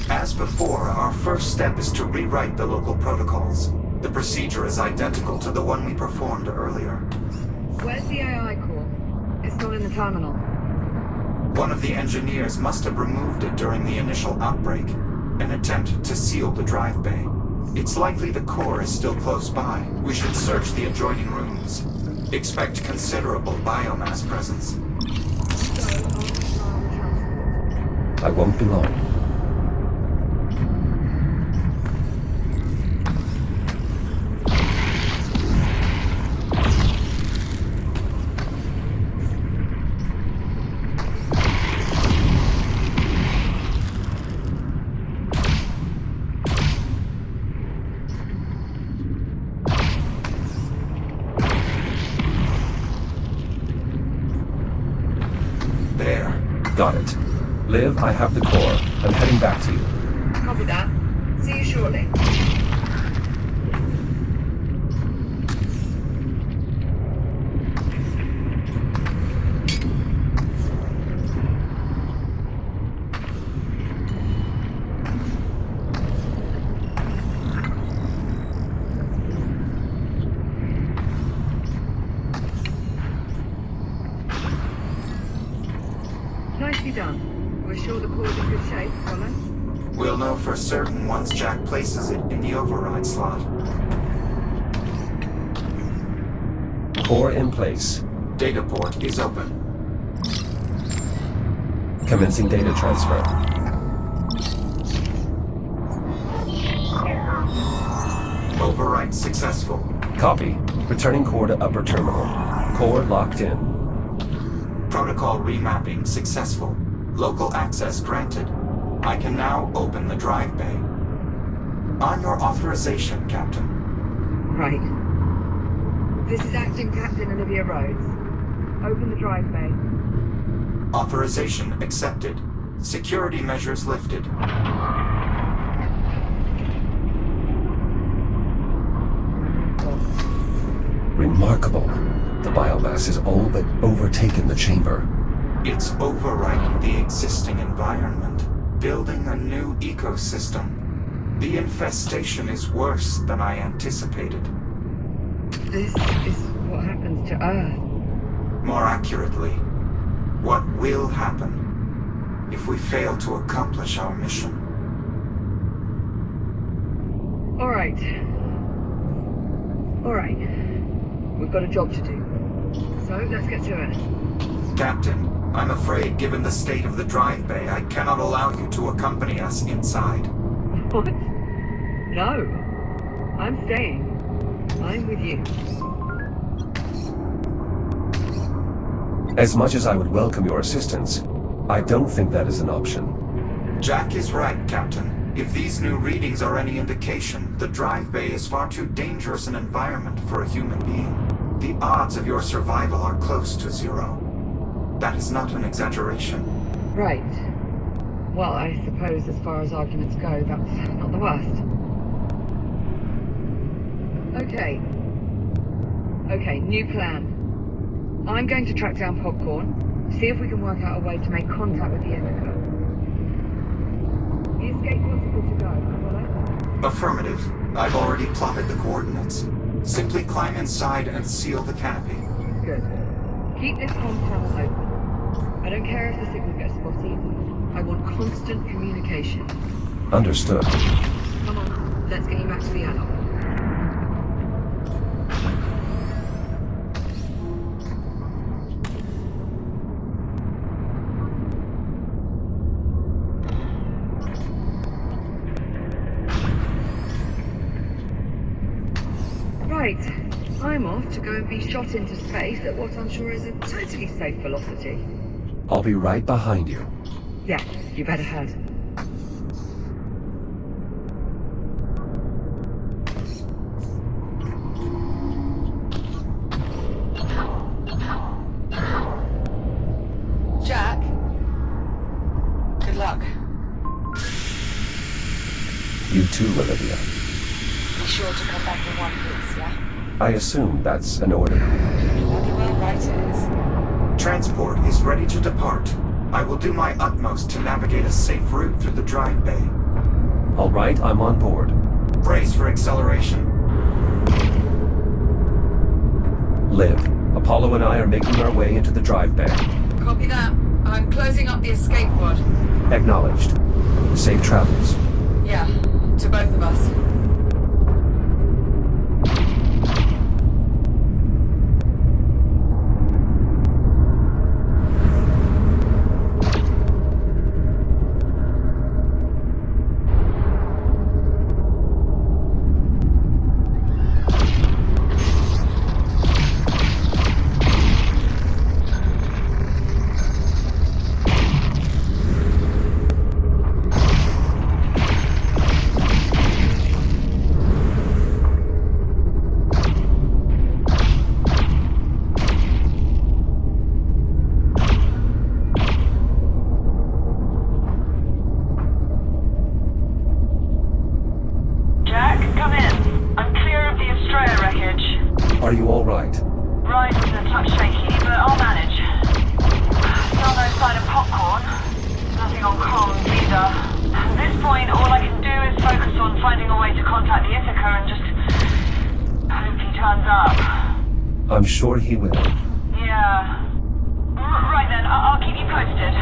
As before, our first step is to rewrite the local protocols. The procedure is identical to the one we performed earlier. Where's the AI core? It's not in the terminal. One of the engineers must have removed it during the initial outbreak, an attempt to seal the drive bay. It's likely the core is still close by. We should search the adjoining rooms. Expect considerable biomass presence. I won't be long. There. Got it. Liv, I have the core. I'm heading back to you. Copy that. See you shortly. Nicely done. We're sure the core's in good shape, Colin? We'll know for certain once Jack places it in the override slot. Core in place. Data port is open. Commencing data transfer. Override successful. Copy. Returning core to upper terminal. Core locked in. Protocol remapping successful. Local access granted. I can now open the drive bay. On your authorization, Captain. Right. This is Acting Captain Olivia Rhodes. Open the drive bay. Authorization accepted. Security measures lifted. Remarkable. The biomass has all but overtaken the chamber. It's overriding the existing environment, building a new ecosystem. The infestation is worse than I anticipated. This is what happens to Earth. More accurately, what will happen if we fail to accomplish our mission. All right. We've got a job to do. So, let's get to it. Captain, I'm afraid given the state of the drive bay, I cannot allow you to accompany us inside. What? No. I'm staying. I'm with you. As much as I would welcome your assistance, I don't think that is an option. Jack is right, Captain. If these new readings are any indication, the drive bay is far too dangerous an environment for a human being. The odds of your survival are close to zero. That is not an exaggeration. Right. Well, I suppose as far as arguments go, that's not the worst. Okay. Okay, new plan. I'm going to track down Popcorn, see if we can work out a way to make contact with the Ithaca. The escape pods are good to go, follow? Affirmative. I've already plotted the coordinates. Simply climb inside and seal the canopy. Good. Keep this comm channel open. I don't care if the signal gets spotty. I want constant communication. Understood. Come on, let's get you back to the airlock. Right, I'm off to go and be shot into space at what I'm sure is a totally safe velocity. I'll be right behind you. Yeah, you better head. Jack? Good luck. You too, Olivia. Be sure to come back in one piece, yeah? I assume that's an order. Bloody well right it is. Transport is ready to depart. I will do my utmost to navigate a safe route through the drive bay. All right, I'm on board. Brace for acceleration. Liv, Apollo and I are making our way into the drive bay. Copy that. I'm closing up the escape pod. Acknowledged. Safe travels. Yeah, to both of us. Are you all right? Ride was a touch shaky, but I'll manage. Still no sign of Popcorn. Nothing on comms either. At this point, all I can do is focus on finding a way to contact the Ithaca and just hope he turns up. I'm sure he will. Yeah. Right then, I'll keep you posted.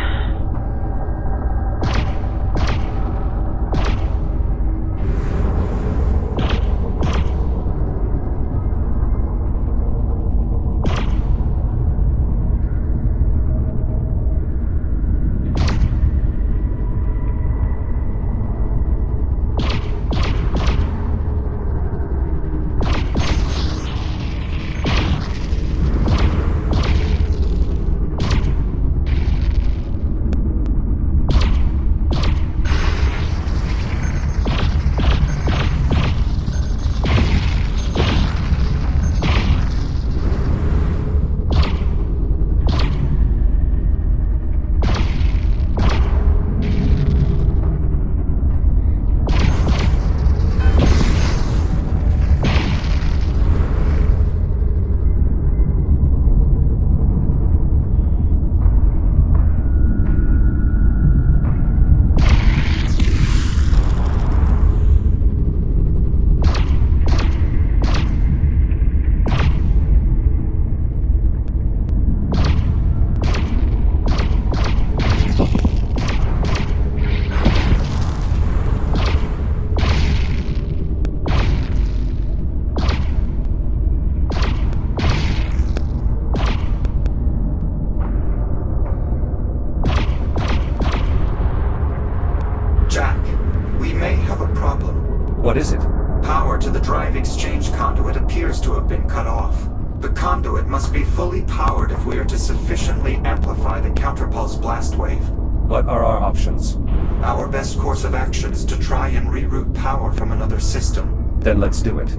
conduit must be fully powered if we are to sufficiently amplify the counterpulse blast wave. What are our options? Our best course of action is to try and reroute power from another system. Then let's do it.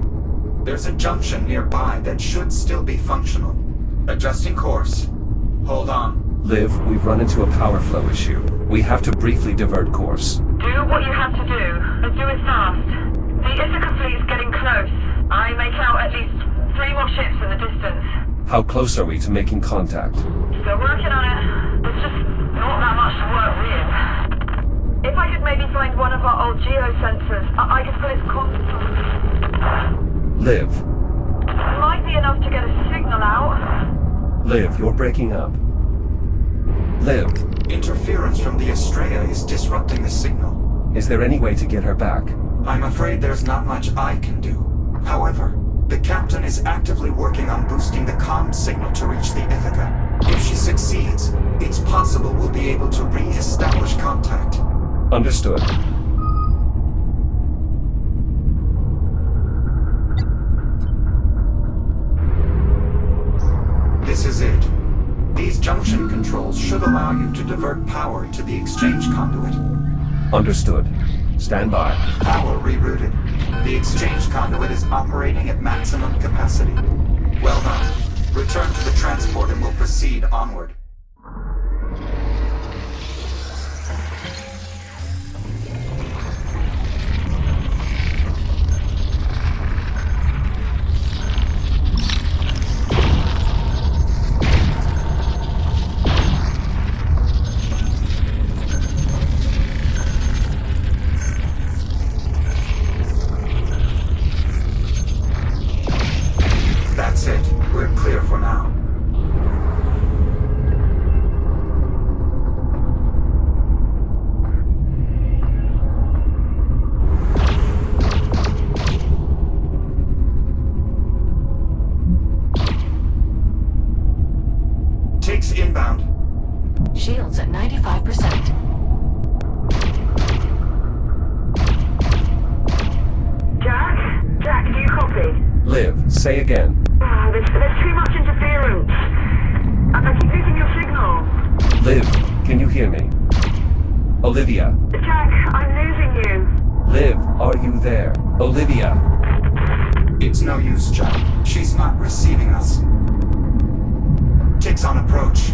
There's a junction nearby that should still be functional. Adjusting course. Hold on. Liv, we've run into a power flow issue. We have to briefly divert course. Do what you have to do, and do it fast. The Ithaca fleet is getting close. I make out at least 3 more ships in the distance. How close are we to making contact? Still working on it. There's just not that much to work with. If I could maybe find one of our old geosensors, I could put its Liv. Might be enough to get a signal out. Liv, you're breaking up. Liv. Interference from the Estrella is disrupting the signal. Is there any way to get her back? I'm afraid there's not much I can do. However, the captain is actively working on boosting the comm signal to reach the Ithaca. If she succeeds, it's possible we'll be able to re-establish contact. Understood. This is it. These junction controls should allow you to divert power to the exchange conduit. Understood. Stand by. Power rerouted. The exchange conduit is operating at maximum capacity. Well done. Return to the transport and we'll proceed onward. That's it. We're clear for now. Takes inbound. Shields at 95%. Jack, do you copy? Liv, say again. There's too much interference. I keep losing your signal. Liv, can you hear me? Olivia. Jack, I'm losing you. Liv, are you there? Olivia. It's no use, Jack. She's not receiving us. Takes on approach.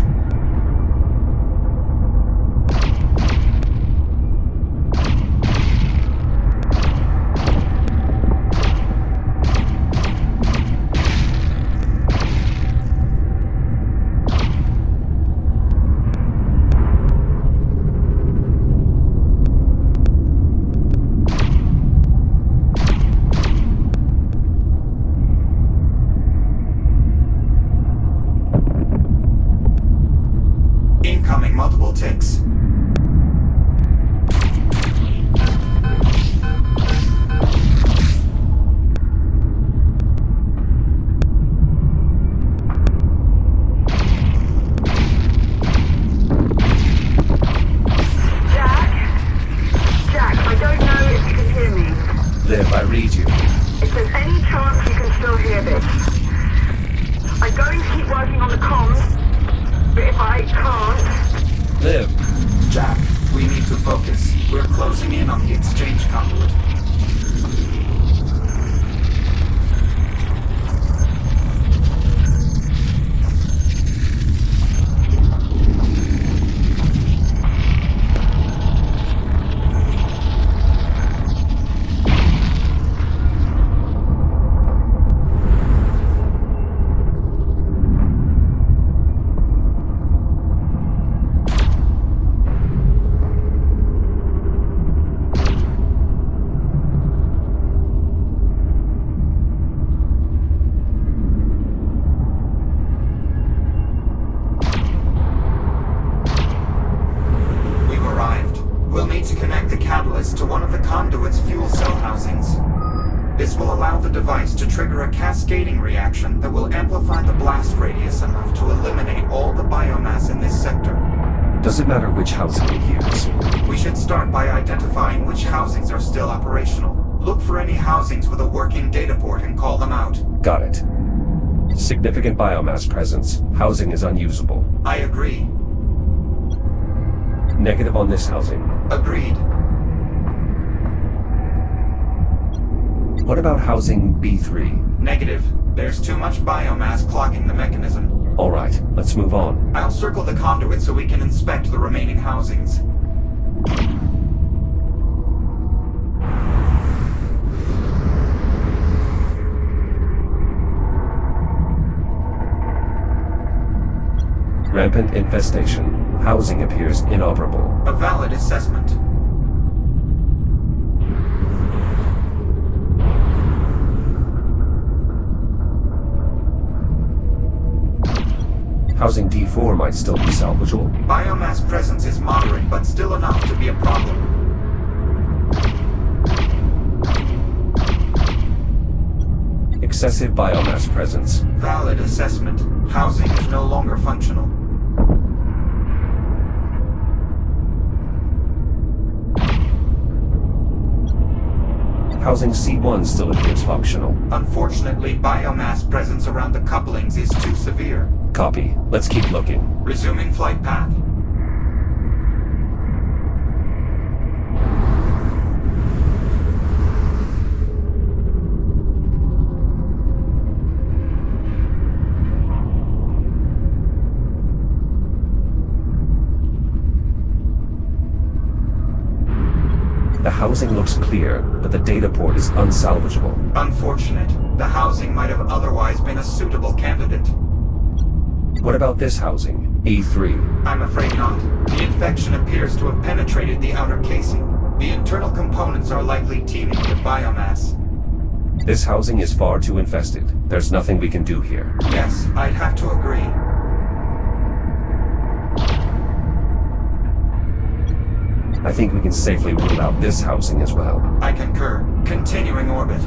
Incoming multiple ticks. Jack, I don't know if you can hear me. Liv, I read you. If there's any chance you can still hear this, I'm going to keep working on the comms. But if I can't... Liv. Jack, we need to focus. We're closing in on the exchange conduit. To one of the conduit's fuel cell housings. This will allow the device to trigger a cascading reaction that will amplify the blast radius enough to eliminate all the biomass in this sector. Does it matter which housing we use? We should start by identifying which housings are still operational. Look for any housings with a working data port and call them out. Got it. Significant biomass presence. Housing is unusable. I agree. Negative on this housing. Agreed. What about housing B3? Negative. There's too much biomass clogging the mechanism. Alright, let's move on. I'll circle the conduit so we can inspect the remaining housings. Rampant infestation. Housing appears inoperable. A valid assessment. Housing D4 might still be salvageable. Biomass presence is moderate, but still enough to be a problem. Excessive biomass presence. Valid assessment. Housing is no longer functional. Housing C1 still appears functional. Unfortunately, biomass presence around the couplings is too severe. Copy. Let's keep looking. Resuming flight path. The housing looks clear, but the data port is unsalvageable. Unfortunate. The housing might have otherwise been a suitable candidate. What about this housing? E3. I'm afraid not. The infection appears to have penetrated the outer casing. The internal components are likely teeming with biomass. This housing is far too infested. There's nothing we can do here. Yes, I'd have to agree. I think we can safely rule out this housing as well. I concur. Continuing orbit.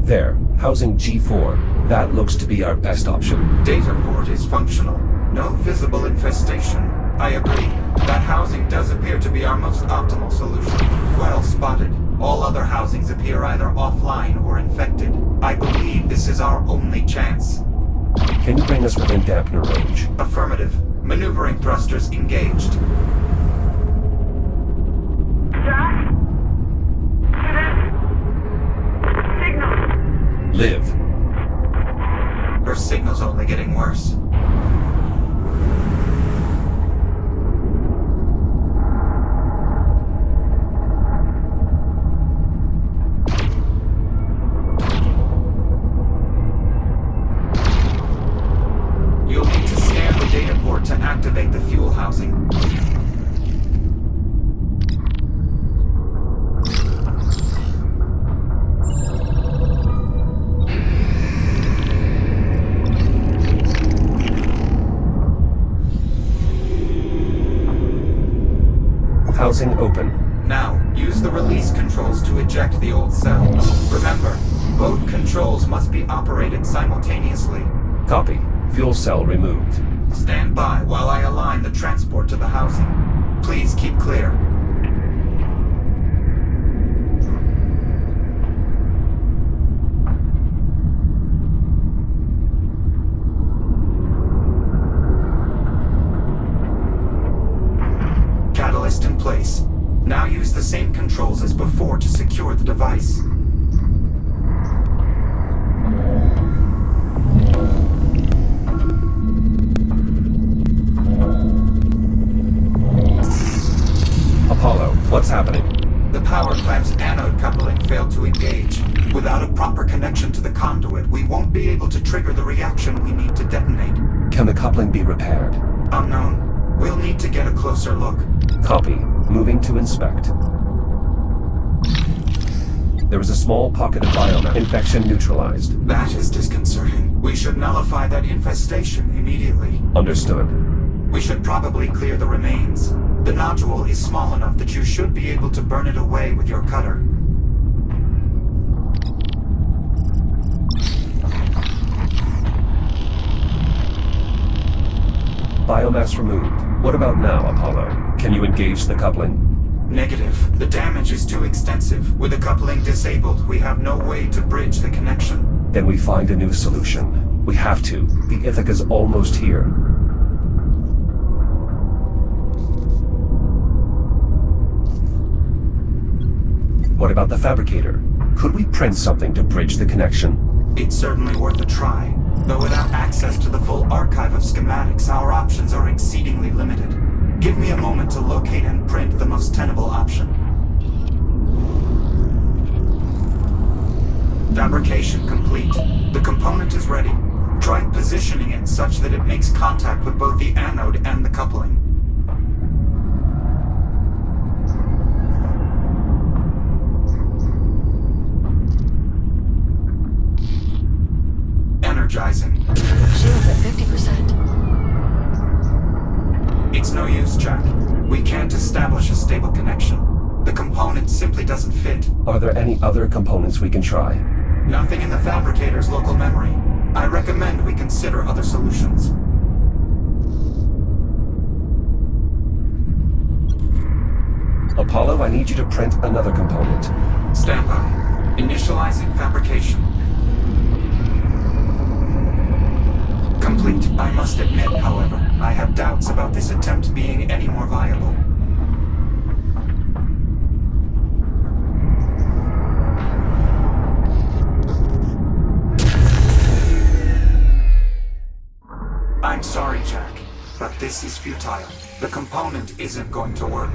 There, housing G4. That looks to be our best option. Data port is functional. No visible infestation. I agree. That housing does appear to be our most optimal solution. Well spotted. All other housings appear either offline or infected. I believe this is our only chance. Can you bring us within dampener range? Affirmative. Maneuvering thrusters engaged. Jack? Signal. Live. Her signal's only getting worse. You'll need to scan the data port to activate the fuel housing. Housing open. Now, use the release controls to eject the old cell. Remember, both controls must be operated simultaneously. Copy. Fuel cell removed. Stand by while I align the transport to the housing. Please keep clear. Catalyst in place. Now use the same controls as before to secure the device. Apollo, what's happening? The power clamp's anode coupling failed to engage. Without a proper connection to the conduit, we won't be able to trigger the reaction we need to detonate. Can the coupling be repaired? Unknown. We'll need to get a closer look. Copy. Moving to inspect. There is a small pocket of biomass. Infection neutralized. That is disconcerting. We should nullify that infestation immediately. Understood. We should probably clear the remains. The nodule is small enough that you should be able to burn it away with your cutter. Biomass removed. What about now, Apollo? Can you engage the coupling? Negative. The damage is too extensive. With the coupling disabled, we have no way to bridge the connection. Then we find a new solution. We have to. The Ithaca's almost here. What about the fabricator? Could we print something to bridge the connection? It's certainly worth a try. Though without access to the full archive of schematics, our options are exceedingly limited. Give me a moment to locate and print the most tenable option. Fabrication complete. The component is ready. Try positioning it such that it makes contact with both the anode and the coupling. Energizing. Shield's at 50%. It's no use, Jack. We can't establish a stable connection. The component simply doesn't fit. Are there any other components we can try? Nothing in the fabricator's local memory. I recommend we consider other solutions. Apollo, I need you to print another component. Stand by. Initializing fabrication. Complete. I must admit, however, I have doubts about this attempt being any more viable. I'm sorry, Jack, but this is futile. The component isn't going to work.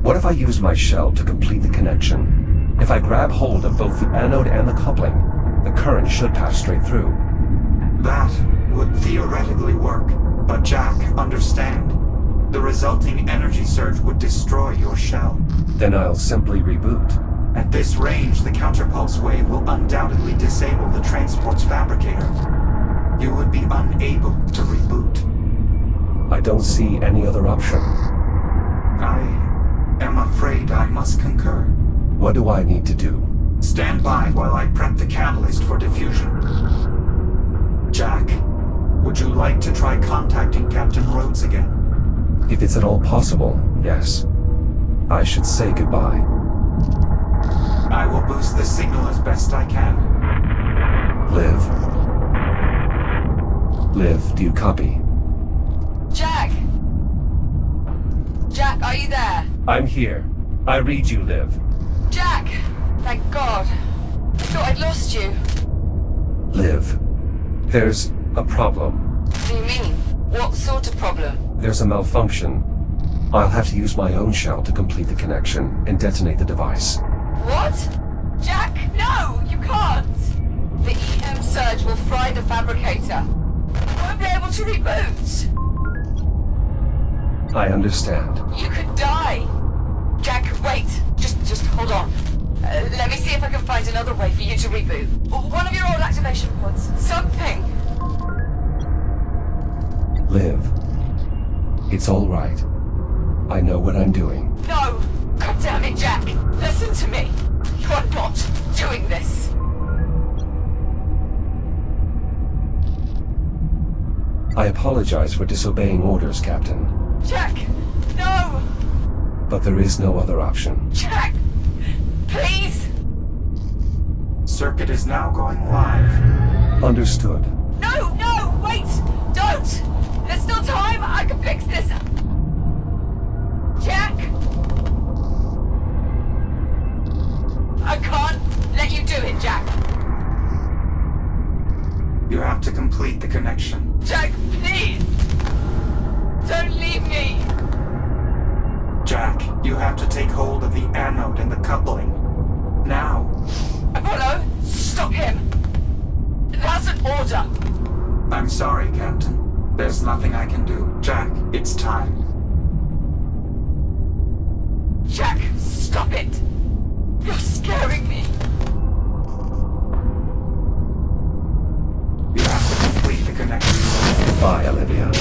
What if I use my shell to complete the connection? If I grab hold of both the anode and the coupling, the current should pass straight through. That would theoretically work, but Jack, understand. The resulting energy surge would destroy your shell. Then I'll simply reboot. At this range, the counterpulse wave will undoubtedly disable the transport's fabricator. You would be unable to reboot. I don't see any other option. I am afraid I must concur. What do I need to do? Stand by while I prep the catalyst for diffusion. Jack, would you like to try contacting Captain Rhodes again? If it's at all possible, yes. I should say goodbye. I will boost the signal as best I can. Liv. Liv, do you copy? Jack! Jack, are you there? I'm here. I read you, Liv. Jack! Thank God. I thought I'd lost you. Liv, there's a problem. What do you mean? What sort of problem? There's a malfunction. I'll have to use my own shell to complete the connection and detonate the device. What? Jack, no! You can't! The EM surge will fry the fabricator. You won't be able to reboot. I understand. You could die. Jack, wait. Just hold on. Let me see if I can find another way for you to reboot. One of your old activation pods. Something. Liv, it's all right. I know what I'm doing. No! God damn it, Jack! Listen to me! You're not doing this! I apologize for disobeying orders, Captain. Jack! No! But there is no other option. Jack! Please! Circuit is now going live. Understood. No! No! Wait! Don't! There's still time! I can fix this! Jack! I can't let you do it, Jack! You have to complete the connection. Jack, please! Don't leave me! Jack, you have to take hold of the anode and the coupling. Now. Apollo, stop him! That's an order! I'm sorry, Captain. There's nothing I can do. Jack, it's time. Jack, stop it! You're scaring me! You have to complete the connection. Bye, Olivia.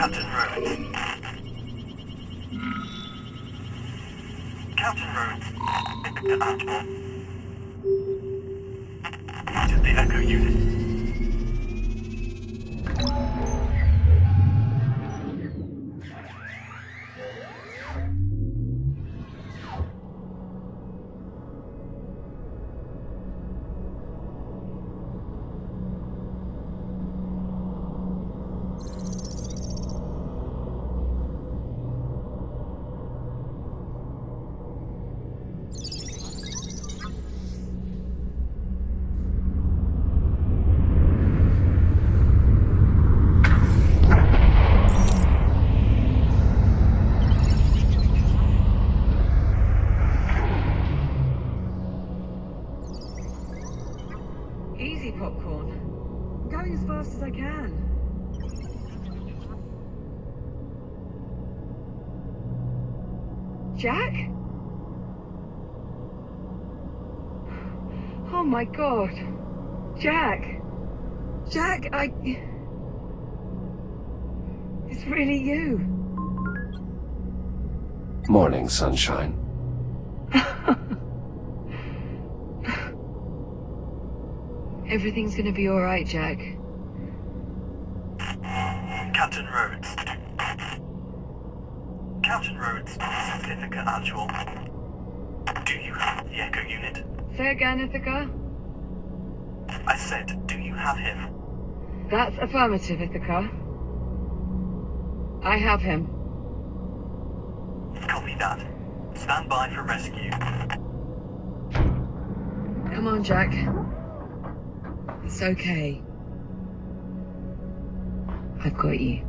Captain Rhodes. Captain Rhodes. Actual. This is the Echo unit. Easy, Popcorn. I'm going as fast as I can. Jack? Oh my god. Jack! Jack, It's really you. Morning, sunshine. Everything's gonna be alright, Jack. Captain Rhodes. Captain Rhodes, this is Ithaca Actual. Do you have the Echo unit? Say again, Ithaca? I said, do you have him? That's affirmative, Ithaca. I have him. Copy that. Stand by for rescue. Come on, Jack. It's okay. I've got you.